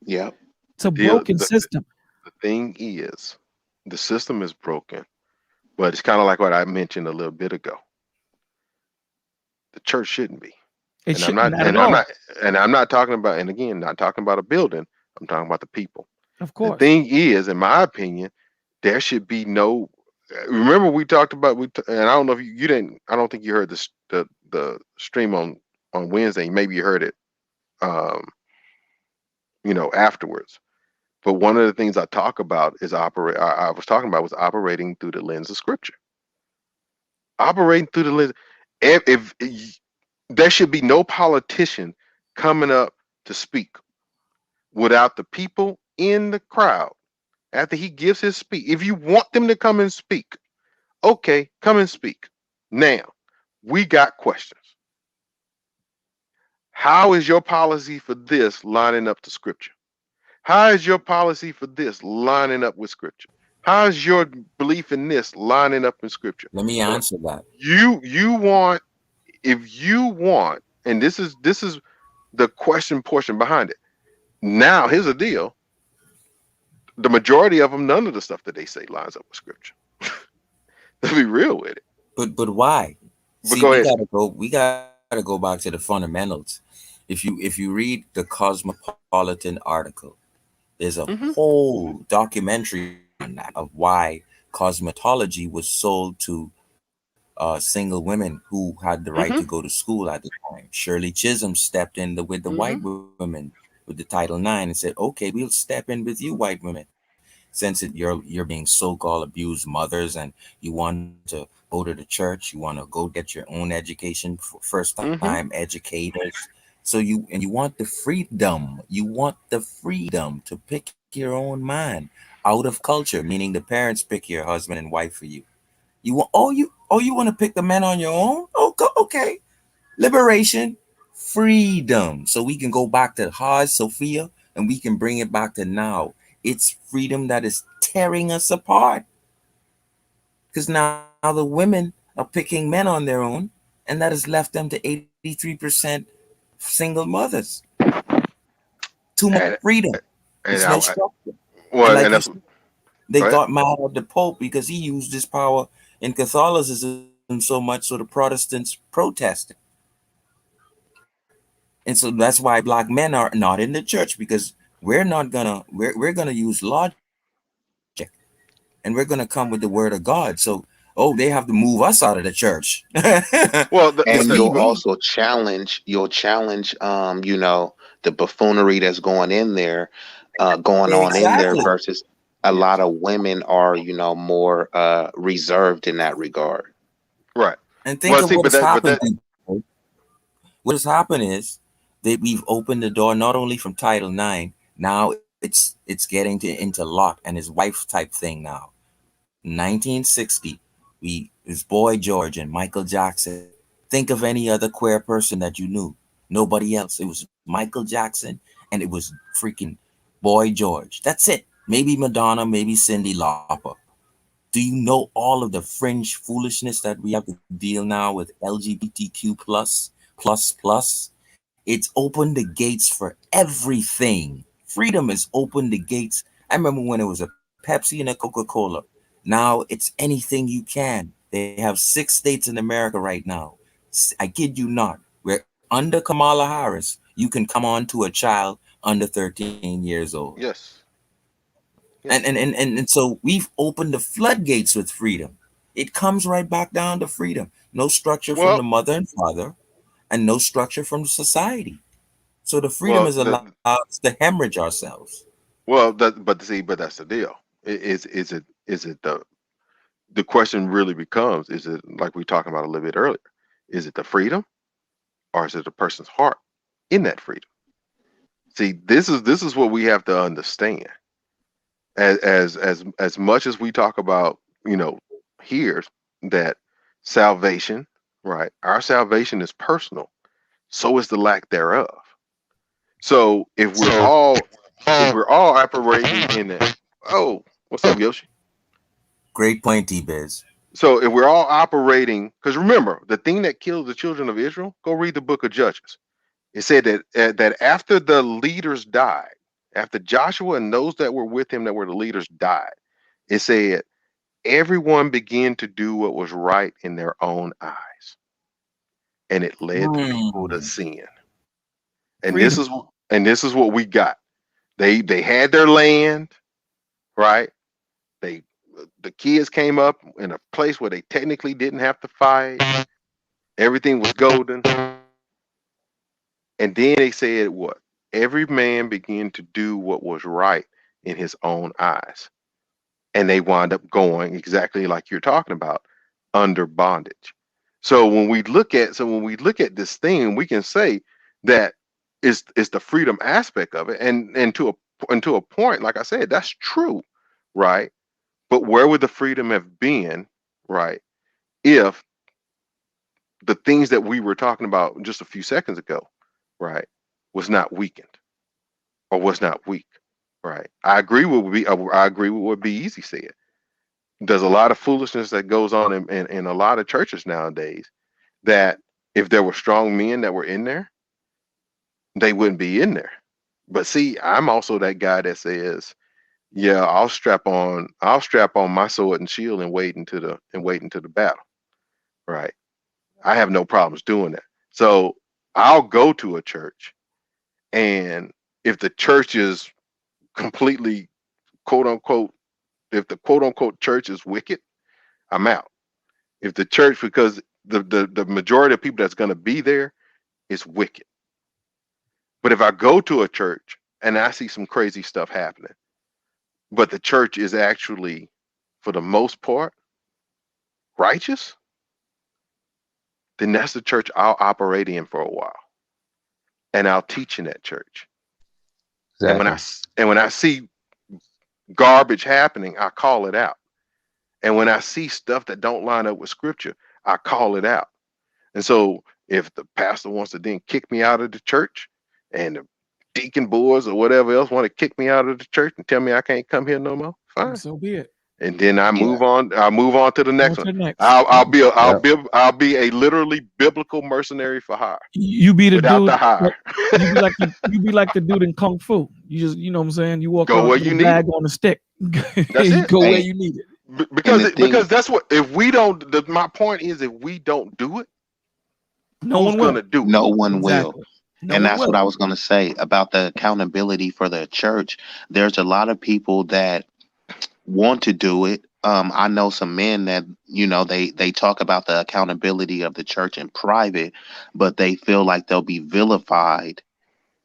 Yeah, it's a broken system. The thing is, the system is broken, but it's kind of like what I mentioned a little bit ago. The church shouldn't be. I'm not talking about, and again, not talking about a building. I'm talking about the people. Of course. The thing is, in my opinion, there should be no. Remember, we talked about and I don't know if you didn't. I don't think you heard the stream on Wednesday. Maybe you heard it, afterwards. But one of the things I talk about is I was talking about was operating through the lens of Scripture. Operating through the lens. If there should be no politician coming up to speak without the people in the crowd after he gives his speech. If you want them to come and speak, okay, come and speak. Now, we got questions. How is your policy for this lining up to Scripture? How is your policy for this lining up with Scripture? How is your belief in this lining up in Scripture? Let me answer that. If you want, and this is the question portion behind it. Now, here's the deal. The majority of them, none of the stuff that they say lines up with Scripture. Let's be real with it. But why? But go ahead. We gotta go back to the fundamentals. If you read the Cosmopolitan article, there's a whole documentary on that of why cosmetology was sold to single women who had the right to go to school at the time. Shirley Chisholm stepped in with the white women with the Title IX and said, "Okay, we'll step in with you, white women, since you're being so-called abused mothers and you want to go to the church, you want to go get your own education for first-time educators. So you want the freedom. You want the freedom to pick your own mind out of culture, meaning the parents pick your husband and wife for you. You want to pick the men on your own? Okay. Liberation, freedom. So we can go back to Hagia Sophia and we can bring it back to now. It's freedom that is tearing us apart. Because now the women are picking men on their own, and that has left them to 83% single mothers. Too much and freedom. and It's I no structure. And well, like and you that's said, they go ahead. got mad at the Pope because he used his power in Catholicism so much, so the Protestants protested. And so that's why black men are not in the church, because we're gonna use logic, and we're gonna come with the word of God. So, oh, they have to move us out of the church. Well, Because And the you'll we also challenge, the buffoonery that's going in there, going on in there exactly. versus a lot yes, of women are, more reserved in that regard. right. And think Well, of see, what but has happened. that People. What has happened is that we've opened the door not only from Title IX. Now it's getting to into Lot and his wife type thing now. 1960, we it was Boy George and Michael Jackson. Think of any other queer person that you knew. Nobody else. It was Michael Jackson, and it was freaking Boy George. That's it. Maybe Madonna, maybe Cyndi Lauper. Do you know all of the fringe foolishness that we have to deal now with LGBTQ plus? It's opened the gates for everything. Freedom has opened the gates. I remember when it was a Pepsi and a Coca-Cola. Now it's anything you can. They have 6 states in America right now. I kid you not. Where under Kamala Harris, you can come on to a child under 13 years old. yes, And yes. and, and, and, and so we've opened the floodgates with freedom. It comes right back down to freedom. No structure from the Well, mother and father, and no structure from society. So the freedom well, has allowed us to hemorrhage ourselves. but see, but that's the deal. Is it the question really becomes, is it like we talking about a little bit earlier? Is it the freedom, or is it the person's heart in that freedom? See, this is what we have to understand. As much as we talk about, here, that salvation, right? Our salvation is personal. So is the lack thereof. So if we're all operating in that, oh, what's up, Yoshi? Great point, T-Biz. So if we're all operating, because remember, the thing that killed the children of Israel, go read the book of Judges. It said that after the leaders died, after Joshua and those that were with him that were the leaders died, it said everyone began to do what was right in their own eyes, and it led the people to Hmm. sin. And this Freedom. is what we got. They had their land, right? They the kids came up in a place where they technically didn't have to fight. Everything was golden. And then they said what? Every man began to do what was right in his own eyes. And they wind up going exactly like you're talking about, under bondage. So when we look at this thing, we can say that is the freedom aspect of it. And to a point, like I said, that's true, right? But where would the freedom have been, right, if the things that we were talking about just a few seconds ago, right, was not weakened or was not weak, right? I agree with what Be Easy said. There's a lot of foolishness that goes on in a lot of churches nowadays, that if there were strong men that were in there, they wouldn't be in there. But see, I'm also that guy that says, yeah, I'll strap on my sword and shield and wait into the battle, right? I have no problems doing that. So I'll go to a church, and if the church is completely, quote unquote, if the quote unquote church is wicked, I'm out. If the church, because the majority of people that's going to be there is wicked. But if I go to a church and I see some crazy stuff happening, but the church is actually, for the most part, righteous, then that's the church I'll operate in for a while, and I'll teach in that church. And when I Exactly. see garbage happening, I call it out. And when I see stuff that don't line up with scripture, I call it out. And so if the pastor wants to then kick me out of the church, and the deacon boards or whatever else want to kick me out of the church and tell me I can't come here no more, And fine. so be it. and then I Yeah. move on. I'll move on to the next On to one. the next. I'll be a, Yep. I'll be a literally biblical mercenary for hire You be the without the dude. hire. You be like the dude in Kung Fu. You just, you know what I'm saying. You walk Go around where with you a need it. bag on a stick. That's You it. go where Hey, you need it. and the Because thing, that's what, if we don't. My point is, if we don't do it, No who's one will. gonna do it? no one will. Exactly. No And one that's what will. I was going to say about the accountability for the church. There's a lot of people that want to do it. I know some men that, they talk about the accountability of the church in private, but they feel like they'll be vilified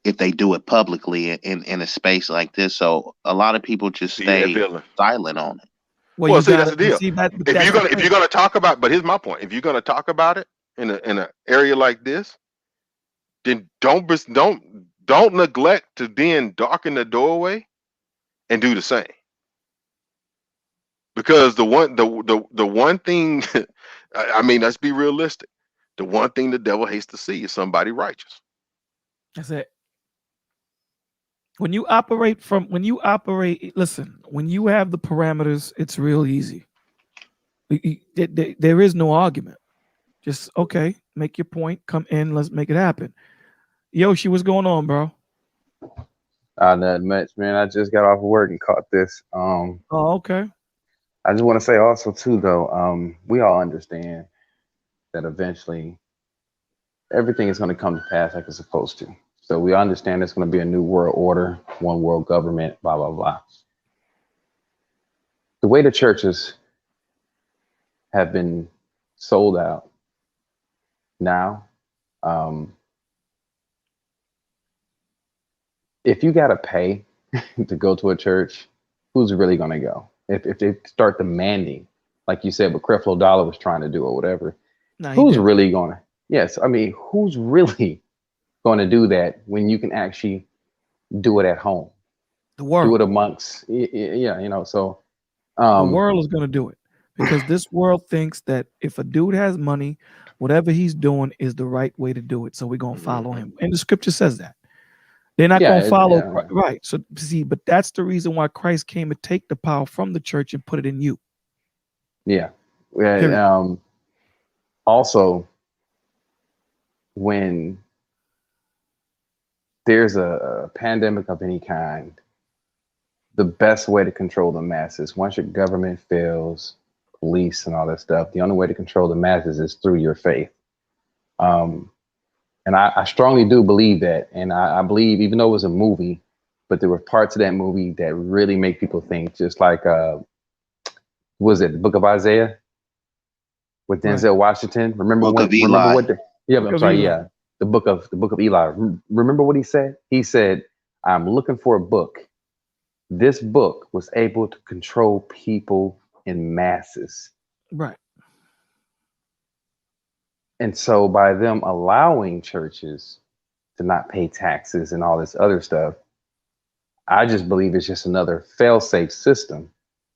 if they do it publicly in a space like this. So a lot of people just See that stay feeling? silent on it. Well, Well, you see, got that's to the deal. see that. But If that's you're the gonna if thing. you're gonna talk about, but here's my point: if you're gonna talk about it in an area like this, then don't neglect to then darken the doorway and do the same. Because the one thing, I mean, let's be realistic. The one thing the devil hates to see is somebody righteous. That's it. When you operate, listen, when you have the parameters, it's real easy. There is no argument. Just, okay, make your point, come in, let's make it happen. Yoshi, what's going on, bro? Not much, man. I just got off of work and caught this. Oh, okay. I just want to say also too, though, we all understand that eventually everything is going to come to pass like it's supposed to. So we understand it's going to be a new world order, one world government, blah blah blah. The way the churches have been sold out now, if you got to pay to go to a church, who's really going to go? If they start demanding, like you said, what Creflo Dollar was trying to do or whatever, Nah, he who's did. really going to? Yes, I mean, who's really going to do that when you can actually do it at home? The Do world. it amongst, yeah. So, The world is going to do it because this world thinks that if a dude has money, whatever he's doing is the right way to do it. So we're going to follow him. And the scripture says that. They're not yeah, going to follow. yeah, Right. So, see, but that's the reason why Christ came to take the power from the church and put it in you. yeah. Period. Also, when there's a pandemic of any kind, the best way to control the masses, once your government fails, police and all that stuff, the only way to control the masses is through your faith. And I strongly do believe that. And I believe, even though it was a movie, but there were parts of that movie that really make people think, just like, was it the Book of Isaiah with Denzel Washington? Remember Book of remember Eli. what yeah, Book I'm of sorry, Eli. yeah. The book of Eli. Remember what he said? He said, I'm looking for a book. This book was able to control people in masses. Right. And so by them allowing churches to not pay taxes and all this other stuff, I just believe it's just another fail-safe system.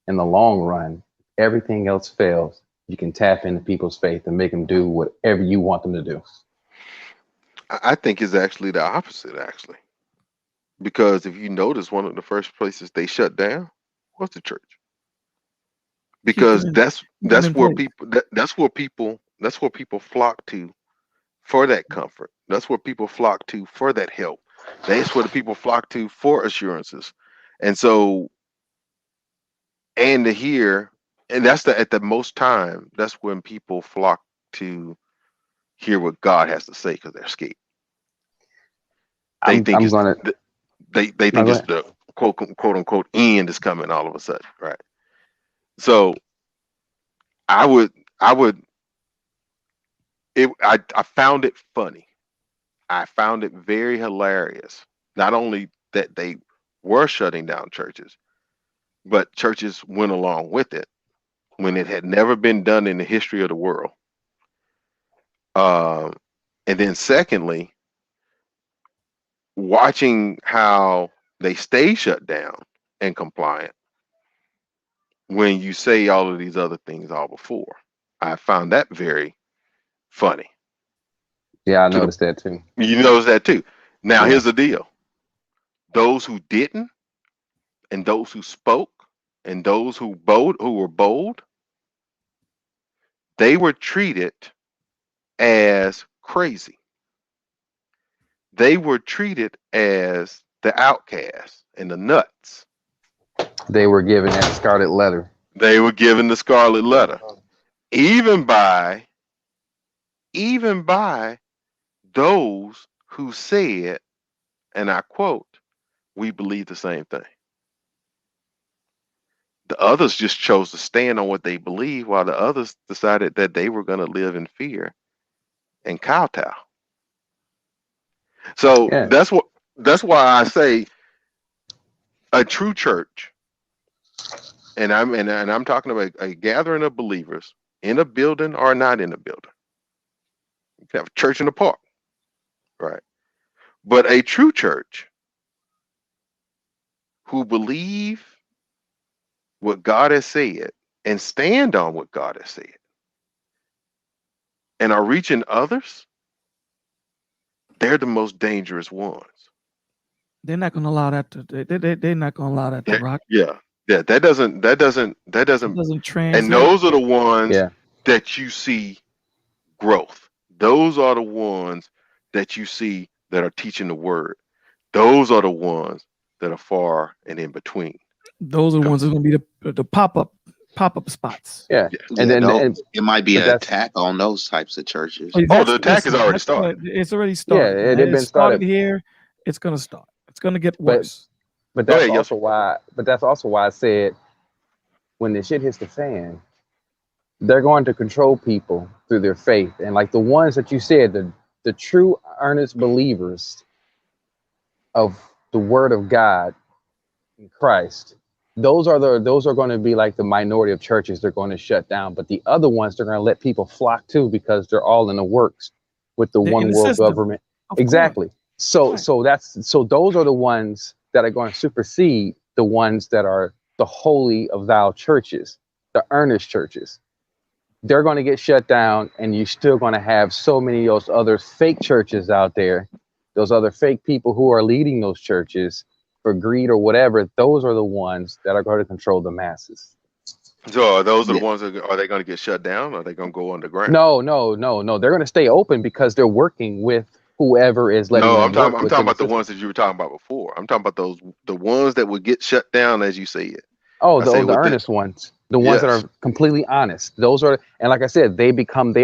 In the long run, everything else fails. You can tap into people's faith and make them do whatever you want them to do. I think it's actually the opposite, actually. Because if you notice, one of the first places they shut down was the church. Keep Because them that's in where place. people flock to for that comfort. That's where people flock to for that help. That's where the people flock to for assurances. And so, and to hear, and that's at the most time, that's when people flock to hear what God has to say because they're scared. They I'm think it's gonna they no, think go it's ahead. the quote unquote end is coming all of a sudden, right? So I would I found it funny. I found it very hilarious. Not only that they were shutting down churches, but churches went along with it when it had never been done in the history of the world. Um, and then secondly, watching how they stay shut down and compliant when you say all of these other things all before. I found that very funny. Yeah, I To the noticed that too. You notice that too. Now Yeah. here's the deal. Those who didn't and those who spoke and those who were bold, they were treated as crazy. They were treated as the outcasts and the nuts. They were given that scarlet letter. They were given the scarlet letter, even by those who said, and I quote, "We believe the same thing." The others just chose to stand on what they believe, while the others decided that they were going to live in fear and kowtow. So Yeah. that's why I say a true church, and I'm talking about a gathering of believers in a building or not in a building. You can have a church in the park, right? But a true church who believe what God has said and stand on what God has said and are reaching others, they're the most dangerous ones. They're not going to allow that to. They're not going to allow that to rock. Yeah. That doesn't It doesn't translate. and those are the ones Yeah. that you see growth. Those are the ones that you see that are teaching the word. Those are the ones that are far and in between. Those are the ones that are going to be the pop-up spots. Yeah. And Yeah, then no, it might be but an that's- attack on those types of churches. Oh, the attack has already started. It's already started. Yeah, it had been started started. here. It's going to start. It's going to get But- worse. But Go that's ahead, also why. But that's also why I said, when the shit hits the fan, they're going to control people through their faith, and like the ones that you said, the true earnest believers of the Word of God in Christ. Those are going to be like the minority of churches they're going to shut down. But the other ones they're going to let people flock to because they're all in the works with the They're one in the world system. government. Of Exactly. So Right. so those are the ones that are going to supersede the ones that are the holy of thou churches, the earnest churches. They're going to get shut down, and you're still going to have so many of those other fake churches out there, those other fake people who are leading those churches for greed or whatever. Those are the ones that are going to control the masses. So are those are the ones that are they going to get shut down, or are they going to go underground? No. They're going to stay open because they're working with whoever is letting No, them I'm talking work I'm within talking about the system. ones that you were talking about before. I'm talking about the ones that would get shut down, as you said. Oh, I say the with the- earnest ones, the ones that Yes. are completely honest. Those are, and like I said, they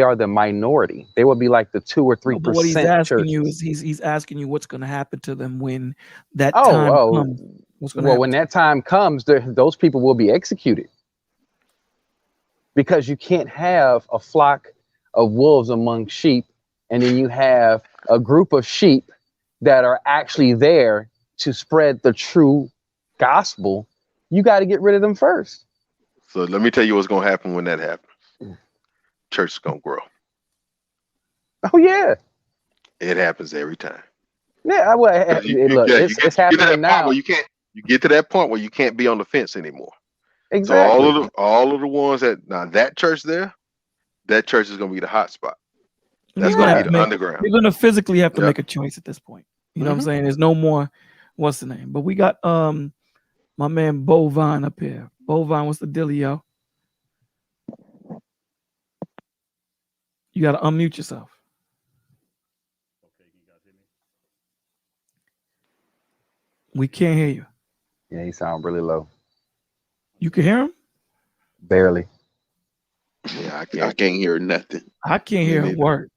are the minority. They will be like the 2 or 3%. But what he's asking you churches. is he's asking you what's going to happen to them when that Oh, time oh, comes. What's going to well, happen? when that time comes, those people will be executed, because you can't have a flock of wolves among sheep, and then you have a group of sheep that are actually there to spread the true gospel. You got to get rid of them first. So let me tell you what's going to happen when that happens. Church is going to grow. Oh yeah, It happens every time. yeah. Well, look, it's get to that happening point now. where you get to that point where you can't be on the fence anymore. Exactly. So all of the ones that church there, that church is going to be the hot spot. That's going to be the underground. You're going to physically have to Yeah. make a choice at this point. You know what I'm saying? There's no more. What's the name? But we got my man Bovine up here. Bovine, what's the dealio? You got to unmute yourself. We can't hear you. Yeah, he sounds really low. You can hear him? Barely. Yeah, I can't hear nothing. I can't hear a word.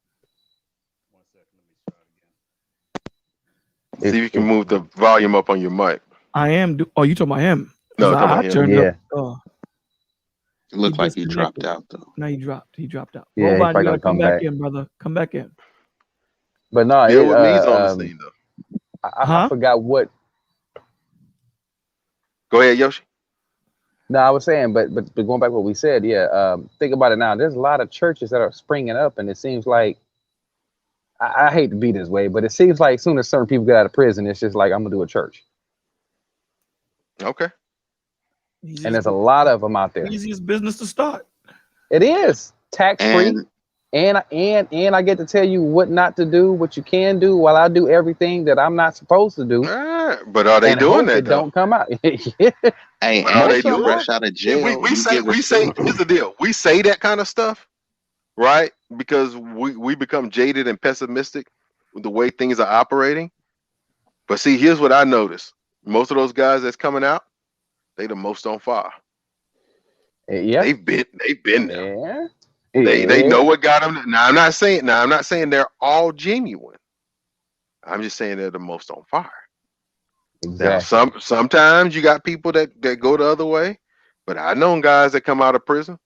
See if you can move the volume up on your mic. I am. Oh, you talking about him? No, I talking about turned him. up. Oh. It looked like he disconnected. dropped out though. No, he dropped. He dropped out. Yeah, he Bovine, probably you gonna gotta come come back back. in, brother. Come back in. But no, Bill with me's on the scene though. I forgot what. Go ahead, Yoshi. No, I was saying, but going back to what we said, yeah. Think about it now. There's a lot of churches that are springing up, and it seems like I hate to be this way, but it seems like as soon as certain people get out of prison, it's just like, I'm gonna do a church. Okay. And there's a lot of them out there. Easiest business to start. It is tax free. and I get to tell you what not to do, what you can do, while I do everything that I'm not supposed to do, But are they and doing hope that it though? don't come out. Hey, But are they after Most you of them doing are. it? fresh out of See, jail, you say get we say restored. here's the deal. We say that kind of stuff, right? Because we become jaded and pessimistic with the way things are operating. But see, here's what I noticed. Most of those guys that's coming out, they the most on fire. Yeah, They've been there. yeah, They yeah, know what got them. Now I'm not saying they're all genuine. I'm just saying they're the most on fire. Now exactly. sometimes you got people that go the other way, but I know guys that come out of prison,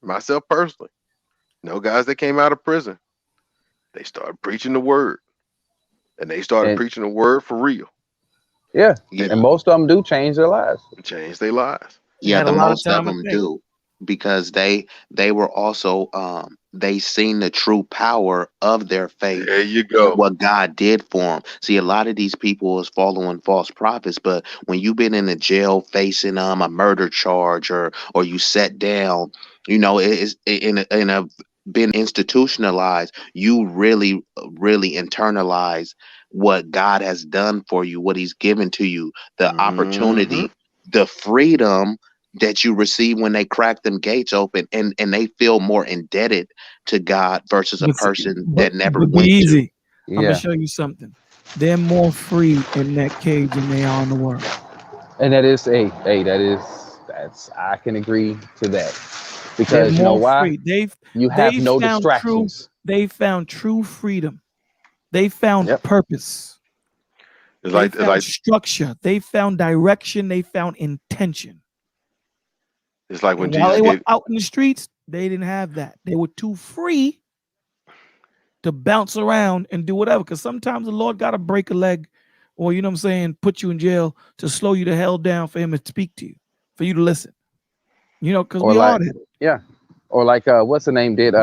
myself personally, know guys that came out of prison, they started preaching the word, and they started And preaching the word for real yeah, Yeah, and most of them do change their lives. and changed their lives. They yeah, had a the lot of most of time to them think. do, because they were also they seen the true power of their faith There you and go. what God did for them. See, a lot of these people is following false prophets, but when you've been in a jail facing a murder charge, or you sat down, you know, it's in a been institutionalized, you really internalize what God has done for you, what He's given to you, the Hmm. opportunity, the freedom that you receive when they crack them gates open, and they feel more indebted to God versus a But see, person that never but be went to. easy. I'm gonna Yeah, show you something. They're more free in that cage than they are in the world. and that is that's I can agree to that They're because you know more why? free. They've You have they've no found true. distractions. They found true freedom. They found Yep. purpose. It's They like found structure. They found direction. They found intention. when And while Jesus they were gave. out in the streets, they didn't have that. They were too free to bounce around and do whatever. Because sometimes the Lord got to break a leg, or you know what I'm saying, put you in jail to slow you the hell down for Him to speak to you, for you to listen. You know, because Or we like hard headed. yeah, or like what's the name did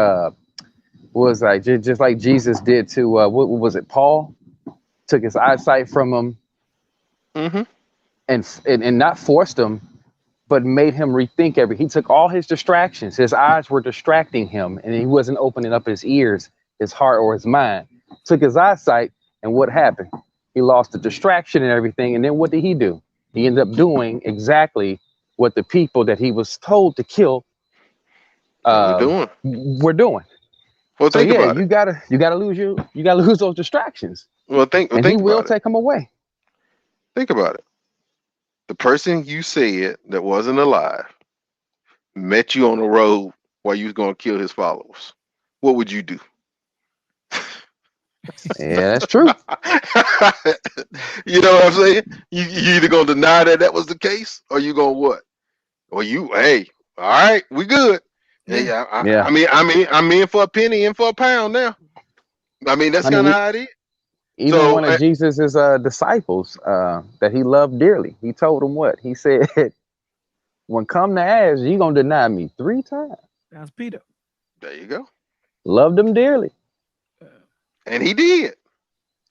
was like just like Jesus did to what was it? Paul took his eyesight from him Hmm. and not forced him, but made him rethink every. He took all his distractions. His eyes were distracting him, and he wasn't opening up his ears, his heart, or his mind. Took his eyesight, and what happened? He lost the distraction and everything. And then what did he do? He ended up doing exactly what the people that he was told to kill We're doing. were doing. Well, So think yeah, about it. you gotta lose those distractions, and he Think will about it. take them away. Think about it. The person you said that wasn't alive met you on the road while you was gonna kill his followers. What would you do? Yeah, that's true. You know what I'm saying? You either gonna deny that was the case, or you gonna what? Well, hey, all right, we good. Hey, Yeah. Yeah. I'm in for a penny, in for a pound now. I mean, that's I kind of mean, how it is. even So, one of Jesus's disciples that he loved dearly, he told him what? He said, when come to ask, you gonna deny me 3 times. That's Peter. there you go. Loved him dearly. And he did.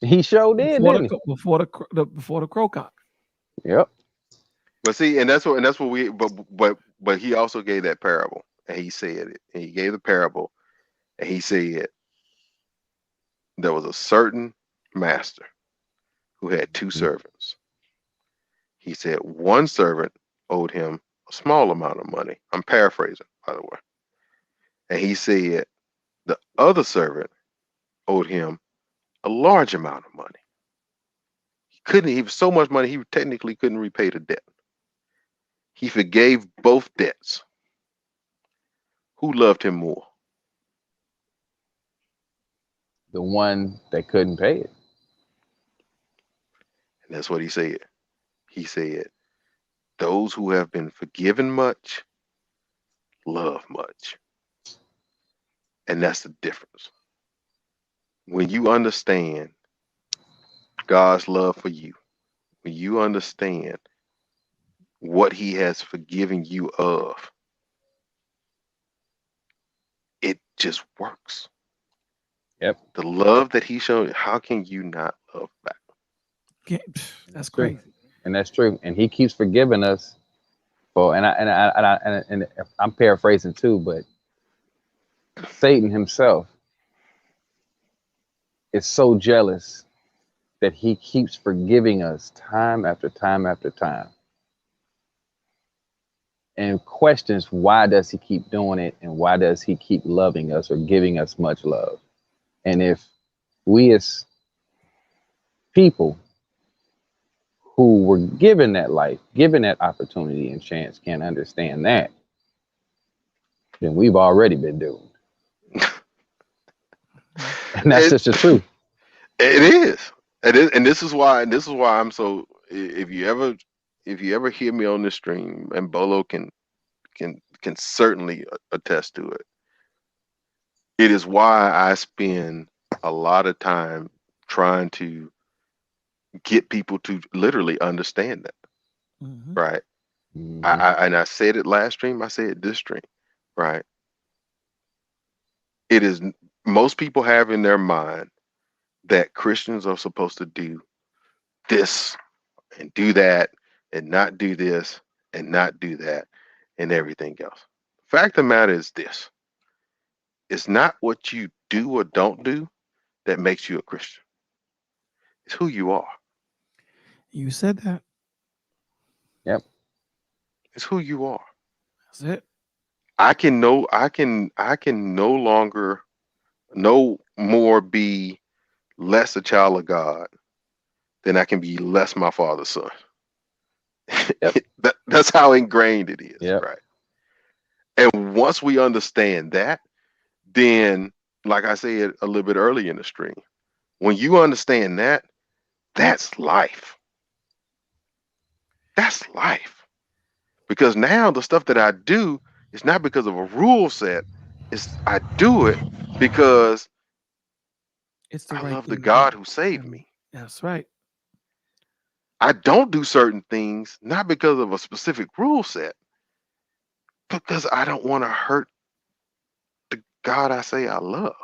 He sure did, Before didn't the before the crow cock. he? Yep. But see, and that's what we. But he also gave that parable, and he said it. And he gave the parable, and he said there was a certain master who had two servants. He said one servant owed him a small amount of money. I'm paraphrasing, by the way. And he said the other servant owed him a large amount of money. He was so much money he technically couldn't repay the debt. He forgave both debts. Who loved him more? The one that couldn't pay it. And that's what he said. He said, those who have been forgiven much love much. And that's the difference. When you understand God's love for you, when you understand what he has forgiven you of, it just works. Yep. The love that he showed, how can you not love back? That's True. crazy. And that's true. And he keeps forgiving us for, and I'm paraphrasing too, but Satan himself is so jealous that he keeps forgiving us time after time after time, and questions why does he keep doing it and why does he keep loving us or giving us much love. And if we as people who were given that life, given that opportunity and chance, can't understand that, then we've already been doomed. And that's just the truth. It is. It is, and this is why I'm so. If you ever hear me on the stream, and Bolo can certainly attest to it. It is why I spend a lot of time trying to get people to literally understand that, right? I said it last stream. I said it this stream, right? It is, most people have in their mind that Christians are supposed to do this and do that and not do this and not do that and everything else. Fact of the matter is this: it's not what you do or don't do that makes you a Christian. It's who you are. You said that. Yep. It's who you are. That's it. I can no longer, no more be less a child of God than I can be less my father's son. Yep. That's how ingrained it is, yep. right? And once we understand that, then, like I said a little bit earlier in the stream, when you understand that, that's life. That's life. Because now the stuff that I do is not because of a rule set. I do it because it's the I right love the thing to God do. who saved me. That's right. I don't do certain things not because of a specific rule set, because I don't want to hurt the God I say I love.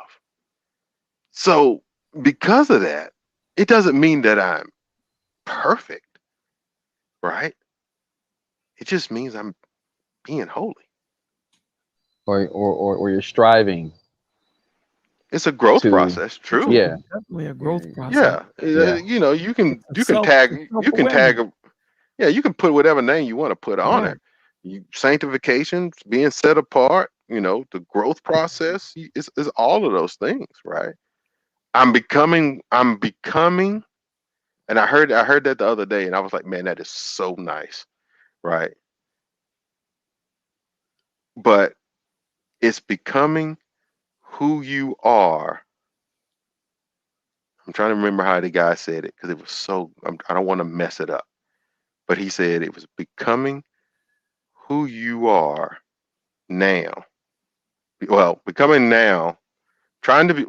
So because of that, it doesn't mean that I'm perfect, right? It just means I'm being holy. Or you're striving. It's a growth process. True. Yeah. Definitely a growth process. Yeah. You know, you can tag, yeah, you can put whatever name you want to put on it. Sanctification, being set apart, you know, the growth process is all of those things, right? I'm becoming, and I heard that the other day, and I was like, man, that is so nice, right? But it's becoming who you are. I'm trying to remember how the guy said it because it was so, I don't want to mess it up. But he said it was becoming who you are now. Well, becoming now, trying to be,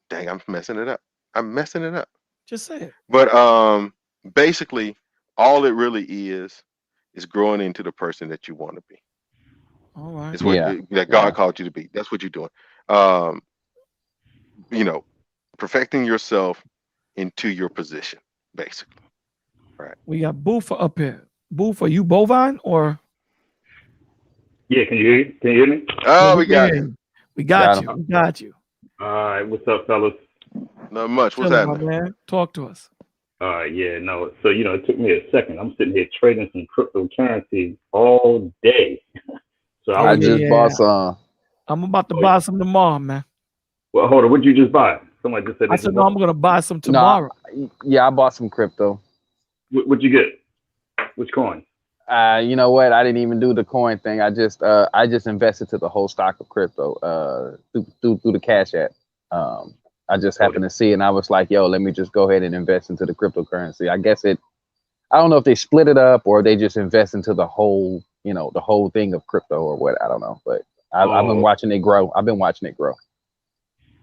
dang, I'm messing it up. Just say it. But basically, all it really is growing into the person that you want to be. All right. It's what that God called you to be. That's what you're doing. You know, perfecting yourself into your position, basically. Right. We got Boofa up here. Boofa, you bovine or? Yeah, can you hear me? Oh, we got it. We got you. We got you. All right, what's up, fellas? Not much. What's Chilling, happening? my man. Talk to us. Yeah, no. So, you know, it took me a second. I'm sitting here trading some cryptocurrency all day. So I just bought some. I'm about to buy some tomorrow, man. Well, hold on. What'd you just buy? Somebody just said I said, no, I'm going to buy some tomorrow. Yeah, I bought some crypto. What'd you get? Which coin? You know what? I didn't even do the coin thing. I just invested to the whole stock of crypto through the Cash App. I just happened to see it and I was like, yo, let me just go ahead and invest into the cryptocurrency. I guess I don't know if they split it up or they just invest into the whole, you know, the whole thing of crypto or what. I don't know, but I've been watching it grow.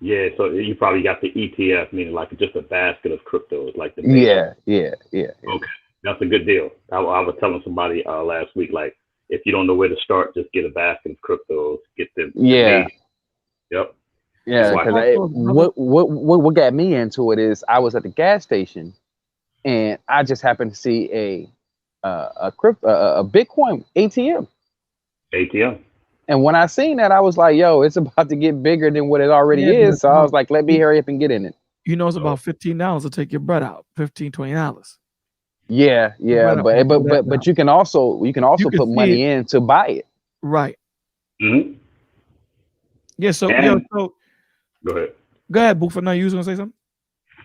Yeah, so you probably got the ETF, meaning like just a basket of cryptos, like the yeah. Okay, that's a good deal. I was telling somebody last week, like if you don't know where to start, just get a basket of cryptos, get them. Yeah. Yep. Yeah, because what got me into it is I was at the gas station, and I just happened to see a Bitcoin ATM. ATM. And when I seen that, I was like, yo, it's about to get bigger than what it already Yeah, is. So I was like, let me hurry up and get in it. You know, it's about $15 to take your bread out. $15-$20. Yeah, yeah, but you can also put money in to buy it. Right. Mm-hmm. Yeah. So And, so go ahead. Go ahead, Boofer. No, you was gonna say something?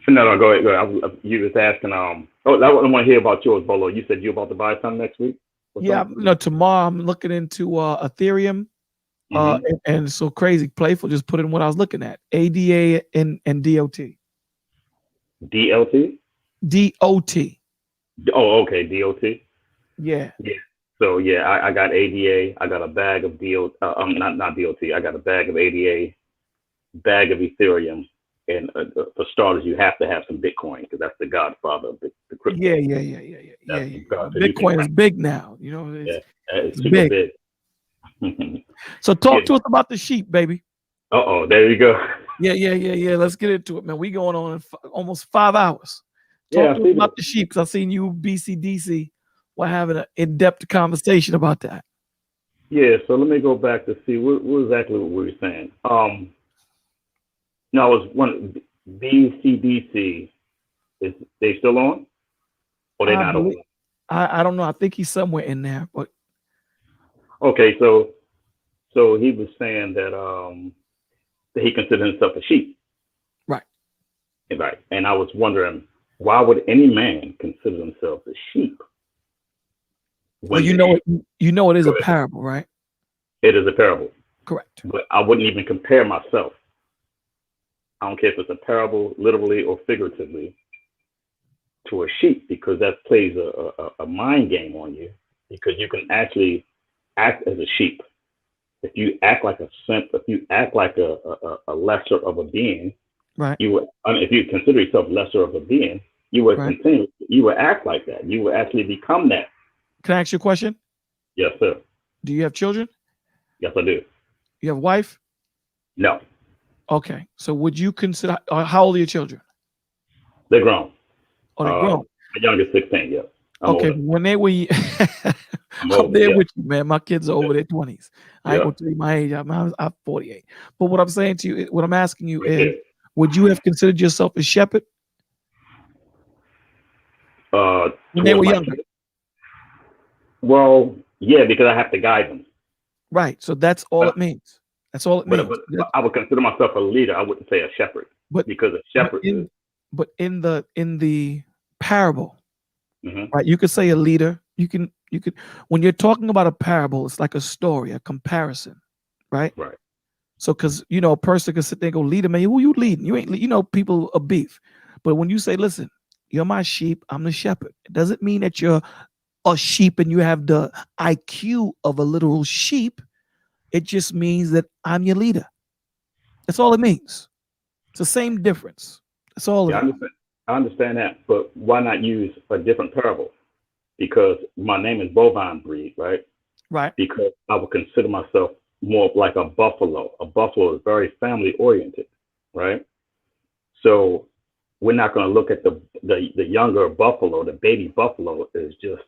No, go ahead. Go ahead. You was asking. Oh, that what I want to hear about yours, Bolo. You said you about to buy some next week. Yeah. No, tomorrow I'm looking into Ethereum. And so crazy playful. Just put in what I was looking at. ADA and DOT. DLT. DOT. Oh, okay. DOT. Yeah. Yeah. So yeah, I got ADA. I got a bag of DOT. Not DOT. I got a bag of ADA, bag of Ethereum, and for starters, you have to have some Bitcoin because that's the godfather of the crypto. Yeah. Bitcoin is big now. You know, it's super big. So talk to us about the sheep, baby. There you go. Yeah. Let's get into it, man. We going on in almost 5 hours. Talk to us about the sheep, because I seen you BCDC. We're having an in-depth conversation about that. Yeah, so let me go back to see what exactly what we were saying. No, it was one BCDC. Is they still on? Or they not on? I don't know. I think he's somewhere in there, but okay, so he was saying that he considered himself a sheep. Right. Right. And I was wondering, why would any man consider themselves a sheep? Well, you know it is a parable, right? It is a parable. Correct. But I wouldn't even compare myself. I don't care if it's a parable, literally or figuratively, to a sheep, because that plays a mind game on you, because you can actually act as a sheep. If you act like a simp, if you act like a lesser of a being, right? If you consider yourself lesser of a being, you would continue. You would act like that. You would actually become that. Can I ask you a question? Yes, sir. Do you have children? Yes, I do. You have a wife? No. Okay. So would you consider, how old are your children? They're grown. Oh, they're grown. My youngest 16, yeah. Okay, when they were, I'm there with you, man. My kids are over their 20s. I ain't gonna tell you my age. I'm 48. But what I'm saying to you, what I'm asking you is, would you have considered yourself a shepherd? When they were younger. Well, yeah, because I have to guide them. Right. So that's all it means. That's all it means. But I would consider myself a leader. I wouldn't say a shepherd. Because a shepherd but in the parable, right? You could say a leader. You could when you're talking about a parable, it's like a story, a comparison, right? Right. So because a person could sit there and go, leader, man, who you leading? You ain't people are beef. But when you say, listen, you're my sheep, I'm the shepherd, it doesn't mean that you're a sheep and you have the IQ of a literal sheep. It just means that I'm your leader. That's all it means. It's the same difference. That's all it is. I understand that, but why not use a different parable? Because my name is bovine breed, right? Right. Because I would consider myself more like a buffalo. A buffalo is very family oriented, right? So we're not going to look at the younger buffalo. The baby buffalo is just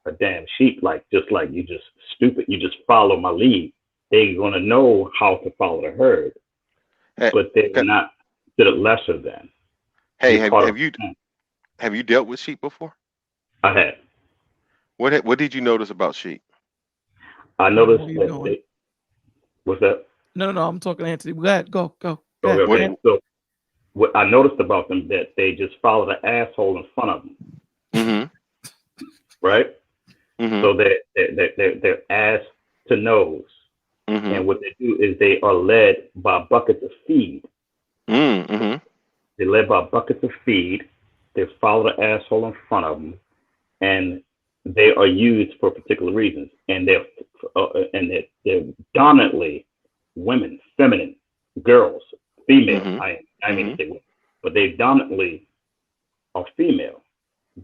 a damn sheep, just like you just stupid. You just follow my lead. They're going to know how to follow the herd, but they're not considered lesser than. Hey, have you dealt with sheep before? I have. What did you notice about sheep? I noticed that what's that? No. I'm talking to Anthony. Go ahead. Go. Okay. So what I noticed about them, that they just follow the asshole in front of them. Mm-hmm. Right. Mm-hmm. So they're ass to nose. Mm-hmm. And what they do is they are led by buckets of feed. Mm-hmm. They're led by buckets of feed. They follow the asshole in front of them, and they are used for particular reasons. And they're dominantly women, feminine, girls, female. Mm-hmm. I mean to say women, but they dominantly are female.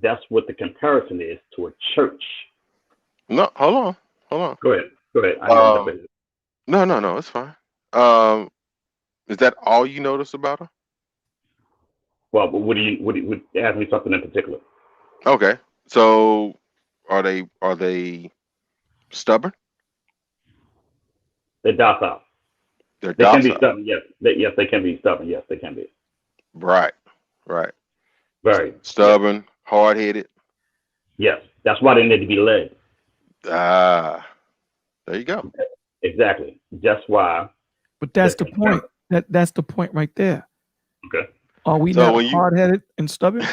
That's what the comparison is to a church. No, hold on. Go ahead. No, it's fine. Is that all you noticed about her? Well, but would you ask me something in particular? Okay, so are they stubborn? They're docile. They're They can be docile. stubborn. Yes. Yes, they can be stubborn. Yes, they can be. Right. Right. Very Stubborn, hard headed. Yes. That's why they need to be led. Ah, there you go. Exactly. That's why. But that's the point. That's the point right there. Okay. Are we So not when you hard-headed and stubborn?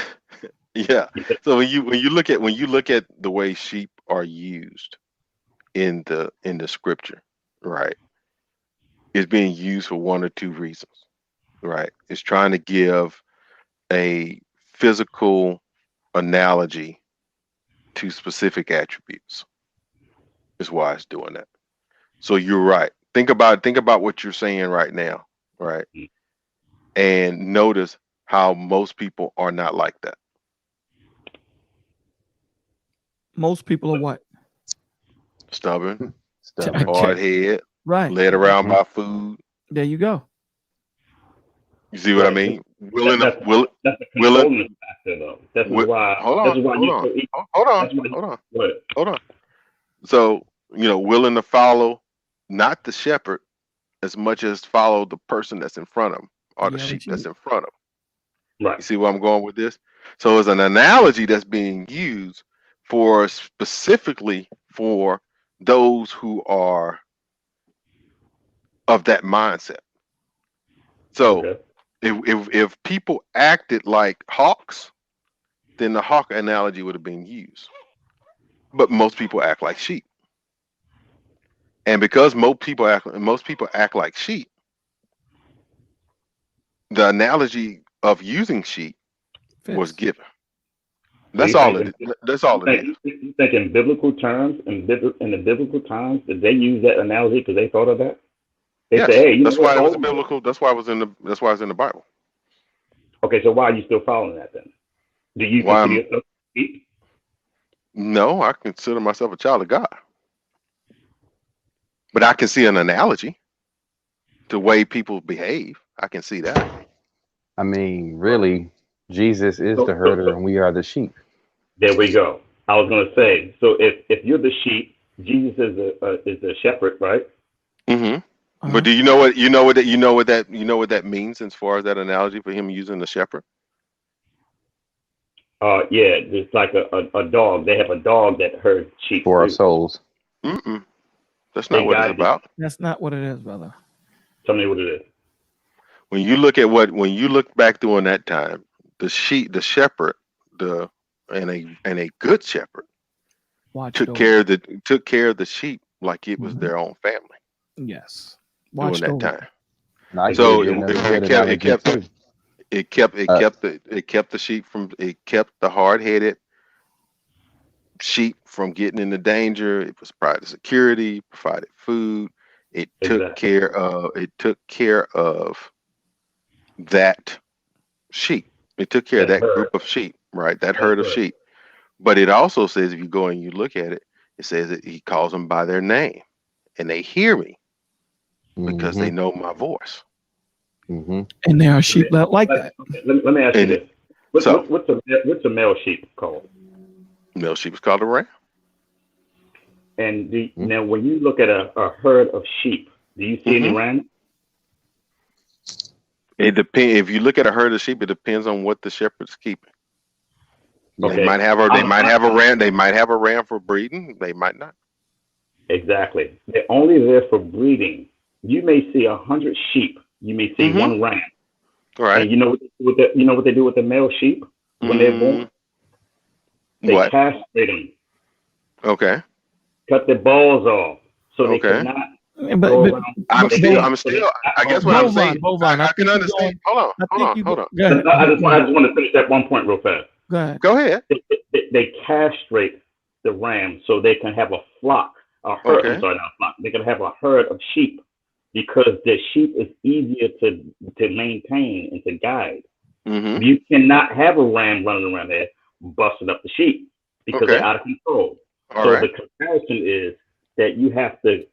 yeah. So when you look at the way sheep are used in the scripture, right? It's being used for one or two reasons, right? It's trying to give a physical analogy to specific attributes. Is why it's doing that. So you're right. Think about what you're saying right now, right? And notice how most people are not like that. Most people are what? Stubborn, Stubborn. hard head, Right. led around by food. There you go. You see what I mean? That's the controlling factor, though. This is why. Hold on. So, willing to follow not the shepherd as much as follow the person that's in front of him or the sheep that's in front of him. Right. You see where I'm going with this? So it's an analogy that's being used for specifically for those who are of that mindset. So if people acted like hawks, then the hawk analogy would have been used. But most people act like sheep. And because most people act like sheep, the analogy of using sheep was given. That's all it is. That's all it is. You think in biblical terms, in the biblical times, did they use that analogy because they thought of that? They Yes, say, hey, that's why it was biblical. That's why it was in the Bible. Okay, so why are you still following that then? Do you consider yourself sheep? No, I consider myself a child of God. But I can see an analogy to the way people behave. I can see that. I mean, really, Jesus is the herder and we are the sheep. There we go. I was going to say, so if you're the sheep, Jesus is the shepherd, right? Mm-hmm. But do you know what that means as far as that analogy for him using the shepherd? Yeah, it's like a dog. They have a dog that herds sheep for our souls. Mm-mm. That's not what it's about. That's not what it is, brother. Tell me what it is. When you look back during that time, the shepherd, and a good shepherd took care of the sheep like it was their own family. Yes. During that time. No, So it kept the hard-headed sheep from getting into danger. It was provided security, provided food. It took care of that sheep. It took care of that group of sheep, right? That herd of sheep. But it also says, if you go and you look at it, it says that he calls them by their name, and they hear me because they know my voice. And there are sheep that like that. Let me ask you this: what's a male sheep called? Male sheep is called a ram. And now, when you look at a herd of sheep, do you see any ram? It depends. If you look at a herd of sheep, it depends on what the shepherd's keeping. Okay. They might have a ram. They might have a ram for breeding. They might not. Exactly. They're only there for breeding. You may see 100 sheep. You may see one ram. Right. And you know what they do with the male sheep when they're born? They castrate them. Okay. Cut their balls off so they cannot. I guess what I'm saying. I can understand. Hold on. I just want to finish that one point real fast. Go ahead. They castrate the ram so they can have a flock, a herd. I'm sorry, not a flock. They can have a herd of sheep because the sheep is easier to maintain and to guide. You cannot have a ram running around there busting up the sheep because they're out of control. The comparison is that you have to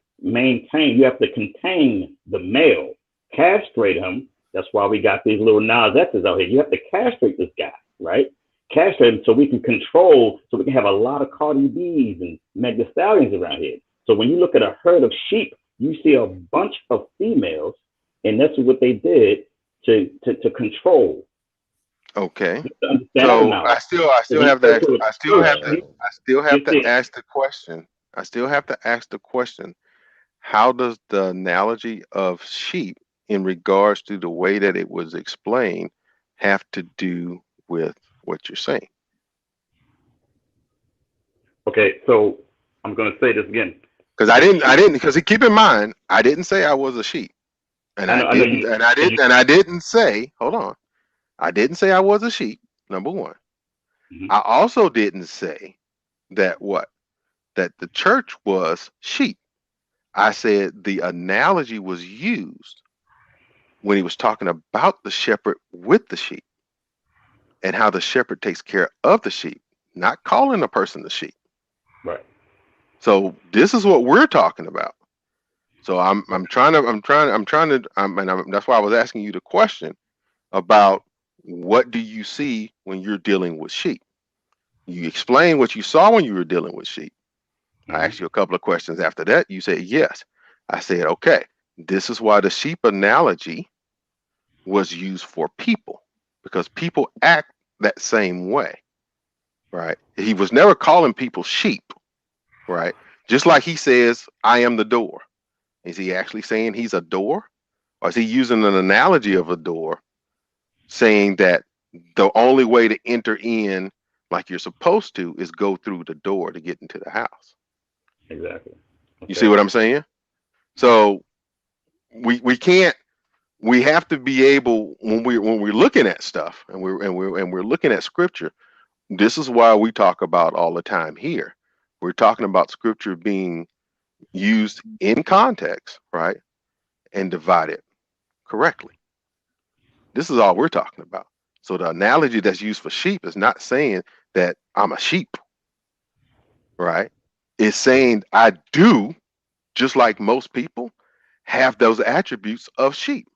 contain the male, castrate him. That's why we got these little Nas-X's out here. You have to castrate this guy, right? Castrate him so we can so we can have a lot of Cardi B's and Meg Thee Stallions around here. So when you look at a herd of sheep, you see a bunch of females, and that's what they did to control. Okay. So So I still have to ask the question. I still have to ask the question. How does the analogy of sheep in regards to the way that it was explained have to do with what you're saying? Okay, so I'm going to say this again. Because because keep in mind, I didn't say I was a sheep. And I didn't say, hold on. I didn't say I was a sheep, number one. I also didn't say that that the church was sheep. I said the analogy was used when he was talking about the shepherd with the sheep and how the shepherd takes care of the sheep, not calling a person the sheep. Right. So this is what we're talking about. So that's why I was asking you the question about what do you see when you're dealing with sheep. You explain what you saw when you were dealing with sheep. I asked you a couple of questions after that. You said yes. I said, okay, this is why the sheep analogy was used for people, because people act that same way, right? He was never calling people sheep, right? Just like he says, I am the door. Is he actually saying he's a door? Or is he using an analogy of a door, saying that the only way to enter in like you're supposed to is go through the door to get into the house? Exactly. Okay. You see what I'm saying? So we have to be able, when we're looking at stuff and we're looking at scripture. This is why we talk about all the time here. We're talking about scripture being used in context, right? And divided correctly. This is all we're talking about. So the analogy that's used for sheep is not saying that I'm a sheep, right? It's saying I do, just like most people, have those attributes of sheep.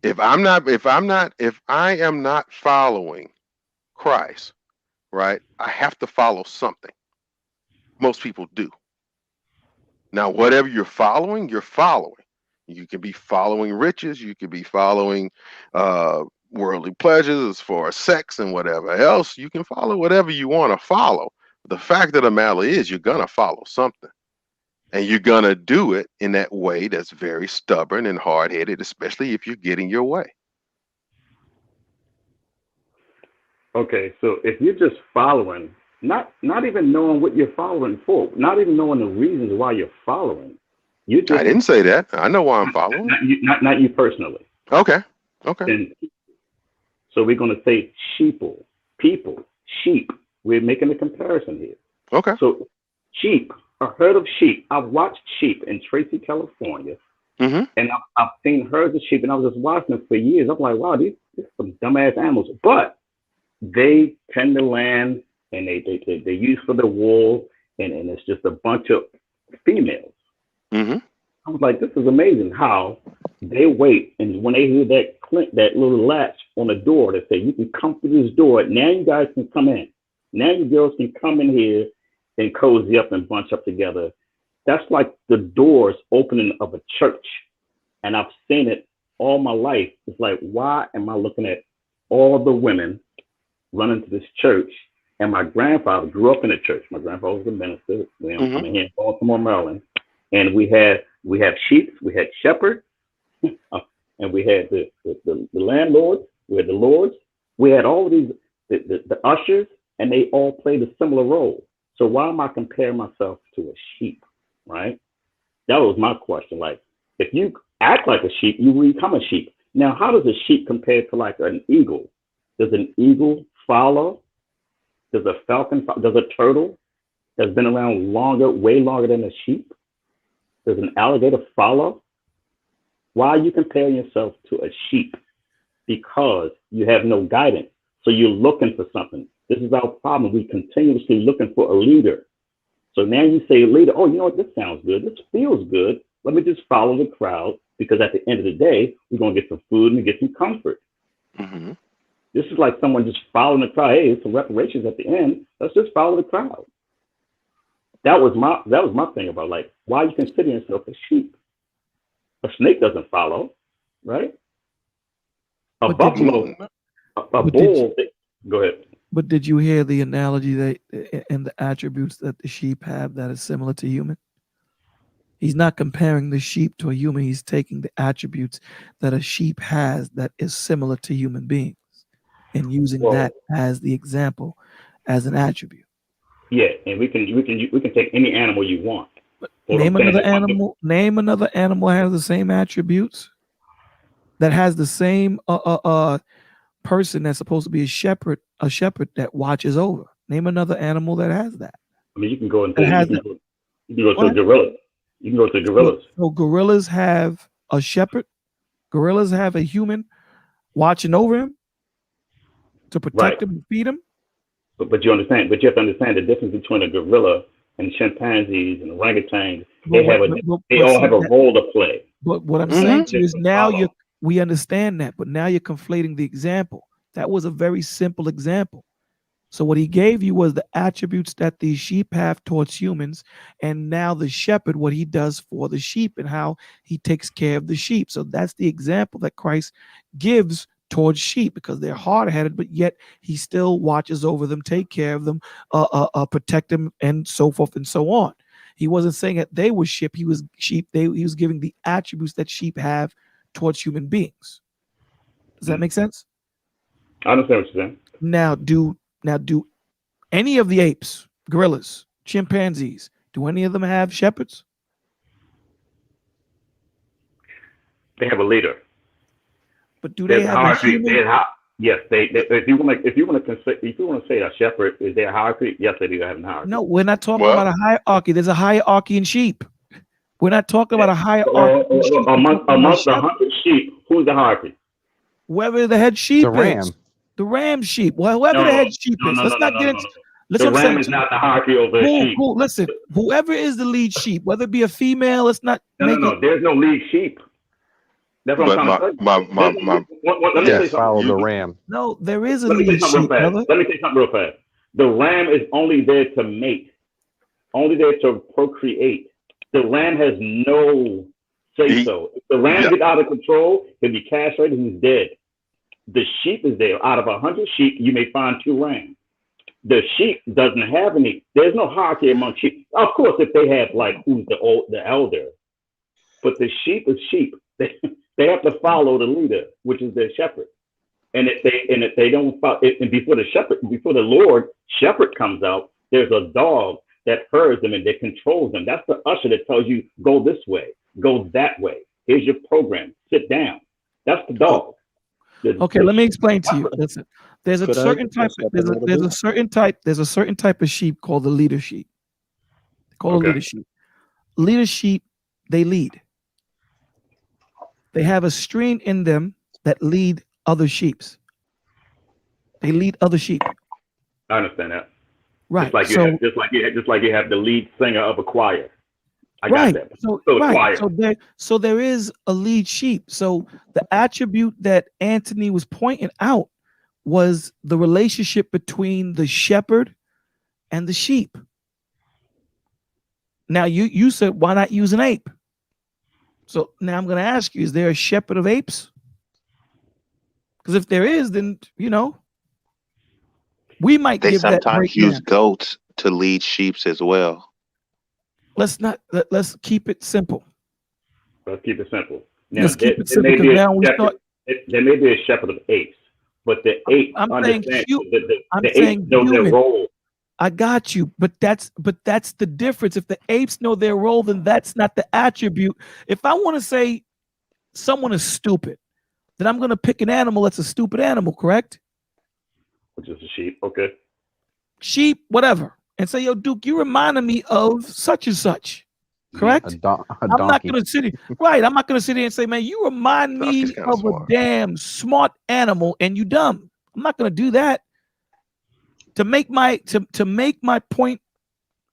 If I am not following Christ, right, I have to follow something. Most people do. Now, whatever you're following, you're following. You can be following riches, you could be following worldly pleasures as far as sex and whatever else. You can follow whatever you want to follow. The fact of the matter is you're gonna follow something. And you're gonna do it in that way that's very stubborn and hard-headed, especially if you're getting your way. Okay, so if you're just following, not even knowing what you're following for, not even knowing the reasons why you're following, you just, I didn't say that. I know why I'm following. Not you personally. Okay. Okay. And so we're going to say sheeple, people, sheep. We're making a comparison here. Okay. So sheep, a herd of sheep. I've watched sheep in Tracy, California, and I've seen herds of sheep, and I was just watching them for years. I'm like, wow, these are some dumbass animals, but they tend the land, and they use for the wool, and it's just a bunch of females. I was like, this is amazing how they wait, and when they hear that little latch on the door that say you can come through this door, now you guys can come in. Now you girls can come in here and cozy up and bunch up together. That's like the doors opening of a church, and I've seen it all my life. It's like, why am I looking at all the women running to this church? And my grandfather grew up in the church. My grandfather was a minister. I'm coming here in Baltimore, Maryland, and we have sheep, we had shepherds, and we had the landlords, we had the lords, we had all of these the ushers, and they all played a similar role. So why am I comparing myself to a sheep, right? That was my question. Like, if you act like a sheep, you become a sheep. Now, how does a sheep compare to like an eagle? Does an eagle follow? Does a falcon, does a turtle that's been around longer, way longer than a sheep? Does an alligator follow? Why are you comparing yourself to a sheep? Because you have no guidance. So you're looking for something. This is our problem. We continuously looking for a leader. So now you say, leader, oh, you know what? This sounds good. This feels good. Let me just follow the crowd, because at the end of the day, we're going to get some food and get some comfort. This is like someone just following the crowd. Hey, it's some reparations at the end. Let's just follow the crowd. that was my thing about, like, why you consider yourself a sheep? A snake doesn't follow, right? A But did you, buffalo, a but did bull. Go ahead. but did you hear the analogy that and the attributes that the sheep have that is similar to human? He's not comparing the sheep to a human. He's taking the attributes that a sheep has that is similar to human beings and using Well, that as the example, as an attribute. yeah, and we can take any animal you want. Hold Name on, another Sandra. animal. Name another animal that has the same attributes, that has the same person that's supposed to be a shepherd that watches over. Name another animal that has that. I mean, you can go into That has you can go to what? gorillas. You can go to gorillas. So gorillas have a shepherd. Gorillas have a human watching over him to protect Right. him and feed him. But you understand. But you have to understand the difference between a gorilla and chimpanzees and orangutans. They all have a role to play. But what I'm saying to you is now we understand that, but now you're conflating the example. That was a very simple example. So what he gave you was the attributes that the sheep have towards humans, and now the shepherd, what he does for the sheep and how he takes care of the sheep. So that's the example that Christ gives towards sheep, because they're hard-headed, but yet he still watches over them, take care of them, protect them, and so forth and so on. He wasn't saying that they were sheep. He was sheep. He was giving the attributes that sheep have towards human beings. Does that make sense? I understand what you're saying. Now, do any of the apes, gorillas, chimpanzees, do any of them have shepherds? They have a leader. But do they have a human? Yes, if you want to say a shepherd is their hierarchy, yes, they do have a hierarchy. No, we're not talking about a hierarchy. There's a hierarchy in sheep. We're not talking about a hierarchy. Amongst the 100 sheep, who's the hierarchy? Whoever the head sheep is. The ram sheep. Well, whoever the head sheep is. Let's not get into. The ram is not the hierarchy over the sheep. Cool. Listen, whoever is the lead sheep, whether it be a female, let's not. No. There's no lead sheep. That's what I'm trying to say. Yes, follow the ram. No, there is a lead sheep. Let me say something real fast. The ram is only there to mate, only there to procreate. The ram has no say so. If the ram gets out of control, he'll be castrated and he's dead. The sheep is there. Out of 100 sheep, you may find 2 rams. The sheep doesn't have any. There's no hierarchy among sheep. Of course, if they have like who's the elder, but the sheep is sheep. They have to follow the leader, which is their shepherd. And if they don't follow, and before the Lord shepherd comes out, there's a dog that herds them and that controls them. That's the usher that tells you go this way, go that way. Here's your program. Sit down. That's the dog. Okay, let me explain to you. Listen, there's a certain type of sheep called the leader sheep. Called leader sheep. Leader sheep, they lead. They have a string in them that lead other sheep. They lead other sheep. I understand that. Right. Just like you have the lead singer of a choir. I got that. So there is a lead sheep. So the attribute that Anthony was pointing out was the relationship between the shepherd and the sheep. Now you said, why not use an ape? So now I'm going to ask you, is there a shepherd of apes? Because if there is, then we might They give that. sometimes break use down. goats to lead sheep as well. Let's keep it simple. Let's keep it simple. Now, Let's keep it simple, because now we start. There may be a shepherd of apes, but the apes understand the apes know their role. I got you, but that's the difference. If the apes know their role, then that's not the attribute. If I want to say someone is stupid, then I'm going to pick an animal that's a stupid animal, correct? Which is a sheep, okay. Sheep, whatever. And say, yo, Duke, you reminded me of such and such, correct? A donkey. I'm not going to sit here, right? I'm not going to sit here and say, man, you remind me of a damn smart animal and you dumb. I'm not going to do that. To make my point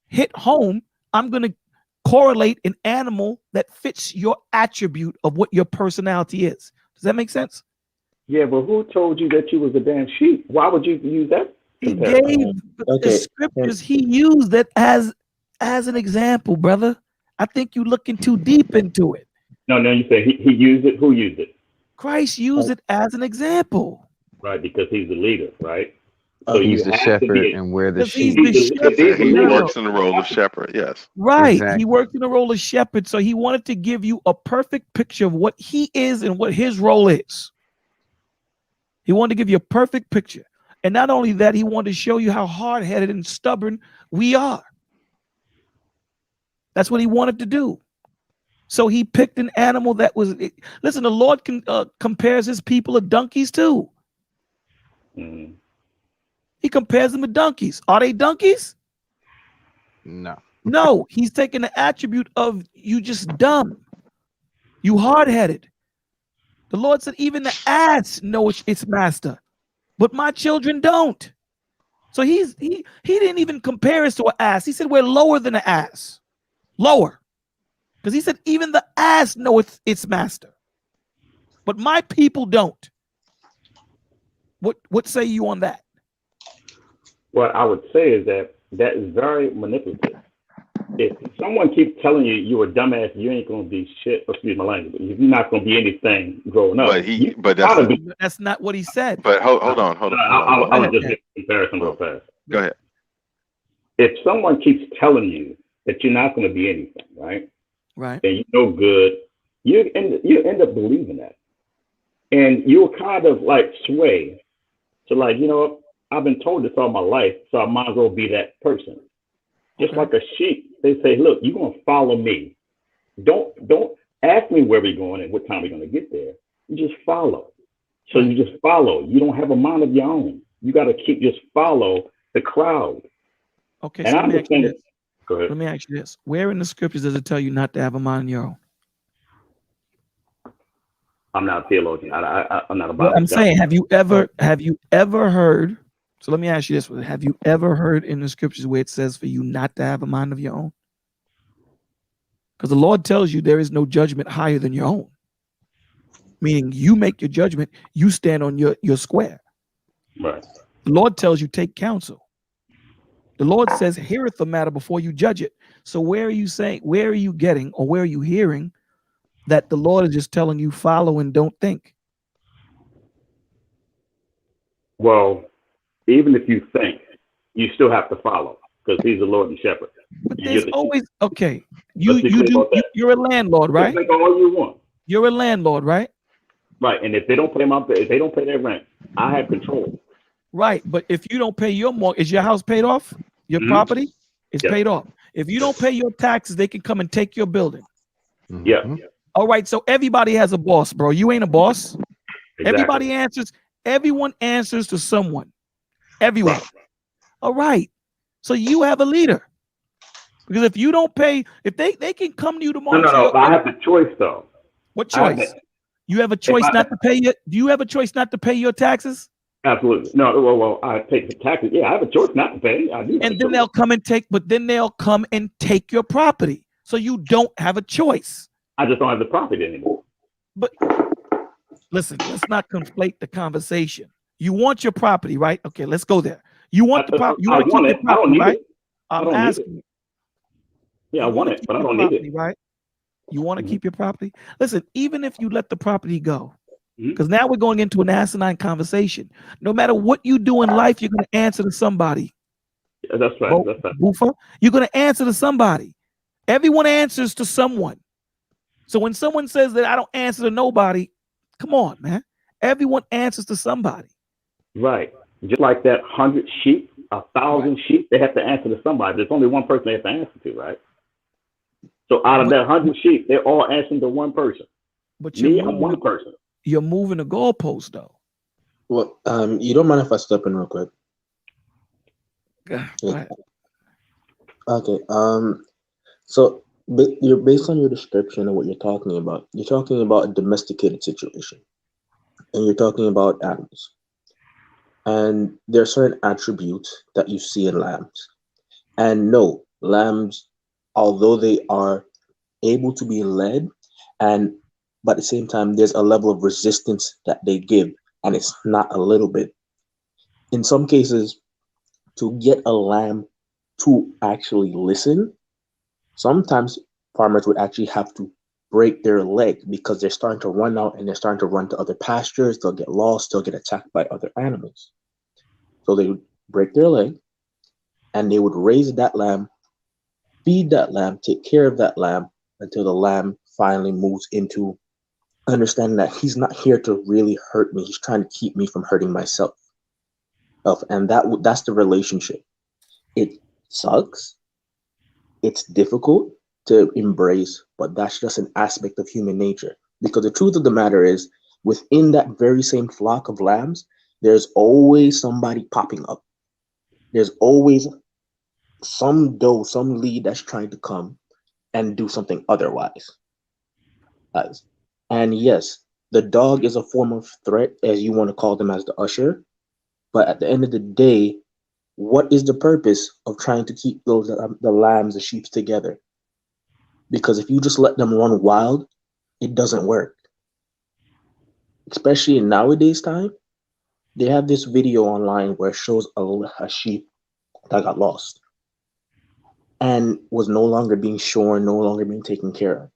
hit home, I'm going to correlate an animal that fits your attribute of what your personality is. Does that make sense? Yeah, but who told you that you was a damn sheep? Why would you use that? He gave the scriptures. He used that as as an example, brother. I think you're looking too deep into it. No, you say he used it. Who used it? Christ used it as an example. Right, because he's the leader, right? So He's you the have to shepherd be. and we're the Because he's sheep. the shepherd. He No, no, works in the role of shepherd. Yes. right. Exactly. He worked in the role of shepherd. So he wanted to give you a perfect picture of what he is and what his role is. He wanted to give you a perfect picture. And not only that, he wanted to show you how hard-headed and stubborn we are. That's what he wanted to do. So he picked an animal that was, listen, the Lord compares his people to donkeys too. Mm-hmm. He compares them to donkeys. Are they donkeys? No. No, he's taking the attribute of you just dumb. You hard-headed. The Lord said, even the ass knows its master, but my children don't. So he didn't even compare us to an ass. He said we're lower than an ass. Lower. Because he said, even the ass knoweth its master, but my people don't. What say you on that? What I would say is that is very manipulative. If someone keeps telling you you're a dumbass, you ain't gonna be shit. Excuse my language. You're not gonna be anything growing up. That's not what he said. But hold on. I'll just make a comparison real fast. Go ahead. If someone keeps telling you that you're not gonna be anything, right? Right. And you're no good, you end up believing that, and you'll kind of like sway to like, you know, I've been told this all my life, so I might as well be that person. Just like a sheep, they say, look, you're gonna follow me. Don't ask me where we're going and what time we're gonna get there. You just follow. So you just follow. You don't have a mind of your own. You got to just follow the crowd. Okay. And So I'm just saying. Go ahead. Let me ask you this: where in the scriptures does it tell you not to have a mind of your own? I'm not a theologian. I'm not about. Well, I'm saying, have you ever heard? So let me ask you this: have you ever heard in the scriptures where it says for you not to have a mind of your own? Because the Lord tells you there is no judgment higher than your own. Meaning you make your judgment, you stand on your square. Right. The Lord tells you take counsel. The Lord says, heareth the matter before you judge it. So where are you saying, where are you getting, or where are you hearing that the Lord is just telling you follow and don't think? Well, even if you think, you still have to follow because he's the Lord and shepherd. But there's always, okay, you're a landlord, right? Think all you want. You're a landlord, right? Right. And if they don't pay their rent, I have control. Right. But if you don't pay your mortgage, is your house paid off? Your property is paid off. If you don't pay your taxes, they can come and take your building. Yeah. All right. So everybody has a boss, bro. You ain't a boss. Exactly. Everyone answers to someone. Everyone. All right. So you have a leader. Because if you don't pay, if they can come to you tomorrow. No. I have the choice though. What choice? You have a choice not to pay do you have a choice not to pay your taxes? Absolutely. No, well, I pay the taxes. Yeah, I have a choice not to pay. I do. And then they'll come and take your property. So you don't have a choice. I just don't have the property anymore. But listen, let's not conflate the conversation. You want your property, right? Okay, let's go there. You want the property. You want to keep your property, right? I'm asking. Yeah, I want it, but I don't need it. Right? You want to keep your property? Listen, even if you let the property go, because now we're going into an asinine conversation. No matter what you do in life, you're going to answer to somebody. Yeah, that's right. That's right. Boofer, you're going to answer to somebody. Everyone answers to someone. So when someone says that I don't answer to nobody, come on, man. Everyone answers to somebody. Right. Just like that 100 sheep, 1,000 sheep, they have to answer to somebody. There's only one person they have to answer to, right? So out of that 100 sheep, they're all answering to one person. But I'm one person. You're moving the goalpost, though. Well, you don't mind if I step in real quick? Go ahead. Okay. So you're based on your description of what you're talking about. You're talking about a domesticated situation, and you're talking about animals. And there are certain attributes that you see in lambs. And no, lambs, although they are able to be led, but at the same time, there's a level of resistance that they give, and it's not a little bit. In some cases, to get a lamb to actually listen, Sometimes farmers would actually have to break their leg because they're starting to run out and they're starting to run to other pastures. They'll get lost, they'll get attacked by other animals. So they would break their leg and they would raise that lamb, feed that lamb, take care of that lamb until the lamb finally moves into understanding that he's not here to really hurt me. He's trying to keep me from hurting myself. And that's the relationship. It sucks. It's difficult to embrace, but that's just an aspect of human nature. Because the truth of the matter is, within that very same flock of lambs, there's always somebody popping up. There's always some doe, some lead that's trying to come and do something otherwise. And yes, the dog is a form of threat, as you want to call them, as the usher. But at the end of the day, what is the purpose of trying to keep those the lambs, the sheep together? Because if you just let them run wild, it doesn't work. Especially in nowadays time, they have this video online where it shows a sheep that got lost and was no longer being shorn, no longer being taken care of.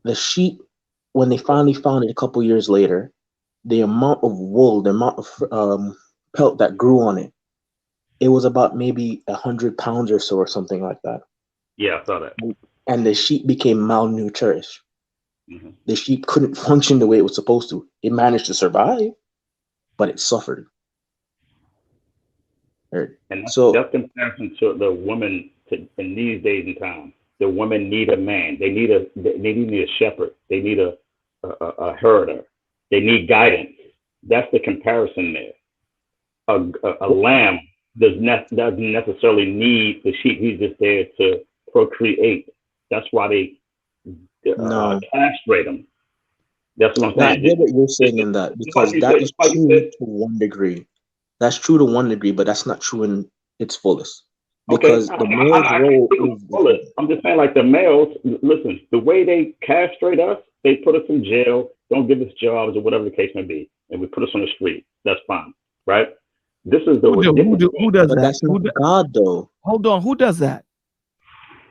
The sheep, when they finally found it a couple years later, the amount of wool, the amount of pelt that grew on it, it was about maybe 100 pounds or so, or something like that. Yeah, I saw that. And the sheep became malnourished. Mm-hmm. The sheep couldn't function the way it was supposed to. It managed to survive, but it suffered. And that's comparison to the women in these days and times. The women need a man. They need a shepherd. They need a herder. They need guidance. That's the comparison there. A lamb doesn't necessarily need the sheep. He's just there to procreate. That's why they castrate them. That's what I'm saying. I get what you're saying in that, because that is true to one degree. That's true to one degree, but that's not true in its fullest. Because the male's role is... I'm just saying, like the males, listen, the way they castrate us, they put us in jail, don't give us jobs or whatever the case may be, and we put us on the street. That's fine, right? This is the who does that? That's not God, though. Hold on, who does that?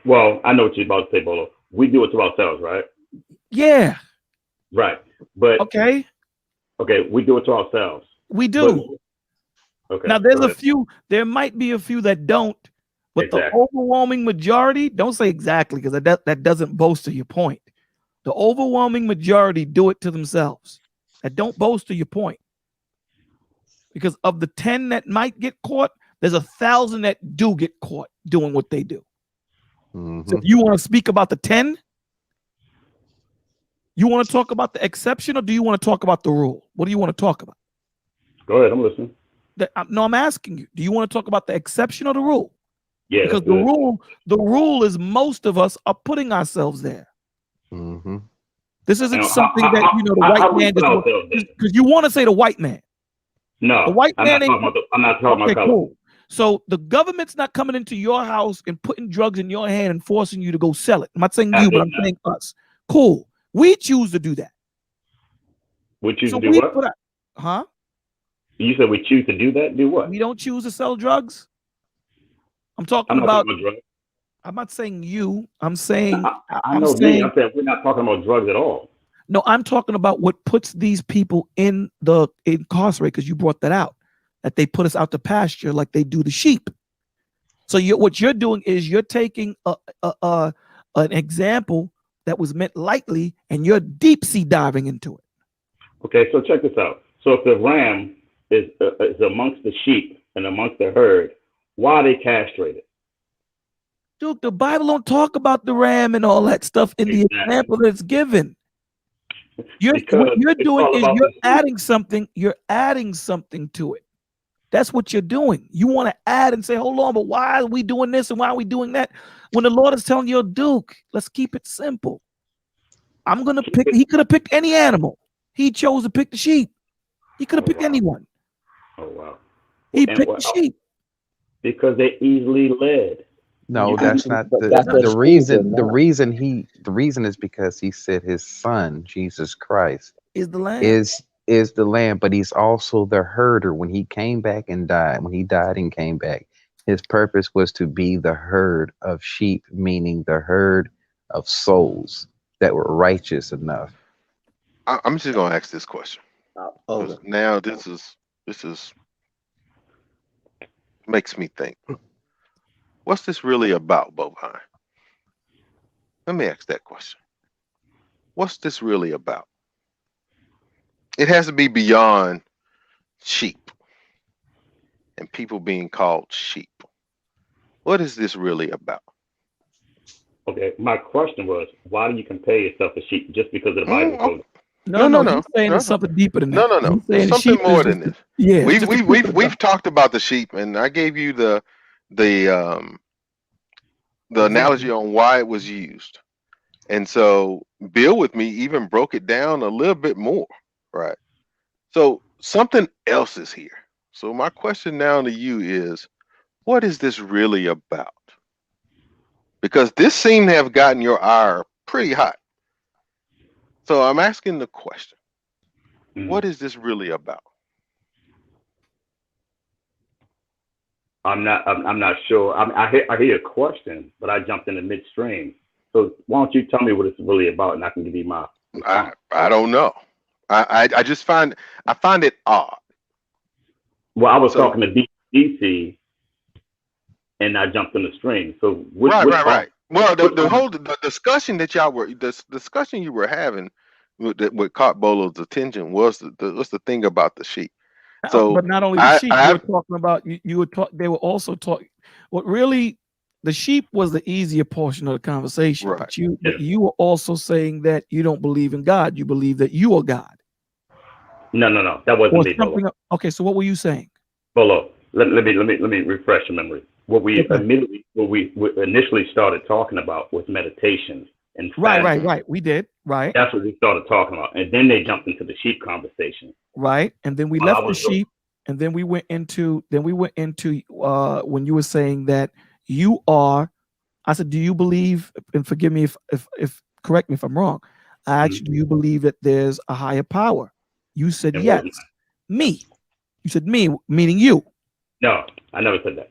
Well, I know what you're about to say, Bolo. We do it to ourselves, right? Yeah. Right, but okay, we do it to ourselves. We do. Okay. Now there's a few. There might be a few that don't, but the overwhelming majority, don't say exactly, because that doesn't boast to your point. The overwhelming majority do it to themselves. That don't boast to your point. Because of the 10 that might get caught, there's 1,000 that do get caught doing what they do. Mm-hmm. So if you want to speak about the 10, you want to talk about the exception, or do you want to talk about the rule? What do you want to talk about? Go ahead, I'm listening. No, I'm asking you. Do you want to talk about the exception or the rule? Yeah. Because the rule is most of us are putting ourselves there. Mm-hmm. This isn't something that the white man does, because you want to say the white man. No, the white man I'm not talking about color. Cool. So the government's not coming into your house and putting drugs in your hand and forcing you to go sell it. I'm not saying you, but I'm saying us. Cool. We choose to do that. We choose to do what? Huh? You said we choose to do that? Do what? We don't choose to sell drugs. I'm talking about drugs. I'm not saying you. I'm saying I'm saying we're not talking about drugs at all. No, I'm talking about what puts these people in the incarcerate, because you brought that out, that they put us out to pasture like they do the sheep. So what you're doing is you're taking an example that was meant lightly, and you're deep sea diving into it. Okay, so check this out. So if the ram is amongst the sheep and amongst the herd, why are they castrated? Dude, the Bible don't talk about the ram and all that stuff in the example that's given. What you're doing is you're adding something. You're adding something to it. That's what you're doing. You want to add and say, hold on, but why are we doing this and why are we doing that? When the Lord is telling you, Duke, let's keep it simple. I'm going to pick, he could have picked any animal. He chose to pick the sheep. He could have picked anyone. Oh, wow. He picked the sheep. Because they're easily led. No, that's not the reason. The reason is because he said his son, Jesus Christ, is the lamb. Is the lamb, but he's also the herder. When he came back and died, when he died and came back, His purpose was to be the herd of sheep, meaning the herd of souls that were righteous enough. I'm just gonna ask this question. Okay. Now this is makes me think. What's this really about, Bovine? Let me ask that question. What's this really about? It has to be beyond sheep and people being called sheep. What is this really about? Okay, my question was, why do you compare yourself to sheep just because of the Bible code? No. He's saying it's something deeper than that. No. He's saying Something sheep more is than just this. yeah. We've talked about the sheep, and I gave you the analogy on why it was used. And so Bill with me even broke it down a little bit more, right? So something else is here. So my question now to you is, what is this really about? Because this seemed to have gotten your ire pretty hot. So I'm asking the question, what is this really about? I'm not sure. I hear your question, but I jumped in the midstream. So why don't you tell me what it's really about, and I can give you my response. I don't know. I just find it odd. Well, I was talking to DC, and I jumped in the stream. So right. Well, the whole discussion that y'all were discussion you were having what caught Bolo's attention was the thing about the sheep. So, but not only the sheep, you were talking about. They were also talking. What really, the sheep was the easier portion of the conversation. Right. But you were also saying that you don't believe in God. You believe that you are God. No. That wasn't me, Bolo. Okay, so what were you saying? Bolo, let me refresh your memory. What we initially started talking about was meditation and fasting. Right. We did. Right. That's what we started talking about, and then they jumped into the sheep conversation. Right, and then we left the sheep, and then we went into when you were saying that you are. I said, do you believe? And forgive me if correct me if I'm wrong. I asked you, do you believe that there's a higher power? You said yes. Me. You said me, meaning you. No, I never said that.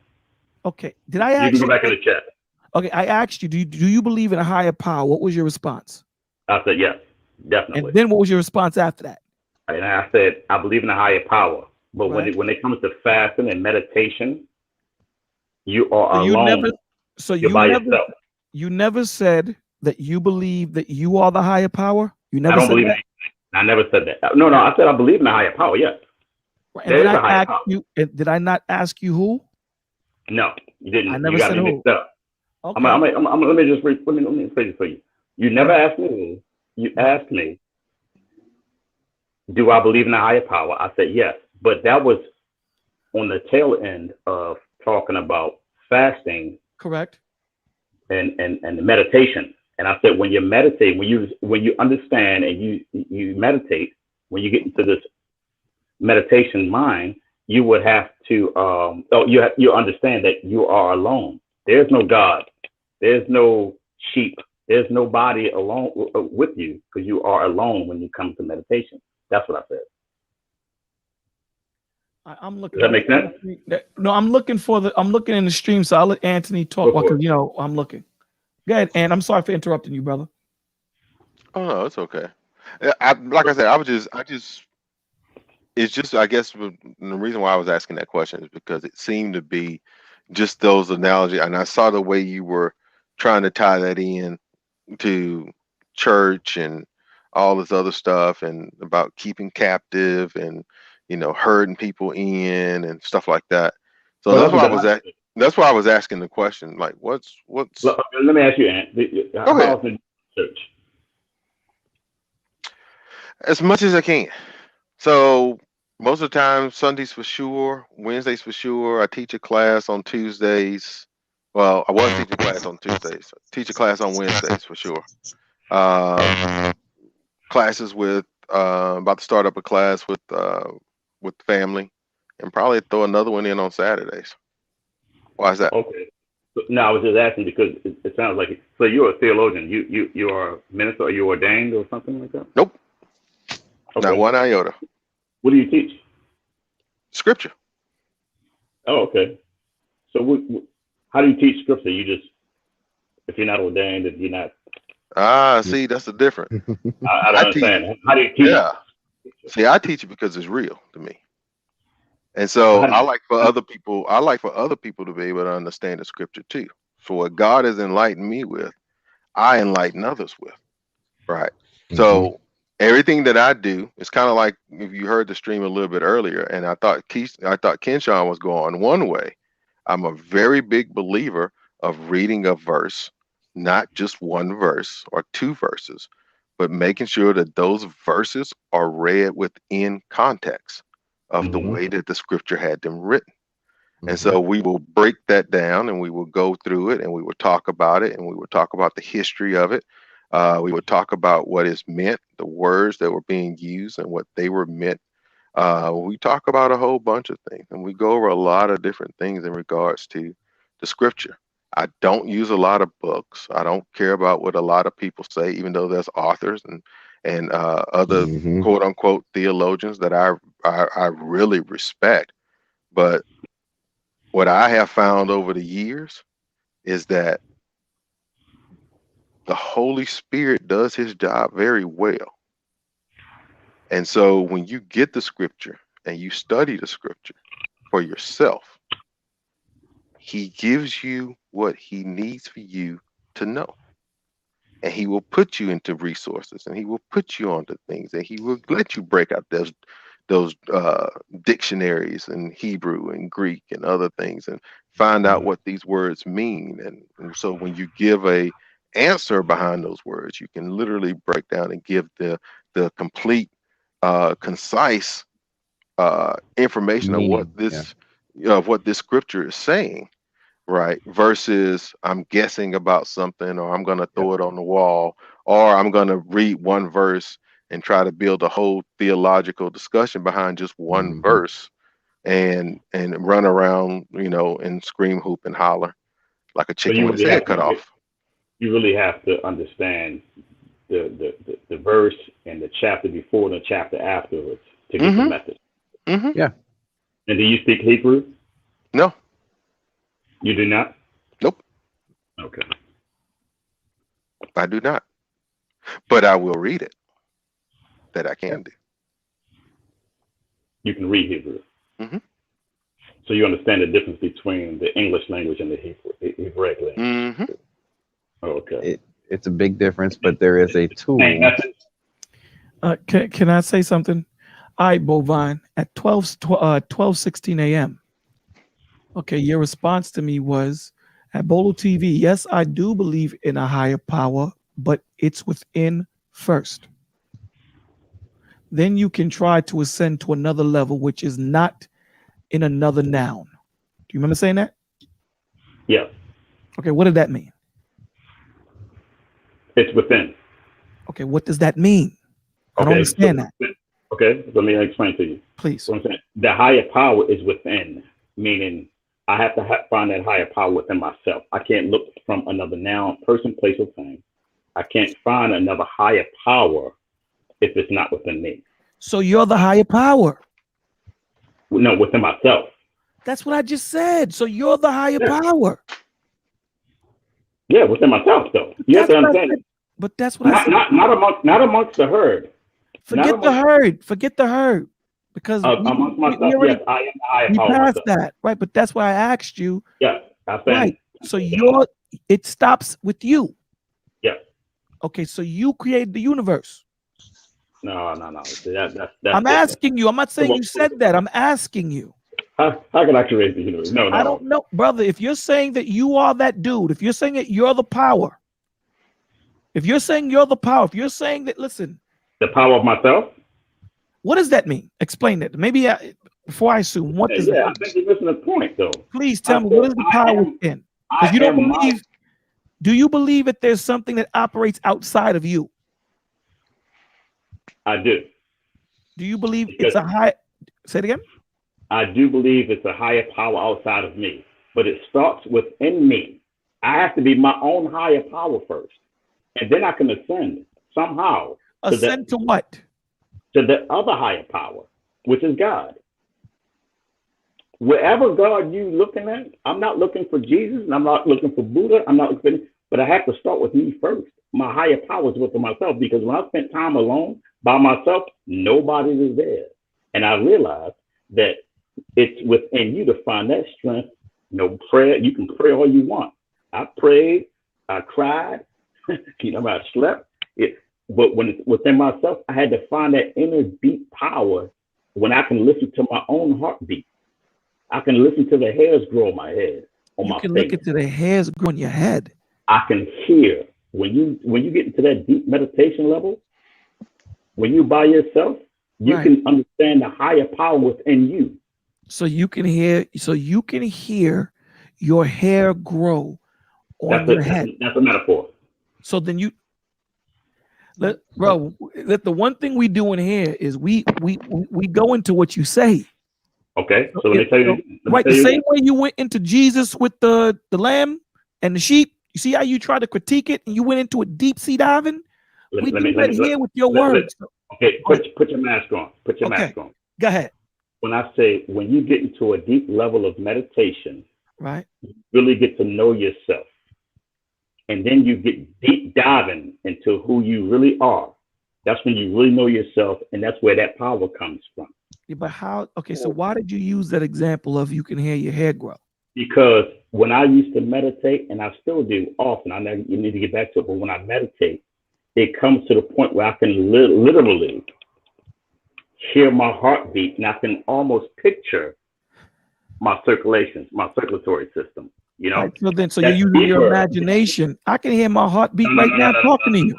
Okay. Did I ask you? Can go back in the chat. Okay, I asked you, do you believe in a higher power? What was your response? I said yes, definitely. And then what was your response after that? And I said, I believe in a higher power. But when it comes to fasting and meditation, you are alone. You never said that you believe that you are the higher power? You never I don't said believe that? I never said that. No, I said I believe in a higher power, yes. And did I ask you, did I not ask you who? No, you didn't. I never you got said me who. mixed up. Okay. let me phrase it for you. You never asked me who. You asked me, do I believe in a higher power? I said yes, but that was on the tail end of talking about fasting. Correct. And the meditation. And I said, when you meditate, when you understand and you meditate, when you get into this meditation mind, you would have to you understand that you are alone. There's no God. There's no sheep. There's nobody alone with you, because you are alone when you come to meditation. That's what I said. I'm looking. Does that make sense? No, I'm looking in the stream, so I'll let Anthony talk because I'm looking. Go ahead, and I'm sorry for interrupting you, brother. Oh no, it's okay. Like I said, it's just I guess the reason why I was asking that question is because it seemed to be just those analogies, and I saw the way you were trying to tie that in to church and all this other stuff, and about keeping captive and herding people in and stuff like that. So that's why I was asking the question, like what's Let me ask you, Ant. How often do you church? As much as I can. So most of the time, Sundays for sure, Wednesdays for sure. I teach a class on Tuesdays. Well, I was teaching a class on Tuesdays. Teach a class on Wednesdays for sure. Classes with about to start up a class with family, and probably throw another one in on Saturdays. Why is that? Okay. No, I was just asking because it sounds like it. So you're a theologian. You are a minister. Are you ordained or something like that? Nope. Okay. Not one iota. What do you teach? Scripture. Oh, okay. So how do you teach scripture? You just, if you're not ordained, if you're not. See, that's the difference. I don't understand. How do you teach? Yeah. See, I teach it because it's real to me. And so I like for other people to be able to understand the scripture too. So what God has enlightened me with, I enlighten others with. Right. So everything that I do, it's kind of like if you heard the stream a little bit earlier, and I thought Kenshawn was going one way. I'm a very big believer of reading a verse, not just one verse or two verses, but making sure that those verses are read within context of the way that the scripture had them written. And so we will break that down and we will go through it and we will talk about it and we will talk about the history of it. We would talk about what is meant, the words that were being used and what they were meant. We talk about a whole bunch of things and we go over a lot of different things in regards to the scripture. I don't use a lot of books. I don't care about what a lot of people say, even though there's authors and other quote unquote theologians that I really respect. But what I have found over the years is that the Holy Spirit does his job very well. And so when you get the scripture and you study the scripture for yourself, he gives you what he needs for you to know. And he will put you into resources and he will put you onto things and he will let you break out those dictionaries in Hebrew and Greek and other things and find out what these words mean. And so when you give a answer behind those words, you can literally break down and give the complete concise information of what this scripture is saying, right? Versus I'm guessing about something, or I'm going to throw it on the wall, or I'm going to read one verse and try to build a whole theological discussion behind just one verse and run around, and scream, hoop, and holler like a chicken with its head cut off. You really have to understand the verse and the chapter before and the chapter afterwards to get the message. Yeah. And do you speak Hebrew? No. You do not? Nope. Okay. I do not. But I will read it. That I can do. You can read Hebrew. So you understand the difference between the English language and the Hebraic language. Okay. It's a big difference, but there is a tool. Can I say something? All right, Bovine, at 12:16 a.m. Okay, your response to me was, at Bolo TV, yes, I do believe in a higher power, but it's within first. Then you can try to ascend to another level, which is not in another noun. Do you remember saying that? Yeah. Okay, what did that mean? It's within. Okay, what does that mean? I don't understand that. Okay, let me explain to you. Please. So I'm saying the higher power is within, meaning I have to find that higher power within myself. I can't look from another noun, person, place, or thing. I can't find another higher power if it's not within me. So you're the higher power? No, within myself. That's what I just said. So you're the higher power. Yeah, within myself, though. You have to understand. But that's what I said. Not amongst the herd. Forget the herd. Forget the herd. Because amongst myself, yes, I am the higher power. Passed that, right? But that's why I asked you. Yeah, I said. Right. So it stops with you. Yeah. Okay, so you created the universe. No. That's I'm asking you. I'm not saying you said that. I'm asking you. How can I create the universe? No. I don't know, brother. If you're saying that you are that dude, if you're saying that you're the power, if you're saying you're the power, if you're saying that, listen. The power of myself? What does that mean? Explain it. Maybe before I assume, what does that mean? I think you're missing the point, though. Please tell me, what is the power within? Because you don't believe. Do you believe that there's something that operates outside of you? I do. Do you believe it's a high? Say it again. I do believe it's a higher power outside of me, but it starts within me. I have to be my own higher power first, and then I can ascend somehow. Ascend to what? To the other higher power, which is God. wherever God you looking at, I'm not looking for Jesus, and I'm not looking for Buddha. I'm not looking for, but I have to start with me first. My higher power is within myself, because when I spent time alone by myself, nobody was there. And I realized that it's within you to find that strength. Prayer, you can pray all you want. I prayed, I cried, I slept. But when it's within myself, I had to find that inner deep power when I can listen to my own heartbeat. I can listen to the hairs grow on my head, on my face. You can look into the hairs grow on your head. I can hear. When you get into that deep meditation level, when you by yourself, you can understand the higher power within you. So you can hear your hair grow on your head. That's a metaphor. So then the one thing we do in here is we go into what you say. Okay. So let me tell you. The same way you went into Jesus with the lamb and the sheep. You see how you tried to critique it and you went into a deep sea diving? We do that here with your words. Okay, put your mask on. Put your mask on. Go ahead. When I say, when you get into a deep level of meditation, right, you really get to know yourself. And then you get deep diving into who you really are. That's when you really know yourself, and that's where that power comes from. Yeah, but how? Okay, so why did you use that example of you can hear your hair grow? Because when I used to meditate, and I still do often, you need to get back to it, but when I meditate, it comes to the point where I can literally hear my heartbeat, and I can almost picture my circulatory system. Right, so you're using your imagination. I can hear my heartbeat right now talking to you.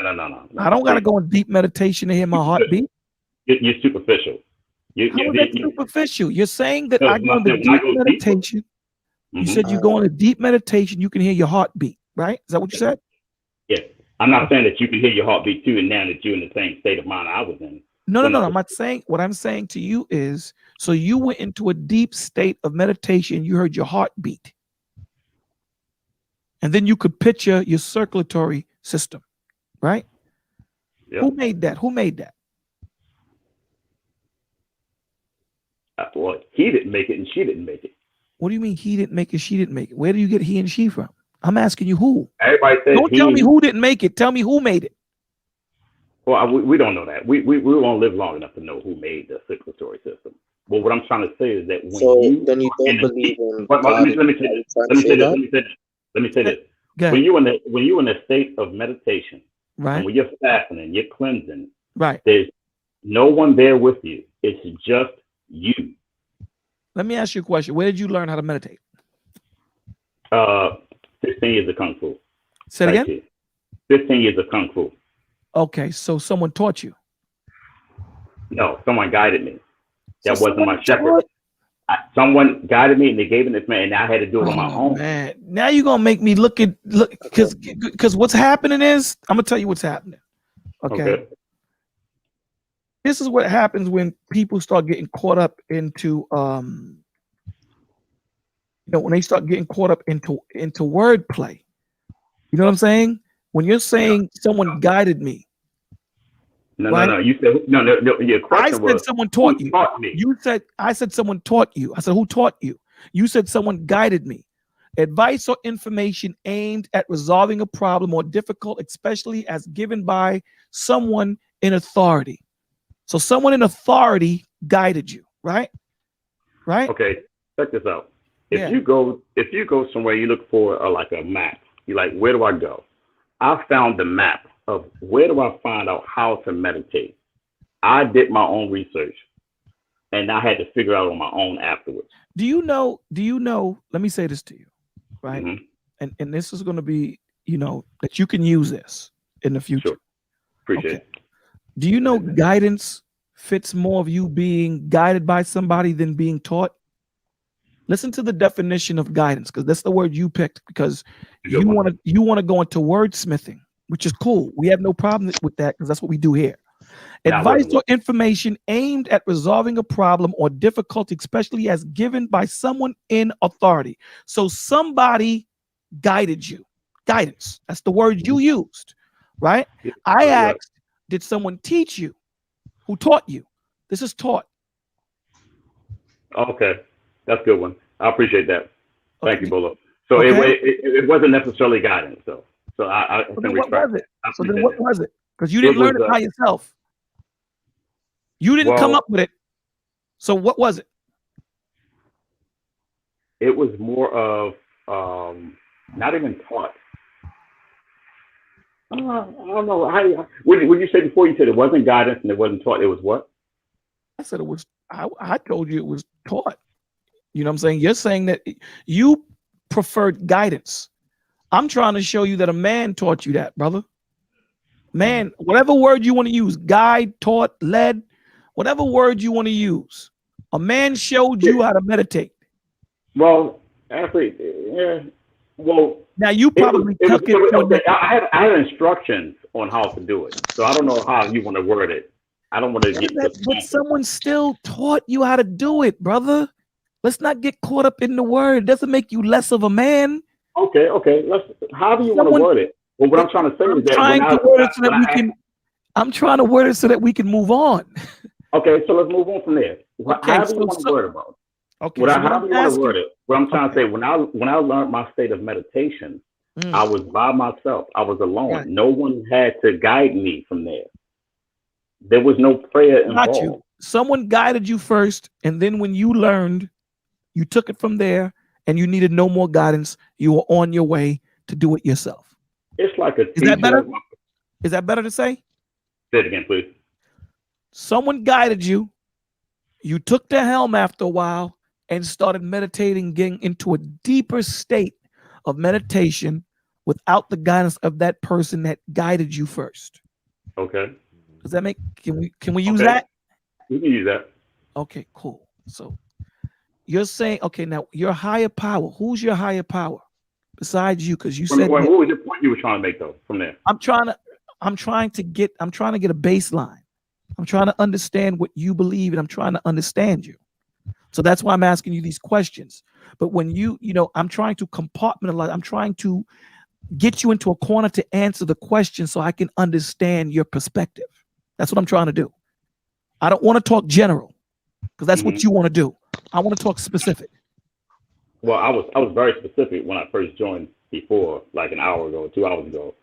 No. I don't got to go in deep meditation to hear my heartbeat. You're superficial. How is that superficial? You're saying that I go into deep meditation. You said you go into deep meditation, you can hear your heartbeat, right? Is that what you said? Yes. I'm not saying that you can hear your heartbeat too, and now that you're in the same state of mind I was in. No. I'm not saying. What I'm saying to you is, so you went into a deep state of meditation, you heard your heartbeat. And then you could picture your circulatory system, right? Yep. Who made that? Well, he didn't make it and she didn't make it. What do you mean he didn't make it, she didn't make it? Where do you get he and she from? I'm asking you who. Everybody says don't tell me who didn't make it. Tell me who made it. Well, we don't know that. We won't live long enough to know who made the circulatory system. But what I'm trying to say is that when you don't believe in God, let me say this. When you're in a state of meditation, right, and when you're fasting and you're cleansing, right, there's no one there with you. It's just you. Let me ask you a question. Where did you learn how to meditate? 15 years of Kung Fu. Say it again? 15 years of Kung Fu. Okay, so someone taught you? No, someone guided me. That wasn't my shepherd. Someone guided me and they gave it to me, and I had to do it on my own. Man, now you're gonna make me look because what's happening is, I'm gonna tell you what's happening. Okay. This is what happens when people start getting caught up into when they start getting caught up into wordplay. You know what I'm saying? When you're saying someone guided me. No. You said no. Your question was, someone taught you. Taught me. I said someone taught you. I said, who taught you? You said someone guided me. Advice or information aimed at resolving a problem or difficult, especially as given by someone in authority. So someone in authority guided you, right? Right? Okay, check this out. If you go somewhere, you look for like a map. You're like, where do I go? I found the map of where do I find out how to meditate. I did my own research, and I had to figure out on my own afterwards. Do you know, let me say this to you, right? Mm-hmm. And this is going to be, that you can use this in the future. Sure. Appreciate it. Do you know guidance fits more of you being guided by somebody than being taught? Listen to the definition of guidance, because that's the word you picked, because you want to go into wordsmithing, which is cool. We have no problem with that, because that's what we do here. Advice or information aimed at resolving a problem or difficulty, especially as given by someone in authority. So somebody guided you. Guidance. That's the word you used, right? I asked, did someone teach you? Who taught you? This is taught. Okay. That's a good one. I appreciate that. Thank Okay. you, Bolo. So Okay. it wasn't necessarily guidance, though. So I So can then what respect was that. it? I So then appreciate what that. was it? Because you didn't It was learn it by yourself. You didn't come well, up with it. So what was it? it was more of not even taught. I don't know. What did you say before? You said it wasn't guidance and it wasn't taught. It was what? I said it was. I told you it was taught. You know what I'm saying? You're saying that you preferred guidance. I'm trying to show you that a man taught you that, brother. Man, whatever word you want to use, guide, taught, led, whatever word you want to use, a man showed you how to meditate. Well, actually, yeah. Well, now you probably took it. Okay. I had instructions on how to do it, so I don't know how you want to word it. I don't want to get. But someone still taught you how to do it, brother. Let's not get caught up in the word. It doesn't make you less of a man. Okay. Let's. How do you want to word it? Well, what I'm trying to say is that I'm trying to word it so that we can move on. Okay, so let's move on from there. Okay, how do you want to word it, bro? Okay, how do you want to word it? What I'm trying to say, when I learned my state of meditation, I was by myself. I was alone. Right. No one had to guide me from there. There was no prayer involved. Not you. Someone guided you first, and then when you learned, you took it from there, and you needed no more guidance. You were on your way to do it yourself. It's like a. Is that better? Is that better to say? Say it again, please. Someone guided you. You took the helm after a while and started meditating, getting into a deeper state of meditation without the guidance of that person that guided you first. Okay. Does that make? Can we use that? We can use that. Okay, cool. So you're saying, okay, now your higher power. Who's your higher power besides you? Because you said. What was your point you were trying to make though? From there. I'm trying to get a baseline. I'm trying to understand what you believe, and I'm trying to understand you. So that's why I'm asking you these questions. But when I'm trying to compartmentalize, I'm trying to get you into a corner to answer the question so I can understand your perspective. That's what I'm trying to do. I don't want to talk general because that's what you want to do. I want to talk specific. Well, I was very specific when I first joined before, like an hour ago, 2 hours ago,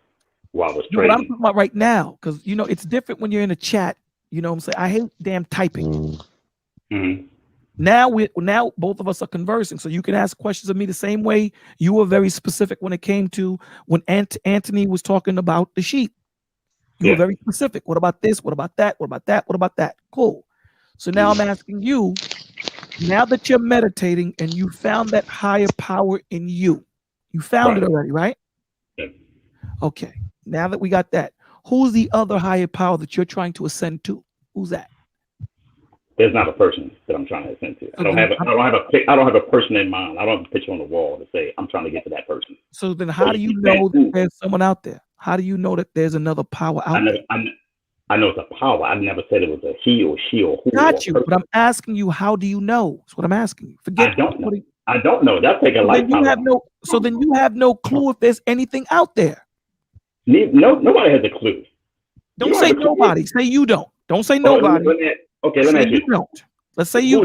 while I was trading. What I'm talking about right now, because it's different when you're in a chat. You know what I'm saying? I hate damn typing. Now both of us are conversing, so you can ask questions of me the same way you were very specific when it came to when Anthony was talking about the sheep. You were very specific. What about this? What about that? What about that? What about that? Cool. So now I'm asking you, now that you're meditating and you found that higher power in you, you found it already, right? Yeah. Okay. Now that we got that, who's the other higher power that you're trying to ascend to? Who's that? There's not a person that I'm trying to ascend to. I don't have a person in mind. I don't have a picture on the wall to say I'm trying to get to that person. So then how do you know that there's someone out there? How do you know that there's another power out there? I know it's a power. I never said it was a he or she or who. Got you. But I'm asking you, how do you know? That's what I'm asking you. Forget. I don't know. I don't know. That's taking a lifetime. So then you have no clue if there's anything out there. Nobody has a clue. Don't say nobody. Say you don't. Don't say nobody. Let me ask you. Don't. Let's say you.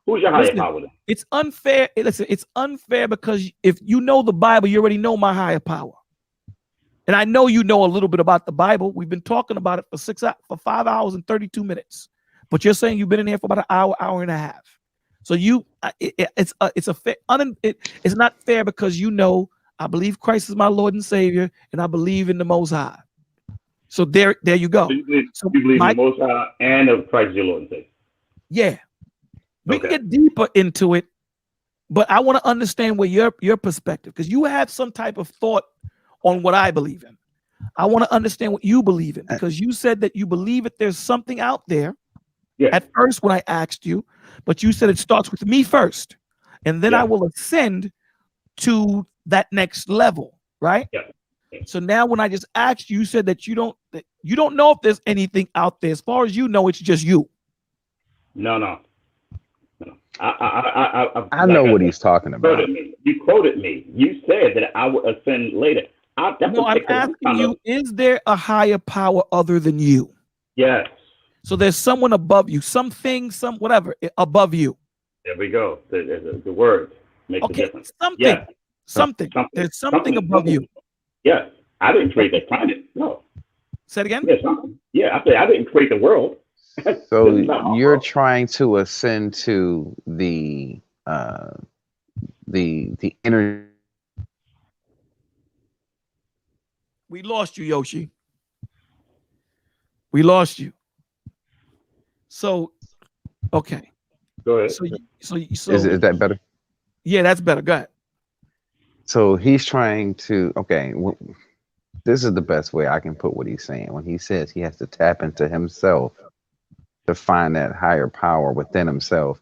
Who's your higher power then? It's unfair. Listen, it's unfair because if you know the Bible, you already know my higher power. And I know you know a little bit about the Bible. We've been talking about it for 5 hours and 32 minutes. But you're saying you've been in here for about an hour and a half. So it's not fair because I believe Christ is my Lord and Savior, and I believe in the Most High. So there you go. You believe in the Most High and of Christ your Lord and Savior. Yeah. We can get deeper into it, but I want to understand where your perspective, because you have some type of thought on what I believe in. I want to understand what you believe in, because you said that you believe that there's something out there. Yeah. At first when I asked you, but you said it starts with me first, and then I will ascend to that next level, right? Yeah. So now when I just asked you, you said that you don't know if there's anything out there. As far as you know, it's just you. No. I know what he's talking about. You quoted me. You said that I would ascend later. I'm asking you, is there a higher power other than you? Yes. So there's someone above you, something, whatever above you. There we go. The words make the Okay, difference. something, Yes. something. There's something above you. Yes. I didn't create that planet. No. Say it again. Yeah, something. Yeah, I didn't create the world. So This is not my you're world. trying to ascend to the inner. We lost you, Yoshi. We lost you. So, okay. Go ahead. So Is that better? Yeah, that's better. Go ahead. So he's trying to. Okay, this is the best way I can put what he's saying. When he says he has to tap into himself to find that higher power within himself,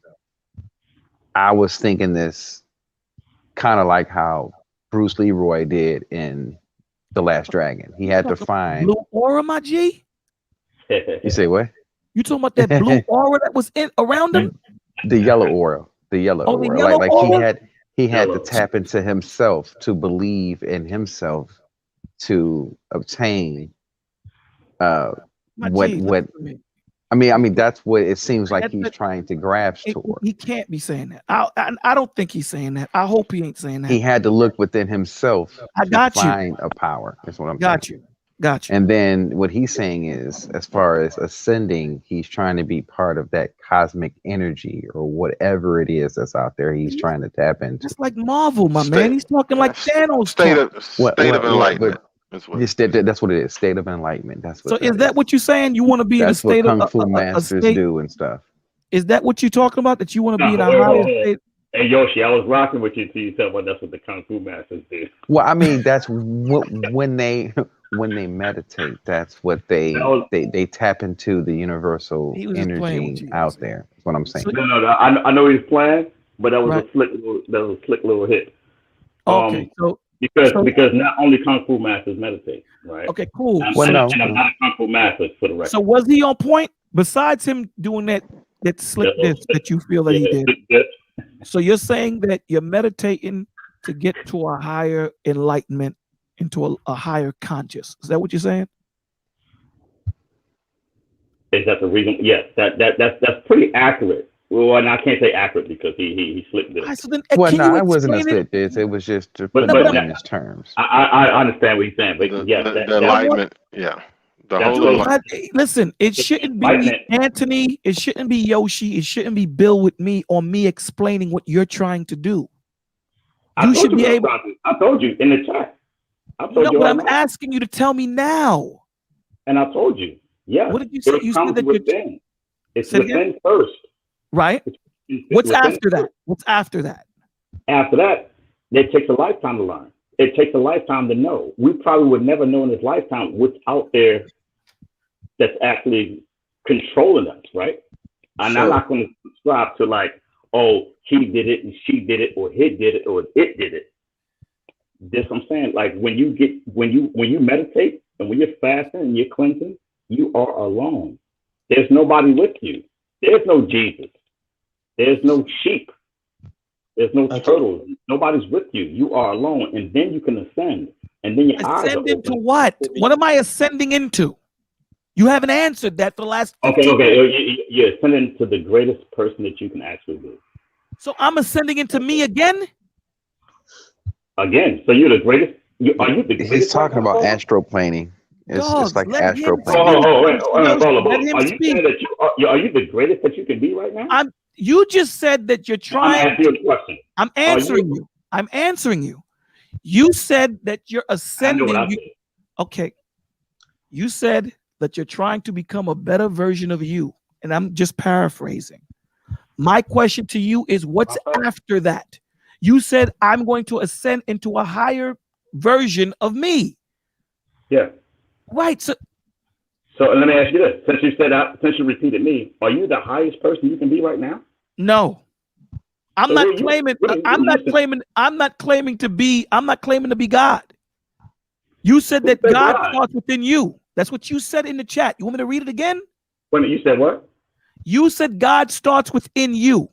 I was thinking this kind of like how Bruce Leroy did in The Last Dragon. He had to find blue aura, my G. You say what? You talking about that blue aura that was in around him? The yellow aura. The yellow Oh, the aura. yellow Like aura? he had to tap into himself to believe in himself to obtain My what G, what listen to me. I mean that's what it seems like he's trying to grasp toward. He can't be saying that. I don't think he's saying that. I hope he ain't saying that. He had to look within himself I got to you. find a power. That's what I'm Got saying. you. Got you. And then what he's saying is, as far as ascending, he's trying to be part of that cosmic energy or whatever it is that's out there. He's trying to tap into. It's like Marvel, my man. He's talking like Thanos. State talk. of enlightenment. That's what it is. State of enlightenment. That's So what. is that what you're saying? You want to be in a That's what state Kung of Fu masters state? do and stuff. Is that what you're talking about? That you want to be in a Wait, higher wait. state? Hey Yoshi, I was rocking with you until you said, well, that's what the Kung Fu masters do. Well, I mean, that's when they meditate. That's what they tap into the universal energy out there. That's what I'm saying. No. I know he was playing, but that was a slick little hit. Okay, because not only Kung Fu masters meditate, right? Okay, cool. And I'm not a Kung Fu master for the record. So was he on point? Besides him doing that slick diss that you feel that he did. So you're saying that you're meditating to get to a higher enlightenment, into a higher conscious. Is that what you're saying? Is that the reason? Yes, that's pretty accurate. Well, and I can't say accurate because he slipped it. So then, Well, no, it wasn't a slip diss. It was just to put it in his terms. I understand what you're saying, but yes, The enlightenment. Yeah. The whole listen, it shouldn't be Anthony, it shouldn't be Yoshi, it shouldn't be Bill with me or me explaining what you're trying to do. You should be able. I told you in the chat. No, but I'm asking you to tell me now. And I told you. Yeah. What did you say? You said that within. It's within first. Right. What's after that? What's after that? After that, it takes a lifetime to learn. It takes a lifetime to know. We probably would never know in this lifetime what's out there that's actually controlling us, right? And I'm not going to subscribe to like, oh, he did it and she did it, or he did it, or it did it. This I'm saying, like when you meditate and when you're fasting and you're cleansing, you are alone. There's nobody with you. There's no Jesus. There's no sheep. There's no turtles. Nobody's with you. You are alone, and then you can ascend. And then your eyes are Ascend into open. what? What am I ascending into? You haven't answered that for the last. Okay. You're ascending to the greatest person that you can actually be. So I'm ascending into me again. Again, so you're the greatest. Are you the greatest? He's talking about astroplaning. It's like astroplaning. Are you saying that are you the greatest that you can be right now? You just said that you're trying. I'm asking you a question. I'm answering you. I'm answering you. You said that you're ascending. Okay. You said that you're trying to become a better version of you. And I'm just paraphrasing. My question to you is what's after that? You said I'm going to ascend into a higher version of me. Yeah. Right. So let me ask you this. Since you repeated me, are you the highest person you can be right now? No. I'm not claiming to be God. You said that God starts within you. That's what you said in the chat. You want me to read it again? Wait, you said what? You said God starts within you.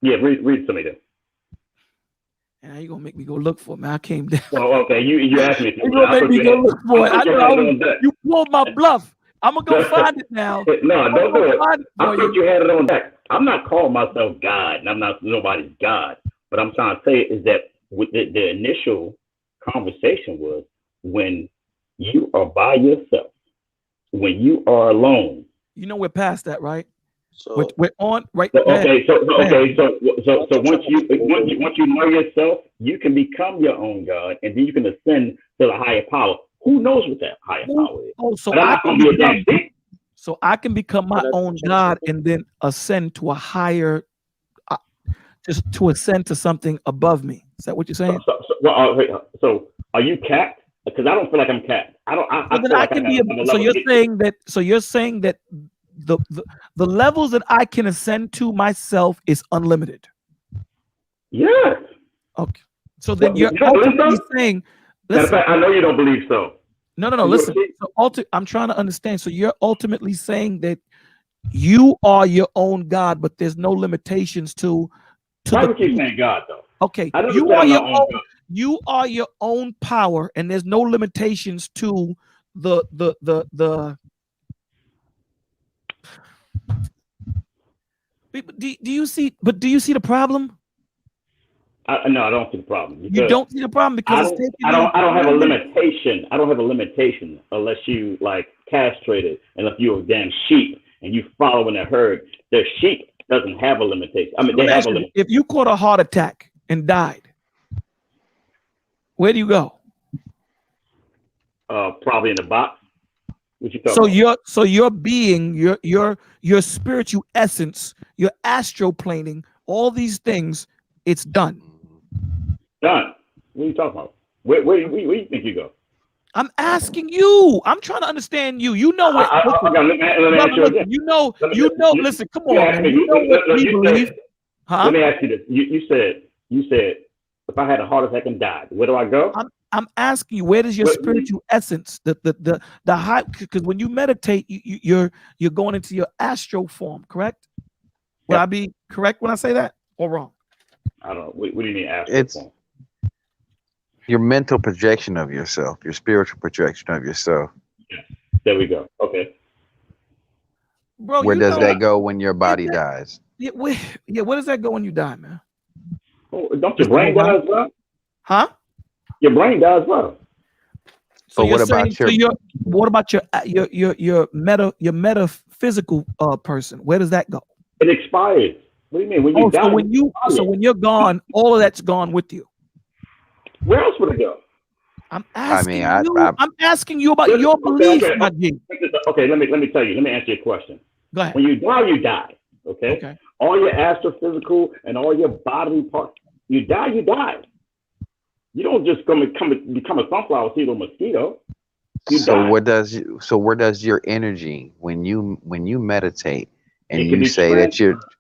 Yeah, read some of that. Now you're gonna make me go look for it, man. I came down. Well, okay, you asked me. You're gonna make me go look for it. You pulled my bluff I'm gonna go find it now. No, don't do it. Find it I for thought you. you had it on deck. I'm not calling myself God, and I'm not nobody's God. But I'm trying to say is that with the initial conversation was when you are by yourself, when you are alone. You know we're past that, right? So We're on right. So, go ahead. okay, so Go ahead. once you know yourself, you can become your own God, and then you can ascend to the higher power. Who knows what that higher power is? Oh, so But I'm I not can gonna be a damn become, thing. so I can become my Can I own touch on God something? and then ascend to a higher, just to ascend to something above me. Is that what you're saying? So are you capped? Because I don't feel like I'm capped. I So then feel I like can I'm be. a So level you're to get saying that. So you're saying that the levels that I can ascend to myself is unlimited. Yes. Okay. So then What, you're you don't believe ultimately so? saying, Matter of listen. fact, I know you don't believe so. No. You Listen. see? So I'm trying to understand. So you're ultimately saying that you are your own God, but there's no limitations to Why the. do you keep saying God though? Okay. I never You said are I'm your my own own. God. You are your own power, and there's no limitations to the. Do you see? But do you see the problem? No, I don't see the problem You because don't see the problem because it's taking you. I don't have a limitation. I don't have a limitation unless you like castrated, unless you're a damn sheep and you following a herd. The sheep doesn't have a limitation. I mean, Let they me have ask a you, limitation. if you caught a heart attack and died, where do you go? Probably in the box. What you talking about? So your being, your spiritual essence, your astroplaning, all these things, it's done. Done. What are you talking about? Where do you think you go? I'm asking you. I'm trying to understand you. You know what? Listen, Let me ask you listen, again. you know. Listen, come You on, asked man. me. You know what we believe, huh? Let me ask you this. You said if I had a heart attack and died, where do I go? I'm asking you, where does your spiritual essence, the high? Because when you meditate, you're going into your astral form, correct? Would I be correct when I say that, or wrong? I don't know. What do you mean astral form? Your mental projection of yourself, your spiritual projection of yourself. There we go. Okay. Bro, where does that go when your body dies? Yeah, where does that go when you die, man? Oh, don't your brain die as well? Huh? Your brain dies as well. So but you're saying, what about your metaphysical person? Where does that go? It expires. What do you mean? When you die, so when you're gone, all of that's gone with you. Where else would it go? I'm asking I'm asking you about your beliefs, my G. Okay, let me tell you. Let me answer your question. Go ahead. When you die, you die. Okay. All your astrophysical and all your bodily parts, you die. You die. You don't just become a sunflower seed or mosquito. You die. Where does your energy when you meditate and It can you be say that you're transferred.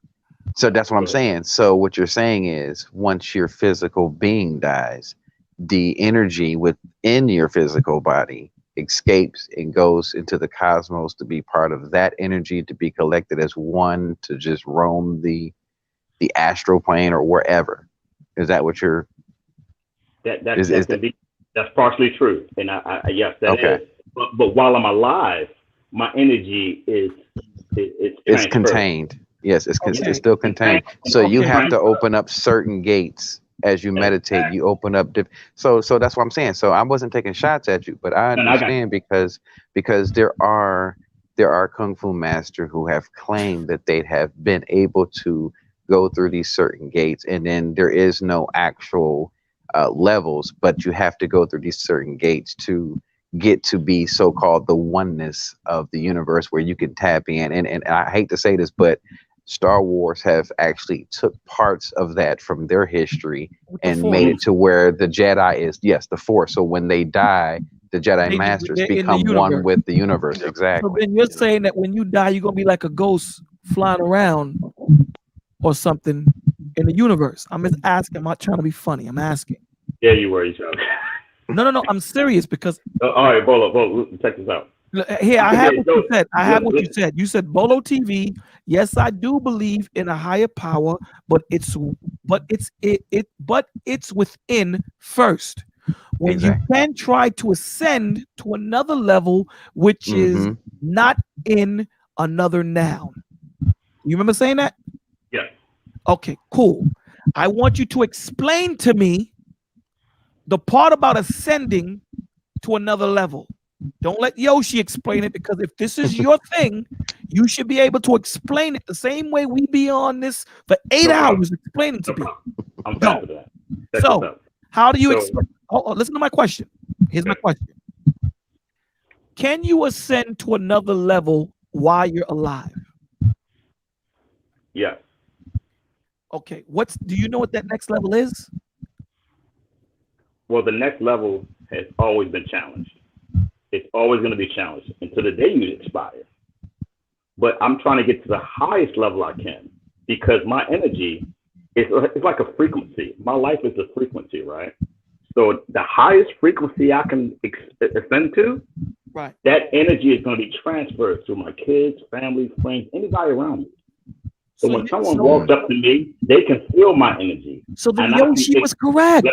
so that's what I'm saying. So what you're saying is once your physical being dies, the energy within your physical body escapes and goes into the cosmos to be part of that energy, to be collected as one, to just roam the astral plane or wherever. Is that what you're that's partially true, and I yes, that okay. is. But while I'm alive, my energy is it's contained. Yes, it's still contained. So you have to open up certain gates as you meditate. You open up. So that's what I'm saying. So I wasn't taking shots at you, but I understand because there are kung fu masters who have claimed that they have been able to go through these certain gates, and then there is no actual levels, but you have to go through these certain gates to get to be so-called the oneness of the universe where you can tap in. And I hate to say this, but Star Wars have actually took parts of that from their history and made it to where the Jedi is, the Force. So when they die, the Jedi Masters become one with the universe. Exactly. So then you're saying that when you die, you're going to be like a ghost flying around or something in the universe. I'm just asking. I'm not trying to be funny. I'm asking. Yeah, you were. No. I'm serious because. All right, Bolo, check this out. Here, I have what you said. I have what you said. You said Bolo TV. Yes, I do believe in a higher power, but it's within first. when you can try to ascend to another level, which is not in another noun. You remember saying that? Yeah. Okay, cool. I want you to explain to me the part about ascending to another level. Don't let Yoshi explain it, because if this is your thing, you should be able to explain it the same way we be on this for 8 hours explaining to people. I'm back to that. So, how do you explain? Oh, listen to my question. Here's my question. Can you ascend to another level while you're alive? Yeah. Okay. Do you know what that next level is? Well, the next level has always been challenged. It's always going to be challenged until the day you expire. But I'm trying to get to the highest level I can, because my energy it's like a frequency. My life is a frequency, right? So the highest frequency I can ascend to, right, that energy is going to be transferred to my kids, family, friends, anybody around me. So when someone walks up to me, they can feel my energy. So then Yoshi was correct.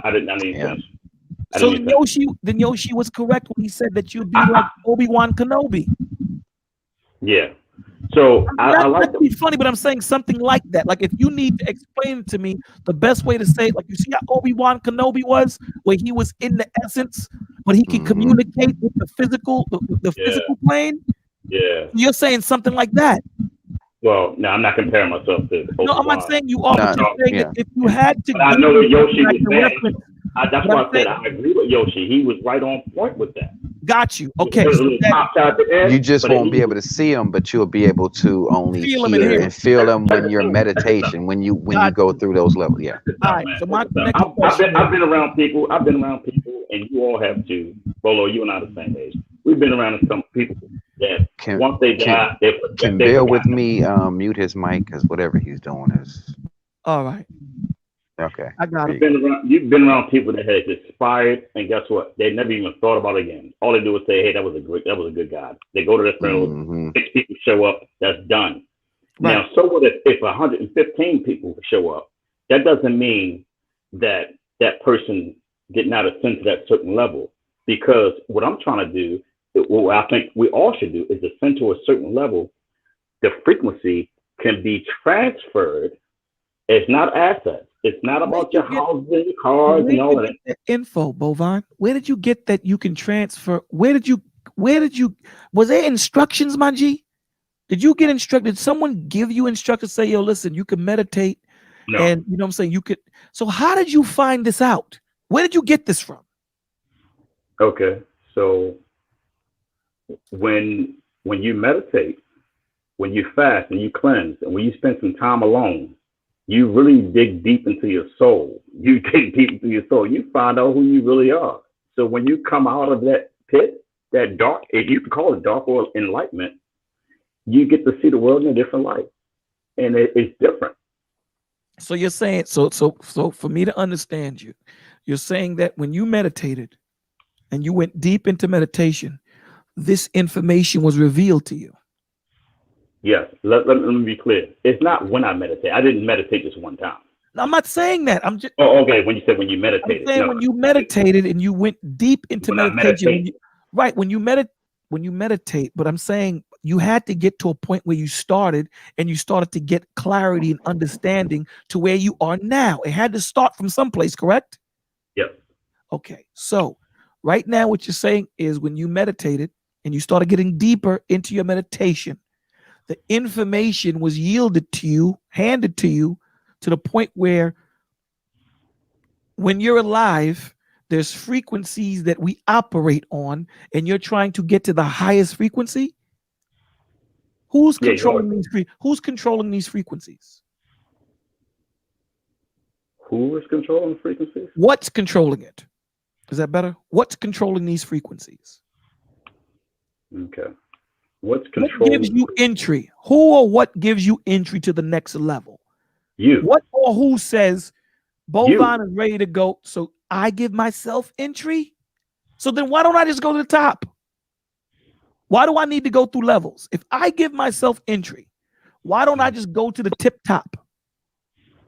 I didn't finish. So then Yoshi was correct when he said that you'd be like Obi-Wan Kenobi. Yeah. So I like not to be funny, but I'm saying something like that. Like, if you need to explain it to me, the best way to say it, like, you see how Obi-Wan Kenobi was, where he was in the essence, but he can communicate with the physical plane. Yeah. You're saying something like that. Well, no, I'm not comparing myself to Obi-Wan. No, I'm not saying you are, but you're saying that if you had to, but I know that Yoshi was bad. That's why I said I agree with Yoshi. He was right on point with that. Got you. Okay. You just won't be able to see them, but you'll be able to only hear and feel them when you're meditation, when you go through those levels. Yeah. All right. So my next I've been around people, and you all have too. Bolo, you and I are the same age. We've been around some people that once they die, can Bill with me mute his mic, because whatever he's doing is. All right. Okay. I got it. You've been around people that had expired, and guess what? They never even thought about it again. All they do is say, "Hey, that was a good guy." They go to the funeral, 6 people show up. That's done. Right. Now, so what if 115 people show up? That doesn't mean that that person did not ascend to that certain level. Because what I'm trying to do, what I think we all should do, is ascend to a certain level. The frequency can be transferred. It's not assets. It's not about your houses, your cars, and all of that. Info, Bovine. Where did you get that you can transfer? Where did you, was there instructions, my G? Did you get instructed? Did someone give you instructions, say, yo, listen, you can meditate? No. And you know what I'm saying? You could. So how did you find this out? Where did you get this from? Okay. So when you meditate, when you fast and you cleanse, and when you spend some time alone, you really dig deep into your soul. You dig deep into your soul. You find out who you really are. So when you come out of that pit, that dark, if you can call it dark or enlightenment, you get to see the world in a different light. And it's different. So you're saying, so for me to understand you, you're saying that when you meditated and you went deep into meditation, this information was revealed to you. Yes, let me be clear. It's not when I meditate. I didn't meditate just one time. No, I'm not saying that. I'm just. Oh, okay. When you said when you meditated. I'm saying when you meditated and you went deep into meditation. When you meditate. But I'm saying you had to get to a point where you started and you started to get clarity and understanding to where you are now. It had to start from someplace, correct? Yes. Okay. So right now, what you're saying is when you meditated and you started getting deeper into your meditation, the information was yielded to you, handed to you, to the point where when you're alive, there's frequencies that we operate on, and you're trying to get to the highest frequency. Who's controlling Who's controlling these frequencies? Who is controlling the frequencies? What's controlling it? Is that better? What's controlling these frequencies? Okay. What gives you entry? Who or what gives you entry to the next level? You. What or who says Bovine is ready to go? So I give myself entry. So then why don't I just go to the top? Why do I need to go through levels? If I give myself entry, why don't I just go to the tip top?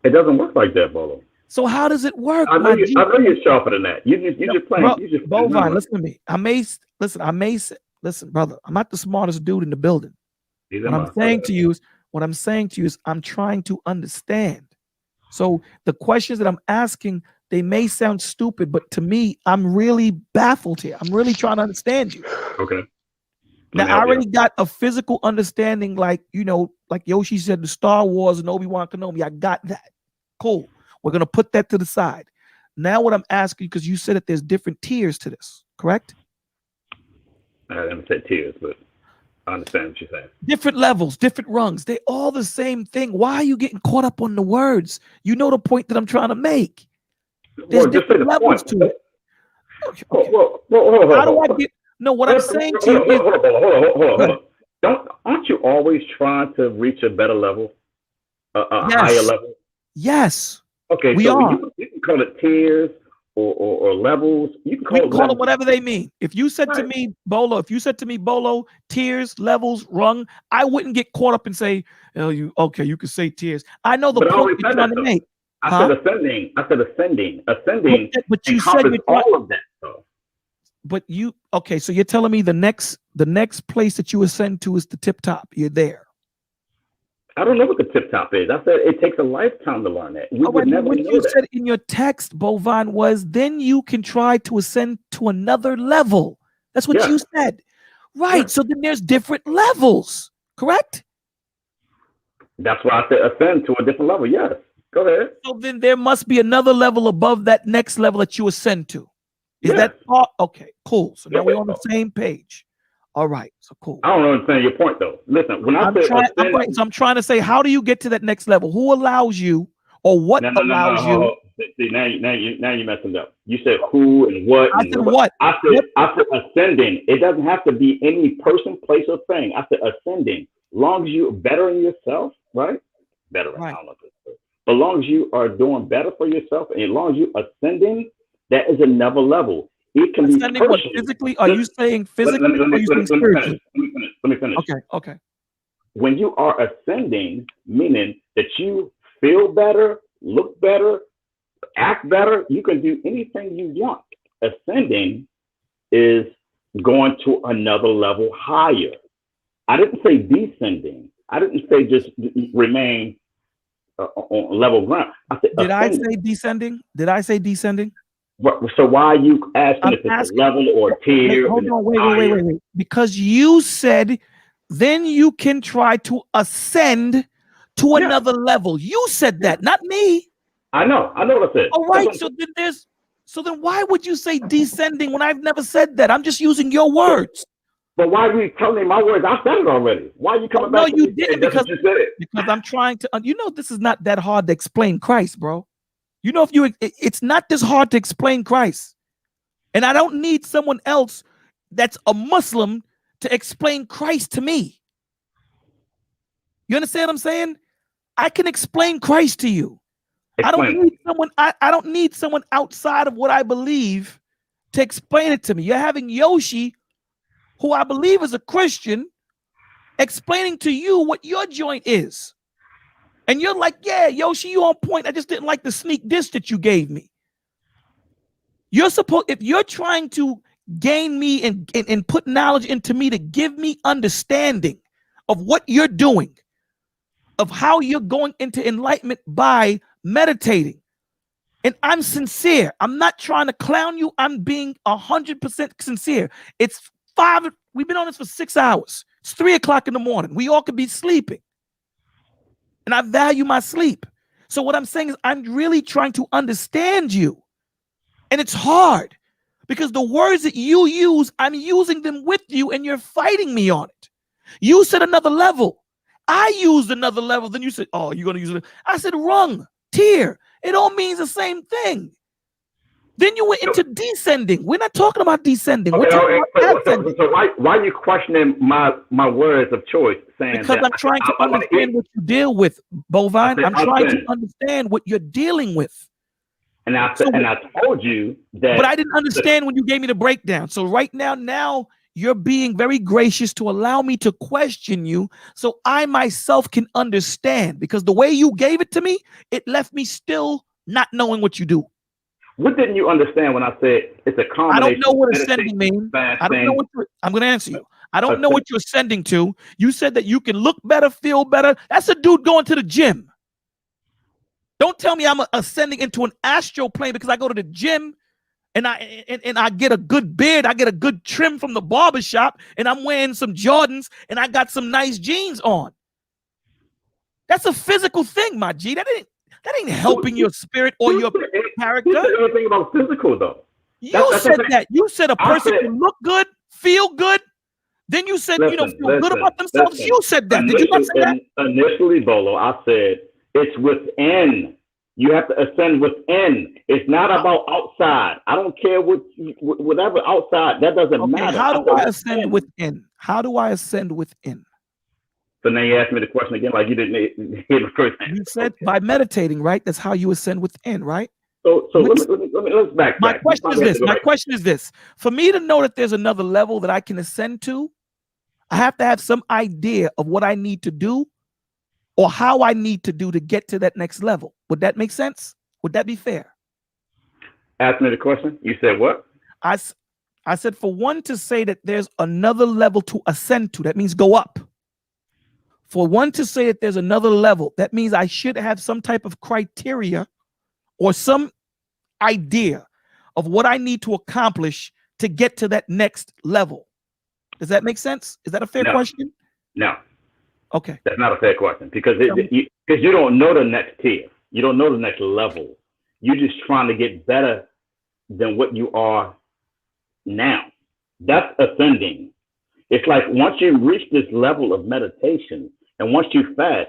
It doesn't work like that, Bolo. So how does it work, I know my G? I know you're sharper than that. You just playing. Bro, You just Bovine, listen to me. Listen, brother. I'm not the smartest dude in the building. What I'm saying to you is, I'm trying to understand. So the questions that I'm asking, they may sound stupid, but to me, I'm really baffled here. I'm really trying to understand you. Okay. Now, I already got a physical understanding, like, you know, like Yoshi said, the Star Wars and Obi-Wan Kenobi. I got that. Cool. We're going to put that to the side. Now what I'm asking, because you said that there's different tiers to this, correct? I haven't said tiers, but I understand what you're saying. Different levels, different rungs. They all the same thing. Why are you getting caught up on the words? You know the point that I'm trying to make. There's different levels to it. Okay. How do I get? No, what I'm saying to you is, hold on. Aren't you always trying to reach a better level, a higher level? Yes. Okay, we so are. You can call it tiers or levels. You can call them whatever they mean. If you said to me, Bolo, tiers, levels, rung, I wouldn't get caught up and say, oh, you can say tiers. I know the point you're trying to make. I said ascending. Ascending. But you said all of that though. But so you're telling me the next place that you ascend to is the tip top. You're there. I don't know what the tip top is. I said it takes a lifetime to learn that. We would never what know you that. said in your text, Bovine, was then you can try to ascend to another level. That's what you said. Right. So then there's different levels, correct? That's why I said ascend to a different level. Yes. Go ahead. So then there must be another level above that next level that you ascend to. Is that okay? Cool. So now we're on the same page. All right. So cool. I don't understand your point though. Listen, when I'm trying to say, how do you get to that next level? Who allows you, or what allows you? See, now you're messing up. You said who and what. I said what? I said ascending. It doesn't have to be any person, place, or thing. I said ascending. Long as you're bettering yourself, right? Bettering. I don't know if it's but long as you are doing better for yourself, and as long as you're ascending, that is another level. It can ascending be what, physically? Are you saying physically? Let me finish. Okay. When you are ascending, meaning that you feel better, look better, act better, you can do anything you want. Ascending is going to another level higher. I didn't say descending. I didn't say just remain on level ground. I said Did I say descending? So why are you asking if it's a level or a tier? Hold on, wait. Because you said then you can try to ascend to another level. You said that, not me. I know what I said. All right, so then why would you say descending when I've never said that? I'm just using your words. But why are you telling me my words? I said it already. Why are you coming back? No, you didn't, because I'm trying to. This is not that hard to explain Christ, bro. It's not this hard to explain Christ. And I don't need someone else that's a Muslim to explain Christ to me. You understand what I'm saying? I can explain Christ to you. I don't need someone outside of what I believe to explain it to me. You're having Yoshi, who I believe is a Christian, explaining to you what your joint is. And you're like, yeah, Yoshi, you on point. I just didn't like the sneak diss that you gave me. If you're trying to gain me and put knowledge into me to give me understanding of what you're doing, of how you're going into enlightenment by meditating. And I'm sincere. I'm not trying to clown you. I'm being 100% sincere. It's 5. We've been on this for 6 hours. It's 3 o'clock in the morning. We all could be sleeping. And I value my sleep. So what I'm saying is I'm really trying to understand you. And it's hard because the words that you use, I'm using them with you and you're fighting me on it. You said another level. I used another level. Then you said, oh, you're going to use it. I said rung, tier. It all means the same thing. Then you went into descending. We're not talking about descending. We're talking about ascending. So why are you questioning my words of choice? Saying because I'm trying to understand what you deal with, Bovine. I'm trying to understand what you're dealing with. And I told you that. But I didn't understand when you gave me the breakdown. So right now you're being very gracious to allow me to question you so I myself can understand. Because the way you gave it to me, it left me still not knowing what you do. What didn't you understand when I said it's a combination? I don't know what of ascending means. I don't know fasting? what I'm going to answer you. I don't know what you're ascending to. You said that you can look better, feel better. That's a dude going to the gym. Don't tell me I'm ascending into an astral plane because I go to the gym and I get a good beard. I get a good trim from the barbershop and I'm wearing some Jordans and I got some nice jeans on. That's a physical thing, my G. That ain't helping your spirit or your character. You said anything about physical though. You said that. You said a person can look good, feel good. Then you said, feel good about themselves. You said that. Did you not say that? Initially, Bolo, I said it's within. You have to ascend within. It's not about outside. I don't care whatever outside. That doesn't matter. How do I ascend within? How do I ascend within? So now you asked me the question again, like you didn't hear the first answer. You said by meditating, right? That's how you ascend within, right? So let's backtrack. My question is this. For me to know that there's another level that I can ascend to, I have to have some idea of what I need to do or how I need to do to get to that next level. Would that make sense? Would that be fair? Ask me the question. You said what? I said for one to say that there's another level to ascend to, that means go up. For one to say that there's another level, that means I should have some type of criteria or some idea of what I need to accomplish to get to that next level. Does that make sense? Is that a fair question? No. Okay. That's not a fair question because you don't know the next tier. You don't know the next level. You're just trying to get better than what you are now. That's ascending. It's like once you reach this level of meditation and once you fast,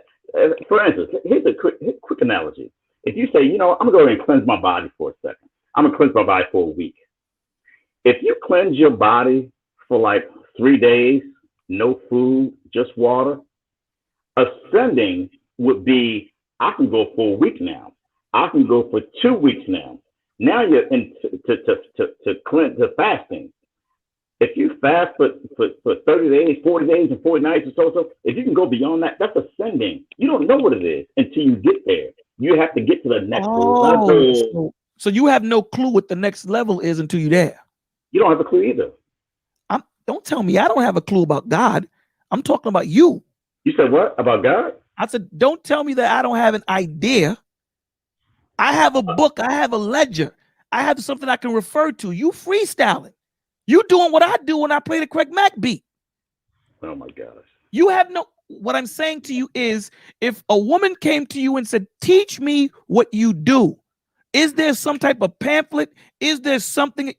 for instance, here's a quick analogy. If you say, I'm gonna go and cleanse my body for a second. I'm gonna cleanse my body for a week. If you cleanse your body for like 3 days, no food, just water, ascending would be, I can go for a week now. I can go for 2 weeks now. Now you're to fasting. If you fast for 30 days, 40 days, and 40 nights or so, if you can go beyond that, that's ascending. You don't know what it is until you get there. You have to get to the next level. So you have no clue what the next level is until you're there. You don't have a clue either. Don't tell me I don't have a clue about God. I'm talking about you. You said what? About God? I said, don't tell me that I don't have an idea. I have a book. I have a ledger. I have something I can refer to. You freestyling. You doing what I do when I play the Craig Mack beat. Oh my gosh. You have no, what I'm saying to you is if a woman came to you and said, teach me what you do. Is there some type of pamphlet? Is there something?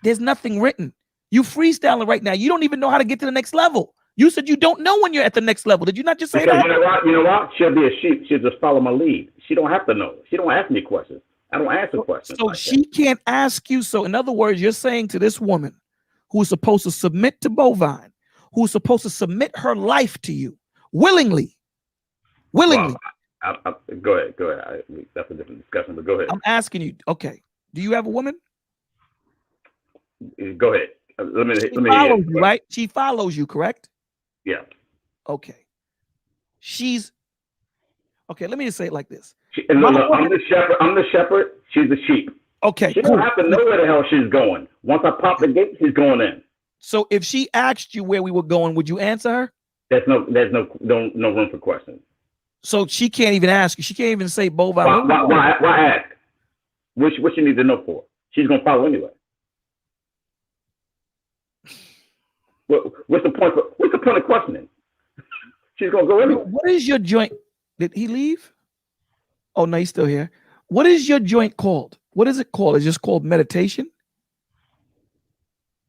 There's nothing written. You freestyling right now. You don't even know how to get to the next level. You said you don't know when you're at the next level. Did you not just say that? You know what? She'll be a sheep. She'll just follow my lead. She don't have to know. She don't ask me questions. I don't answer questions. So she can't ask you. So in other words, you're saying to this woman who's supposed to submit to Bovine, who's supposed to submit her life to you willingly. Well, go ahead. That's a different discussion, but go ahead. I'm asking you, okay, do you have a woman? Go ahead. Let me follows you, right? She follows you, correct? Yeah. Okay. Okay, let me just say it like this. I'm the shepherd. She's the sheep. Okay. She don't have to know where the hell she's going. Once I pop the gate, she's going in. So if she asked you where we were going, would you answer her? There's no room for questions. So she can't even ask you. She can't even say Bovine. Why ask? What you need to know for? She's gonna follow anyway. What's the point of questioning? She's gonna go anyway. What is your joint? Did he leave? Oh no, he's still here. What is your joint called? What is it called? It's just called meditation.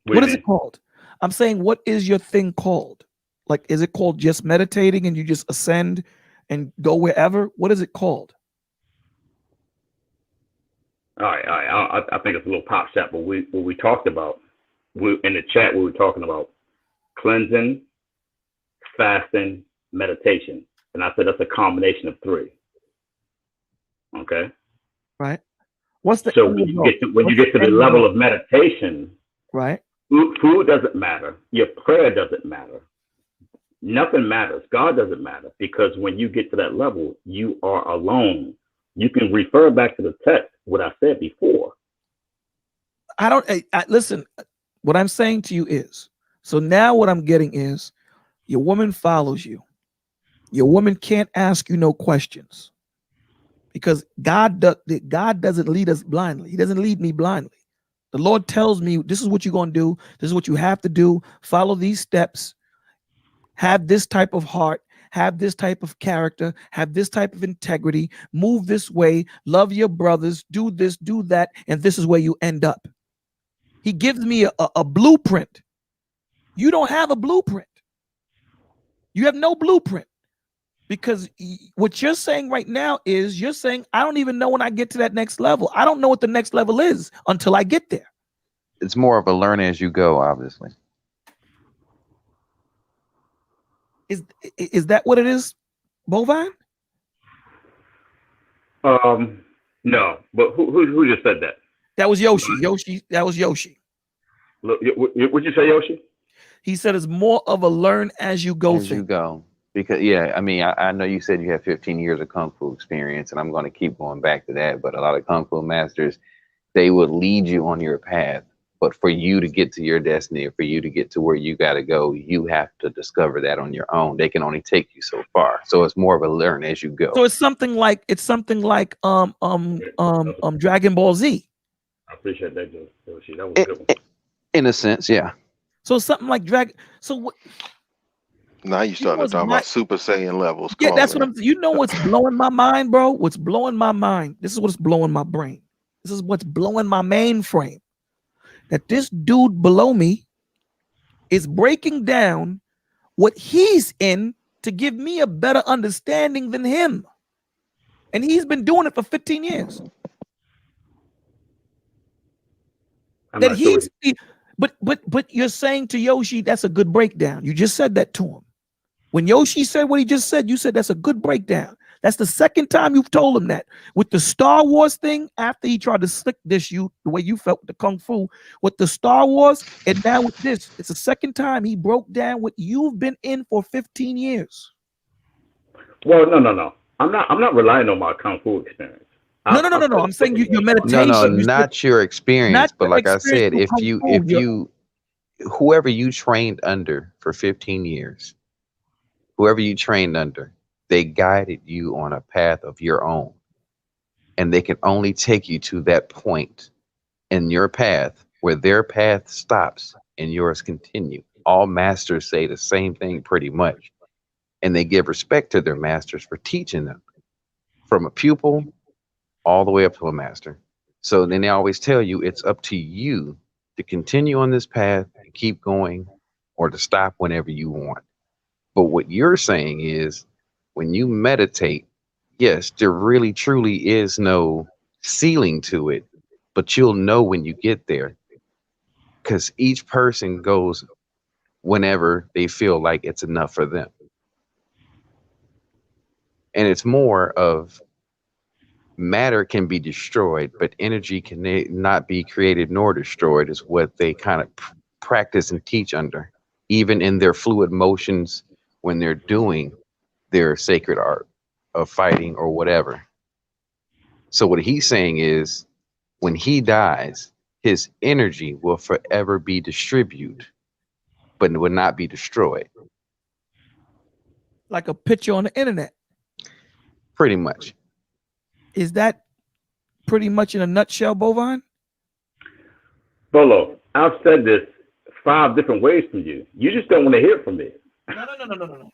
What is it called? I'm saying, what is your thing called? Like, is it called just meditating and you just ascend and go wherever? What is it called? All right. I think it's a little pop shot, but what we talked about, in the chat, we were talking about cleansing, fasting, meditation. And I said that's a combination of 3. Okay. Right. What's the when you get to the level of meditation, right? Food doesn't matter. Your prayer doesn't matter. Nothing matters. God doesn't matter, because when you get to that level, you are alone You can refer back to the text, what I said before. Listen, what I'm saying to you is, so now what I'm getting is your woman follows you. Your woman can't ask you no questions because God doesn't lead us blindly. He doesn't lead me blindly. The Lord tells me, this is what you're going to do. This is what you have to do. Follow these steps. Have this type of heart. Have this type of character. Have this type of integrity. Move this way. Love your brothers. Do this, do that. And this is where you end up. He gives me a blueprint. You don't have a blueprint. You have no blueprint. Because what you're saying right now is you're saying, I don't even know when I get to that next level. I don't know what the next level is until I get there. It's more of a learn as you go, obviously. Is that what it is, Bovine? No, but who just said that? That was Yoshi. That was Yoshi. Look, what'd you say, Yoshi? He said it's more of a learn as you go thing. You go. Because, yeah, I mean, I know you said you have 15 years of Kung Fu experience, and I'm going to keep going back to that. But a lot of Kung Fu masters, they would lead you on your path. But for you to get to your destiny, or for you to get to where you got to go, you have to discover that on your own. They can only take you so far. So it's more of a learn as you go. So it's something like Dragon Ball Z. I appreciate that, Yoshi. That was a good one. In a sense, yeah. So something like Dragon. So what? Now you starting to talk about Super Saiyan levels. Yeah, that's what I'm. You know what's blowing my mind, bro? What's blowing my mind? This is what's blowing my brain. This is what's blowing my mainframe. That this dude below me is breaking down what he's in to give me a better understanding than him, and he's been doing it for 15 years. But you're saying to Yoshi, that's a good breakdown. You just said that to him. When Yoshi said what he just said, you said that's a good breakdown. That's the second time you've told him that. With the Star Wars thing, after he tried to slick dish you the way you felt with the Kung Fu, with the Star Wars, and now with this, it's the second time he broke down what you've been in for 15 years. Well, no. I'm not relying on my Kung Fu experience. No. I'm saying your meditation. No, not your experience. But like I said, if you, whoever you trained under for 15 years, whoever you trained under, they guided you on a path of your own. And they can only take you to that point in your path where their path stops and yours continue. All masters say the same thing pretty much. And they give respect to their masters for teaching them from a pupil all the way up to a master. So then they always tell you it's up to you to continue on this path and keep going, or to stop whenever you want. But what you're saying is, when you meditate, yes, there really truly is no ceiling to it, but you'll know when you get there, because each person goes whenever they feel like it's enough for them. And it's more of matter can be destroyed, but energy can not be created nor destroyed, is what they kind of practice and teach under, even in their fluid motions when they're doing their sacred art of fighting or whatever. So what he's saying is, when he dies, his energy will forever be distributed, but it will not be destroyed. Like a picture on the internet. Pretty much. Is that pretty much in a nutshell, Bovine? Bolo, I've said this 5 different ways from you. You just don't want to hear it from me. No.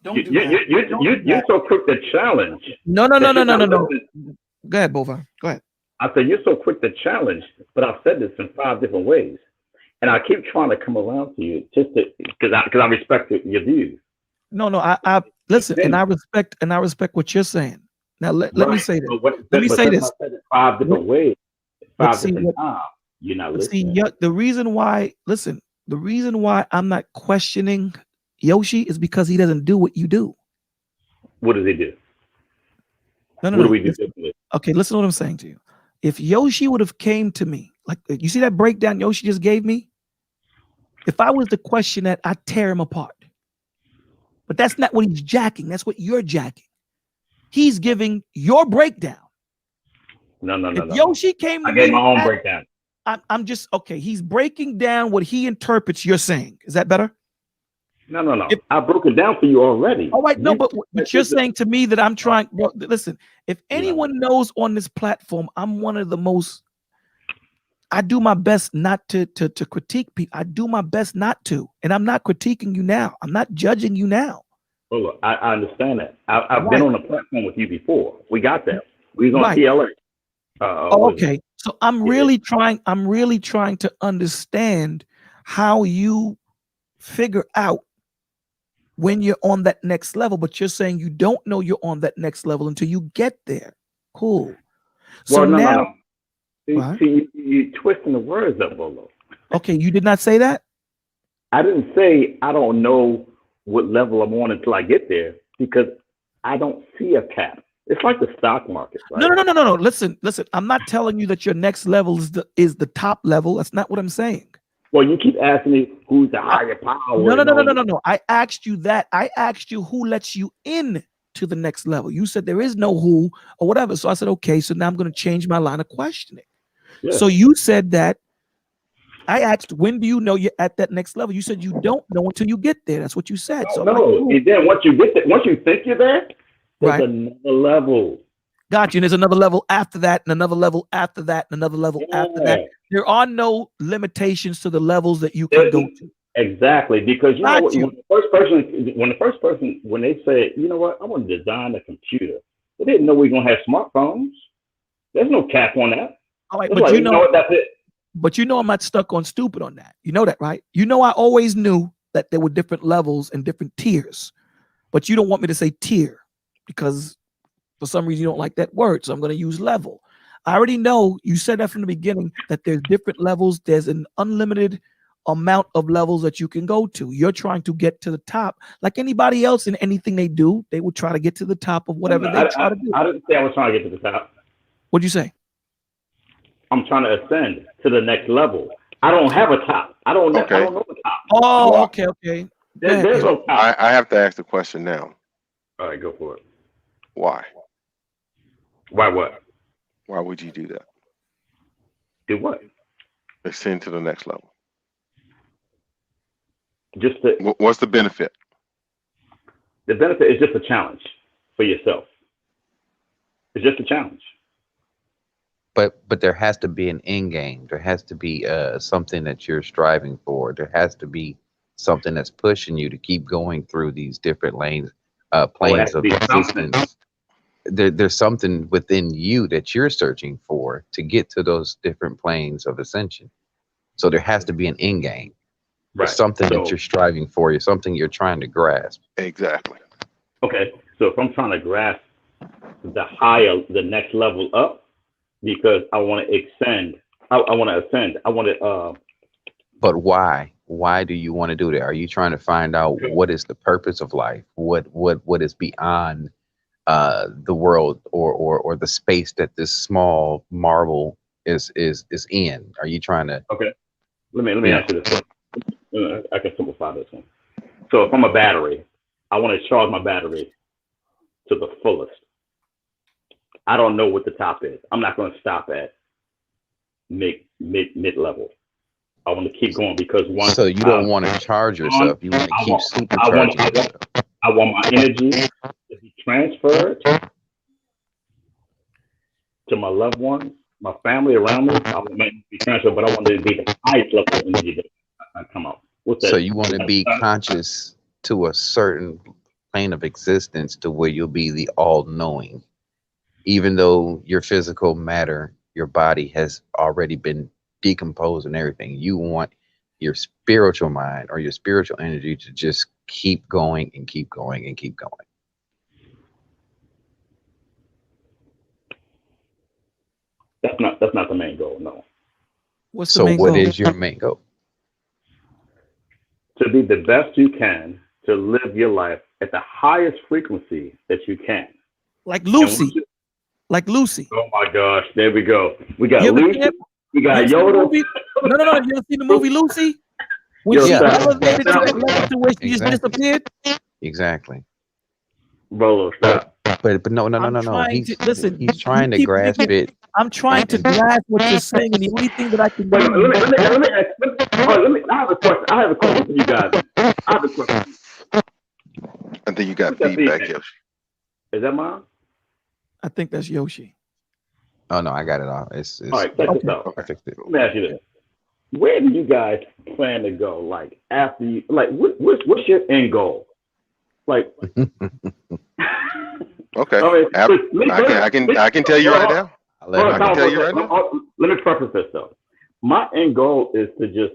Don't do that. You're so quick to challenge. No. Go ahead, Bovine. Go ahead. I said you're so quick to challenge, but I've said this in 5 different ways, and I keep trying to come around to you just because I respect your views. No. I listen, and I respect what you're saying. Now let me say this. Let me say this. I said it 5 different ways, 5 different times. You're not listening. See, the reason why I'm not questioning Yoshi is because he doesn't do what you do. What does he do? No. What do we do? Okay, listen to what I'm saying to you. If Yoshi would have came to me, like you see that breakdown Yoshi just gave me? If I was to question that, I'd tear him apart. But that's not what he's jacking. That's what you're jacking. He's giving your breakdown. If Yoshi came to I gave me my own and breakdown. I'm just okay. He's breaking down what he interprets you're saying. Is that better? No. I broke it down for you already. Oh, right. No, but you're saying to me that I'm trying. Well, listen, if anyone knows on this platform, I'm one of the most. I do my best not to critique people. I do my best not to, and I'm not critiquing you now. I'm not judging you now. Oh, look, I understand that. I've been on the platform with you before. We got that. We was on TLA. Okay. So I'm really trying to understand how you figure out when you're on that next level, but you're saying you don't know you're on that next level until you get there. Cool. So well, no, now, no. See, you twisting the words up, Bolo. Okay, you did not say that? I didn't say I don't know what level I'm on until I get there, because I don't see a cap. It's like the stock market, right? No. Listen. I'm not telling you that your next level is the top level. That's not what I'm saying. Well, you keep asking me who's the higher power. No. I asked you that. I asked you who lets you in to the next level. You said there is no who or whatever. So I said, okay, so now I'm going to change my line of questioning. Yeah. So you said that. I asked, when do you know you're at that next level? You said you don't know until you get there. That's what you said. So no. And then once you get there, once you think you're there, there's another level. Got you. And there's another level after that, and another level after that, and another level after that. There are no limitations to the levels that you can go to. Exactly, because you know what, when they say, you know what, I want to design a computer, they didn't know we were gonna have smartphones. There's no cap on that. All right, but you know what, that's it. But you know I'm not stuck on stupid on that. You know that, right? You know I always knew that there were different levels and different tiers, but you don't want me to say tier because for some reason you don't like that word, so I'm going to use level. I already know you said that from the beginning that there's different levels. There's an unlimited amount of levels that you can go to. You're trying to get to the top like anybody else in anything they do. They would try to get to the top of whatever they try to do. I didn't say I was trying to get to the top. What'd you say? I'm trying to ascend to the next level. I don't have a top. I don't know the top. Oh, okay. There's no top. I have to ask the question now. All right, go for it. Why? Why what? Why would you do that? Do what? Ascend to the next level. Just to, what's the benefit? The benefit is just a challenge for yourself. It's just a challenge. But there has to be an end game. There has to be something that you're striving for. There has to be something that's pushing you to keep going through these different lanes, planes of existence. There's something within you that you're searching for to get to those different planes of ascension. So there has to be an end game. Right. There's something that you're striving for. It's something you're trying to grasp. Exactly. Okay. So if I'm trying to grasp the next level up, because I want to ascend. I want to ascend. I want to. But why? Why do you want to do that? Are you trying to find out what is the purpose of life? What is beyond the world or the space that this small marble is in? Are you trying to? Okay. Let me answer this one. I can simplify this one. So if I'm a battery, I want to charge my battery to the fullest. I don't know what the top is. I'm not going to stop at mid level. I want to keep going because once. So you don't want to charge yourself. You want to keep supercharging yourself. I want my energy to be transferred to my loved ones, my family around me. I want it to be transferred, but I want it to be the highest level of energy that I come out. What's that? So you want to be conscious to a certain plane of existence to where you'll be the all-knowing. Even though your physical matter, your body has already been decomposed and everything, you want your spiritual mind or your spiritual energy to just keep going and keep going and keep going. That's not the main goal, no. What's the main goal? What is your main goal? To be the best you can, to live your life at the highest frequency that you can. Like Lucy. Like Lucy. Oh my gosh, there we go. We got Lucy. We got Yoda. No. You ever seen the movie Lucy? When she elevated to that level to where she just disappeared? Exactly. Bolo, stop. But no, no, no, I'm no, no. trying to listen. He's You trying to keep grasp thinking it. I'm trying to grasp what you're saying, and the only thing that I can Wait, do. I have a question. I have a question for you guys. I have a question. I think you got Who's that feedback, feedback? Yoshi. Is that mine? I think that's Yoshi. Oh no, I got it all. It's All right, check this out. I fixed it. Let me ask you this: where do you guys plan to go? Like after you, like what's your end goal? Like, Okay. I mean, I can tell you right now. I can tell you right now. Let me preface this though. My end goal is to just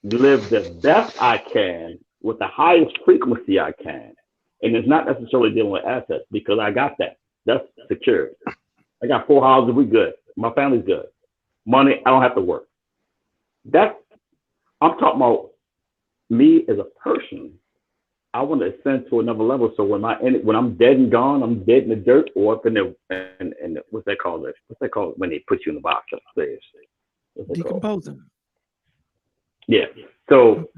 live the best I can with the highest frequency I can, and it's not necessarily dealing with assets because I got that. That's secure. I got 4 houses. We good. My family's good. Money. I don't have to work. I'm talking about me as a person. I want to ascend to another level. So when I'm dead and gone, I'm dead in the dirt or up in the and what's that called? What's that called when they put you in the box upstairs? Decomposing. Yeah. So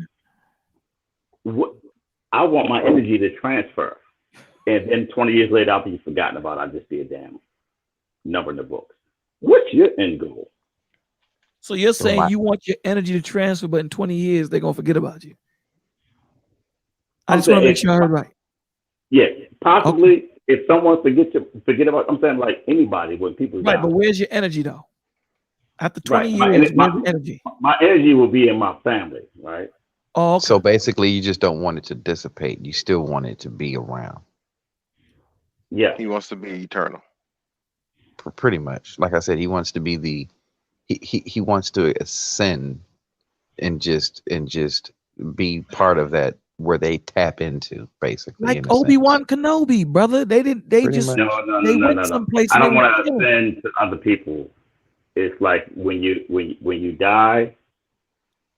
I want my energy to transfer, and then 20 years later I'll be forgotten about. I'll just be a damn number in the books. What's your end goal? So you're saying you want your energy to transfer, but in 20 years they're gonna forget about you. I just want to make sure I heard right. Yeah, possibly if someone forget about. I'm saying like anybody when people right. die. But where's your energy though? After 20 years, where's the energy? My energy will be in my family, right? Oh, okay. So basically, you just don't want it to dissipate. You still want it to be around. Yeah, he wants to be eternal. Pretty much, like I said, he wants to be he wants to ascend and just be part of that where they tap into basically. Like Obi-Wan Kenobi, brother. They didn't. They Pretty just much. No. someplace. I don't want to ascend to other people. It's like when you die,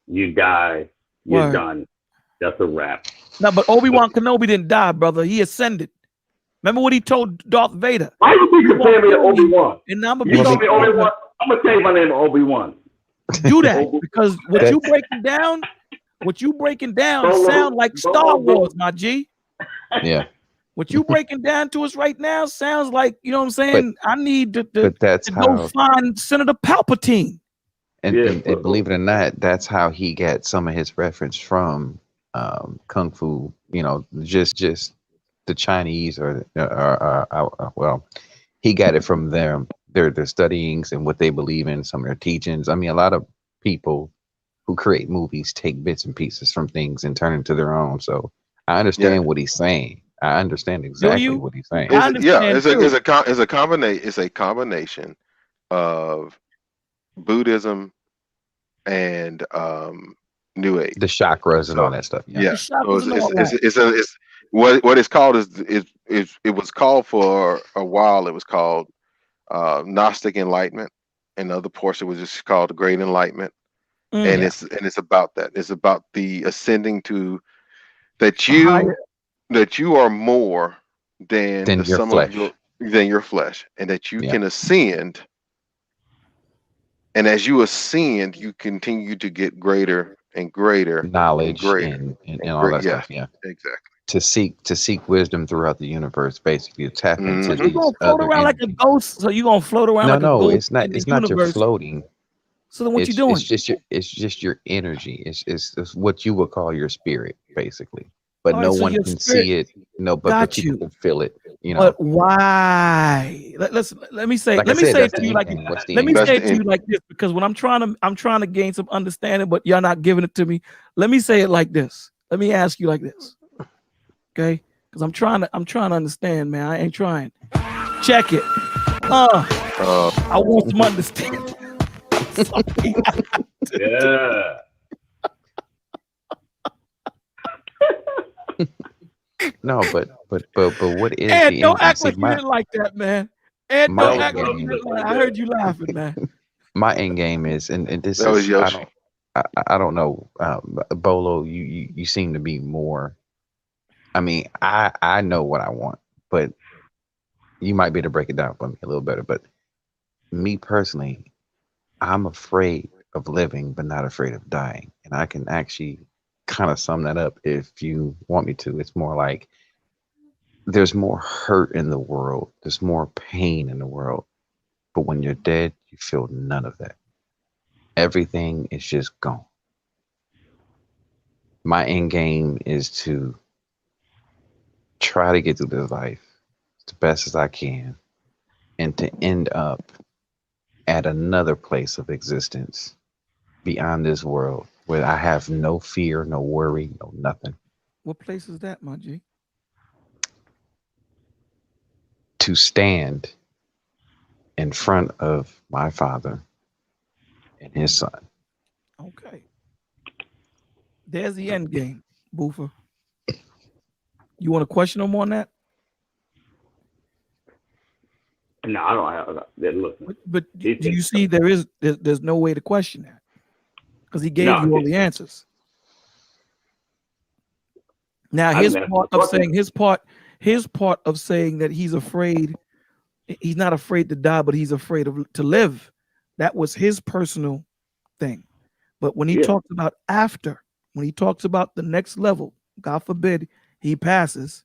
you're Word. done. That's a wrap. No, but Obi-Wan Kenobi didn't die, brother. He ascended. Remember what he told Darth Vader? Why you keep comparing me to Obi-Wan? And I'm You told me Obi-Wan. I'm gonna tell you my name is Obi-Wan. Do that because what you breaking down sound like Star Wars, my G. Yeah. What you breaking down to us right now sounds like, you know what I'm saying? I need to that's go find Senator Palpatine. And believe it or not, that's how he got some of his reference from Kung Fu, you know, just the Chinese or well, he got it from them, their studyings and what they believe in, some of their teachings. I mean, a lot of people who create movies take bits and pieces from things and turn into their own. So I understand what he's saying. I understand exactly what he's saying. It's a combination of Buddhism and New Age, the chakras and all that stuff. Yeah. So it's what it's called is it was called for a while. It was called Gnostic Enlightenment. Another portion was just called the Great Enlightenment. And it's about that. It's about the ascending to that you are more than the sum of your flesh, and that you can ascend. And as you ascend, you continue to get greater and greater knowledge and all that stuff. Yeah, exactly. To seek wisdom throughout the universe, basically to tap into You gonna float around like a ghost? So you gonna float around like a ghost? No, it's not. It's not your floating. So then what you doing? It's just your energy. It's what you would call your spirit, basically. But no one can see it. No, but people can feel it. You know. But why? Let me say it to you like this. Let me say it to you like this, because when I'm trying to gain some understanding, but y'all not giving it to me. Let me say it like this. Let me ask you like this. Okay? Because I'm trying to understand, man. I ain't trying. Check it. I want some understanding. Yeah. No, but what is Ed, the don't end? act like you didn't like that, man. Ed, don't act like you didn't like. I heard you laughing, man. My end game is, and this that was is Yoshi. I don't know, Bolo. You seem to be more. I mean, I know what I want, but you might be able to break it down for me a little better. But me personally, I'm afraid of living, but not afraid of dying, and I can actually kind of sum that up if you want me to. It's more like there's more hurt in the world. There's more pain in the world. But when you're dead, you feel none of that. Everything is just gone. My end game is to try to get through this life the best as I can and to end up at another place of existence beyond this world where I have no fear, no worry, no nothing. What place is that, my G? To stand in front of my Father and his Son. Okay. There's the end game, Boofer. You want to question him on that? No, I don't have that. Look, but do you see there's no way to question that because he gave you all the answers. Now his part of saying that he's afraid, he's not afraid to die, but he's afraid to live. That was his personal thing. But when he talks about after, when he talks about the next level, God forbid he passes,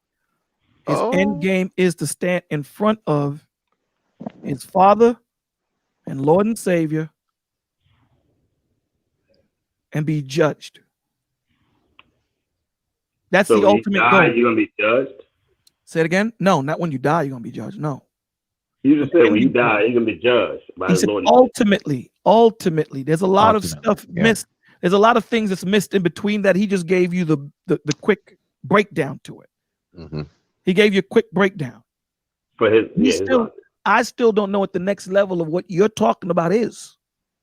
his end game is to stand in front of his Father and Lord and Savior and be judged. That's so the ultimate goal. You're gonna be judged. Say it again. No, not when you die. You're gonna be judged. No. You just said when you die, you're gonna be judged by the Lord. Ultimately, there's a lot of stuff missed. There's a lot of things that's missed in between that. He just gave you the quick breakdown to it. Mm-hmm. He gave you a quick breakdown. For his, I still don't know what the next level of what you're talking about is.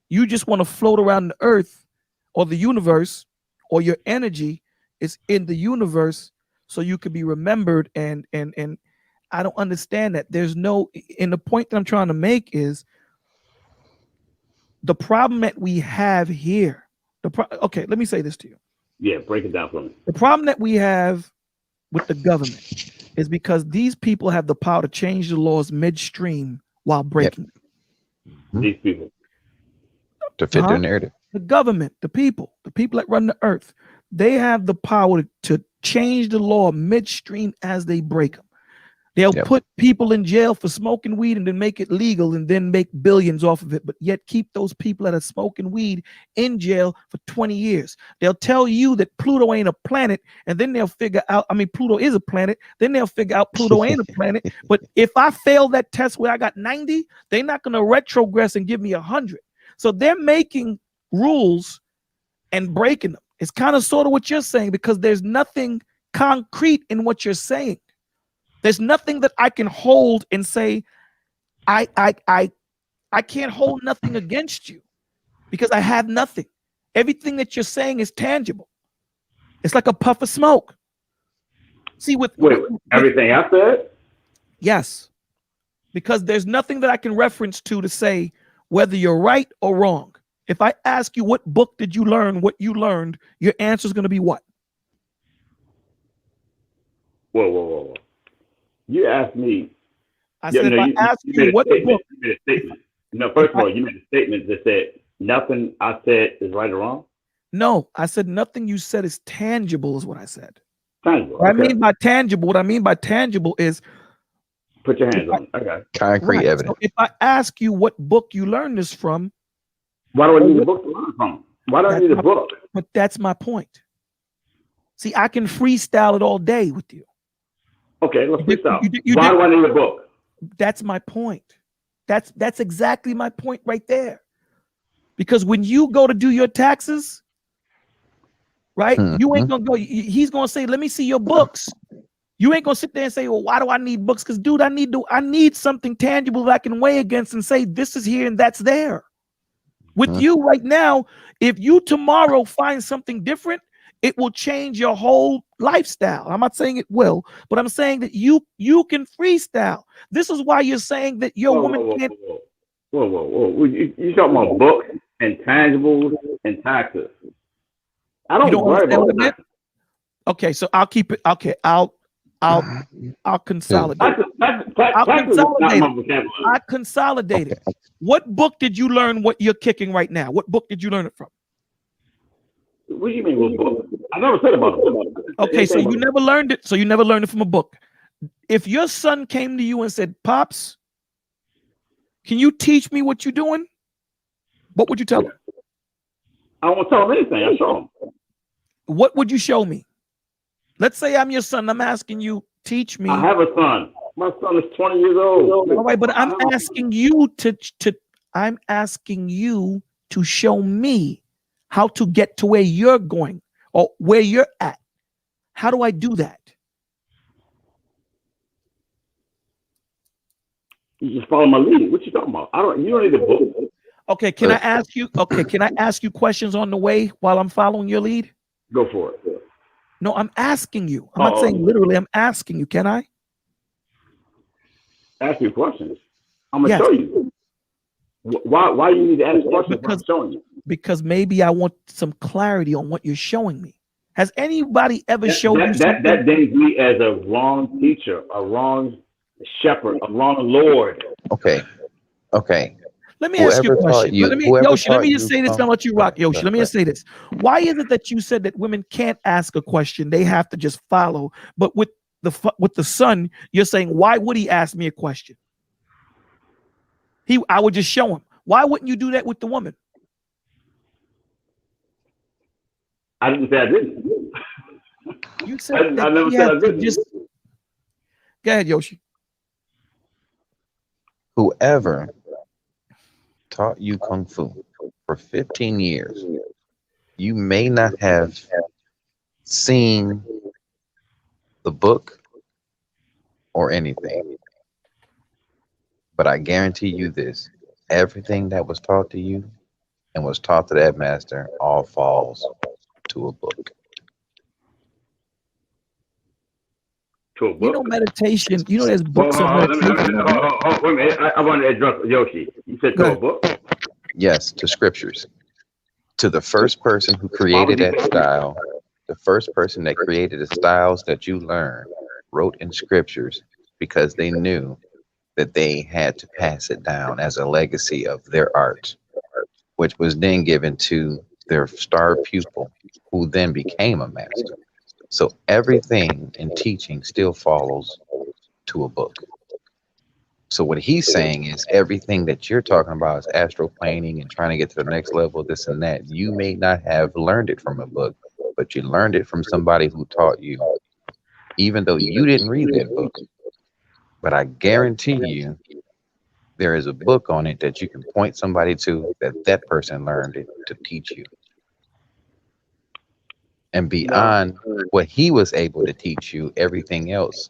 You just want to float around the earth or the universe, or your energy is in the universe so you can be remembered. And I don't understand that. There's no, and the point that I'm trying to make is the problem that we have here. Okay, let me say this to you. Yeah, break it down for me. The problem that we have with the government is because these people have the power to change the laws midstream while breaking them. These people. To fit their narrative. The government, the people that run the earth, they have the power to change the law midstream as they break them. They'll put people in jail for smoking weed and then make it legal and then make billions off of it, but yet keep those people that are smoking weed in jail for 20 years. They'll tell you that Pluto ain't a planet, and then they'll figure out, Pluto is a planet, then they'll figure out Pluto ain't a planet. But if I fail that test where I got 90, they're not going to retrogress and give me 100. So they're making rules and breaking them. It's kind of sort of what you're saying, because there's nothing concrete in what you're saying. There's nothing that I can hold and say, I can't hold nothing against you because I have nothing. Everything that you're saying is tangible. It's like a puff of smoke. See, with everything I said? Yes. Because there's nothing that I can reference to say whether you're right or wrong. If I ask you what book did you learn what you learned, your answer is going to be what? Whoa. You asked me. I said, if I ask you what book. You made a statement. No, first of all, you made a statement that said nothing I said is right or wrong. No, I said nothing you said is tangible, is what I said. Tangible. What I mean by tangible is. Put your hands on it. Okay. Concrete evidence. So if I ask you what book you learned this from. Why do I need a book to learn from? Why do I need a book? But that's my point. See, I can freestyle it all day with you. Okay, let's freestyle. Why do I need a book? That's my point. That's exactly my point right there. Because when you go to do your taxes, right? You ain't gonna go. He's gonna say, "Let me see your books." You ain't gonna sit there and say, "Well, why do I need books?" Because, dude, I need something tangible that I can weigh against and say, "This is here and that's there." With you right now, if you tomorrow find something different, it will change your whole lifestyle. I'm not saying it will, but I'm saying that you can freestyle. This is why you're saying that your woman can't. Whoa. You talking about books and tangibles and taxes. I don't worry about that. Okay, so I'll keep it. Okay, I'll consolidate. I consolidate it. What book did you learn what you're kicking right now? What book did you learn it from? What do you mean what book? I never said about a book. Okay, so you never learned it. So you never learned it from a book. If your son came to you and said, Pops, can you teach me what you're doing? What would you tell him? I won't tell him anything. I show him. What would you show me? Let's say I'm your son. I'm asking you, teach me. I have a son. My son is 20 years old. All right, but I'm asking you to show me how to get to where you're going or where you're at. How do I do that? You just follow my lead. What you talking about? You don't need a book. Okay, can I ask you? Okay, can I ask you questions on the way while I'm following your lead? Go for it. No, I'm asking you. I'm not saying literally. I'm asking you. Can I? Ask you questions. I'm gonna show you. Why you need to ask questions? Because I'm showing you. Because maybe I want some clarity on what you're showing me. Has anybody ever showed you something? That deems me as a wrong teacher, a wrong shepherd, a wrong Lord. Okay. Let me ask you a question. Yoshi, let me just say this and I'll let you rock. Yoshi, let me just say this. Why is it that you said that women can't ask a question? They have to just follow. But with the son, you're saying, why would he ask me a question? I would just show him. Why wouldn't you do that with the woman? I didn't say I didn't. You said I never said I didn't. Go ahead, Yoshi. Whoever taught you Kung Fu for 15 years, you may not have seen the book or anything, but I guarantee you this, everything that was taught to you and was taught to that master all falls to a book. You know, meditation, you know, there's books on meditation. Wait a minute. I want to address Yoshi. You said to a book? Yes, to scriptures. To the first person who created that style, the first person that created the styles that you learn wrote in scriptures because they knew that they had to pass it down as a legacy of their art, which was then given to their star pupil, who then became a master. So everything in teaching still follows to a book. So what he's saying is everything that you're talking about is astroplaning and trying to get to the next level, this and that. You may not have learned it from a book, but you learned it from somebody who taught you, even though you didn't read that book. But I guarantee you, there is a book on it that you can point somebody to that person learned it to teach you. And beyond what he was able to teach you, everything else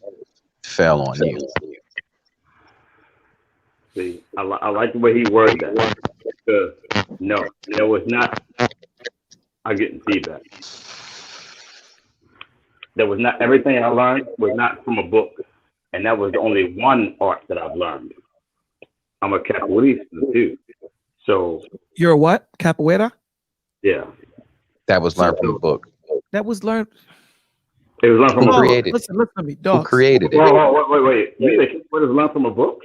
fell on you. See, I like the way he worded that. Because no, there was not. I'm getting feedback. There was not, everything I learned was not from a book, and that was only one art that I've learned. I'm a capoeirista too, so. You're a what? Capoeira? Yeah. That was learned from a book. That was learned. It was learned from a book. Listen to me, dog. Who created it? Wait. You think what is learned from a book?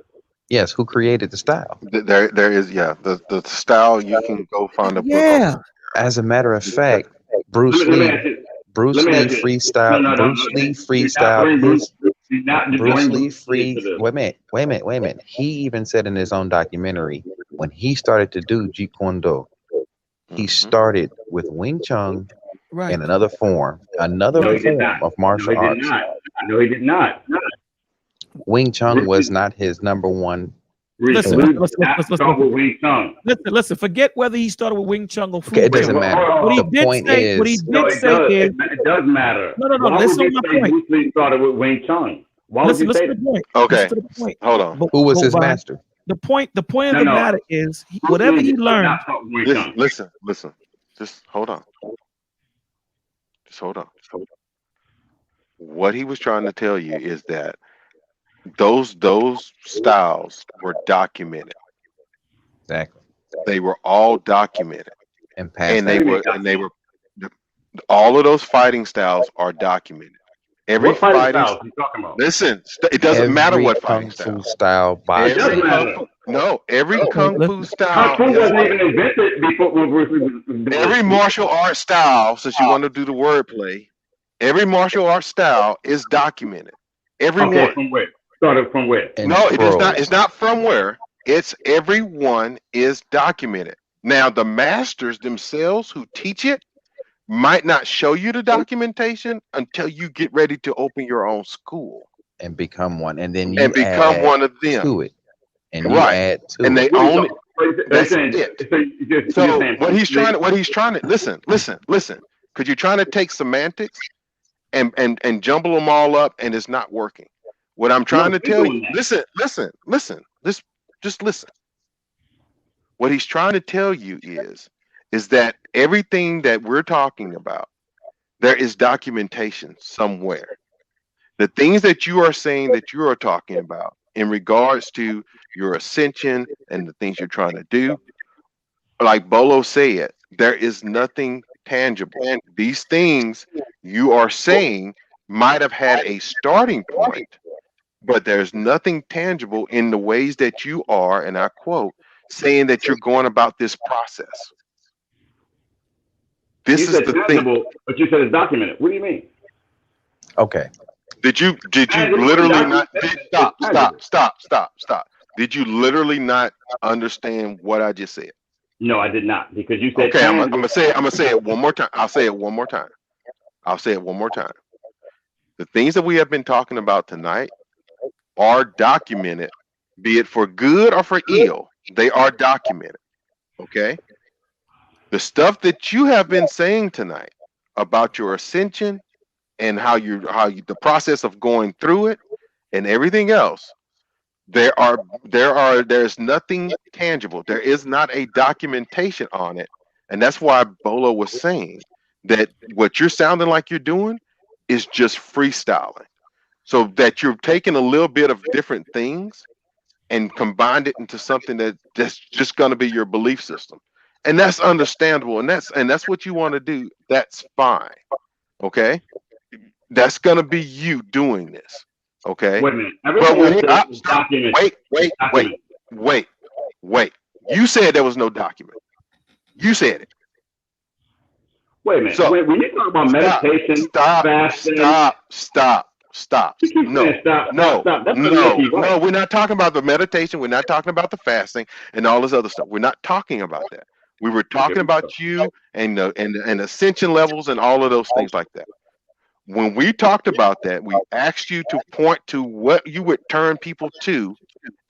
Yes, who created the style? There is, the style. You can go find a book. Yeah. As a matter of fact, Bruce Lee freestyle. Wait a minute. He even said in his own documentary, when he started to do Jeet Kune Do, he started with Wing Chun in another form of martial arts. No, he did not. Wing Chun was not his number one. Listen. Listen. Forget whether he started with Wing Chun or Fu. Okay, it doesn't matter. What he did say is, it does matter. No. Listen to my point. Bruce Lee started with Wing Chun. Why would you say that? Okay. Hold on. Who was his master? The point of the matter is, whatever he learned. Listen. Just hold on. What he was trying to tell you is that those styles were documented. Exactly. They were all documented, and they were all of those fighting styles are documented. Every fighting style you talking about? Listen, it doesn't matter what fighting style. Every kung fu style. Kung fu wasn't even invented before Bruce Lee. Every martial art style, since you want to do the wordplay, every martial art style is documented. Everyone. Okay, from where? Started from where? And No, it is not. pro. It's not from where. It's everyone is documented. Now, the masters themselves who teach it might not show you the documentation until you get ready to open your own school And become one, and then you and become add one of them. to it, and you Right. add to And they it. What are you only. talking- what are you That's saying? it. So you're So saying what he's trying to listen, because you're trying to take semantics and jumble them all up, and it's not working. What I'm trying to tell you, listen, just listen. What he's trying to tell you is that everything that we're talking about, there is documentation somewhere. The things that you are saying that you are talking about in regards to your ascension and the things you're trying to do, like Bolo said, there is nothing tangible. These things you are saying might have had a starting point, but there's nothing tangible in the ways that you are, and I quote, saying that you're going about this process. This You is said the thing. tangible, but you said it's documented. What do you mean? Okay. Did you literally not stop? Did you literally not understand what I just said? No, I did not, because you said Okay, I'm tangible. gonna say it one more time. I'll say it one more time. The things that we have been talking about tonight are documented, be it for good or for ill. They are documented. Okay. The stuff that you have been saying tonight about your ascension and how you the process of going through it and everything else, there's nothing tangible. There is not a documentation on it. And that's why Bolo was saying that what you're sounding like you're doing is just freestyling. So that you're taking a little bit of different things and combined it into something that's just going to be your belief system. And that's understandable. And that's what you want to do. That's fine. Okay. That's going to be you doing this. Okay. Wait a minute. But Everything when you said is documented. wait. You said there was no document. You said it. Wait a minute. So, when you talk about meditation, fasting, stop. No, we're not talking about the meditation. We're not talking about the fasting and all this other stuff. We're not talking about that. We were talking about you and ascension levels and all of those things like that. When we talked about that, we asked you to point to what you would turn people to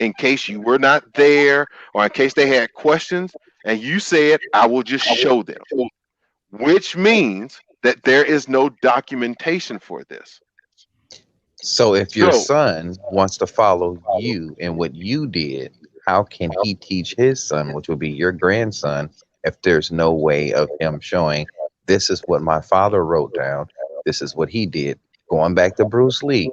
in case you were not there or in case they had questions. And you said, I will just show them, which means that there is no documentation for this. So if your son wants to follow you and what you did, how can he teach his son, which would be your grandson, if there's no way of him showing, this is what my father wrote down, this is what he did? Going back to Bruce Lee,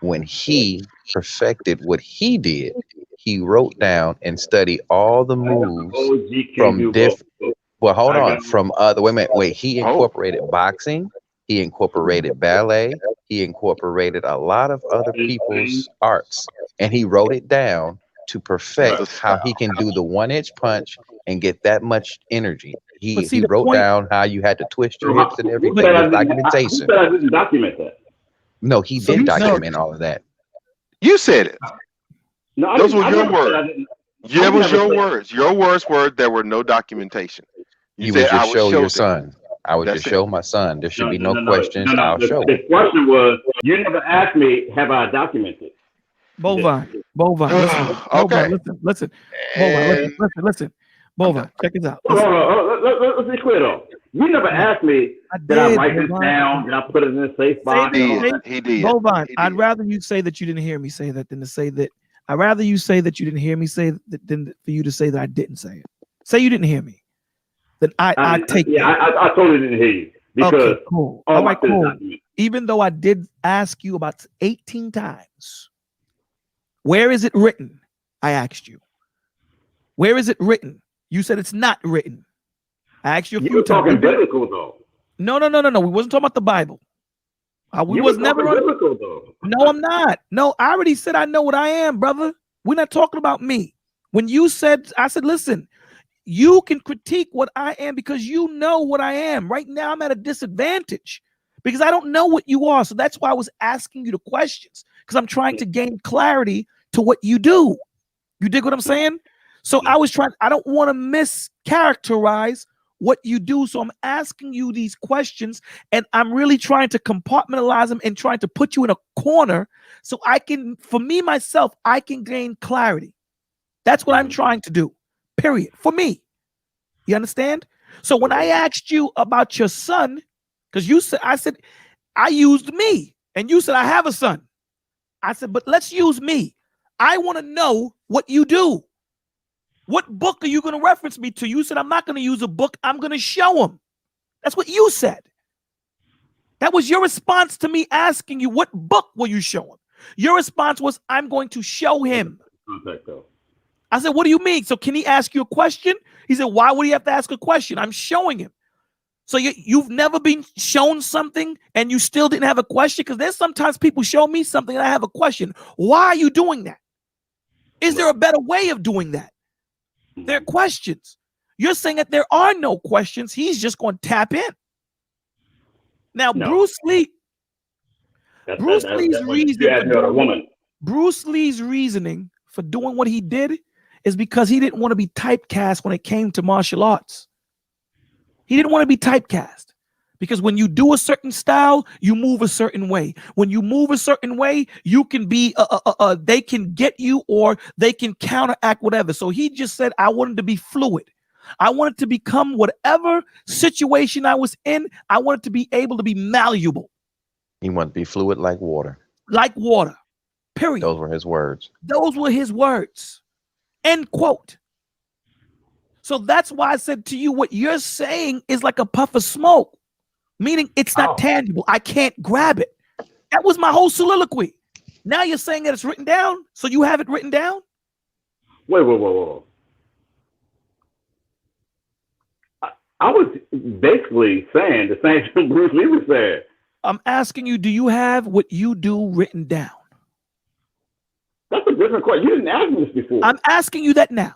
when he perfected what he did, he wrote down and studied all the moves from different. Well, hold on. From other women. Wait, he incorporated boxing. He incorporated ballet. He incorporated a lot of other people's arts, and he wrote it down to perfect how he can do the 1-inch punch and get that much energy. He wrote down how you had to twist your hips and everything. With documentation. I didn't document that. No, he did document all of that. You said it. No, those were your words. Yeah, it was your words. Your words were there were no documentation. You would just show your son. I would just show my son. There should be no questions. I'll show him. The question was, you never asked me, have I documented? Bovine, listen. Okay. Listen. Bovine, Bovine, check this out. Let's be clear though. You never asked me, did I write this down? Did I put it in a safe box? He did. Bovine, I'd rather you say that you didn't hear me say that than to say that. I'd rather you say that you didn't hear me say that than for you to say that I didn't say it. Say you didn't hear me. Then I take yeah, I totally didn't hear you. Because okay, cool. All right, cool. Even though I did ask you about 18 times, where is it written? I asked you. Where is it written? You said it's not written. I asked you a few times. You were talking biblical though. No. We wasn't talking about the Bible. We was never biblical though. No, I'm not. No, I already said I know what I am, brother. We're not talking about me. When you said, I said, listen, you can critique what I am because you know what I am. Right now, I'm at a disadvantage because I don't know what you are. So that's why I was asking you the questions, because I'm trying to gain clarity to what you do. You dig what I'm saying? So I don't want to mischaracterize what you do. So I'm asking you these questions, and I'm really trying to compartmentalize them and trying to put you in a corner so I can, for me, myself, I can gain clarity. That's what I'm trying to do, period, for me. You understand? So when I asked you about your son, because I said, I used me, and you said, I have a son. I said, but let's use me. I want to know what you do. What book are you going to reference me to? You said, I'm not going to use a book. I'm going to show him. That's what you said. That was your response to me asking you, what book will you show him? Your response was, I'm going to show him. I said, what do you mean? So can he ask you a question? He said, why would he have to ask a question? I'm showing him. So you've never been shown something and you still didn't have a question? Because there's sometimes people show me something and I have a question. Why are you doing that? Is there a better way of doing that? There are questions. You're saying that there are no questions. He's just going to tap in. Now, no. Bruce Lee's reasoning for doing what he did is because he didn't want to be typecast when it came to martial arts. He didn't want to be typecast because when you do a certain style, you move a certain way. When you move a certain way, you can be, they can get you or they can counteract whatever. So he just said, I wanted to be fluid. I wanted to become whatever situation I was in. I wanted to be able to be malleable. He wanted to be fluid like water. Like water, period. Those were his words. Those were his words. End quote. So that's why I said to you, what you're saying is like a puff of smoke, meaning it's not tangible. I can't grab it. That was my whole soliloquy. Now you're saying that it's written down, so you have it written down? Wait. I was basically saying the same thing Bruce Lee was saying. I'm asking you, do you have what you do written down? That's a different question. You didn't ask me this before. I'm asking you that now.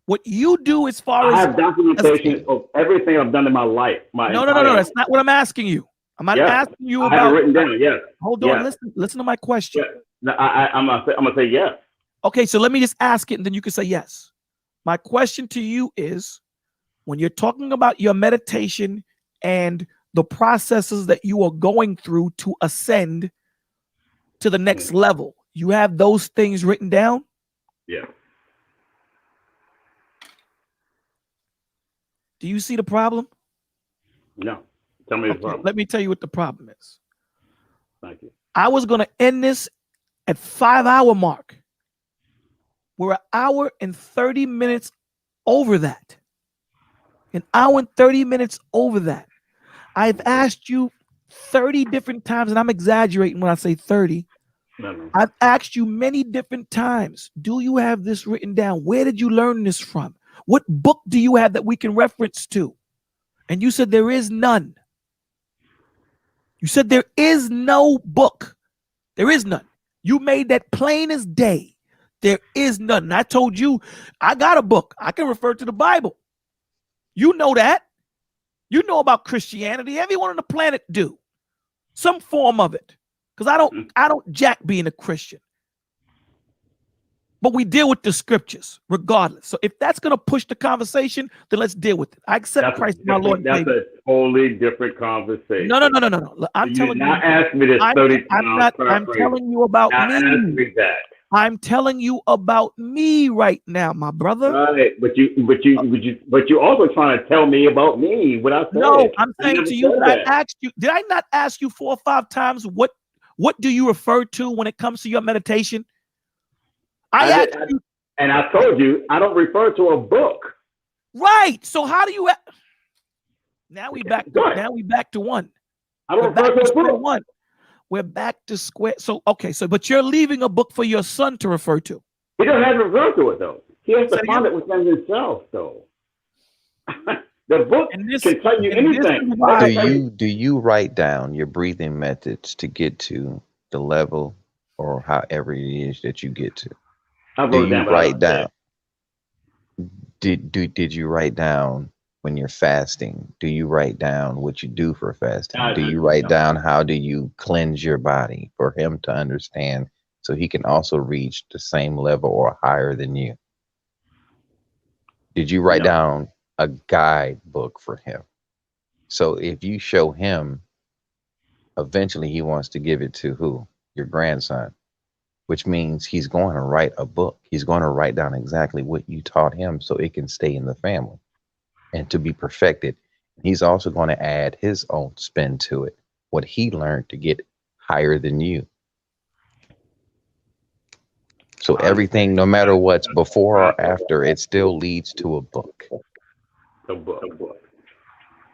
What you do as far as... I have documentation of everything I've done in my life. No. That's not what I'm asking you. I'm not asking you about... I have it written down, yes. Hold on, listen to my question. Yes. No, I'm going to say yes. Okay, so let me just ask it and then you can say yes. My question to you is, when you're talking about your meditation and the processes that you are going through to ascend to the next level, you have those things written down? Yeah. Do you see the problem? No. Tell me the problem. Let me tell you what the problem is. Thank you. I was going to end this at 5-hour mark. We're an hour and 30 minutes over that. An hour and 30 minutes over that. I've asked you 30 different times, and I'm exaggerating when I say 30. No. I've asked you many different times, do you have this written down? Where did you learn this from? What book do you have that we can reference to? And you said there is none. You said there is no book. There is none. You made that plain as day. There is none. And I told you, I got a book. I can refer to the Bible. You know that. You know about Christianity. Everyone on the planet do. Some form of it. Because I don't jack being a Christian. But we deal with the scriptures regardless. So if that's going to push the conversation, then let's deal with it. I accept Christ as my Lord and Savior. That's a totally different conversation. No. I'm telling you. Ask me this 30 times. I'm telling you about me. Ask me that. I'm telling you about me right now, my brother. Right, but you also trying to tell me about me. What I said. No, I'm saying to you that I asked you. Did I not ask you 4 or 5 times what do you refer to when it comes to your meditation? I told you I don't refer to a book. Right. So how do you? Now we back to one. I don't refer to a book. One. We're back to square. So okay. So but you're leaving a book for your son to refer to. He doesn't have to refer to it though. He has to find it within himself though. The book can tell you anything. Do you write down your breathing methods to get to the level or however it is that you get to? Do you write down? Did you write down when you're fasting? Do you write down what you do for fasting? I Do do. you write down how do you cleanse your body for him to understand so he can also reach the same level or higher than you? Did you write No. down a guidebook for him? So if you show him, eventually he wants to give it to who? Your grandson, which means he's going to write a book. He's going to write down exactly what you taught him so it can stay in the family and to be perfected. He's also going to add his own spin to it, what he learned to get higher than you. So everything, no matter what's before or after, it still leads to a book. A book.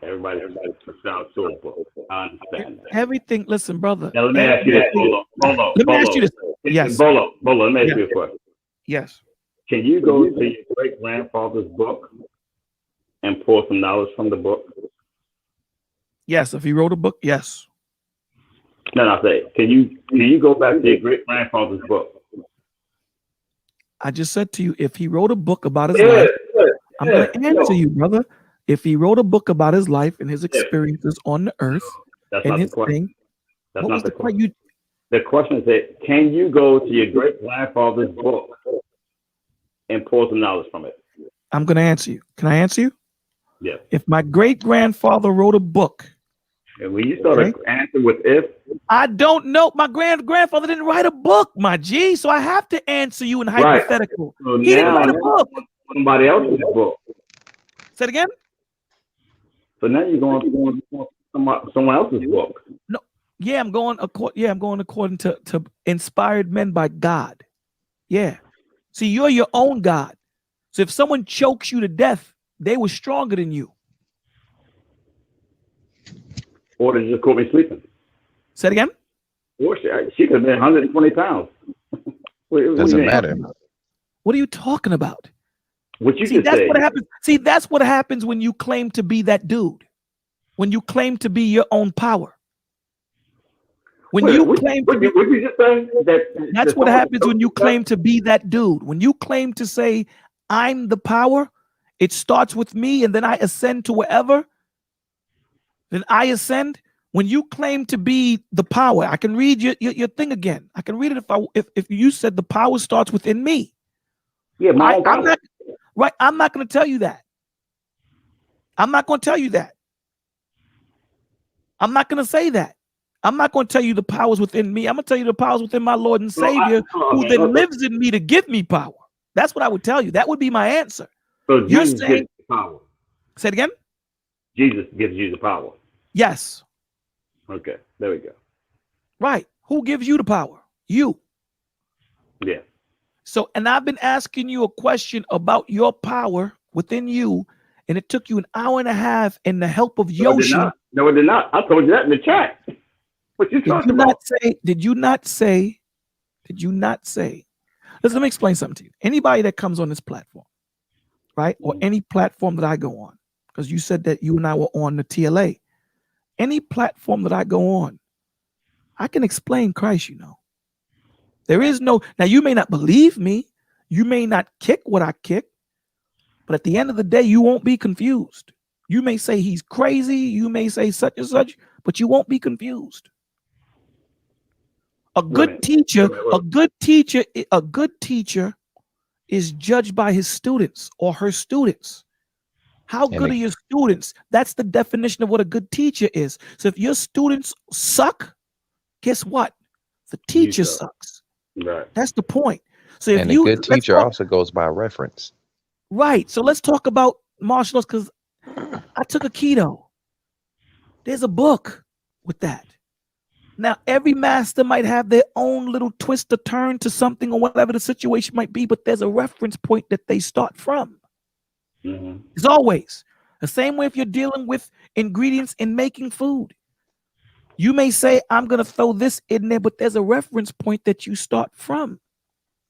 Everybody puts out to a book. I understand that. Everything. Listen, brother. Now let me ask you this. Bolo. Let me ask you this. Yes. Bolo, let me ask you a question. Yes. Can you go to your great grandfather's book and pull some knowledge from the book? Yes. If he wrote a book, yes. No, I say, can you go back to your great grandfather's book? I just said to you, if he wrote a book about his life, I'm going to answer you, brother. If he wrote a book about his life and his experiences on the earth and his thing, That's what not was the the question. question? The question is that, can you go to your great grandfather's book and pull some knowledge from it? I'm going to answer you. Can I answer you? Yes. If my great grandfather wrote a book, And when you start to answer with if, I don't know. My grandfather didn't write a book, my G. So I have to answer you in hypothetical. So He didn't now write a book. somebody else's book. Say it again. So now you're going to someone else's book. No. Yeah, I'm going according to inspired men by God. Yeah. See, you're your own God. So if someone chokes you to death, they were stronger than you. Or they just caught me sleeping. Say it again. Or she could have been 120 pounds. Doesn't matter. What are you talking about? What you See, just that's said. what happens. See, that's what happens when you claim to be that dude. When you claim to be your own power. When you claim to be, what you just say? that's what happens when you claim to be that dude. When you claim to say, I'm the power, it starts with me and then I ascend to wherever. Then I ascend. When you claim to be the power, I can read your thing again. I can read it if you said the power starts within me. Yeah, I'm not right. I'm not going to tell you that. I'm not going to tell you that. I'm not going to say that. I'm not going to tell you the powers within me. I'm going to tell you the powers within my Lord and Savior, who then lives in me to give me power. That's what I would tell you. That would be my answer. So Jesus gives the power. Say it again. Jesus gives you the power. Yes. Okay, there we go. Right. Who gives you the power? You. Yeah. So, and I've been asking you a question about your power within you, and it took you an hour and a half and the help of Yoshi. No, it did not. I told you that in the chat. What you talking about? Did you not say? Listen, let me explain something to you. Anybody that comes on this platform, right? Or any platform that I go on, because you said that you and I were on the TLA. Any platform that I go on, I can explain Christ, you know. There is no, now you may not believe me. You may not kick what I kick. But at the end of the day, you won't be confused. You may say he's crazy. You may say such and such, but you won't be confused. A good teacher is judged by his students or her students. How good are your students? That's the definition of what a good teacher is. So if your students suck, guess what? The teacher sucks. Right. That's the point. So if and a good teacher also goes by reference. Right. So let's talk about martial arts because I took a keto. There's a book with that. Now, every master might have their own little twist or turn to something or whatever the situation might be, but there's a reference point that they start from. Mm-hmm. It's always the same way if you're dealing with ingredients in making food. You may say, I'm going to throw this in there, but there's a reference point that you start from.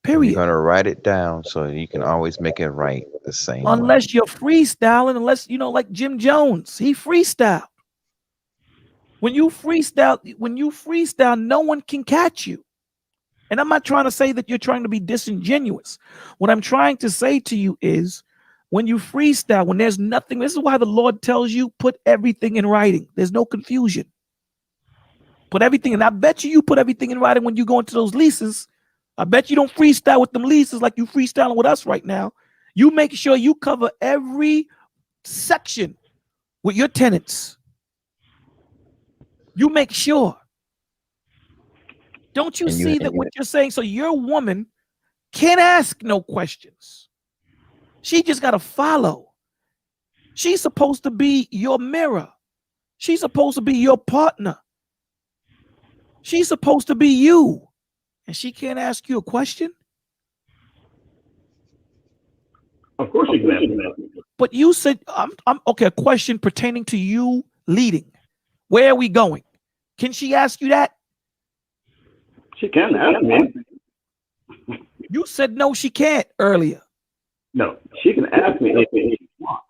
Period. You're going to write it down so you can always make it right the same way. Unless you're freestyling, unless, you know, like Jim Jones, he freestyled. When you freestyle, no one can catch you. And I'm not trying to say that you're trying to be disingenuous. What I'm trying to say to you is When you freestyle, when there's nothing, this is why the Lord tells you put everything in writing. There's no confusion. Put everything, and I bet you put everything in writing when you go into those leases. I bet you don't freestyle with them leases like you freestyling with us right now. You make sure you cover every section with your tenants. You make sure. Don't you see that what you're saying? So your woman can't ask no questions. She just got to follow. She's supposed to be your mirror. She's supposed to be your partner. She's supposed to be you. And she can't ask you a question? Of course she can ask me. But you said, I'm okay, a question pertaining to you leading. Where are we going? Can she ask you that? She can ask me. You said no, she can't earlier. No, she can ask me anything she wants.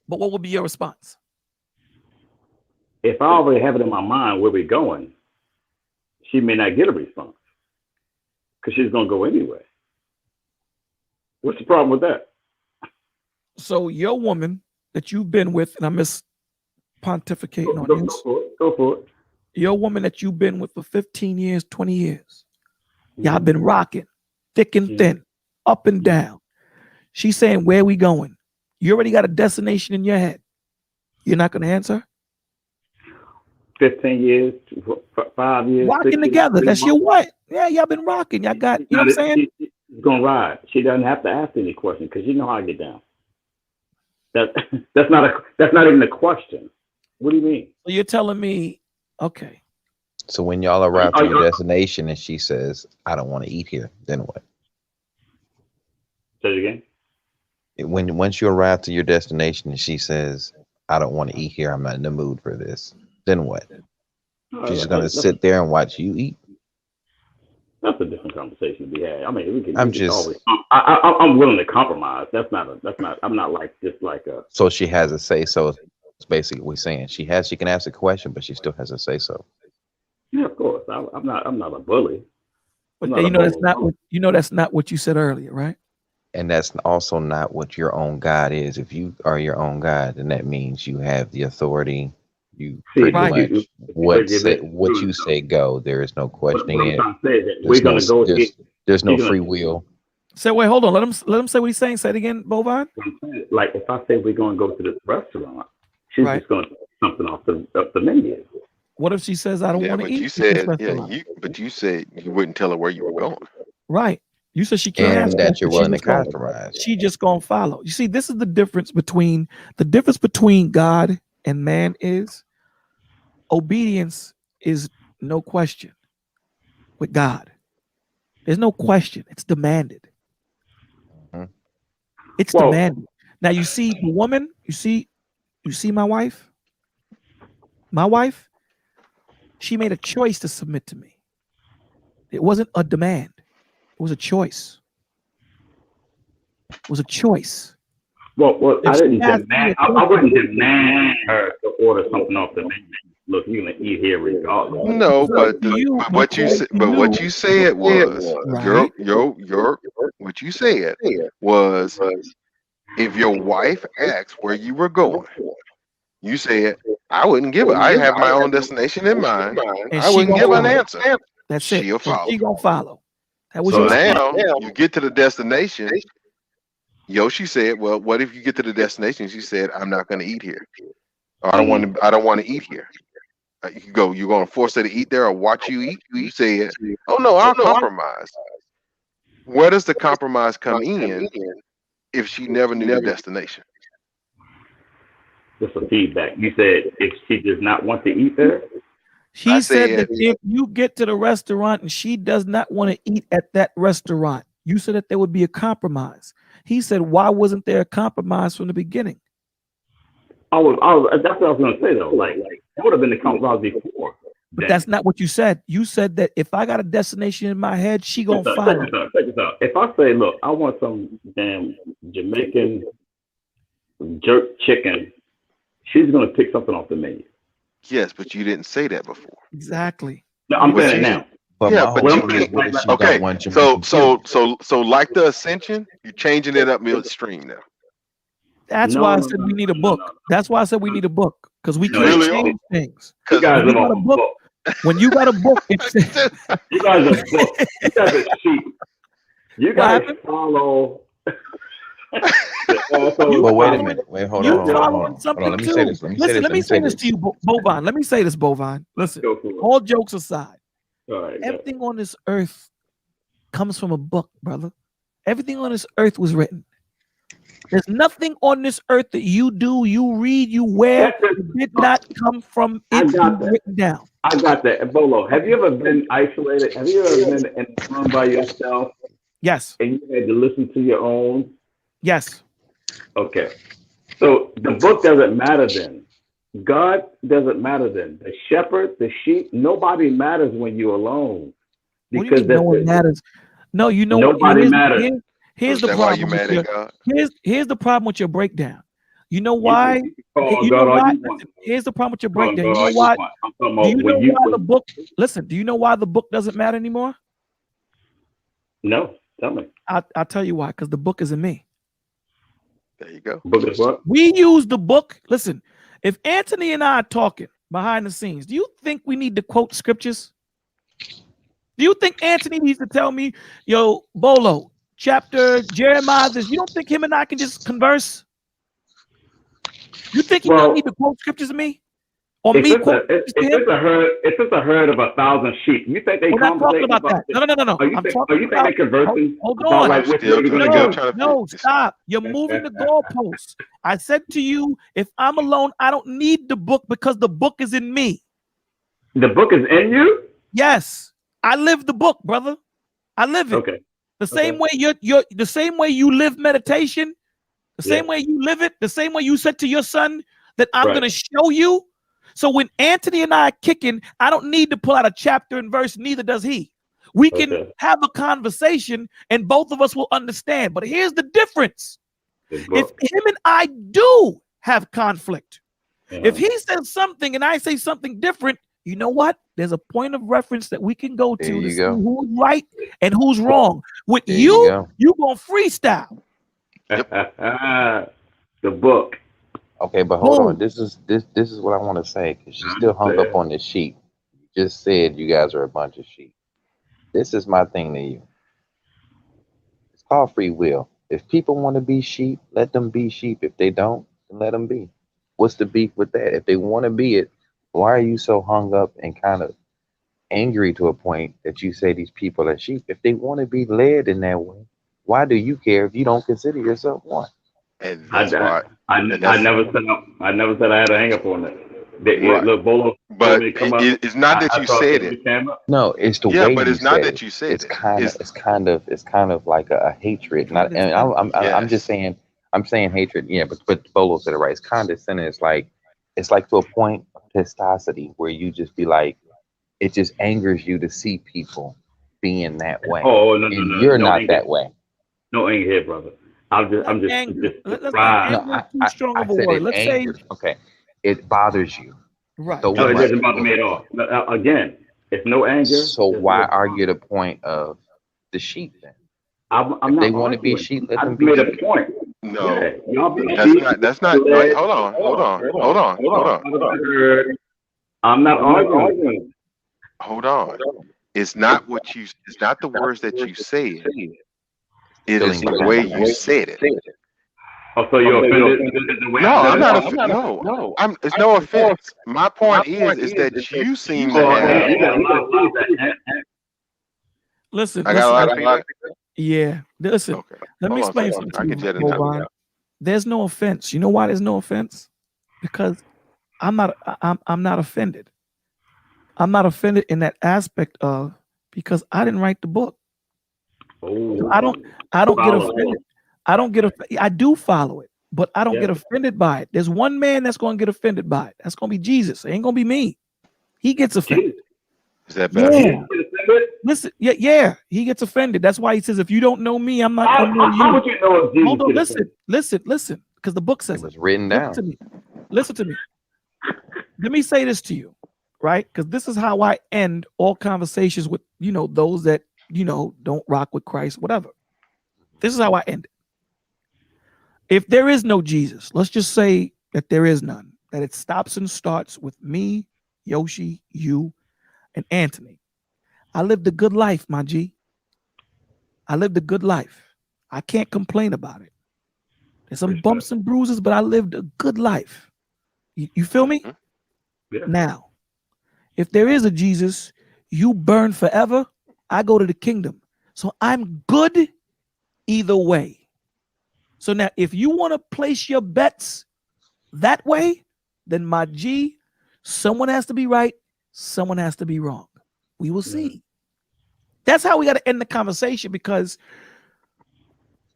But what would be your response? If I already have it in my mind where we're going, she may not get a response because she's going to go anyway. What's the problem with that? So your woman that you've been with, and I'm just pontificating on you. Go for it. Your woman that you've been with for 15 years, 20 years. Y'all been rocking, thick and thin, up and down. She's saying, where are we going? You already got a destination in your head. You're not going to answer? 15 years, 5 years. Rocking together. That's your wife. Yeah, y'all been rocking. Y'all got, you know what I'm saying? She's going to ride. She doesn't have to ask any questions because you know how I get down. That's not even a question. What do you mean? So you're telling me, okay. So when y'all arrive to your destination and she says, I don't want to eat here, then what? Say it again. Once you arrive to your destination and she says, I don't want to eat here, I'm not in the mood for this, then what? She's just gonna sit there and watch you eat? That's a different conversation to be had. I mean, we can. I'm willing to compromise. I'm not like just like a. So she has a say so. It's basically what we're saying. She can ask a question, but she still has a say so. Yeah, of course. I'm not a bully. But that's not what you said earlier, right? And that's also not what your own God is. If you are your own God, then that means you have the authority. You pretty much what you say go. There is no questioning it. There's no free will. So wait, hold on. Let him say what he's saying. Say it again, Bovine. Like if I say we're going to go to this restaurant, she's just going to take something off the menu. What if she says I don't want to eat? But you said you wouldn't tell her where you were going. Right. You said she can't ask that you're willing to compromise. She just gonna follow. You see, this is the difference between God and man is obedience is no question with God. There's no question. It's demanded. Mm-hmm. It's demanded. Now you see the woman, you see my wife? My wife, she made a choice to submit to me. It wasn't a demand. It was a choice. It was a choice. Well, I didn't demand. I wouldn't demand her to order something off the menu. Look, you're gonna eat here regardless. No, but what you said was what you said was if your wife asks where you were going, you said I wouldn't give her. I have my own destination in mind. I wouldn't give her an answer. That's it. She'll follow. She gonna follow. So now you get to the destination. Yoshi said, "Well, what if you get to the destination?" She said, "I'm not going to eat here. Or I don't want to eat here." You go. You're going to force her to eat there or watch you eat. You said, "Oh no, I'll compromise." Where does the compromise come in if she never knew the destination? Just a feedback. You said if she does not want to eat there. She said that if you get to the restaurant and she does not want to eat at that restaurant, you said that there would be a compromise. He said, why wasn't there a compromise from the beginning? That's what I was going to say, though. Like it would have been the compromise before. But that's not what you said. You said that if I got a destination in my head, she going to follow. Check this out. If I say, look, I want some damn Jamaican jerk chicken, she's going to pick something off the menu. Yes, but you didn't say that before. Exactly. No, I'm saying now. Okay. So like the Ascension, you're changing it up midstream now. That's why I said we need a book. That's why I said we need a book, because we can't Really? change things. You guys When you are got a book, when you got a book, it's You guys are book. You guys are sheep. You guys happened? follow. Well, wait a minute. Wait, hold on, You hold on, hold following on. Hold something on. Let me too. say this. Let me say Listen, this. let me say this to you, Bovine. Let me say this, Bovine. Listen, Go for it. all jokes aside, All right, everything on this earth comes from a book, brother. Everything on this earth was written. There's nothing on this earth that you do, you read, you wear, that did not come from it being written down. I got that. Bolo, have you ever been isolated? Have you ever been in a room by yourself? Yes. And you had to listen to your own? Yes. Okay. So the book doesn't matter then. God doesn't matter then. The shepherd, the sheep, nobody matters when you're alone. What do you mean no one matters? No, you know what? Nobody matters. Here's Is the that why problem. you mad at God? Here's the problem with your breakdown. You know why? You call You God know all why? you want. Listen, here's the problem with your Call breakdown. God You all know you why? want. I'm talking Do about you know when you why the book? Listen, do you know why the book doesn't matter anymore? No, tell me. I'll tell you why. Because the book is in me. There you go. Book is what? We use the book. Listen, if Anthony and I are talking behind the scenes, do you think we need to quote scriptures? Do you think Anthony needs to tell me, yo, Bolo, chapter Jeremiah, this? You don't think him and I can just converse? You think he don't need to quote scriptures to me? Or If me it's quote a scriptures to him? if it's a herd of 1,000 sheep, you think they We're not talking conversate about that. No. Are you I'm think talking they about. conversing Hold about on. like which way you're gonna go? No, stop. You're moving the goalposts. I said to you, if I'm alone, I don't need the book because the book is in me. The book is in you? Yes, I live the book, brother. I live it. Okay. The same way you're the same way you live meditation, the same way you live it, the same way you said to your son that I'm gonna show you. So when Anthony and I are kicking, I don't need to pull out a chapter and verse, neither does he. We can have a conversation and both of us will understand. But here's the difference. If him and I do have conflict, if he says something and I say something different, you know what? There's a point of reference that we can go to see who's right and who's wrong. With you gonna freestyle. The book. Okay, but hold on. This is what I want to say, because she's still hung up on the sheep. You just said you guys are a bunch of sheep. This is my thing to you. It's called free will. If people want to be sheep, let them be sheep. If they don't, then let them be. What's the beef with that? If they want to be it, why are you so hung up and kind of angry to a point that you say these people are sheep? If they want to be led in that way, why do you care if you don't consider yourself one? And that's why. I never said I had a hang up on it. Look, Bolo, but it's not that you said it. No, it's the way. But you it's not said that it. you said it's it. kind of like a hatred. Not, and I'm just saying. I'm saying hatred. Yeah, but Bolo said it right. It's condescending. It's like to a point of testosity where you just be like, it just angers you to see people being that way. Oh no, and you're no, not that way. No anger here, brother. I'm just surprised. No, I said it angers. Okay, it bothers you. Right. So No, it doesn't bother me at all. Again, it's no anger. So why argue the point of the sheep then? If they want to be sheep, let them be. I made a point. No, yeah, that's not. Wait, hold on. I'm not arguing. Hold on. It's not the words that you said. It is the way you said it. Oh, so you're offended? No, I'm not offended. No, it's no offense. My point is that you seem to have. Listen, I got a lot of feedback. Yeah, listen. Okay. Let me explain something to you, Bovine. There's no offense. You know why there's no offense? Because I'm not offended. I'm not offended in that aspect of because I didn't write the book. So I don't get offended. I do follow it, but I don't get offended by it. There's one man that's going to get offended by it. That's going to be Jesus. It ain't going to be me. He gets offended. Is that better? Yeah. Listen, yeah, he gets offended. That's why he says, if you don't know me, I'm not going to know you. How would you know if Jesus Hold on, listen, because the book says it was written down. Listen to me. Let me say this to you, right? Because this is how I end all conversations with, those that, don't rock with Christ, whatever. This is how I end it. If there is no Jesus, let's just say that there is none, that it stops and starts with me, Yoshi, you, and Anthony. I lived a good life, my G. I lived a good life. I can't complain about it. There's some bumps and bruises, but I lived a good life. You feel me? Yeah. Now, if there is a Jesus, you burn forever, I go to the kingdom. So I'm good either way. So now, if you want to place your bets that way, then my G, someone has to be right, someone has to be wrong. We will see. That's how we got to end the conversation, because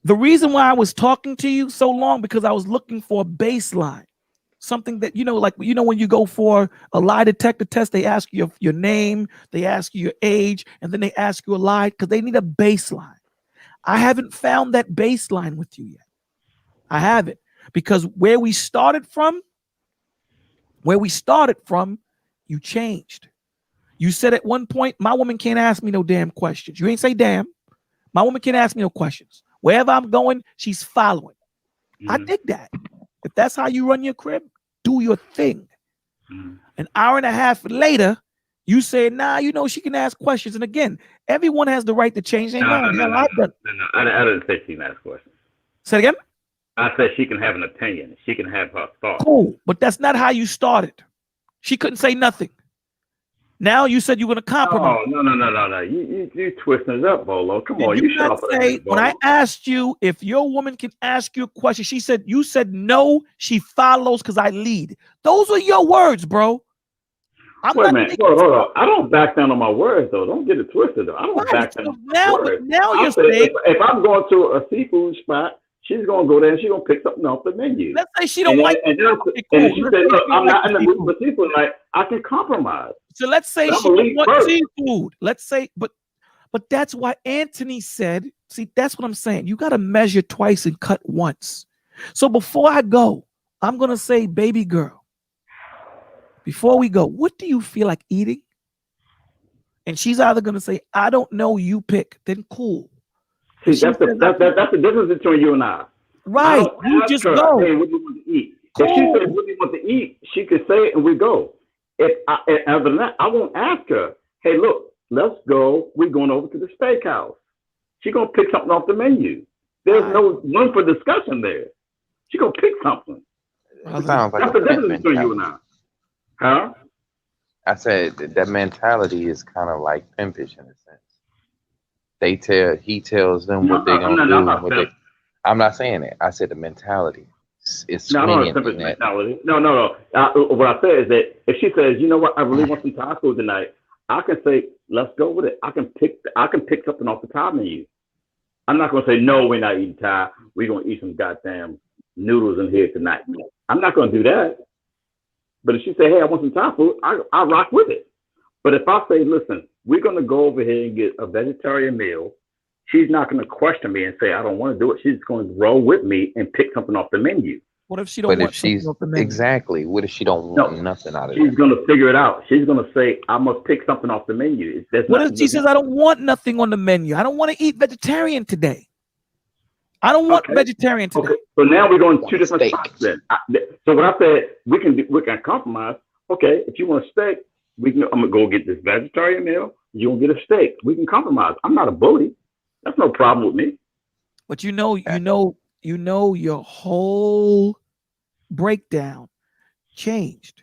the reason why I was talking to you so long, because I was looking for a baseline, something that, like, when you go for a lie detector test, they ask you your name, they ask you your age, and then they ask you a lie because they need a baseline. I haven't found that baseline with you yet. I haven't, because where we started from, you changed. You said at one point, my woman can't ask me no damn questions. You ain't say damn. My woman can't ask me no questions. Wherever I'm going, she's following. I dig that. If that's how you run your crib, do your thing. An hour and a half later, you say, nah, she can ask questions. And again, everyone has the right to change their mind. No, I didn't say she can ask questions. Say it again? I said she can have an opinion. She can have her thoughts. Cool, but that's not how you started. She couldn't say nothing. Now you said you're going to compromise. Oh, no. You twisting it up, Bolo. Come on, you shut up. When I asked you if your woman can ask you a question, you said no, she follows because I lead. Those are your words, bro. Wait a minute. Hold on. I don't back down on my words, though. Don't get it twisted, though. I don't back down on my words. Now you're saying, if I'm going to a seafood spot, she's going to go there and she's going to pick something off the menu. Let's say she don't like it. And she said, look, I'm not in the mood for seafood. Like, I can compromise. So let's say she don't want seafood. Let's say, but that's why Anthony said, see, that's what I'm saying. You got to measure twice and cut once. So before I go, I'm going to say, baby girl, before we go, what do you feel like eating? And she's either going to say, I don't know, you pick. Then cool. See, that's the difference between you and I. Right. You just go. Hey, what do you want to eat? Cool. If she says, what do you want to eat? She could say it and we go. Other than that, I won't ask her, hey, look, let's go. We're going over to the steakhouse. She's going to pick something off the menu. There's no room for discussion there. She's going to pick something. Sounds like that's the difference between you and I. Huh? I said that mentality is kind of like pimpish in a sense. He tells them what they're going to do. I'm not saying it. I said the mentality. It's mentality. No. What I said is that if she says, you know what, I really want some Thai food tonight, I can say, let's go with it. I can pick something off the Thai menu. I'm not going to say, no, we're not eating Thai. We're going to eat some goddamn noodles in here tonight. I'm not going to do that. But if she say, hey, I want some Thai food, I rock with it. But if I say, listen, we're going to go over here and get a vegetarian meal, she's not going to question me and say, I don't want to do it. She's going to roll with me and pick something off the menu. What if she don't want something off the menu? Exactly. What if she don't want nothing out of it? She's going to figure it out. She's going to say, I must pick something off the menu. What if she says, I don't want nothing on the menu? I don't want to eat vegetarian today. I don't want vegetarian today. Okay. So now we're going two different spots then. So what I said, we can compromise. Okay, if you want a steak, I'm gonna go get this vegetarian meal. You're gonna get a steak. We can compromise. I'm not a bully. That's no problem with me. But you know your whole breakdown changed.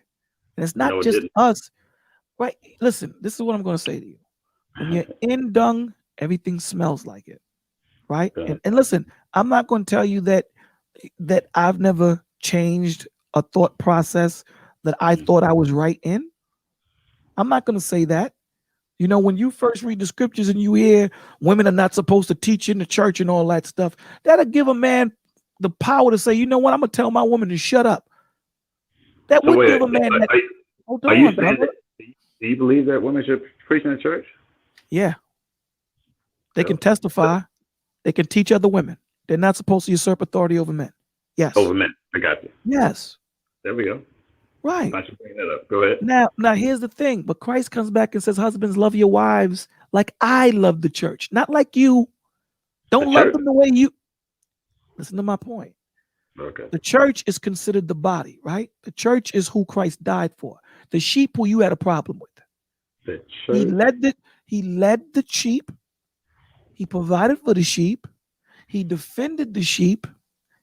And it's not just us. Right. Listen, this is what I'm gonna say to you. When you're in dung, everything smells like it. Right. And listen, I'm not going to tell you that I've never changed a thought process that I thought I was right in. I'm not going to say that. When you first read the scriptures and you hear women are not supposed to teach in the church and all that stuff, that'll give a man the power to say, you know what, I'm going to tell my woman to shut up. That would give a man that. Hold on, brother. Do you believe that women should preach in the church? Yeah. They can testify. They can teach other women. They're not supposed to usurp authority over men. Yes. Over men. I got you. Yes. There we go. Right. I should bring that up. Go ahead. Now here's the thing. But Christ comes back and says, husbands, love your wives like I love the church, not like you. Don't love them the way you. Listen to my point. Okay. The church is considered the body, right? The church is who Christ died for. The sheep who you had a problem with. The He church. led the sheep. He provided for the sheep. He defended the sheep.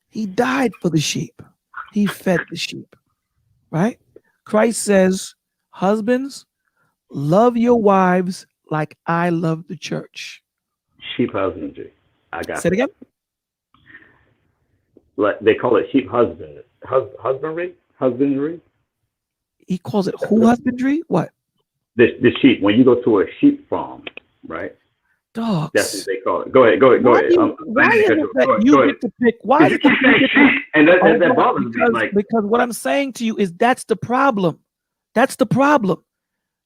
He died for the sheep. He fed the sheep, right? Christ says, husbands, love your wives like I love the church. Sheep husbandry. I got Say it that. again. Like they call it sheep husbandry. Husbandry. He calls it who husbandry? What? The sheep. When you go to a sheep farm, right? Dogs. That's what they call it. Go ahead. Go ahead. Why is it that you get to pick? Why is it that you get to, and that bothers me. Like, because what I'm saying to you is that's the problem. That's the problem.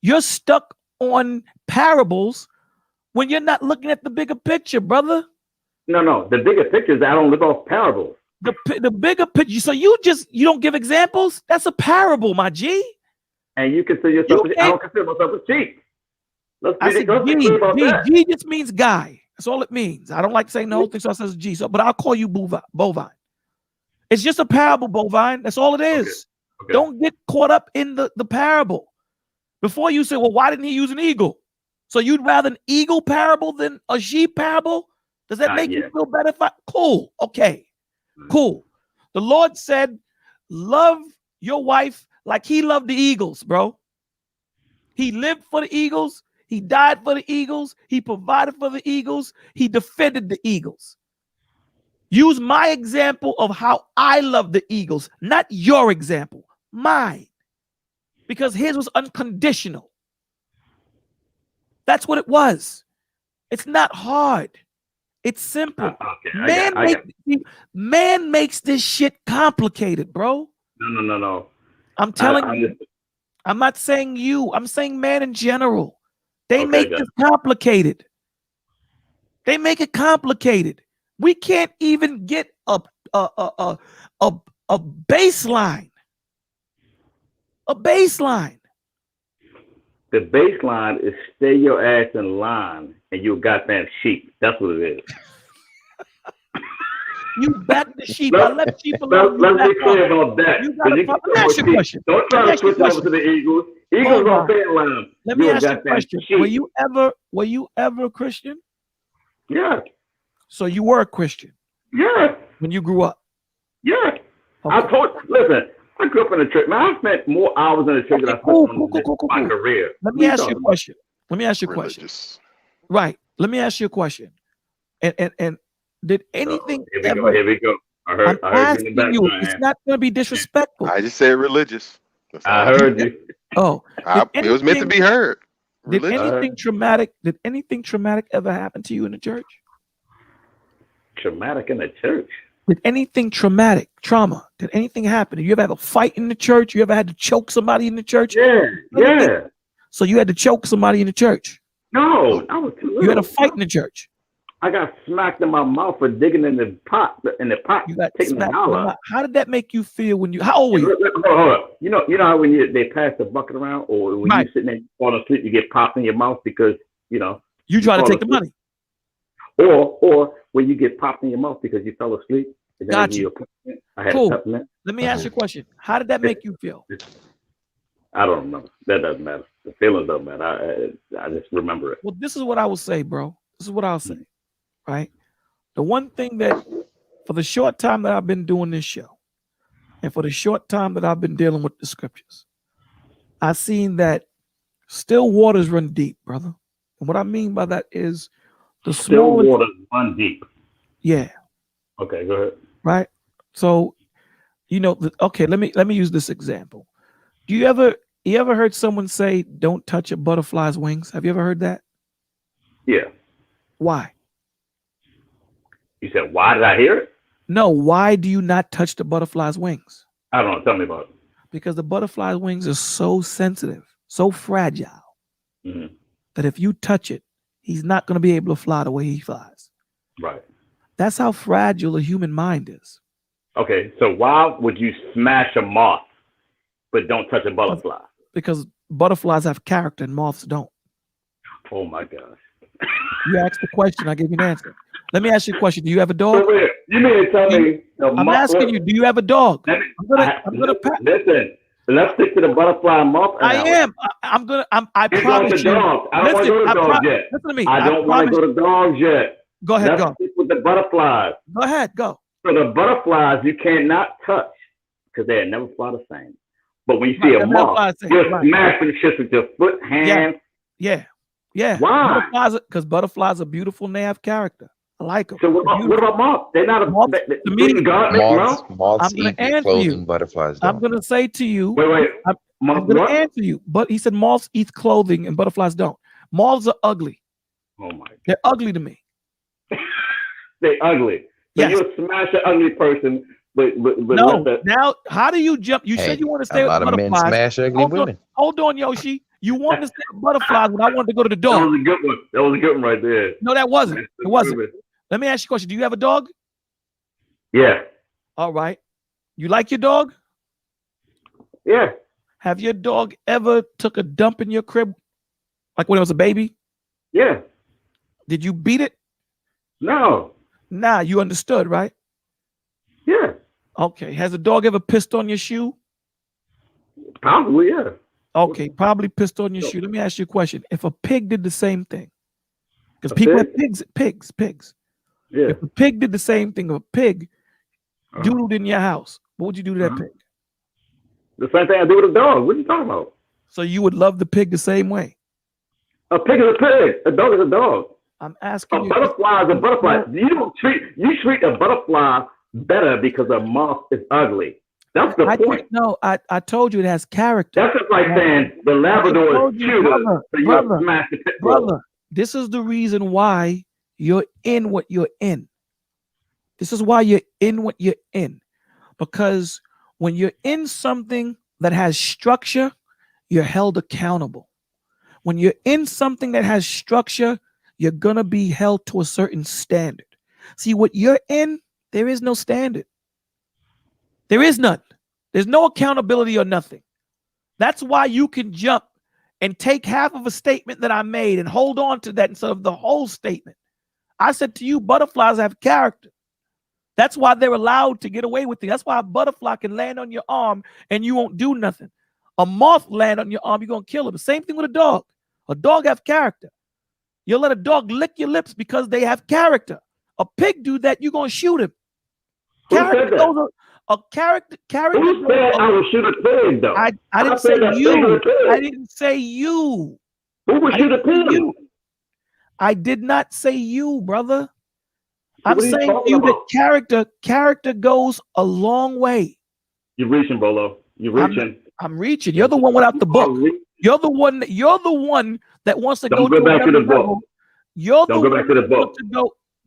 You're stuck on parables when you're not looking at the bigger picture, brother. No. The bigger picture is I don't live off parables. The bigger picture. So you don't give examples. That's a parable, my G. And you consider yourself. I don't consider myself a sheep. I said G just means guy. That's all it means. I don't like saying the whole thing, so I says G. So, but I'll call you bovine. It's just a parable, bovine. That's all it is. Okay. Don't get caught up in the parable. Before you say, well, why didn't he use an eagle? So you'd rather an eagle parable than a sheep parable? Does that make you feel better? Cool. Okay. Cool. The Lord said, love your wife like he loved the eagles, bro. He lived for the eagles. He died for the eagles. He provided for the eagles. He defended the eagles. Use my example of how I love the eagles, not your example, mine. Because his was unconditional. That's what it was. It's not hard. It's simple. Man makes this shit complicated, bro. No. I'm telling you. I'm not saying you. I'm saying man in general. They make this complicated. They make it complicated. We can't even get a baseline. A baseline. The baseline is stay your ass in line and you goddamn sheep. That's what it is. You back the sheep. I left sheep alone. Let's be clear about that. Let me ask you a question. Don't try to switch over to the Eagles. Eagles on their line. Let me ask you a question. Were you ever a Christian? Yeah. So you were a Christian? Yeah. When you grew up? Yeah. Okay. Listen, I grew up in the church. Man, I spent more hours in the church than I spent on my career. Let me ask you a question. Right. Let me ask you a question. And did anything ever? Here we go. I heard you in the background. It's not going to be disrespectful. I just said religious. I heard you. Oh, it was meant to be heard. Did anything traumatic ever happen to you in the church? Traumatic in the church? Did anything trauma? Did anything happen? Did you ever have a fight in the church? You ever had to choke somebody in the church? Yeah. So you had to choke somebody in the church? No, I was too little. You had a fight in the church? I got smacked in my mouth for digging in the pot. You got taking smacked in the mouth. How did that make you feel when you? How old were you? Hold up. You know how when they pass the bucket around, or when you're sitting there falling asleep, you get popped in your mouth because you try to take the money. Or when you get popped in your mouth because you fell asleep. Got you. Cool. Let me ask you a question. How did that make you feel? I don't remember. That doesn't matter. The feelings don't matter. I just remember it. Well, this is what I will say, bro. This is what I'll say. Right? The one thing that for the short time that I've been doing this show, and for the short time that I've been dealing with the scriptures, I've seen that still waters run deep, brother. And what I mean by that is the still waters run deep. Yeah. Okay, go ahead. Right. So, okay, let me use this example. Do you ever heard someone say, "Don't touch a butterfly's wings"? Have you ever heard that? Yeah. Why? You said, why did I hear it? No, why do you not touch the butterfly's wings? I don't know. Tell me about it. Because the butterfly's wings are so sensitive, so fragile, that if you touch it, he's not going to be able to fly the way he flies. Right. That's how fragile a human mind is. Okay, so why would you smash a moth, but don't touch a butterfly? Because butterflies have character and moths don't. Oh my gosh. You asked the question, I gave you an answer. Let me ask you a question. Do you have a dog? You mean to tell me I'm asking you, do you have a dog? Listen. Let's stick to the butterfly moth analogy. I promise you. Dogs. I don't want to go to dogs yet. Listen to me. I don't want to go to dogs yet. Go ahead, Let's stick with the butterflies. Go ahead, go. So the butterflies you cannot touch because they never fly the same. But when you see a moth, you're smashing shit with your foot, hands. Yeah. Why? Because butterflies are beautiful and they have character. I like them. So what about moths? They're not a moth. To me, moths eat your clothing. Butterflies don't. I'm gonna say to you. Wait. I'm gonna answer you. But he said moths eat clothing and butterflies don't. Moths are ugly. Oh my God. They're ugly to me. They're ugly. So you smash an ugly person, but no. Now, how do you jump? You said you want to stay with butterflies. A lot of men smash ugly women. Hold on, Yoshi. You wanted to stay with butterflies, but I wanted to go to the dog. That was a good one. That was a good one right there. No, that wasn't. It wasn't. Let me ask you a question. Do you have a dog? Yeah. All right. You like your dog? Yeah. Have your dog ever took a dump in your crib, like when it was a baby? Yeah. Did you beat it? No. Nah, you understood, right? Yeah. Okay. Has a dog ever pissed on your shoe? Probably, yeah. Okay, probably pissed on your shoe. Let me ask you a question. If a pig did the same thing, because people have pigs. Yeah. If a pig did the same thing, if a pig doodled in your house, what would you do to that pig? The same thing I do with a dog. What are you talking about? So you would love the pig the same way? A pig is a pig. A dog is a dog. I'm asking you. A butterfly is a butterfly. You treat a butterfly better because a moth is ugly. That's the point. No, I told you it has character. That's just like saying the Labrador is cuter. Brother, this is the reason why you're in what you're in. This is why you're in what you're in. Because when you're in something that has structure, you're held accountable. When you're in something that has structure, you're going to be held to a certain standard. See, what you're in, there is no standard. There is none. There's no accountability or nothing. That's why you can jump and take half of a statement that I made and hold on to that instead of the whole statement. I said to you, butterflies have character. That's why they're allowed to get away with it. That's why a butterfly can land on your arm and you won't do nothing. A moth land on your arm, you're going to kill it. The same thing with a dog. A dog have character. You'll let a dog lick your lips because they have character. A pig do that, you're going to shoot him. Character goes character. Who said I would shoot a pig, though? I didn't say you. I didn't say you. Who would shoot a pig? I did not say you, brother. I'm saying to you that character goes a long way. You're reaching, Bolo. You're reaching. I'm reaching. You're the one without the book. You're the one that wants to go back to the book. You're Don't go back to the book.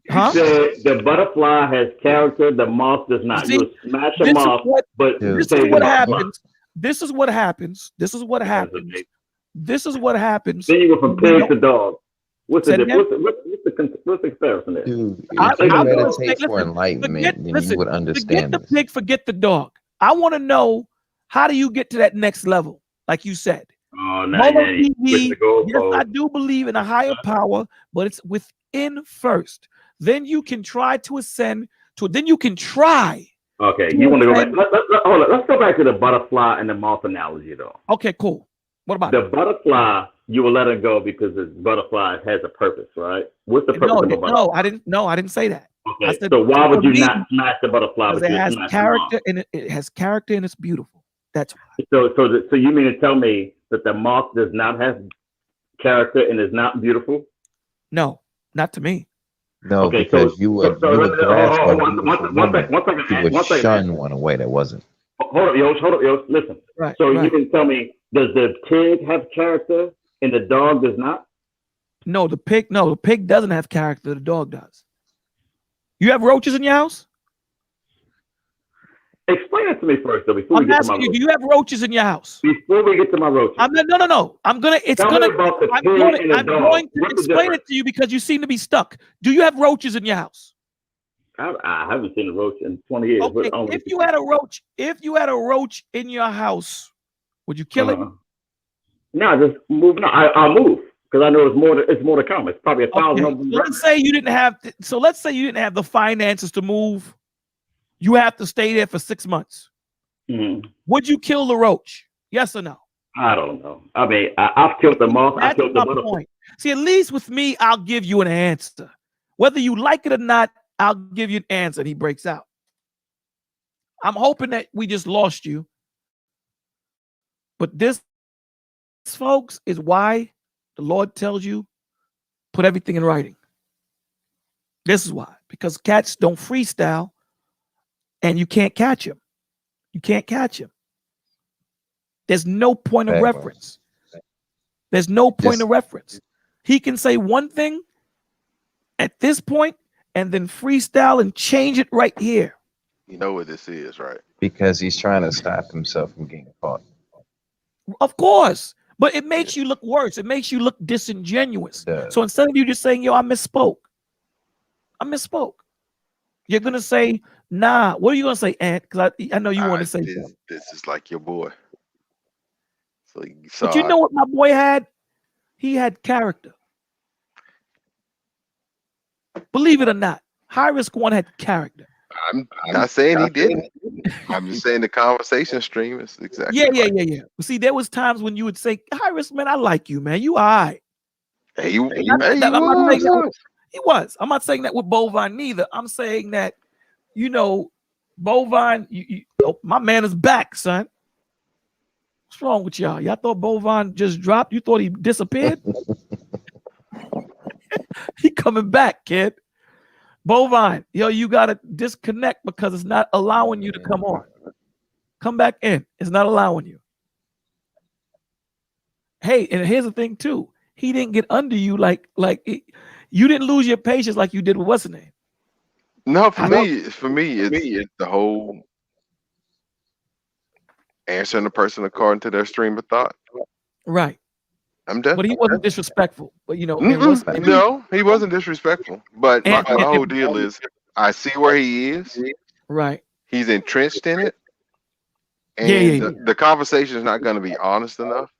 Huh? You said the butterfly has character, the moth does not. You smash a moth, but this is what happens. This is what happens. This is what happens. This is what happens. Then you go from pig to dog. What's the comparison there? Dude, if you meditate for enlightenment, then you would understand. Forget the pig, forget the dog. I want to know, how do you get to that next level? Like you said. Yes, I do believe in a higher power, but it's within first. Then you can try to ascend to. Then you can try. Okay, you want to go back? Hold on. Let's go back to the butterfly and the moth analogy, though. Okay, cool. What about the butterfly? You will let it go because the butterfly has a purpose, right? What's the purpose of a butterfly? No, I didn't say that. Okay, I said, so why would you not smash the butterfly? Because it has character and it has character and it's beautiful. That's why. So you mean to tell me that the moth does not have character and is not beautiful? No, not to me. No, okay, because you would grasp one second. Shun one away that wasn't. Hold up, Yosh. Listen. Right, you can tell me, does the pig have character and the dog does not? No, the pig doesn't have character. The dog does. You have roaches in your house? Explain it to me first, though. Before I'm asking you, do you have roaches in your house? Before we get to my roaches. No. I'm going to explain it to you because you seem to be stuck. Do you have roaches in your house? I haven't seen a roach in 20 years. Okay, if you had a roach in your house, would you kill it? No, just move. No, I'll move. Because I know it's more to come. It's probably 1,000. Okay. So let's say you didn't have. So let's say you didn't have the finances to move. You have to stay there for 6 months. Mm-hmm. Would you kill the roach? Yes or no? I don't know. I mean, I've killed the moth. I've killed the butterfly. Point. See, at least with me, I'll give you an answer. Whether you like it or not, I'll give you an answer. And he breaks out. I'm hoping that we just lost you. But this, folks, is why the Lord tells you, put everything in writing. This is why. Because cats don't freestyle, and you can't catch him. You can't catch him. There's no point of reference. There's no point of reference. He can say one thing at this point and then freestyle and change it right here. You know what this is, right? Because he's trying to stop himself from getting caught. Of course. But it makes you look worse. It makes you look disingenuous. So instead of you just saying, yo, I misspoke. You're going to say, nah. What are you going to say, Ant? Because I know you want to say something. This is like your boy. So but you know what my boy had? He had character. Believe it or not, High Risk One had character. I'm not saying he didn't. I'm just saying the conversation stream is exactly. Yeah. See, there was times when you would say, High Risk, man, I like you, man. You all right. He was. I'm not saying that with Bovine neither. I'm saying that, Bovine, my man is back, son. What's wrong with y'all? Y'all thought Bovine just dropped? You thought he disappeared? He coming back, kid. Bovine, you got to disconnect because it's not allowing you to come on. Come back in. It's not allowing you. Hey, and here's the thing, too. He didn't get under you you didn't lose your patience like you did with what's his name. No, for me, it's the whole answering the person according to their stream of thought. Right. I'm done. But he wasn't disrespectful. But no, he wasn't disrespectful. But my whole deal is, I see where he is. Right. He's entrenched in it, and the conversation is not going to be honest enough.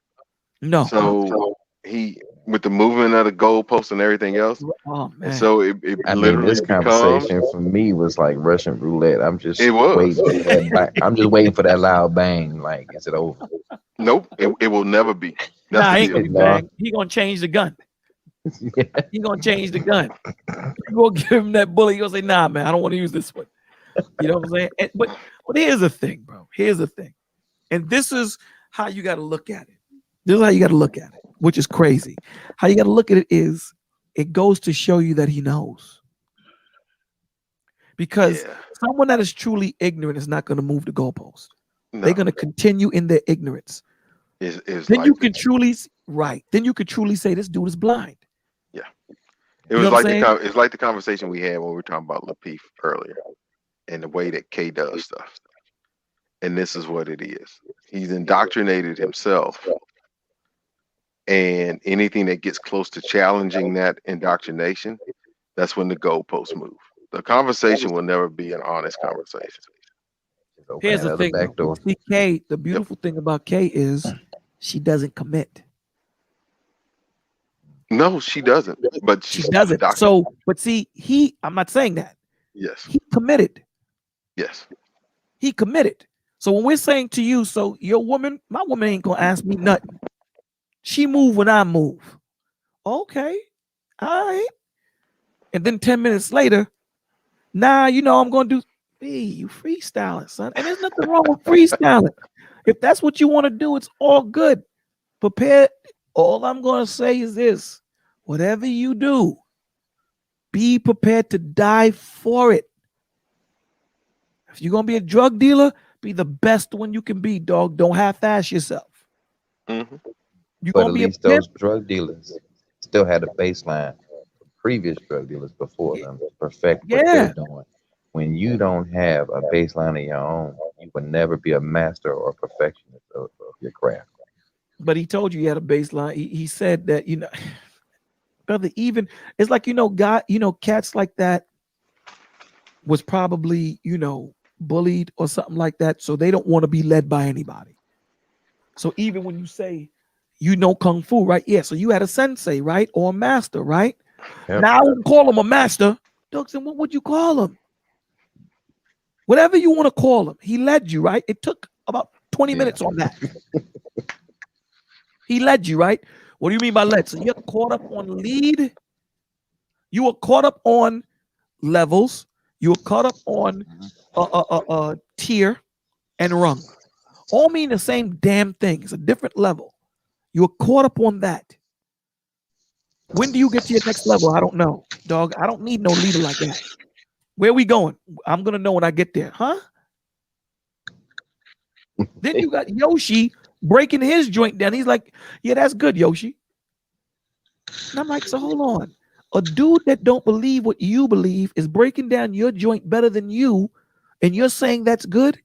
No. So he, with the movement of the goalposts and everything else. Oh man. So it literally this conversation for me was like Russian roulette. I'm just waiting for that loud bang. Like, is it over? Nope. It will never be. Nah, he ain't gonna be bang. He gonna change the gun. He gonna change the gun. You gonna give him that bullet. He gonna say, nah, man, I don't want to use this one. You know what I'm saying? But here's the thing, bro. Here's the thing. And this is how you got to look at it. This is how you got to look at it, which is crazy. How you got to look at it is, it goes to show you that he knows. Because someone that is truly ignorant is not going to move the goalpost. No. They're going to continue in their ignorance. Then you can truly say this dude is blind. Yeah. It's like the conversation we had when we were talking about Lapeef earlier and the way that K does stuff. And this is what it is. He's indoctrinated himself. And anything that gets close to challenging that indoctrination, that's when the goalposts move. The conversation will never be an honest conversation. Here's the thing. See, Kay, the beautiful thing about Kay is she doesn't commit. No, she doesn't. But she doesn't. So, but see, I'm not saying that. Yes. He committed. Yes. He committed. So when we're saying to you, so your woman, my woman ain't gonna ask me nothing. She move when I move. Okay. All right. And then 10 minutes later, I'm gonna do. Hey, you freestyling, son. And there's nothing wrong with freestyling. If that's what you want to do, it's all good. Prepare. All I'm gonna say is this: whatever you do, be prepared to die for it. If you're gonna be a drug dealer, be the best one you can be, dog. Don't half-ass yourself. Mm-hmm. But at least those drug dealers still had a baseline. Previous drug dealers before them perfect what they're doing. When you don't have a baseline of your own, you will never be a master or perfectionist of your craft. But he told you he had a baseline. He said that, brother, even it's like, God, cats like that was probably, bullied or something like that. So they don't want to be led by anybody. So even when you say, You know kung fu, right? Yeah. So you had a sensei, right, or a master, right? Yep. Now I wouldn't call him a master. Doug said, what would you call him? Whatever you want to call him. He led you, right? It took about 20 minutes on that. He led you, right? What do you mean by led? So you're caught up on lead. You were caught up on levels. You were caught up on tier and rung. All mean the same damn thing. It's a different level. You were caught up on that. When do you get to your next level? I don't know, dog. I don't need no leader like that. Where we going? I'm gonna know when I get there, huh? Then you got Yoshi breaking his joint down. He's like, yeah, that's good, Yoshi. And I'm like, so hold on. A dude that don't believe what you believe is breaking down your joint better than you, and you're saying that's good?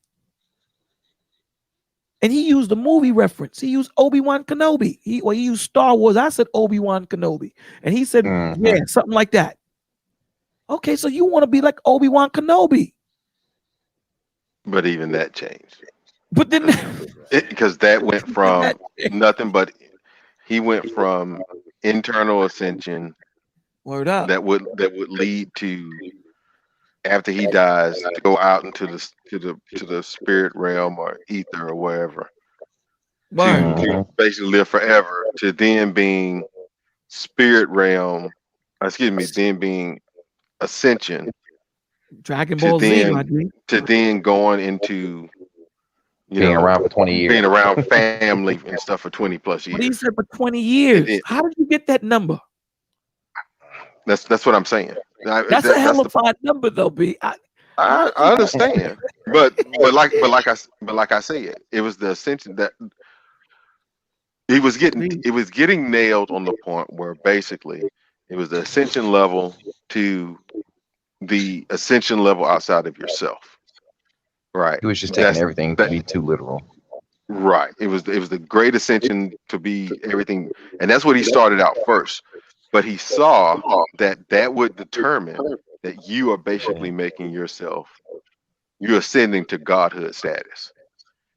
And he used a movie reference. He used Obi-Wan Kenobi. He used Star Wars. I said Obi-Wan Kenobi. And he said, yeah, something like that. Okay, so you want to be like Obi-Wan Kenobi. But even that changed. But then because that went from nothing but he went from internal ascension word up that would lead to, after he dies, to go out into the spirit realm or ether or wherever, to basically live forever, to then being spirit realm, then being ascension, Dragon Ball Z, to then going into being around for 20 years, being around family and stuff for 20 plus years. But he said for 20 years. How did you get that number? That's what I'm saying. That's a hellified number, though, B. I understand, but like I said, it was the ascension that it was getting nailed on the point where basically it was the ascension level to the ascension level outside of yourself. Right. He was just taking everything to be too literal. Right. It was the great ascension to be everything, and that's what he started out first. But he saw that would determine that you are basically making yourself, you're ascending to godhood status.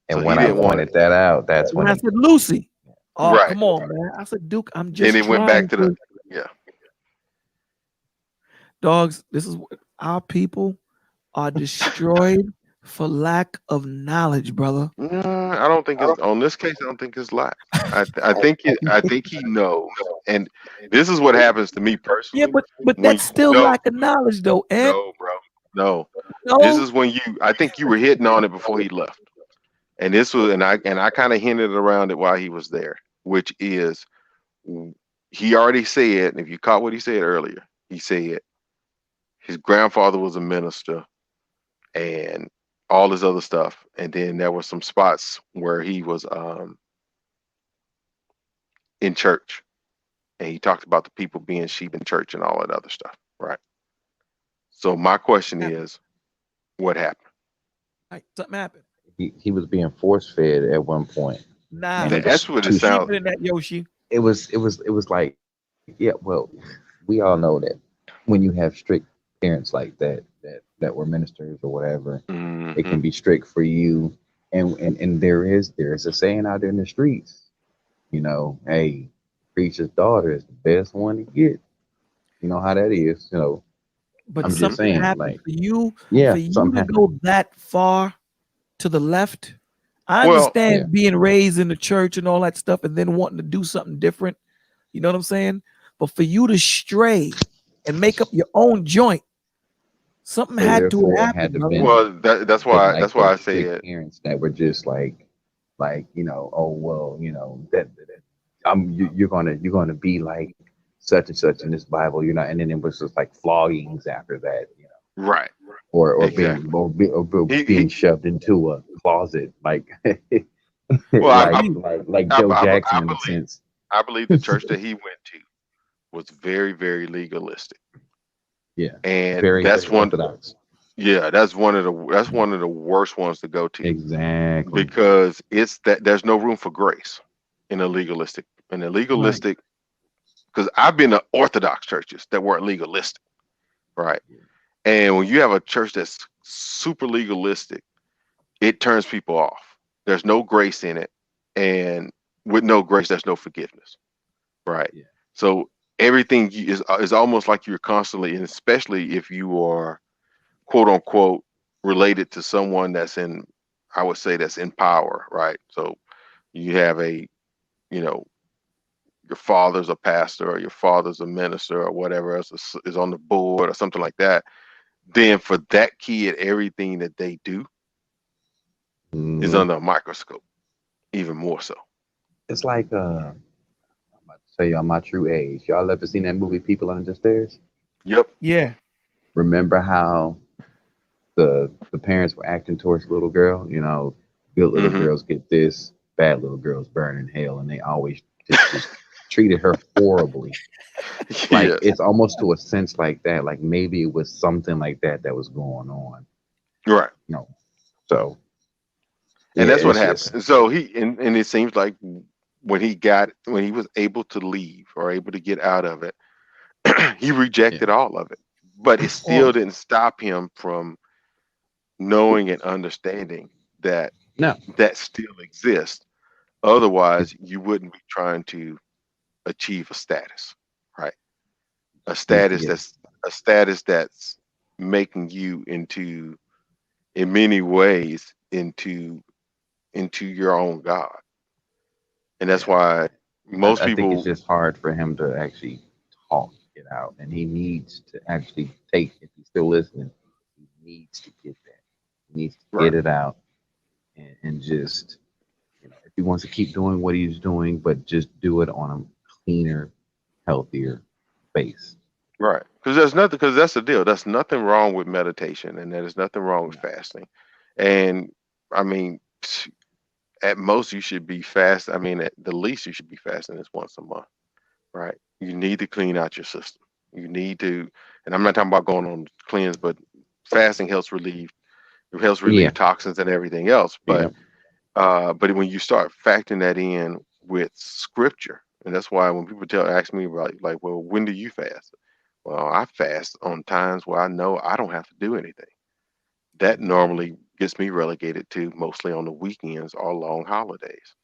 And So when I pointed that out, that's when I said Lucy. Oh, right. Come on, man. I said, Duke, I'm just And it went back to the dogs. This is what our people are destroyed for lack of knowledge, brother. I don't think it's on this case. I don't think it's lack. I think he knows, and this is what happens to me personally. Yeah, but that's still lack of knowledge, though. Ed. No, bro. No. This is when I think you were hitting on it before he left, and this was, and I kind of hinted around it while he was there, which is he already said, and if you caught what he said earlier, he said his grandfather was a minister, and all this other stuff, and then there were some spots where he was in church, and he talked about the people being sheep in church and all that other stuff, right? So my question is, what happened? Right, something happened. He was being force fed at one point. Nah, that's what it sounds. Deeper than that, Yoshi. It was like, yeah. Well, we all know that when you have strict parents like that were ministers or whatever, it can be strict for you. And there is a saying out there in the streets, hey, preacher's daughter is the best one to get. You know how that is, But I'm something just saying, happened like, for you yeah, to go that far to the left. I understand being raised in the church and all that stuff, and then wanting to do something different. You know what I'm saying? But for you to stray and make up your own joint, something had to happen. Well, that's why I say it. Parents that were just like, oh well, that you're gonna be like such and such in this Bible, and then it was just like floggings after that, right? Or exactly. being shoved into a closet, like well, like Joe Jackson in a sense. I believe the church that he went to was very, very legalistic. Yeah, and that's one orthodox. Yeah, that's one of the worst ones to go to. Exactly, because it's that there's no room for grace in a legalistic. Because I've been to Orthodox churches that weren't legalistic, right? And when you have a church that's super legalistic, it turns people off. There's no grace in it, and with no grace, there's no forgiveness, right? Yeah. So everything is almost like you're constantly, and especially if you are quote unquote related to someone that's in, I would say that's in power, right? So you have a, you know, your father's a pastor or your father's a minister or whatever else is on the board or something like that. Then for that kid, everything that they do is Mhm. under a microscope, even more so. It's like I'm about to tell y'all my true age. Y'all ever seen that movie People Under the Stairs? Yep. Yeah. Remember how the parents were acting towards the little girl? You know, good little Mm-hmm. girls get this, bad little girls burn in hell, and they always just treated her horribly. Like Yes. it's almost to a sense like that. Like maybe it was something like that that was going on. Right. You know, so And yeah, that's what it's just happened. So and it seems like when he was able to leave or able to get out of it, he yeah, rejected all of it. But it All still of it. didn't stop him from knowing and understanding that no, that still exists. Otherwise, you wouldn't be trying to achieve a status, right? A status yeah, that's making you into, in many ways, into your own God. And that's yeah. why most I think it's people, just hard for him to actually talk it out, and he needs to actually take. If he's still listening, he needs to get that. He needs to right, get it out and just if he wants to keep doing what he's doing, but just do it on a cleaner, healthier base. right, because there's nothing, because that's the deal. There's nothing wrong with meditation, and there's nothing wrong with No. fasting. And I mean, at most you should be fast. I mean, at the least you should be fasting is once a month, right? You need to clean out your system. You need to, and I'm not talking about going on cleanse, but fasting helps Yeah, relieve toxins and everything else. yeah. But when you start factoring that in with scripture, and that's why when people ask me about like, well, when do you fast? Well, I fast on times where I know I don't have to do anything. That normally gets me relegated to mostly on the weekends or long holidays,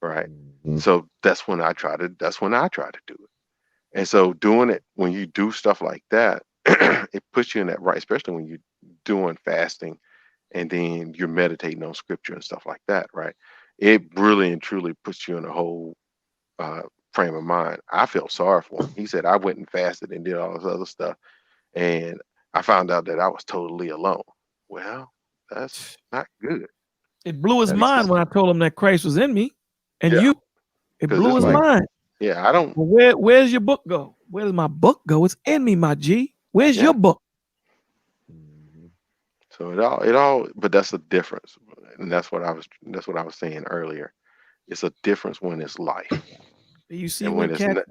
right? Mhm. So that's when I try to do it. And so doing it when you do stuff like that, it puts you in that right, especially when you're doing fasting and then you're meditating on scripture and stuff like that, right? It really and truly puts you in a whole uh, frame of mind. I felt sorry for him. He said I went and fasted and did all this other stuff, and I found out that I was totally alone. Well, that's not good. It blew his That's mind when I told him that Christ was in me and Yeah, you. It because blew it's his like, right. mind. yeah, I don't. Well, where's your book go? Where does my book go? It's in me, my G. Where's Yeah. your book? Mhm. So it all, but that's the difference, and that's what I was saying earlier. It's a difference when it's life, You see and when cat,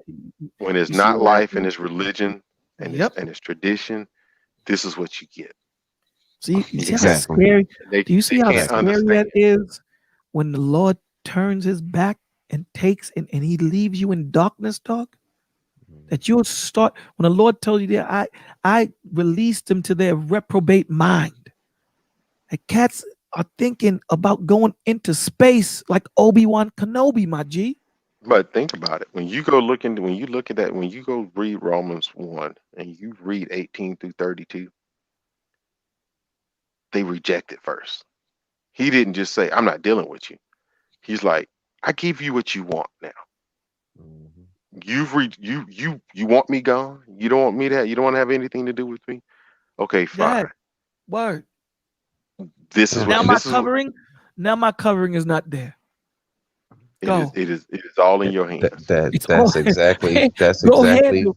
when it's you see not what life and happened? it's religion and it's Yep. tradition. This is what you get. See, you see how Exactly. scary. They Do you they see how can't Exactly. scary that understand. is when the Lord turns his back and takes and he leaves you in darkness, dog? That Mhm. you'll start when the Lord tells you that I released them to their reprobate mind. The cats are thinking about going into space like Obi-Wan Kenobi, my G. But think about it. When you look at that, when you go read Romans 1 and you read 18 through 32, they reject it first. He didn't just say, I'm not dealing with you. He's like, I give you what you want now. Mhm. You want me gone? You don't want me to you don't want to have anything to do with me? Okay, Go ahead. fine. Word. This is Yeah. what Now and my this is what covering, now my covering is not there. it is Go. it is all in Yeah, your That hands. that It's all that's exactly that's go exactly handle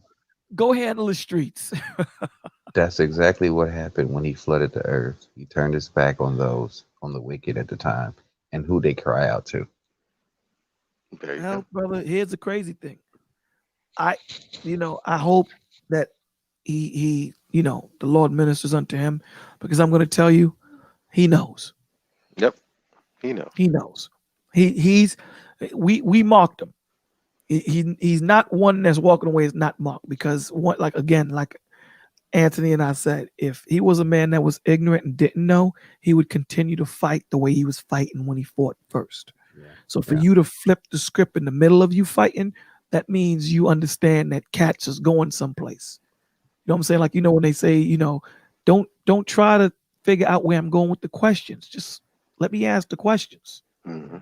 go handle the streets. that's exactly what happened when he flooded the earth. He turned his back on those on the wicked at the time and who they cry out to. There you go. Well, brother, here's the crazy thing. I I hope that the Lord ministers unto him because I'm going to tell you, he knows. Yep. He knows. He knows. He's we marked him. He's not one that's walking away is not marked because what like again like Anthony and I said, if he was a man that was ignorant and didn't know, he would continue to fight the way he was fighting when he fought first. So for you to flip the script in the middle of you fighting, that means you understand that Cats is going someplace. You know what I'm saying? Like, when they say, don't try to figure out where I'm going with the questions. Just let me ask the questions. Mm-hmm.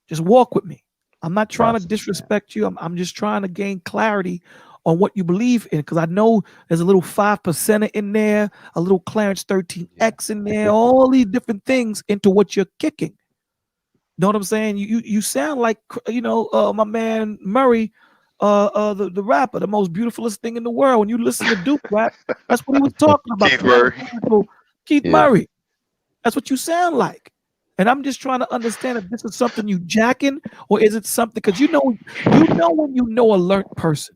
Just walk with me. I'm not trying to disrespect you. I'm just trying to gain clarity on what you believe in, because I know there's a little 5% in there, a little Clarence 13X in there, all these different things into what you're kicking. Know what I'm saying? You sound like my man Murray, the rapper, the most beautifulest thing in the world. When you listen to Duke rap, that's what he was talking about. Keith Murray. Keith Murray. That's what you sound like. And I'm just trying to understand if this is something you jacking, or is it something, because when you know a learned person.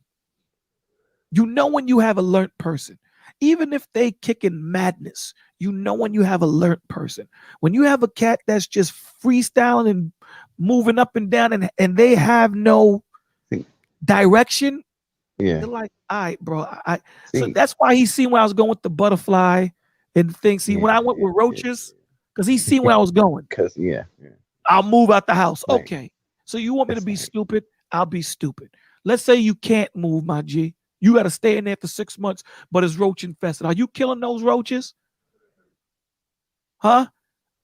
You know when you have a learned person. Even if they kicking madness, when you have a learned person. When you have a cat that's just freestyling and moving up and down and they have no direction, they're like, all right, bro. So that's why he seen where I was going with the butterfly and things. See, when I went with roaches, because he seen where I was going. I'll move out the house. Okay. So you want me to be stupid? I'll be stupid. Let's say you can't move, my G. You got to stay in there for 6 months, but it's roach infested. Are you killing those roaches? Huh?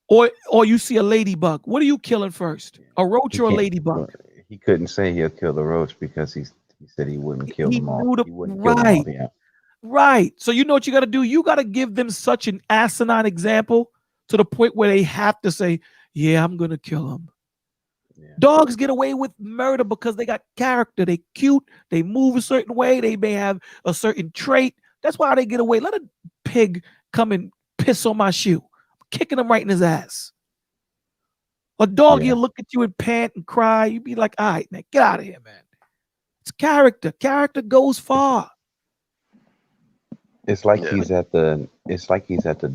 Or you see a ladybug. What are you killing first? A roach or a ladybug? He couldn't say he'll kill the roach because he said he wouldn't kill them all. He wouldn't kill them all. Right. So you know what you got to do? You got to give them such an asinine example to the point where they have to say, yeah, I'm going to kill them. Dogs get away with murder because they got character. They cute. They move a certain way. They may have a certain trait. That's why they get away. Let a pig come and piss on my shoe. I'm kicking him right in his ass. A dog, he'll look at you and pant and cry. You be like, all right, man, get out of here, man. It's character. Character goes far. It's like he's at the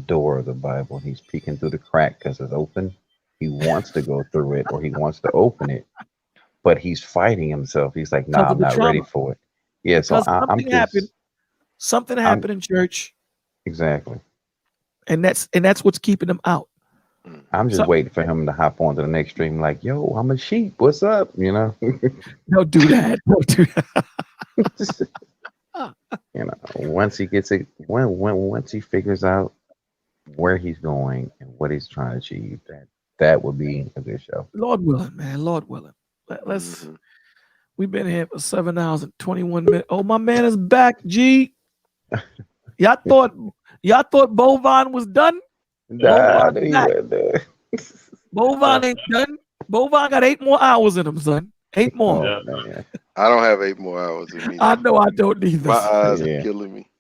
door of the Bible. He's peeking through the crack because it's open. He wants to go through it, or he wants to open it, but he's fighting himself. He's like, "Nah, I'm not ready for it." Yeah, so something happened in church. Exactly, and that's what's keeping him out. I'm just waiting for him to hop onto the next stream, like, "Yo, I'm a sheep. What's up?" Don't do that. Don't do that. Once he gets it, once he figures out where he's going and what he's trying to achieve, that would be a good show. Lord willing, man. Lord willing. Let's. We've been here for 7 hours and 21 minutes. Oh, my man is back. G. Y'all thought Bovine was done? Nah, Bovine ain't done. Bovine got 8 more hours in him, son. 8 more. I don't have 8 more hours in me. I know I don't either. My eyes are killing me.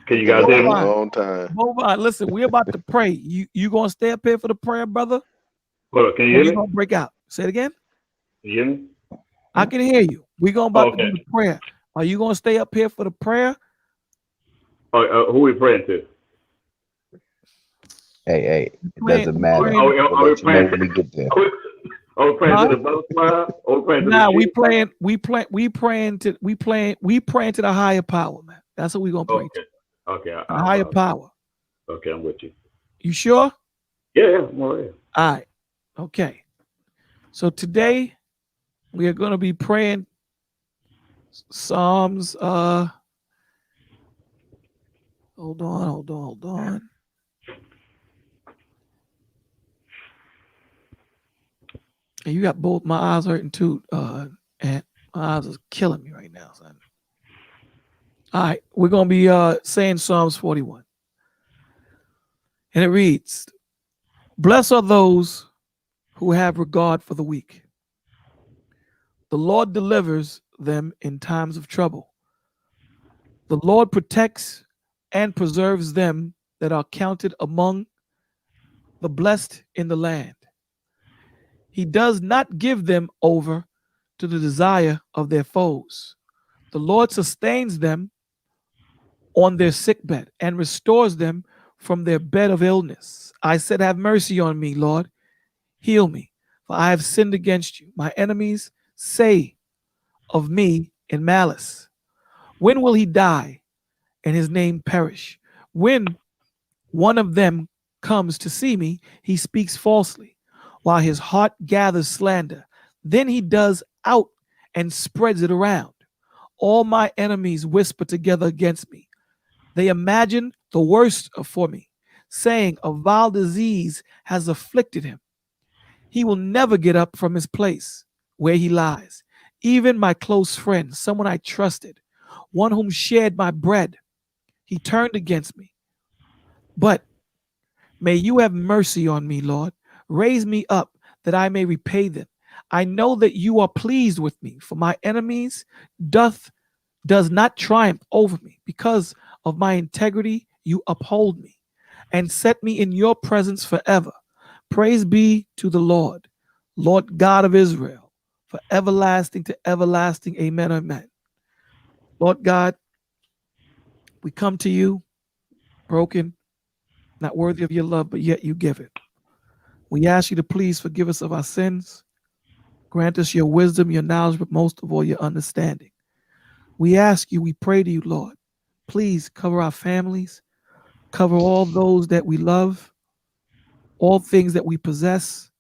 Can you guys hear me? A long time. Bovine, listen, we're about to pray. You gonna stay up here for the prayer, brother? Hold on, can you hear me? Gonna break out. Say it again. Can you hear me? I can hear you. We're going to do the prayer. Are you going to stay up here for the prayer? Who are we praying to? Hey, it doesn't matter. Are we praying when we get there? Are we praying to the butterfly? Or we praying to nah, the we praying to the higher power, man. That's what we're gonna pray to. Okay. The higher power. Okay, I'm with you. You sure? Yeah, I'm all right. All right. Okay. So today we are gonna be praying Psalms. Hold on. And you got both my eyes hurting too, and my eyes are killing me right now, son. All right, we're gonna be saying Psalms 41. And it reads, "Blessed are those who have regard for the weak. The Lord delivers them in times of trouble. The Lord protects and preserves them that are counted among the blessed in the land. He does not give them over to the desire of their foes. The Lord sustains them on their sickbed and restores them from their bed of illness. I said, have mercy on me, Lord. Heal me, for I have sinned against you. My enemies say of me in malice, when will he die and his name perish? When one of them comes to see me, he speaks falsely. while his heart gathers slander. Then he does out and spreads it around. All my enemies whisper together against me. They imagine the worst for me, saying a vile disease has afflicted him. He will never get up from his place where he lies. Even my close friend, someone I trusted, one whom shared my bread, he turned against me. But may you have mercy on me, Lord. Raise me up that I may repay them. I know that you are pleased with me, for my enemies does not triumph over me. Because of my integrity, you uphold me and set me in your presence forever. Praise be to the Lord, Lord God of Israel, for everlasting to everlasting. Amen. Amen. Lord God, we come to you broken, not worthy of your love, but yet you give it. We ask you to please forgive us of our sins. Grant us your wisdom, your knowledge, but most of all, your understanding. We ask you, we pray to you, Lord, please cover our families, cover all those that we love, all things that we possess,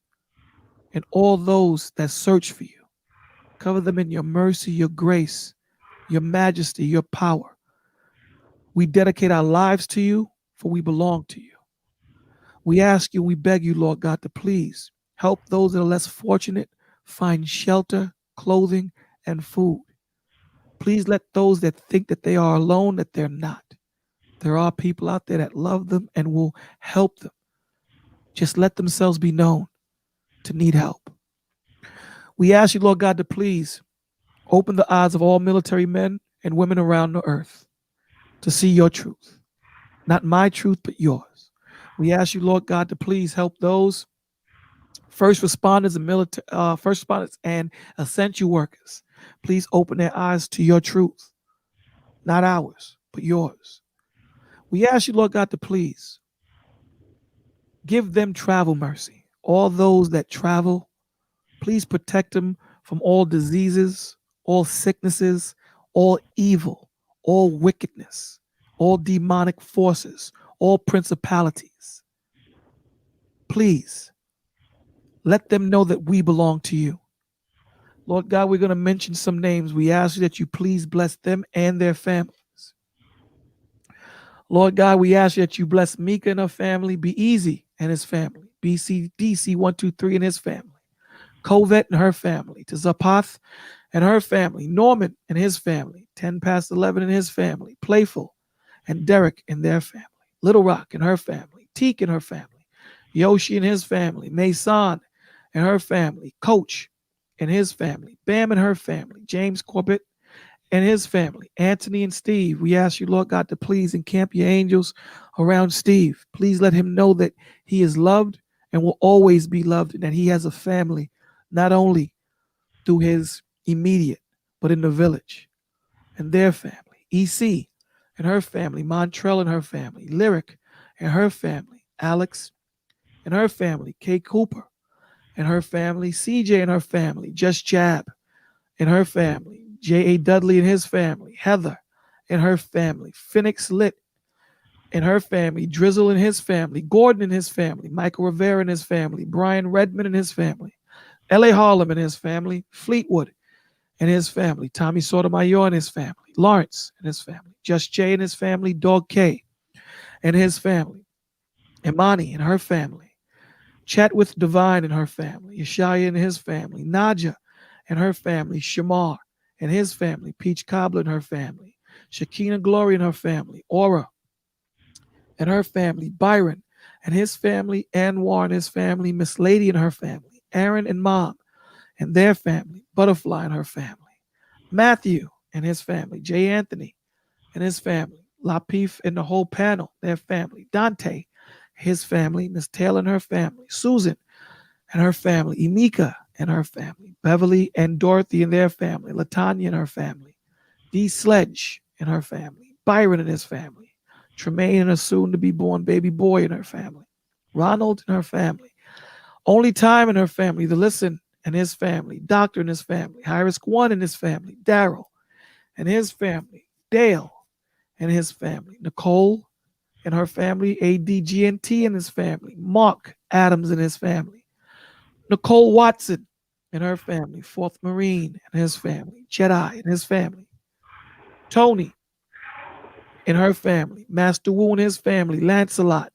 and all those that search for you. Cover them in your mercy, your grace, your majesty, your power. We dedicate our lives to you, for we belong to you. We ask you, we beg you, Lord God, to please help those that are less fortunate find shelter, clothing, and food. Please let those that think that they are alone, that they're not. There are people out there that love them and will help them. Just let themselves be known to need help. We ask you, Lord God, to please open the eyes of all military men and women around the earth to see your truth. Not my truth, but yours. We ask you, Lord God, to please help those first responders and essential workers. Please open their eyes to your truth, not ours, but yours. We ask you, Lord God, to please give them travel mercy. All those that travel, please protect them from all diseases, all sicknesses, all evil, all wickedness, all demonic forces, all principalities. Please let them know that we belong to you. Lord God, we're going to mention some names. We ask you that you please bless them and their families. Lord God, we ask you that you bless Mika and her family, Be Easy and his family, BCDC123 and his family, Covet and her family, to Zapath and her family, Norman and his family, 10 past 11 and his family, Playful and Derek and their family, Little Rock and her family, Teak and her family, Yoshi and his family, Mason and her family, Coach and his family, Bam and her family, James Corbett and his family, Anthony and Steve. We ask you, Lord God, to please encamp your angels around Steve. Please let him know that he is loved and will always be loved, and that he has a family, not only through his immediate, but in the village and their family. EC and her family, Montrell and her family, Lyric and her family, Alex and her family, Kay Cooper and her family, CJ and her family, Just Jab and her family, J.A. Dudley and his family, Heather and her family, Phoenix Lit and her family, Drizzle and his family, Gordon and his family, Michael Rivera and his family, Brian Redmond and his family, L.A. Harlem and his family, Fleetwood and his family, Tommy Sotomayor and his family, Lawrence and his family, Just Jay and his family, Dog K and his family, Imani and her family, Chat with Divine and her family, Yeshaya and his family, Naja and her family, Shamar and his family, Peach Cobbler and her family, Shakina Glory and her family, Aura and her family, Byron and his family, Anwar and his family, Miss Lady and her family, Aaron and Mom and their family, Butterfly and her family, Matthew and his family, Jay Anthony and his family, Lapif and the whole panel, their family, Dante, his family, Miss Taylor and her family, Susan and her family, Emika and her family, Beverly and Dorothy and their family, Latanya and her family, Dee Sledge and her family, Byron and his family, Tremaine and a soon-to-be-born baby boy and her family, Ronald and her family, Only Time and her family, The Listen and his family, Doctor and his family, High-Risk One and his family, Daryl and his family, Dale and his family, Nicole and her family, ADGNT and his family, Mark Adams and his family, Nicole Watson and her family. 4th Marine and his family. Jedi and his family. Tony and her family. Master Wu and his family. Lancelot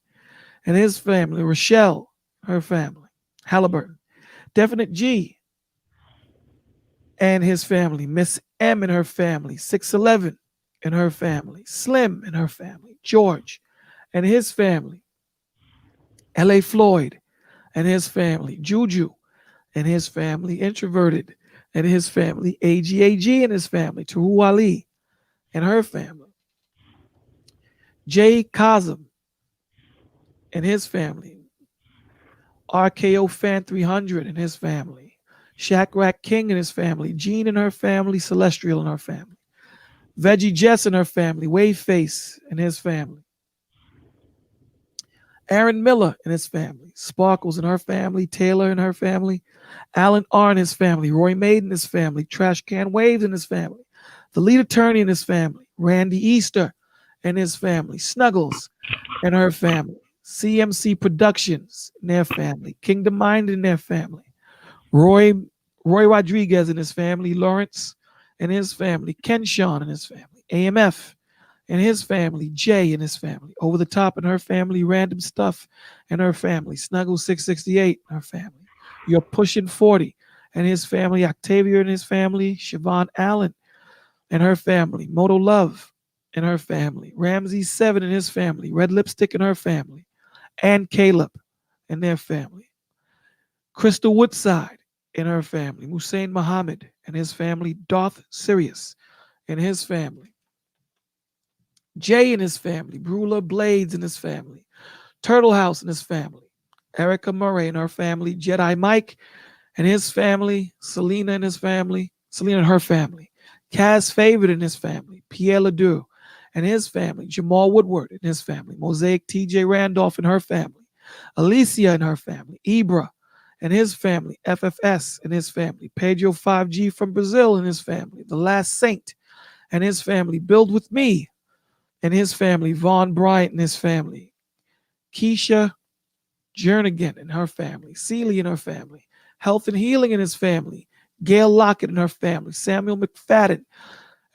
and his family. Rochelle, her family. Halliburton. Definite G and his family. Miss M and her family. 611 and her family. Slim and her family. George and his family. L.A. Floyd and his family. Juju and his family. Introverted and his family. AGAG and his family. Tahu Ali and her family. Jay Kazim and his family. RKO Fan 300 and his family. Shack King and his family. Jean and her family. Celestial and her family. Veggie Jess and her family. Wave Face and his family. Aaron Miller and his family. Sparkles and her family. Taylor and her family. Alan R. and his family. Roy Maid and his family. Trash Can Waves and his family. The lead attorney and his family. Randy Easter and his family. Snuggles and her family. CMC Productions and their family. Kingdom Mind and their family. Roy Rodriguez and his family. Lawrence and his family. Ken Sean and his family. AMF and his family. Jay and his family. Over the Top and her family. Random Stuff and her family. Snuggle 668 and her family. You're Pushing 40 and his family. Octavia and his family. Siobhan Allen and her family. Moto Love and her family. Ramsey 7 and his family. Red Lipstick and her family. And Caleb and their family. Crystal Woodside and her family. Hussein Muhammad and his family. Darth Sirius and his family. Jay and his family. Brula Blades and his family. Turtle House and his family. Erica Murray and her family. Jedi Mike and his family. Selena and his family. Selena and her family. Kaz Favored and his family. Pierre Ledoux and his family. Jamal Woodward and his family. Mosaic TJ Randolph and her family. Alicia and her family. Ibra and his family. FFS and his family. Pedro 5G from Brazil and his family. The Last Saint and his family. Build With Me and his family. Vaughn Bryant and his family. Keisha Jernigan and her family. Celie and her family. Health and Healing and his family. Gail Lockett and her family. Samuel McFadden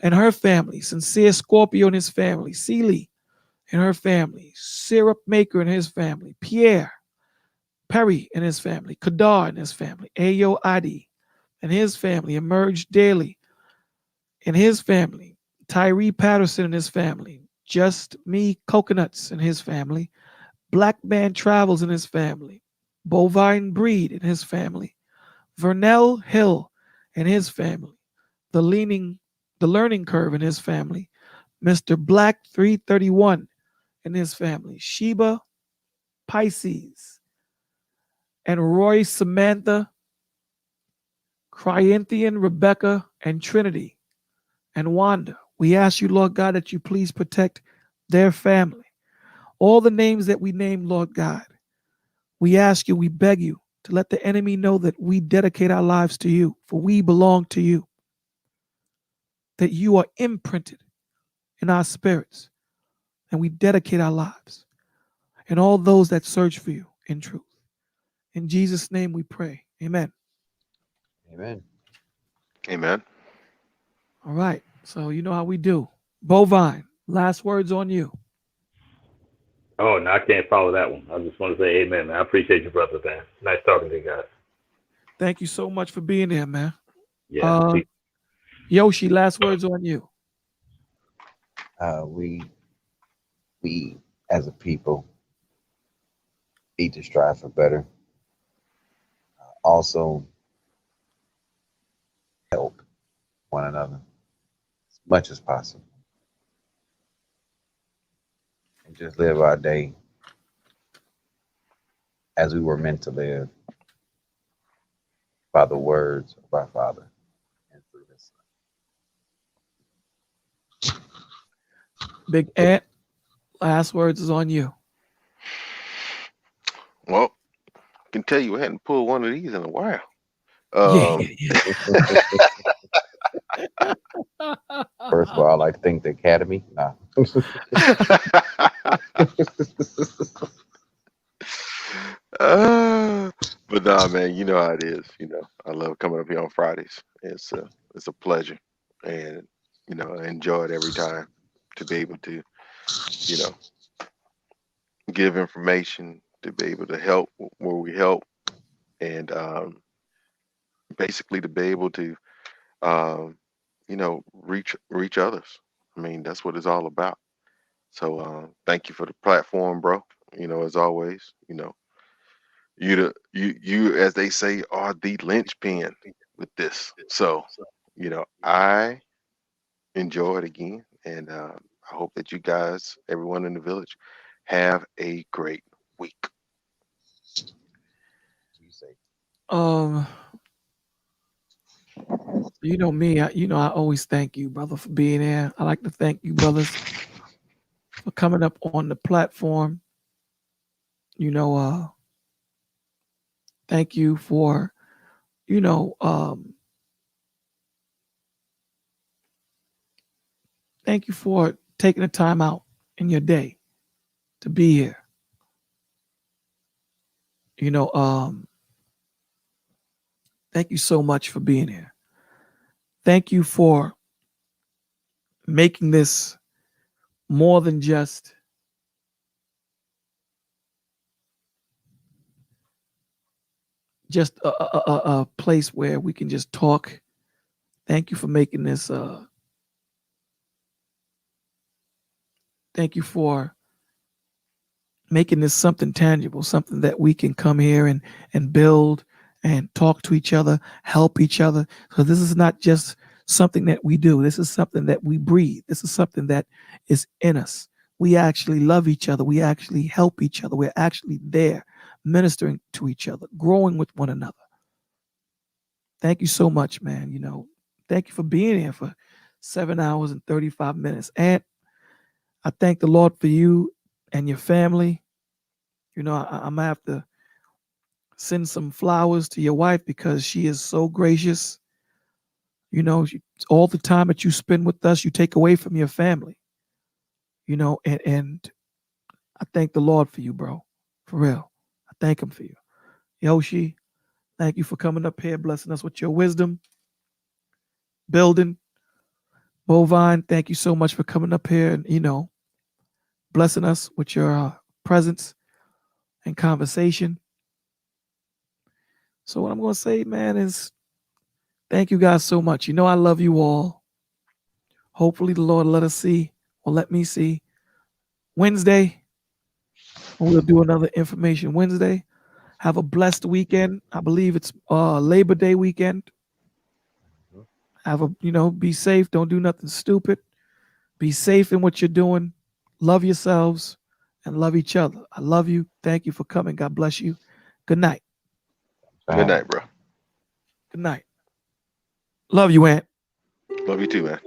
and her family. Sincere Scorpio and his family. Celie and her family. Syrup Maker and his family. Pierre Perry and his family. Kadar and his family. Ayo Adi and his family. Emerge Daily and his family. Tyree Patterson and his family. Just Me Coconuts and his family. Black Man Travels and his family. Bovine Breed and his family. Vernell Hill and his family. The Learning Curve and his family. Mr. Black 331 and his family. Sheba Pisces and Roy Samantha, Cryanthian Rebecca and Trinity and Wanda. We ask you, Lord God, that you please protect their family. All the names that we name, Lord God, we ask you, we beg you to let the enemy know that we dedicate our lives to you, for we belong to you, that you are imprinted in our spirits, and we dedicate our lives and all those that search for you in truth. In Jesus' name we pray. Amen. Amen. Amen. All right. So you know how we do. Bovine, last words on you. Oh, no, I can't follow that one. I just want to say amen, man. I appreciate you, brother, man. Nice talking to you guys. Thank you so much for being here, man. Yeah. Yoshi, last words on you. We as a people need to strive for better. Also help one another as much as possible. And just live our day as we were meant to live, by the words of our Father and through His Son. Big Ant, last words is on you. Well, I can tell you I hadn't pulled one of these in a while. First of all, I like to thank the Academy. Nah. But Nah, man, you know how it is. You know, I love coming up here on Fridays. It's a pleasure, and I enjoy it every time to be able to you know give information, to be able to help where we help, and basically to be able to reach others. I mean, that's what it's all about. So thank you for the platform, bro. As always, you as they say are the linchpin with this. So, I enjoy it again, and I hope that you guys, everyone in the village, have a great week. Um, you know me, I always thank you, brother, for being here. I like to thank you, brothers, for coming up on the platform. You know, thank you for, you know, thank you for taking the time out in your day to be here. You know, thank you so much for being here. Thank you for making this more than just a place where we can just talk. Thank you for making this. Thank you for making this something tangible, something that we can come here and build and talk to each other, help each other. So this is not just something that we do. This is something that we breathe. This is something that is in us. We actually love each other. We actually help each other. We're actually there ministering to each other, growing with one another. Thank you so much, man. Thank you for being here for 7 hours and 35 minutes. And I thank the Lord for you and your family. I'm going to have to send some flowers to your wife because she is so gracious. All the time that you spend with us, you take away from your family. And I thank the Lord for you, bro. For real. I thank him for you. Yoshi, thank you for coming up here, blessing us with your wisdom. Building. Bovine, thank you so much for coming up here and, blessing us with your presence and conversation. So what I'm going to say, man, is thank you guys so much. I love you all. Hopefully the Lord let me see Wednesday. We'll do another information Wednesday. Have a blessed weekend. I believe it's Labor Day weekend. Be safe. Don't do nothing stupid. Be safe in what you're doing. Love yourselves and love each other. I love you. Thank you for coming. God bless you. Good night. Good night, bro. Good night. Love you, Aunt. Love you too, man.